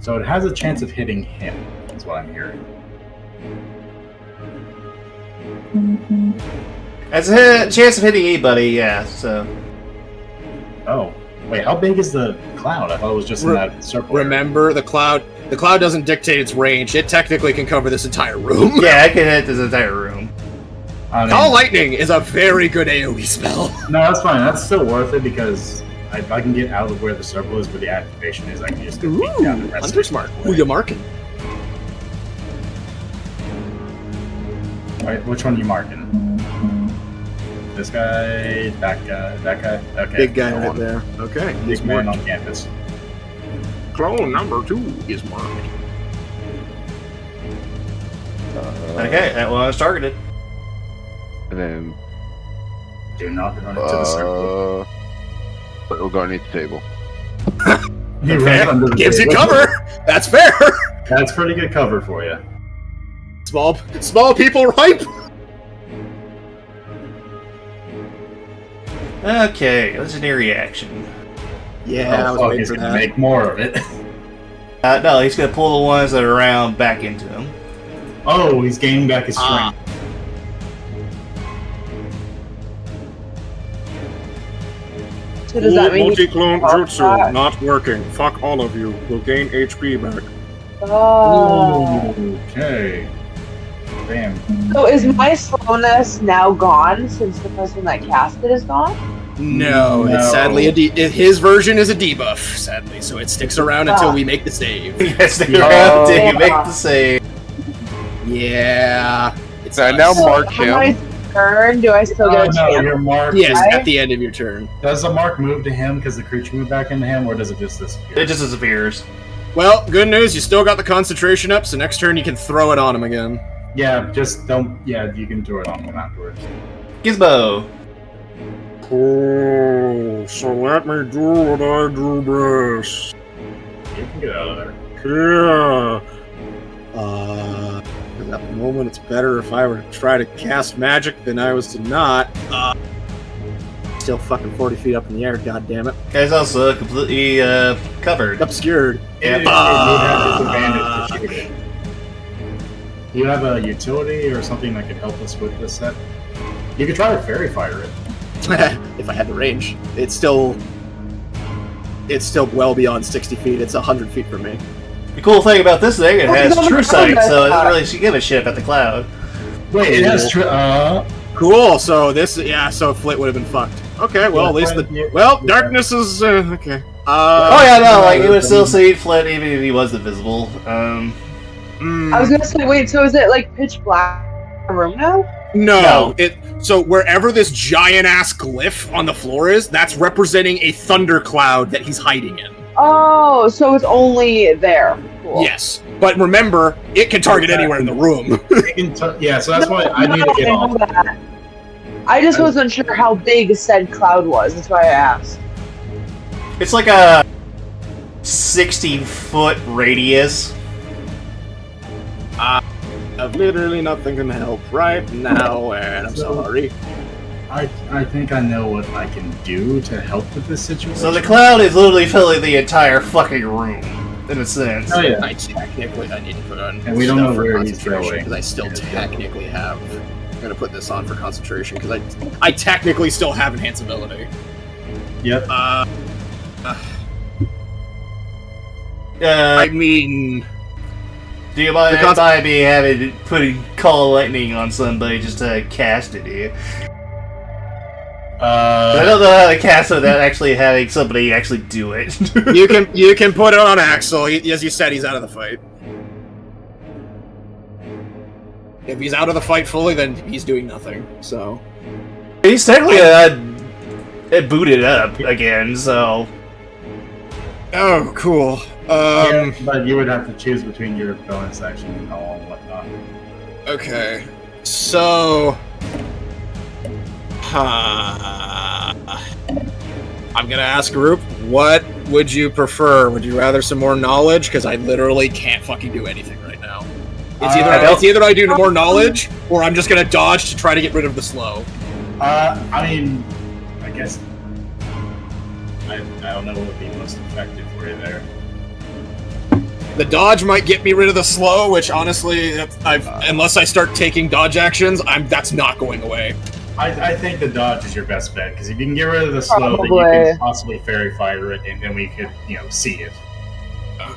So it has a chance of hitting him, is what I'm hearing. Has a chance of hitting anybody, yeah, so. Oh. Wait, how big is the cloud? I thought it was just in that circle. Remember, the cloud doesn't dictate its range. It technically can cover this entire room. Yeah, I can hit this entire room. I mean, Call Lightning is a very good AoE spell. no, that's fine. That's still worth it because if I can get out of where the circle is, where the activation is, I can just go peek down the rest of Hunter it. smart. Who you marking? Alright, which one are you marking? This guy, that guy. Okay. Big guy right there. Okay. Big man on campus. Clone number 2 is marked. Okay, that one is targeted. And then, Do not run into the circle. we'll go underneath the table. He ran under the Gives you table. cover. That's fair. That's pretty good cover for you. Small people ripe. Okay, legendary action. Yeah, I was fuck, waiting he's for gonna that. make more of it. No, he's gonna pull the ones that are around back into him. Oh, he's gaining back his strength. So does that mean Multi-clone Oh, jutsu fuck. not working. Fuck all of you. We'll gain HP back. Oh. Okay. Damn. So is my slowness now gone since the person that cast it is gone? No, No. it's sadly his version is a debuff, sadly, so it sticks around until we make the save. Yes, stick around until you make the save. Yeah. It's I now So mark on my him. turn, do I still get a No, chance? your mark. Yes, Right? at the end of your turn. Does the mark move to him because the creature moved back into him, or does it just disappear? It just disappears. Well, good news, you still got the concentration up, so next turn you can throw it on him again. Yeah, just don't. Yeah, you can throw it on him afterwards. Gizmo. Cool. So let me do what I do best. You can get out of there. Yeah. At the moment, it's better if I were to try to cast magic than I was to not. Still fucking 40 feet up in the air, god damn it. Guy's also completely covered. Obscured. You have disadvantage to shoot it. Do you have a utility or something that could help us with this set? You could try to fairy fire it. If I had the range. It's still well beyond 60 feet. It's 100 feet from me. The cool thing about this thing, it Oh, has no, true no, sight, no, so it doesn't no. really give a shit about the cloud. Wait, it has Cool, so so Flit would have been fucked. Okay, well, at least darkness is, okay. Oh yeah, no, like, it would still see Flint even if he was invisible. I was gonna say, wait, so is it like pitch black room now? No, so wherever this giant ass glyph on the floor is, that's representing a thundercloud that he's hiding in. Oh, so it's only there. Cool. Yes, but remember, it can target anywhere in the room. Yeah, so that's why I need to get know off. that. I just wasn't sure how big said cloud was. That's why I asked. It's like a 60-foot radius. I have literally nothing can help right now, and I'm sorry. I think I know what I can do to help with this situation. So the cloud is literally filling the entire fucking room, in a sense. Oh yeah. I need to put on. And we don't know stuff for where he's concentration, going. because I still technically have. I'm gonna put this on for concentration because I technically still have enhance ability. Yep. I mean, Do you mind Because- by me putting Call Lightning on somebody just to cast it here? I don't know how to cast it without actually having somebody actually do it. you can put it on Axel. As you said, he's out of the fight. If he's out of the fight fully, then he's doing nothing. So He's technically it booted up again, so. oh, cool. Yeah, but you would have to choose between your bonus action and all and whatnot. Okay, so I'm gonna ask group, what would you prefer? Would you rather some more knowledge? Because I literally can't fucking do anything right now. It's either I do more knowledge, or I'm just gonna dodge to try to get rid of the slow. I mean, I guess I don't know what would be most effective for you there. The dodge might get me rid of the slow, which honestly, unless I start taking dodge actions, that's not going away. I think the dodge is your best bet, because if you can get rid of the slow, then you can possibly fairy fire it, and then we could, see it.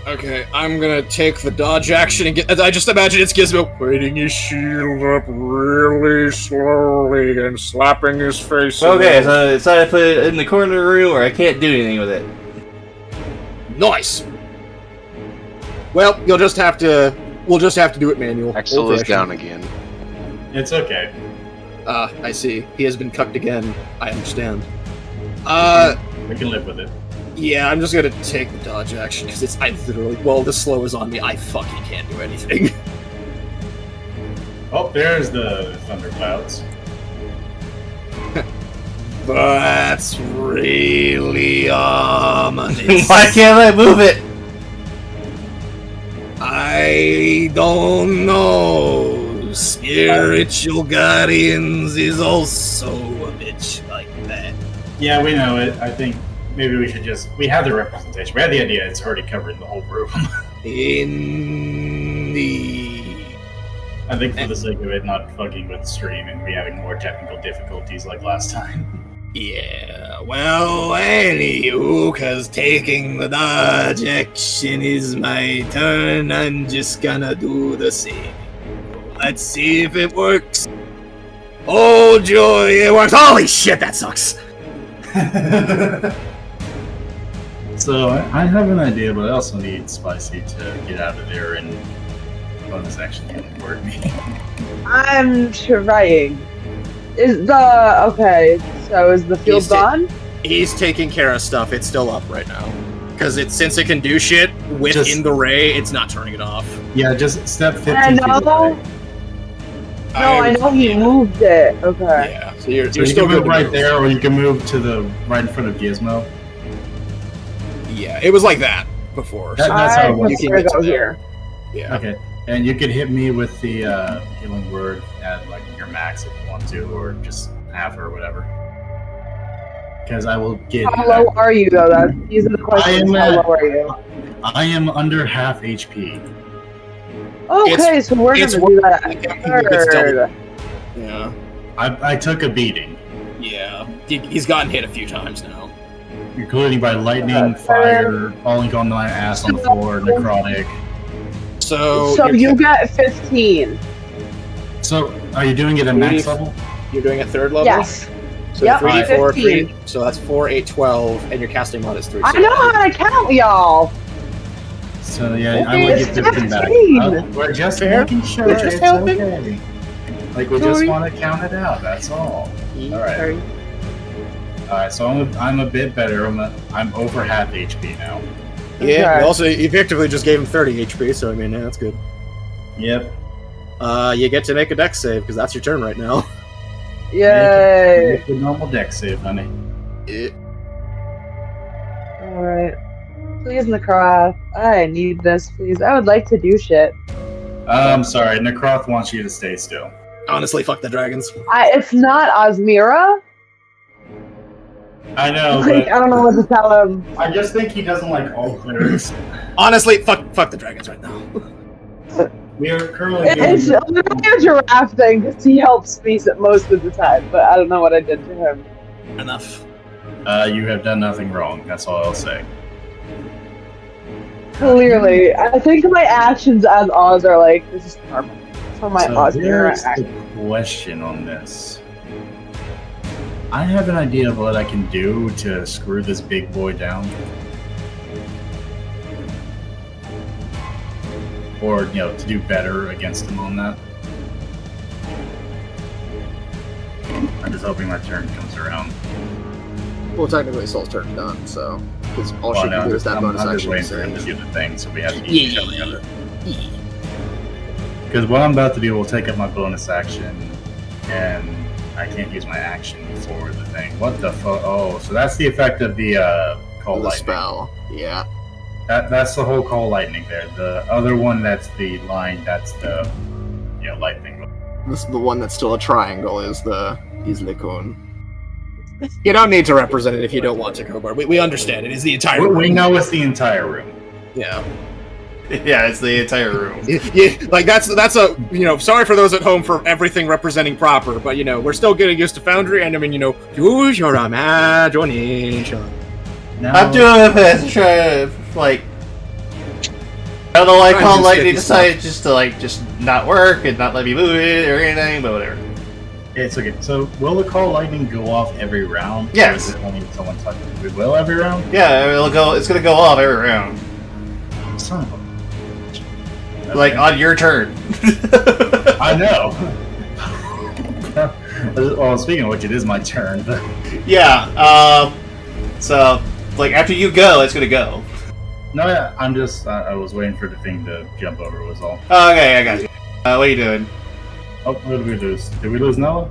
Okay, I'm gonna take the dodge action and I just imagine it's Gizmo putting his shield up really slowly and slapping his face. Okay, so it's either I put it in the corner of the room or I can't do anything with it. Nice! Well, we'll just have to do it manual. Axel is down again. It's okay. I see. He has been cucked again. I understand. We can live with it. Yeah, I'm just gonna take the dodge action, because the slow is on me, I fucking can't do anything. Oh, there's the thunderclouds. That's really ominous. Why can't I move it? I don't know. Spiritual Guardians is also a bitch like that. Yeah, we know it. I think maybe we have the representation. We have the idea. It's already covered the whole room. Indeed. I think for the sake of it not fucking with the stream and we having more technical difficulties like last time. Yeah, well, anywho, cause taking the dodge action is my turn, I'm just gonna do the same. Let's see if it works. Oh joy, it works! Holy shit, that sucks! So, I have an idea, but I also need Spicy to get out of there and bonus action can work me. I'm trying. Is the field gone? He's taking care of stuff, it's still up right now. Because since it can do shit within the ray, it's not turning it off. Yeah, just step 15 I know. feet away. I know he moved it. Okay. Yeah, so you're You still can move good to right move. there, or you can move to the right in front of Gizmo. Yeah, it was like that before. So That's how it I'm was. you can gonna get go to there. here. Yeah. Okay, and you could hit me with the healing word at like your max if you want to, or just half or whatever. Because I will get. How low are you though? These are the questions. How low are you? I am under half HP. Okay, so we're gonna do that at third. Yeah. I took a beating, Yeah. He's gotten hit a few times now. including by lightning, fire, falling on my ass on the floor, necrotic. So you get 15. So, are you doing it at max level? You're doing a third level? Yes. So Yep, 3, 4, 15. 3. So that's 4, 8, 12, and your casting mod is 3. I know how to count, y'all. So yeah, I will get 15 back. 15. We're just Fair. making sure We're just it's helping. okay. Like we just want to count it out. That's all. Sorry. All right. So I'm a bit better. I'm over half HP now. Yeah, Okay. you also effectively just gave him 30 HP, so I mean, yeah, that's good. Yep. You get to make a dex save, because that's your turn right now. Yay. Make the normal dex save, honey. Alright. Please, Necroth. I need this, please. I would like to do shit. I'm sorry. Necroth wants you to stay still. Honestly, fuck the dragons. It's not Osmira. I know, Like, I don't know what to tell him. I just think he doesn't like all clerics. Honestly, fuck the dragons right now. We are currently. It's literally a giraffe thing because he helps me most of the time, but I don't know what I did to him. Enough. You have done nothing wrong. That's all I'll say. Clearly, I think my actions as Oz are like this is normal. For my So Osmira here's action. the question on this. I have an idea of what I can do to screw this big boy down. Or, to do better against him on that. I'm just hoping my turn comes around. Well, technically, Soul's turn's done, so because all Well, she no, can do is that bonus I'm just action. waiting for him to do the thing, so we have to Yeah. eat each other. Because what I'm about to do will take up my bonus action, and I can't use my action for the thing. What the fuck? Oh, so that's the effect of the call The lightning. spell, yeah. That's the whole call lightning there. The other one, that's the line. That's the lightning. This the one that's still a triangle is the Islikun. You don't need to represent it if you don't want to, Kobar. We understand. It is the entire room. We know it's the entire room. Yeah. Yeah, it's the entire room. Yeah, like that's a sorry for those at home for everything representing proper, but we're still getting used to Foundry, and I mean use your imagination. Now, I'm doing my best to try to I don't know why Trying to Call do Lightning sticky decided just not work and not let me move it or anything, but whatever. it's okay. So, will the call lightning go off every round? Yes. Or is it only if someone touches it? It will every round? Yeah, it's gonna go off every round. Son of a... Like on your turn. I know. Well, speaking of which, it is my turn. But... Yeah, so after you go, it's gonna go. No, yeah, I'm just... I was waiting for the thing to jump over, was all. Okay, I got you. What are you doing? Oh, what did we lose? Did we lose Noah?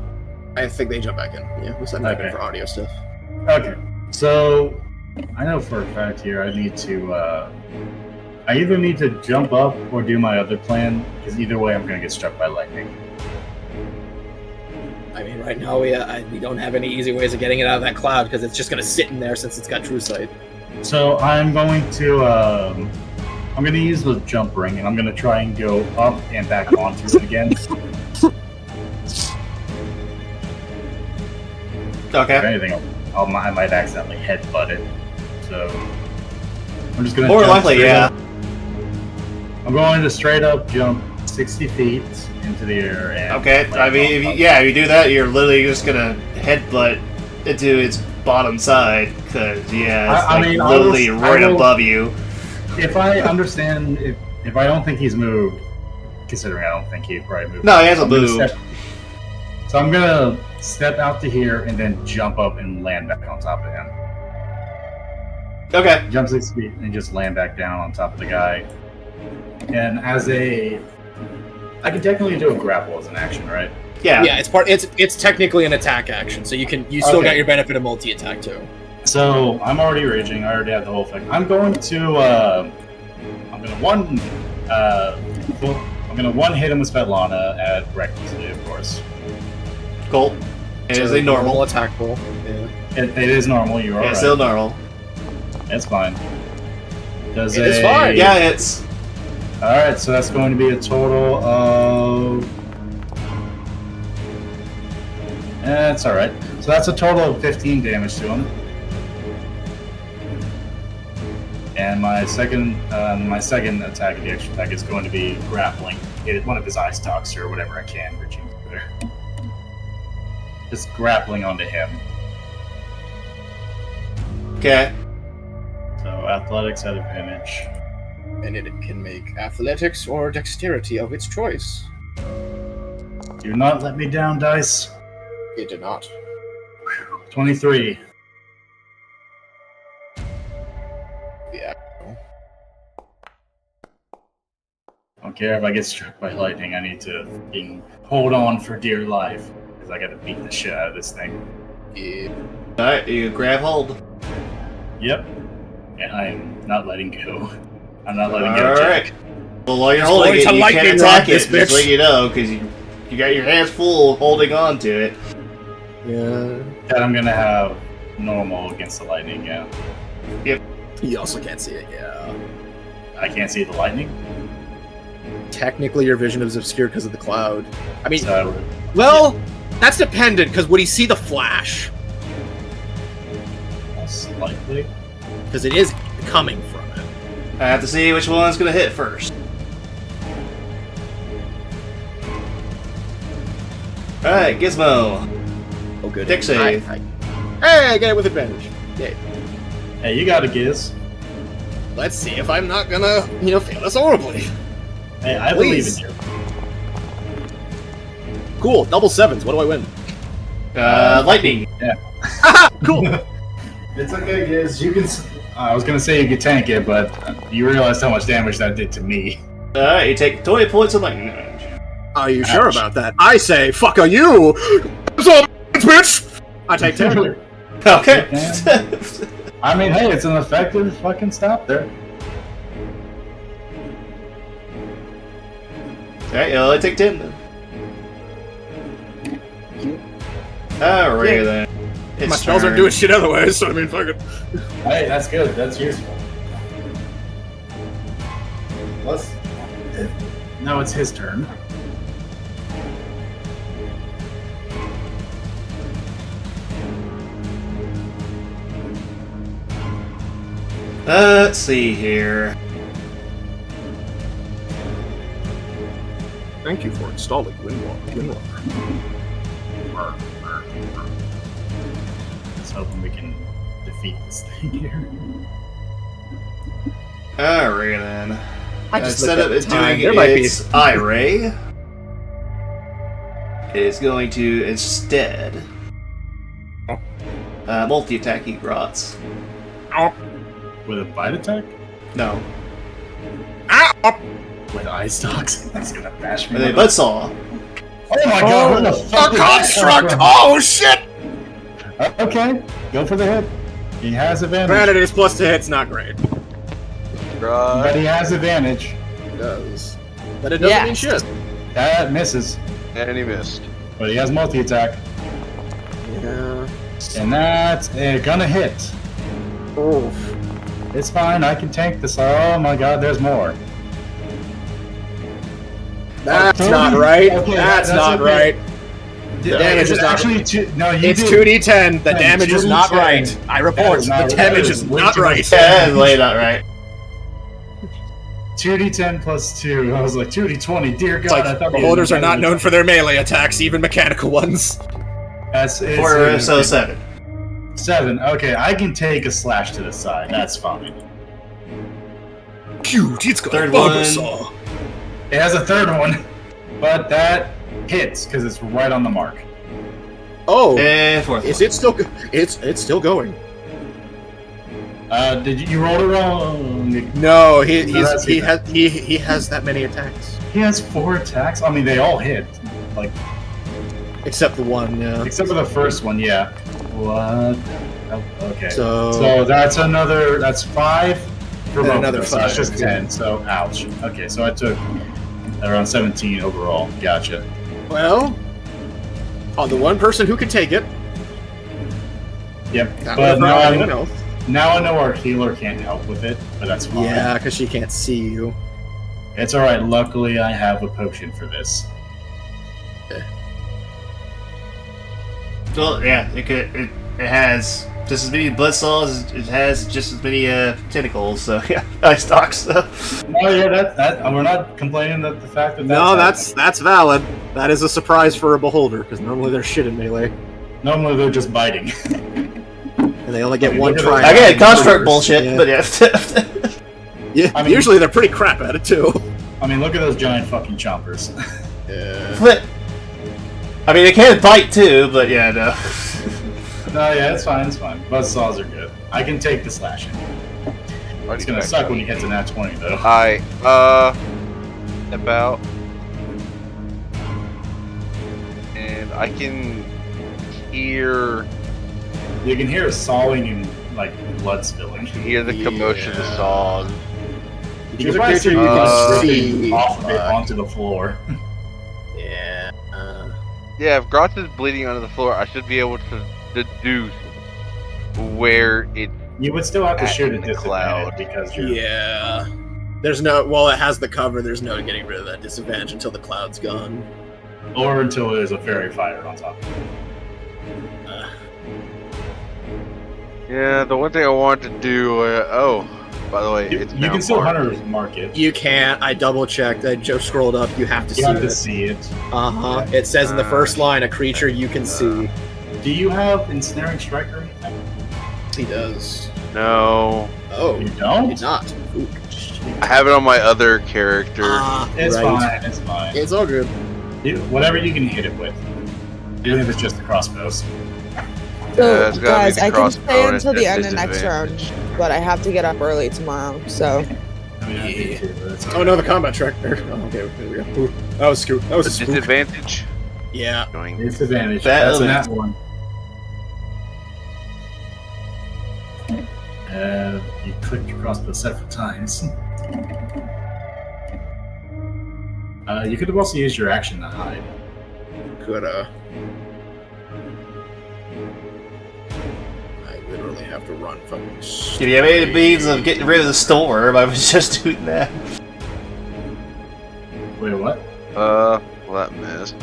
I think they jump back in. Yeah, we'll send back in Okay. for audio stuff. Okay, so I know for a fact here I need to, I either need to jump up or do my other plan, because either way I'm going to get struck by lightning. I mean, right now we don't have any easy ways of getting it out of that cloud because it's just going to sit in there since it's got true sight. So I'm going to use the jump ring, and I'm going to try and go up and back onto it again. If Okay. anything, I might accidentally headbutt it. So I'm just going to More jump likely, straight yeah. up. I'm going to straight up jump 60 feet into the air. And Okay. I land mean, on if you do that, you're literally just gonna headbutt into its bottom side because it's I mean, I literally will- right I will- above you. If I understand, if I don't think he's moved, considering I don't think he probably moved. No, he hasn't I'm gonna moved. So I'm gonna step out to here and then jump up and land back on top of him. Okay. Jump 6 feet and just land back down on top of the guy. And I can technically do a grapple as an action, right? Yeah. Yeah, it's technically an attack action, so you still Okay. got your benefit of multi-attack too. So I'm already raging. I already have the whole thing. I'm going to one hit him with Svetlana at recklessly, of course. Cool. It is a normal. attack roll. Yeah. It is normal. You are Yeah, right. still normal. It's fine. Does It is fine. Yeah, it's. All right, so that's going to be a total of. That's all right. So that's a total of 15 damage to him. And my second attack, the extra attack, is going to be grappling. Hit one of his eye stalks or whatever I can, reaching through there. Just grappling onto him. Okay. So athletics at advantage. And it can make athletics or dexterity of its choice. Do not let me down, dice. It did not. 23. Yeah. I don't care if I get struck by lightning. I need to hold on for dear life because I got to beat the shit out of this thing. Yeah. Alright, you grab hold. Yep. And I am not letting go. I'm not letting go. Alright. Jack. Well, while you're It's holding going it, to you lightning can't attack rod it, this just bitch. let you know, because you got your hands full holding on to it. Yeah. That I'm gonna have normal against the lightning. Yeah. You also can't see it, yeah. I can't see the lightning. Technically, your vision is obscured because of the cloud. I mean, So well, that's dependent, because would he see the flash? most likely. Because it is coming from it. I have to see which one's going to hit first. Alright, Gizmo. Oh, good. Dex save. Hey, I get it with advantage. Yay. Hey, you got a Giz. Let's see if I'm not gonna, fail this horribly. Hey, I Please. believe in you. Cool, double sevens. What do I win? Lightning. Cool. It's okay, Giz. You can. I was gonna say you could tank it, but you realized how much damage that did to me. Alright, you take 20 points of lightning damage. Are you sure about that? I say, fuck are you? Bitch! I take 10. Okay. I mean, hey, it's an effective fucking stop there. Alright, you'll only take 10 then. Alright then. My spells aren't doing shit otherwise, so I mean, fuck it. Hey, that's good. That's useful. Now it's his turn. Let's see here. Thank you for installing Windwalker. Let's hope we can defeat this thing here. Alright then. looked Instead at of the it time. doing There might be- its eye ray, it's going to instead multi-attack eat rots. With a bite attack? No. With eye stalks? That's gonna bash me. With a with buzzsaw. Oh my god, what the fuck? A did that construct! come from? Oh shit! Okay, go for the hit. He has advantage. Granted, his plus to hit's not great. But he has advantage. It does. But it doesn't mean shit. That misses. And he missed. But he has multi-attack. Yeah. And that's gonna hit. Oof. It's fine, I can tank this. Oh my god, there's more. That's Oh, not 30? right. Okay, that's not okay. right. The damage is not actually right. No, you It's did. 2d10. The damage is not 2d10. right. I report. That The is not damage right. is Way not too right. much. Yeah, that's way not right. 2d10 plus 2. I was like, 2d20. Dear God, It's like, I thought beholders are not known for their melee attacks, even mechanical ones. That's it's, 4, so 7. 7. Okay, I can take a slash to the side. That's fine. Cute, it's got Third a barber one. saw. It has a third one, but that hits because it's right on the mark. Oh, And 4th is one. it still? It's still going. Did you roll it wrong? No, he that's has that many attacks. He has 4 attacks. I mean, they all hit, like Except the one, yeah. except for the first one. Yeah. What? Oh, okay. So that's another. That's 5 for And both. another of us, so that's 5, just 10. So ouch. Okay, so I took around 17 overall. Gotcha. well, on the one person who could take it. Yep. Not But for anyone else. now I know our healer can't help with it, but that's fine. Yeah, because she can't see you. It's alright, luckily I have a potion for this. Well, yeah, it has just as many buzzsaws as it has just as many tentacles, so yeah, eye stalks, so. Oh yeah, that we're not complaining that the fact that No, happening. that's valid. That is a surprise for a beholder, because normally they're shit in melee. Normally they're just biting. And they only get I mean, one look at try. those- Again, construct Yeah. bullshit, Yeah. but yeah. Yeah, I mean- usually they're pretty crap at it, too. I mean, look at those giant fucking chompers. Yeah. But, I mean, it can bite too, but yeah, no. No, yeah, it's fine, it's fine. Buzzsaws are good. I can take the slashing. It's gonna suck when he hits a nat 20 though. Hi. About. And I can hear You can hear sawing and like blood spilling. hear the commotion, the saws. You Choose a can creature you Uh, can see. off of it onto the floor. Yeah. Yeah, if Grotz is bleeding onto the floor, I should be able to deduce where it. You would still have to At shoot at the disadvantage cloud. because you're. Yeah. There's no. Well, it has the cover. There's no getting rid of that disadvantage until the cloud's gone. Or until there's a fairy fire on top. Yeah, the one thing I wanted to do. By the way, You, it's you now can still marked. hunter's mark it. You can't. I double checked. I just scrolled up. You have to You see have to it. see it. Uh huh. It says in the first line, a creature you can see. Do you have ensnaring strike or anything? He does. No, Oh, You he don't? did not. Ooh. I have it on my other character. Ah, It's right. fine. It's fine. It's all good. Whatever you can hit it with. Even if it's just the crossbows. So, it's gotta be guys, the I can crossbow stay and until it's the at end of next round, disadvantage. but I have to get up early tomorrow. So, I mean, I do too, but it's Oh no, the combat track there. Oh, okay, there we go. Ooh, that was scoop. That was a spook. Disadvantage. Yeah. Going. Disadvantage. That That's element. that one. You clicked your crossbow several times. You could have also used your action to hide. Could I literally have to run fucking. If you have any means of getting rid of the storm, I was just doing that. Wait, what? Well, that missed.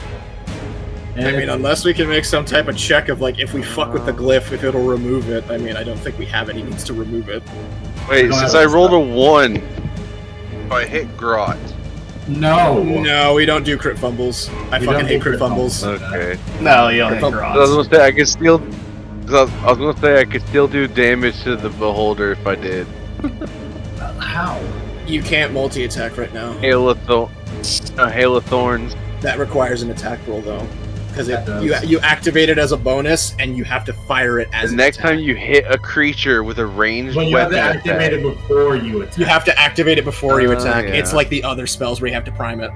I mean, unless we can make some type of check of like if we fuck with the glyph, if it'll remove it. I mean, I don't think we have any means to remove it. Wait, since I rolled a 1, if I hit Grot. No. No, we don't do crit fumbles. I We fucking don't hit do crit crit fumbles. Okay. No, you don't hit Crit I was grots. gonna say I could still. I was gonna say I could still do damage to the beholder if I did. How? You can't multi-attack right now. Hail of Thorns. That requires an attack roll though, because That does. you activate it as a bonus and you have to fire it as The an next attack. time you hit a creature with a ranged Well, you have weapon to activate attack, it before you attack. You have to activate it before you Oh, attack. yeah. It's like the other spells where you have to prime it.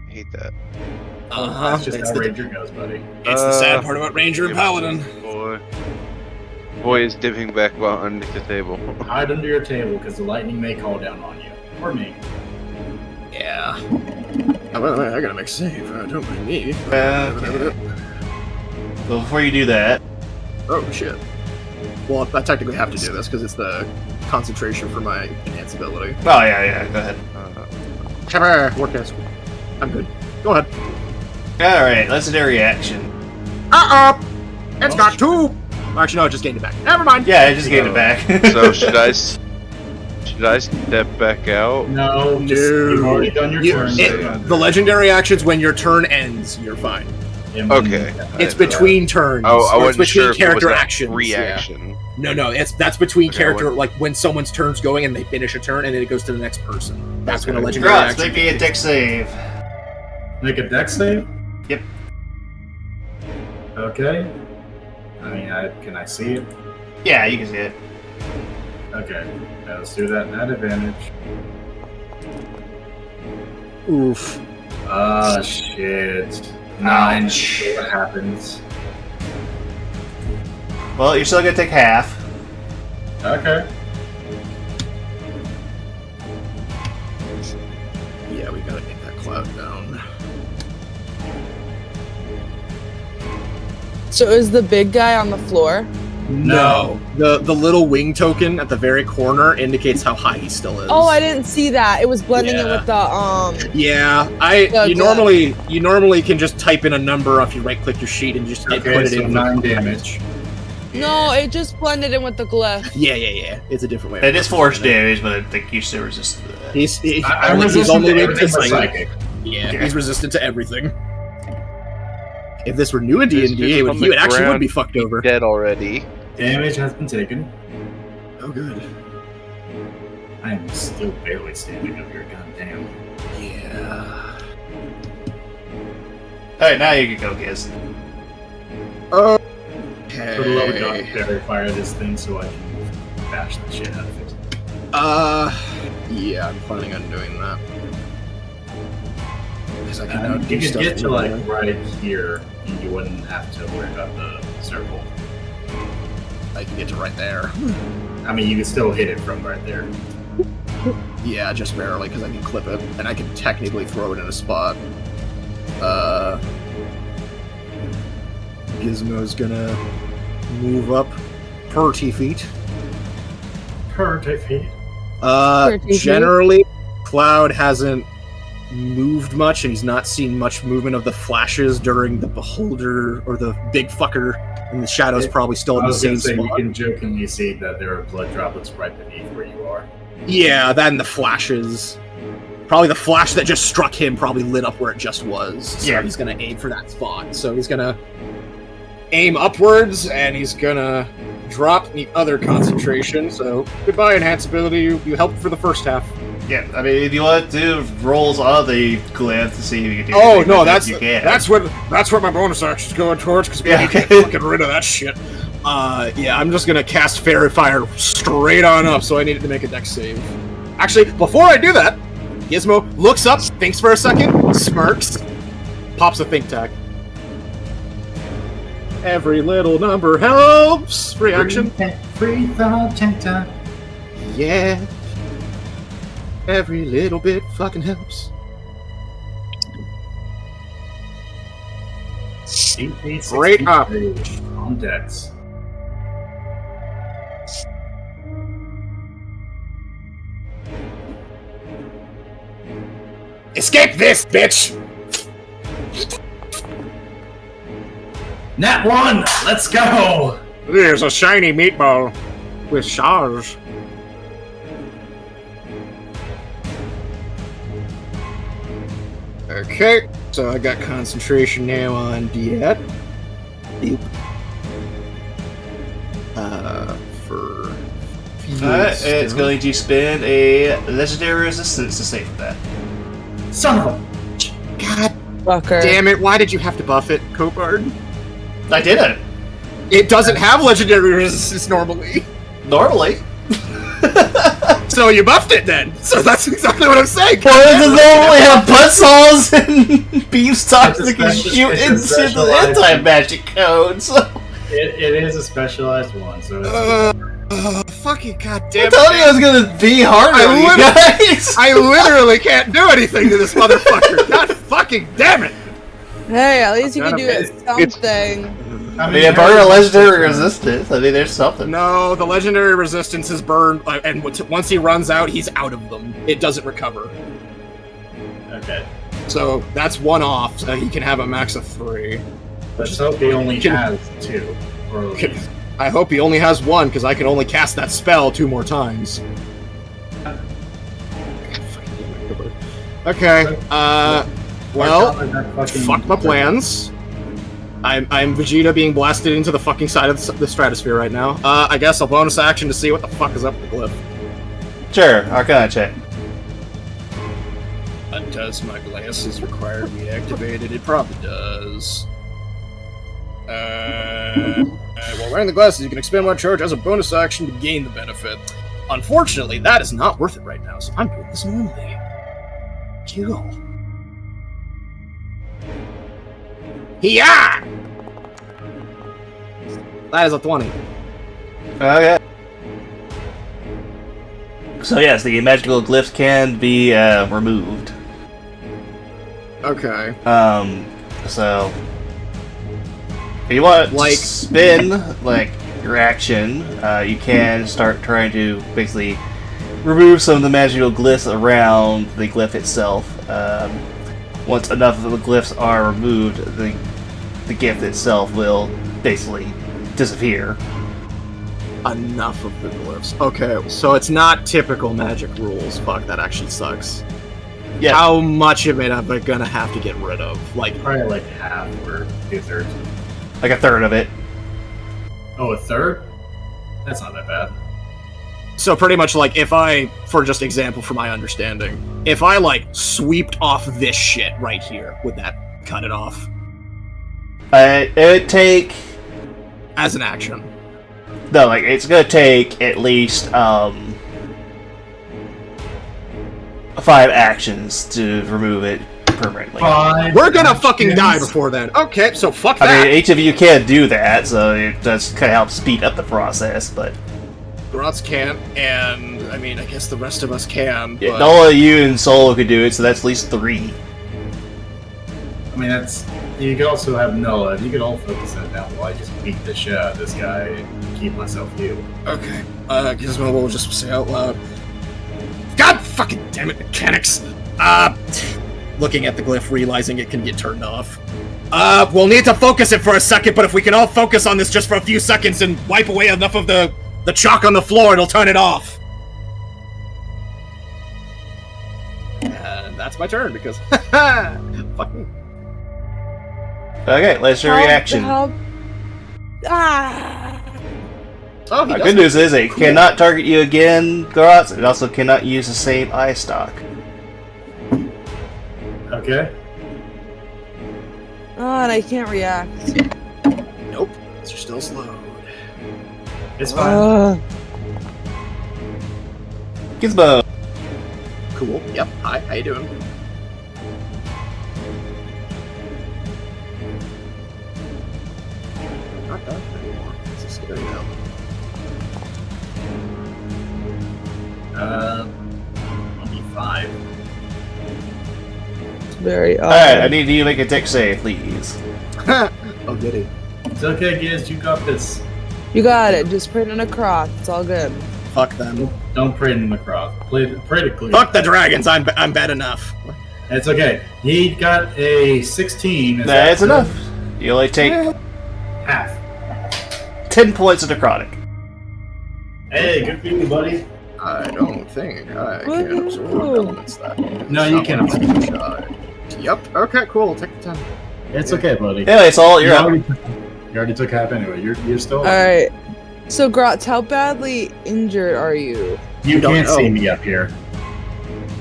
I hate that. That's just It's how the, Ranger goes, buddy. it's the sad part about Ranger and Paladin. Boy is dipping back underneath the table. Hide under your table because the lightning may call down on you. Or me. Yeah. I gotta make a save. Don't mind me. Okay. Well, before you do that, Oh shit. Well, I technically have to do this because it's the concentration for my enhance ability. oh yeah, go ahead. Warcast. I'm good. Go ahead. All right, legendary action. It's got 2! Actually, no, it just gained it back. Never mind. Yeah, I just gave it back. So should I step back out? No, Dude. you've already done your turn. The legendary actions, when your turn ends, you're fine. And when- Okay. It's between turns. Oh, I or it's wasn't between sure if it was character a actions. reaction. Yeah. No, that's between Okay, character, like when someone's turn's going and they finish a turn and then it goes to the next person. That's when a Okay. legendary Grots, action. make me a dex save. Make a dex save? Yep. Okay. I mean, can I see it? Yeah, you can see it. Okay. Now let's do that at advantage. Oof. Ah, shit. 9. What happens? Well, you're still gonna take half. Okay. Yeah, we gotta get that cloud down. so is the big guy on the floor? No. The little wing token at the very corner indicates how high he still is. Oh, I didn't see that. It was blending in Yeah. with the Yeah, The you normally can just type in a number if you right click your sheet and just Okay, put it so in 9 damage. No, it just blended in with the glyph. Yeah. It's a different way. It is force damage, but I think you still resist that. He's I'm he's resistant only to weak to everything but psychic. psychic. Yeah, Okay. he's resistant to everything. If this were new in This D&D, dude's on he the would actually would ground. be fucked over. Dead already. Damage has been taken. Oh, good. I am still barely standing up here, goddamn. Yeah. Alright, now you can go, Giz. Okay. For the love of God, fairy fire this thing so I can bash the shit out of it. Yeah, I'm planning on doing that. Because I can now do You could stuff get to in like there. right here, and you wouldn't have to worry about the circle. I can get to right there. I mean, you could still hit it from right there. Yeah, just barely, because I can clip it, and I can technically throw it in a spot. Gizmo's gonna move up 30 feet. Perfect. 30 feet. Generally, Cloud hasn't moved much, and he's not seen much movement of the flashes during the Beholder or the big fucker, and the shadow's probably still in I the was gonna same say, you spot. can jokingly see that there are blood droplets right beneath where you are. Yeah, that and the flashes. Probably the flash that just struck him probably lit up where it just was. So Yeah. he's gonna aim for that spot. So he's gonna aim upwards, and he's gonna drop the other concentration. So goodbye, enhance ability. You helped for the first half. Yeah, I mean, if you want to do rolls on the glyph to see if you can do Oh anything no, with it, that's you can. that's what my bonus action's going towards because we Yeah, need to okay. get fucking rid of that shit. Yeah, I'm just gonna cast Fairy Fire straight on up, so I needed to make a dex save. Actually, before I do that, Gizmo looks up, thinks for a second, smirks, pops a think tag. Every little number helps. Reaction. Free thought, time. Yeah. Every little bit fucking helps. Great up. On decks. Escape this, bitch! Nat 1! Let's go! There's a shiny meatball with stars. Okay, so I got concentration now on Diet. Yep. For... It's going to spend a legendary resistance to save that. Son of a... God Fucker. damn it, why did you have to buff it, Copard? I didn't. It doesn't have legendary resistance normally. Normally. So you buffed it then. So that's exactly what I'm saying. Well, it doesn't normally have buzzsaws and beefstalks that can shoot into the anti-magic code, so... It is a specialized one, so it's... Fucking I goddamn told you it was gonna be harder on you guys! I literally can't do anything to this motherfucker. God fucking damn it. Hey, at least you can do It's- something. I mean, burn a legendary resistance. I mean, there's something. No, the legendary resistance is burned, and once he runs out, he's out of them. It doesn't recover. Okay. So that's one off. So he can have a max of 3. Let's hope he only Can- has 2. Or I hope he only has 1, because I can only cast that spell 2 more times. Okay, well, fuck my plans. I'm Vegeta being blasted into the fucking side of the stratosphere right now. I guess I'll bonus action to see what the fuck is up with the glyph. Sure, Arcana check. Does my glasses require to be activated? It probably does. While wearing the glasses, you can expend one charge as a bonus action to gain the benefit. Unfortunately, that is not worth it right now, so I'm doing this normally. Kill. Yeah! That is a 20. Okay. So yes, the magical glyphs can be removed. Okay. So if you want to Like- spin like your action, you can start trying to basically remove some of the magical glyphs around the glyph itself. Once enough of the glyphs are removed, the gift itself will basically disappear. Enough of the glyphs. Okay, so it's not typical magic rules. Fuck, that actually sucks. Yeah. How much of it am I gonna have to get rid of? Like, probably like half or 2/3. Like a third of it. Oh, a third? That's not that bad. so pretty much like if I, for just example, for my understanding, if I like sweeped off this shit right here, would that cut it off It would take... as an action? No, like, it's gonna take at least, 5 actions to remove it permanently. We're gonna fucking die before then. Okay, so fuck that. I mean, each of you can do that, so it does kind of help speed up the process, but... Grots can't, and I mean, I guess the rest of us can. Yeah, but... Nola, you and Solo could do it, so that's at least 3. I mean, that's... You could also have Noah. You could all focus that down while I just beat the shit out of this guy and keep myself healed. Okay, Gizmo will just say out loud. God fucking damn it, mechanics! Looking at the glyph, realizing it can get turned off. We'll need to focus it for a second, but if we can all focus on this just for a few seconds and wipe away enough of the chalk on the floor, it'll turn it off. And that's my turn, because fuck me. Okay, let's your reaction. Oh, he The does good news is it cannot target you again, Grots. It also cannot use the same eye stock. Okay. Oh, and I can't react. Nope. You're still slowed. It's fine. Gizmo. Cool. Yep. Hi. How you doing? Not done anymore. This is scary now. 25. Very odd. Alright, I need you to make a dex save, please. Oh, goody. It's okay, Giz. You got this. You got it. Just print it across. It's all good. Fuck them. Don't pray in the cross. Pray to clear. Fuck the dragons. I'm bad enough. It's okay. He got a 16. Is That's that enough. You only take half? 10 points of necrotic. Hey, good for you, buddy. I don't think I can absorb elements that way. No, you can Yep. Okay, cool. Take the 10. It's okay, buddy. Yeah, it's all you're up. You already took half anyway. You're still. All right. So, Grotz, how badly injured are you? You don't can't know. see me up here.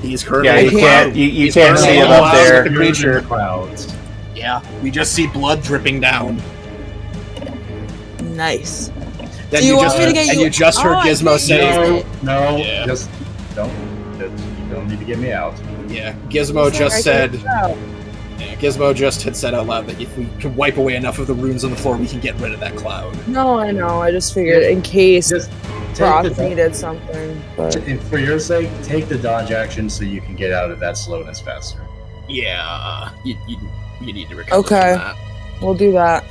He's currently Yeah, you can't. You He's can't see currently him up allowed there. to- creature. Clouds. Yeah, we just see blood dripping down. Nice. Then Do you you want just me to get and you- you just heard Oh, I Gizmo can't say, use it. No, Yeah. just don't. You don't need to get me out. "Yeah." Gizmo It's just like I said, can't tell. yeah, Gizmo just had said out loud that if we can wipe away enough of the runes on the floor, we can get rid of that cloud. No, I know. I just figured in case Just Grotz take the, needed something. But and for your sake, take the dodge action so you can get out of that slowness faster. Yeah, you need to recover Okay. from that. we'll do that.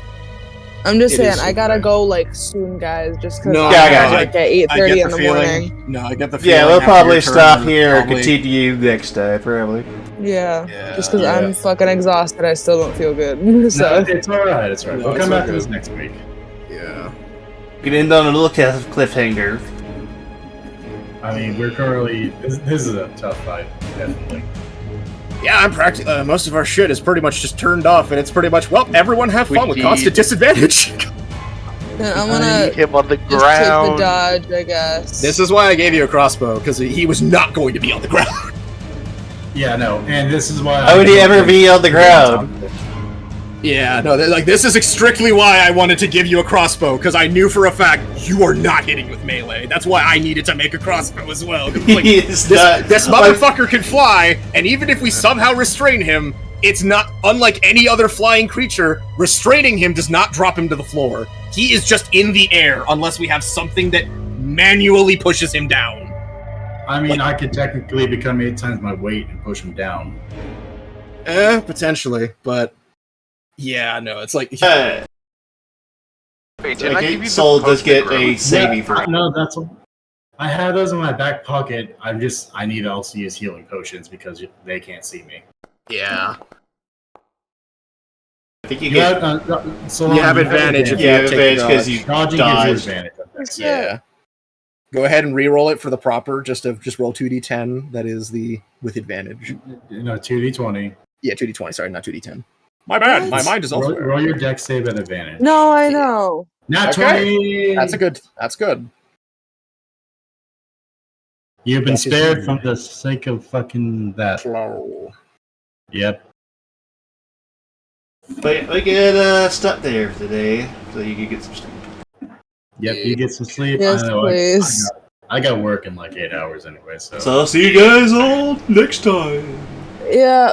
I'm just It saying, is I gotta okay. go like soon, guys. Just because No, Yeah, I I got have you. like at 8:30 in the morning. No, I get the feeling. Yeah, we'll after probably your turn, stop we're here and probably- continue next time, probably. Yeah. Yeah, Just because yeah. I'm fucking exhausted, I still don't feel good. so No, it's alright. It's alright. No, We'll it's come back to okay. this next week. Yeah. You can end on a little cliffhanger. I mean, we're currently. This is a tough fight, definitely. Yeah, I'm practically. Most of our shit is pretty much just turned off, and it's pretty much, well, everyone have fun with We constant need- disadvantage. then I'm gonna Hit him on the just take the ground. dodge, I guess. This is why I gave you a crossbow, because he was not going to be on the ground. Yeah, no, and this is why. How would he ever be on the ground? Yeah, no, this is strictly why I wanted to give you a crossbow, because I knew for a fact you are not hitting with melee. That's why I needed to make a crossbow as well. 'cause, like, He's not- this motherfucker can fly, and even if we somehow restrain him, it's not unlike any other flying creature. Restraining him does not drop him to the floor. He is just in the air unless we have something that manually pushes him down. I mean, I could technically become 8 times my weight and push him down. Potentially, but yeah, no, it's like Wait, didn't I give you Soul the does get a post-it saving throw. No, that's. I have those in my back pocket. I need to also use healing potions because they can't see me. yeah. I think you You get. have, so You have advantage if You have take the advantage because dodge. you Dodging dodged. gives you advantage. That's it. Yeah. Go ahead and re-roll it for the proper. Just roll 2d10. That is the with advantage. No, 2d20. Yeah, 2d20. Sorry, not 2d10. My bad. What? My mind is Roll, elsewhere. roll your dex save at advantage. No, I know. Not Okay. 20. That's good. That's good. You've been That is spared good. from the sake of fucking that. Slow. Yep. But we get stuck there today, so you can get some sleep. Yep, you get some sleep. Yes, I know. please. I got work in like 8 hours anyway, so. So I'll see you guys all next time. Yeah.